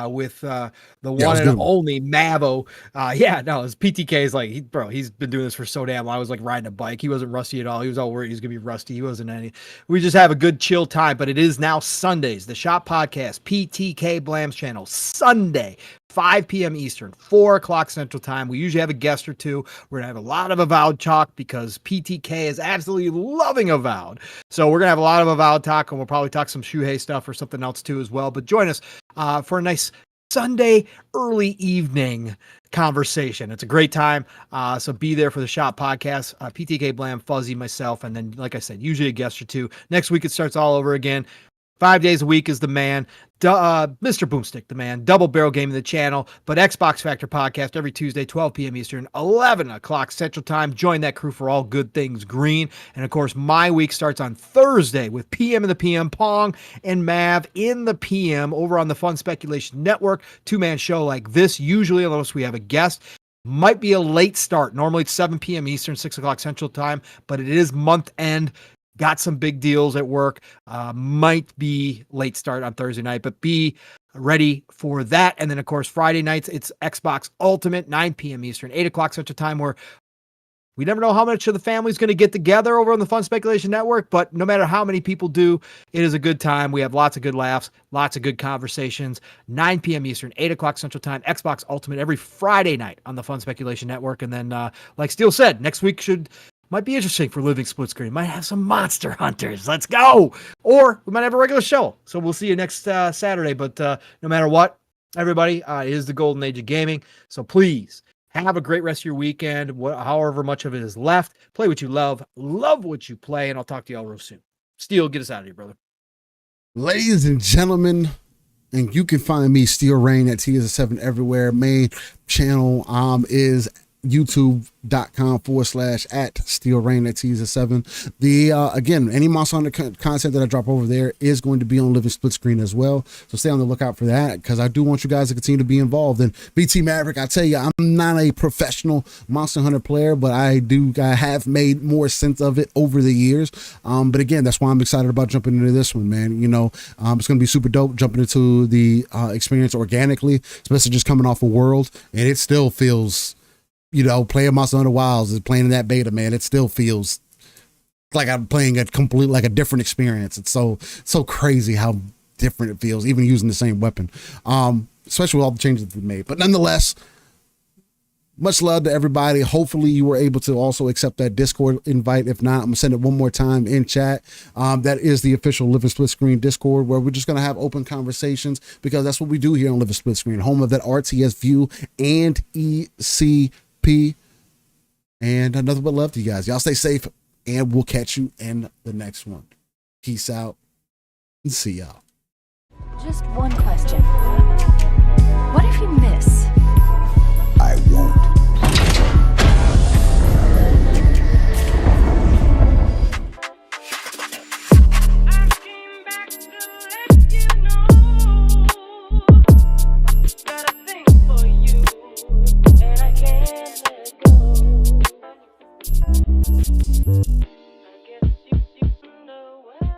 with the one and only Mavo. His PTK is like, he's been doing this for so damn long. I was like riding a bike. He wasn't rusty at all. He was all worried he was going to be rusty. He wasn't any. We just have a good chill time, but it is now Sundays. The Shot Podcast, PTK Blam's channel, Sunday, 5 p.m. Eastern, 4 o'clock Central Time. We usually have a guest or two. We're going to have a lot of Avowed talk because PTK is absolutely loving Avowed. So we're going to have a lot of Avowed talk, and we'll probably talk some Shuhei stuff or something else too as well. But join us for a nice Sunday early evening conversation. It's a great time. So be there for the Shot Podcast. PTK Blam, Fuzzy, myself, and then, like I said, usually a guest or two. Next week, it starts all over again. 5 days a week is the man. Mr. Boomstick, the man. Double Barrel Gaming, the channel. But Xbox Factor Podcast every Tuesday, 12 p.m. Eastern, 11 o'clock Central Time. Join that crew for all good things green. And, of course, my week starts on Thursday with PM in the PM, Pong and Mav in the PM over on the Fun Speculation Network. 2-man show like this, usually, unless we have a guest. Might be a late start. Normally it's 7 p.m. Eastern, 6 o'clock Central Time, but it is month end. Got some big deals at work. Might be late start on Thursday night, but be ready for that. And then, of course, Friday nights, it's Xbox Ultimate, 9 p.m. Eastern, 8 o'clock Central Time, where we never know how much of the family's going to get together over on the Fun Speculation Network, but no matter how many people do, it is a good time. We have lots of good laughs, lots of good conversations. 9 p.m. Eastern, 8 o'clock Central Time, Xbox Ultimate every Friday night on the Fun Speculation Network. And then, like Steele said, next week might be interesting for Living Split Screen. Might have some Monster Hunters. Let's go. Or we might have a regular show. So we'll see you next Saturday. But no matter what, everybody, it is the golden age of gaming. So please have a great rest of your weekend, however much of it is left. Play what you love what you play, and I'll talk to you all real soon. Steel, get us out of here, brother. Ladies and gentlemen, and you can find me, Steel Rain, at TS7 everywhere. Main channel is youtube.com/@SteelRain at TS7. Again, any Monster Hunter content that I drop over there is going to be on Living Split Screen as well. So stay on the lookout for that, because I do want you guys to continue to be involved. And BT Maverick, I tell you, I'm not a professional Monster Hunter player, but I have made more sense of it over the years. But again, that's why I'm excited about jumping into this one, man. You know, it's going to be super dope jumping into the experience organically, especially just coming off a world, and it still feels, you know, playing Monster Hunter Wilds is playing in that beta, man. It still feels like I'm playing a different experience. It's so crazy how different it feels, even using the same weapon. Especially with all the changes that we made. But nonetheless, much love to everybody. Hopefully you were able to also accept that Discord invite. If not, I'm gonna send it one more time in chat. That is the official Live a Split Screen Discord, where we're just gonna have open conversations, because that's what we do here on Live a Split Screen, home of that RTS view and ECP. And another but love to you guys. Y'all stay safe, and we'll catch you in the next one. Peace out and see y'all. Just one question. What if you miss?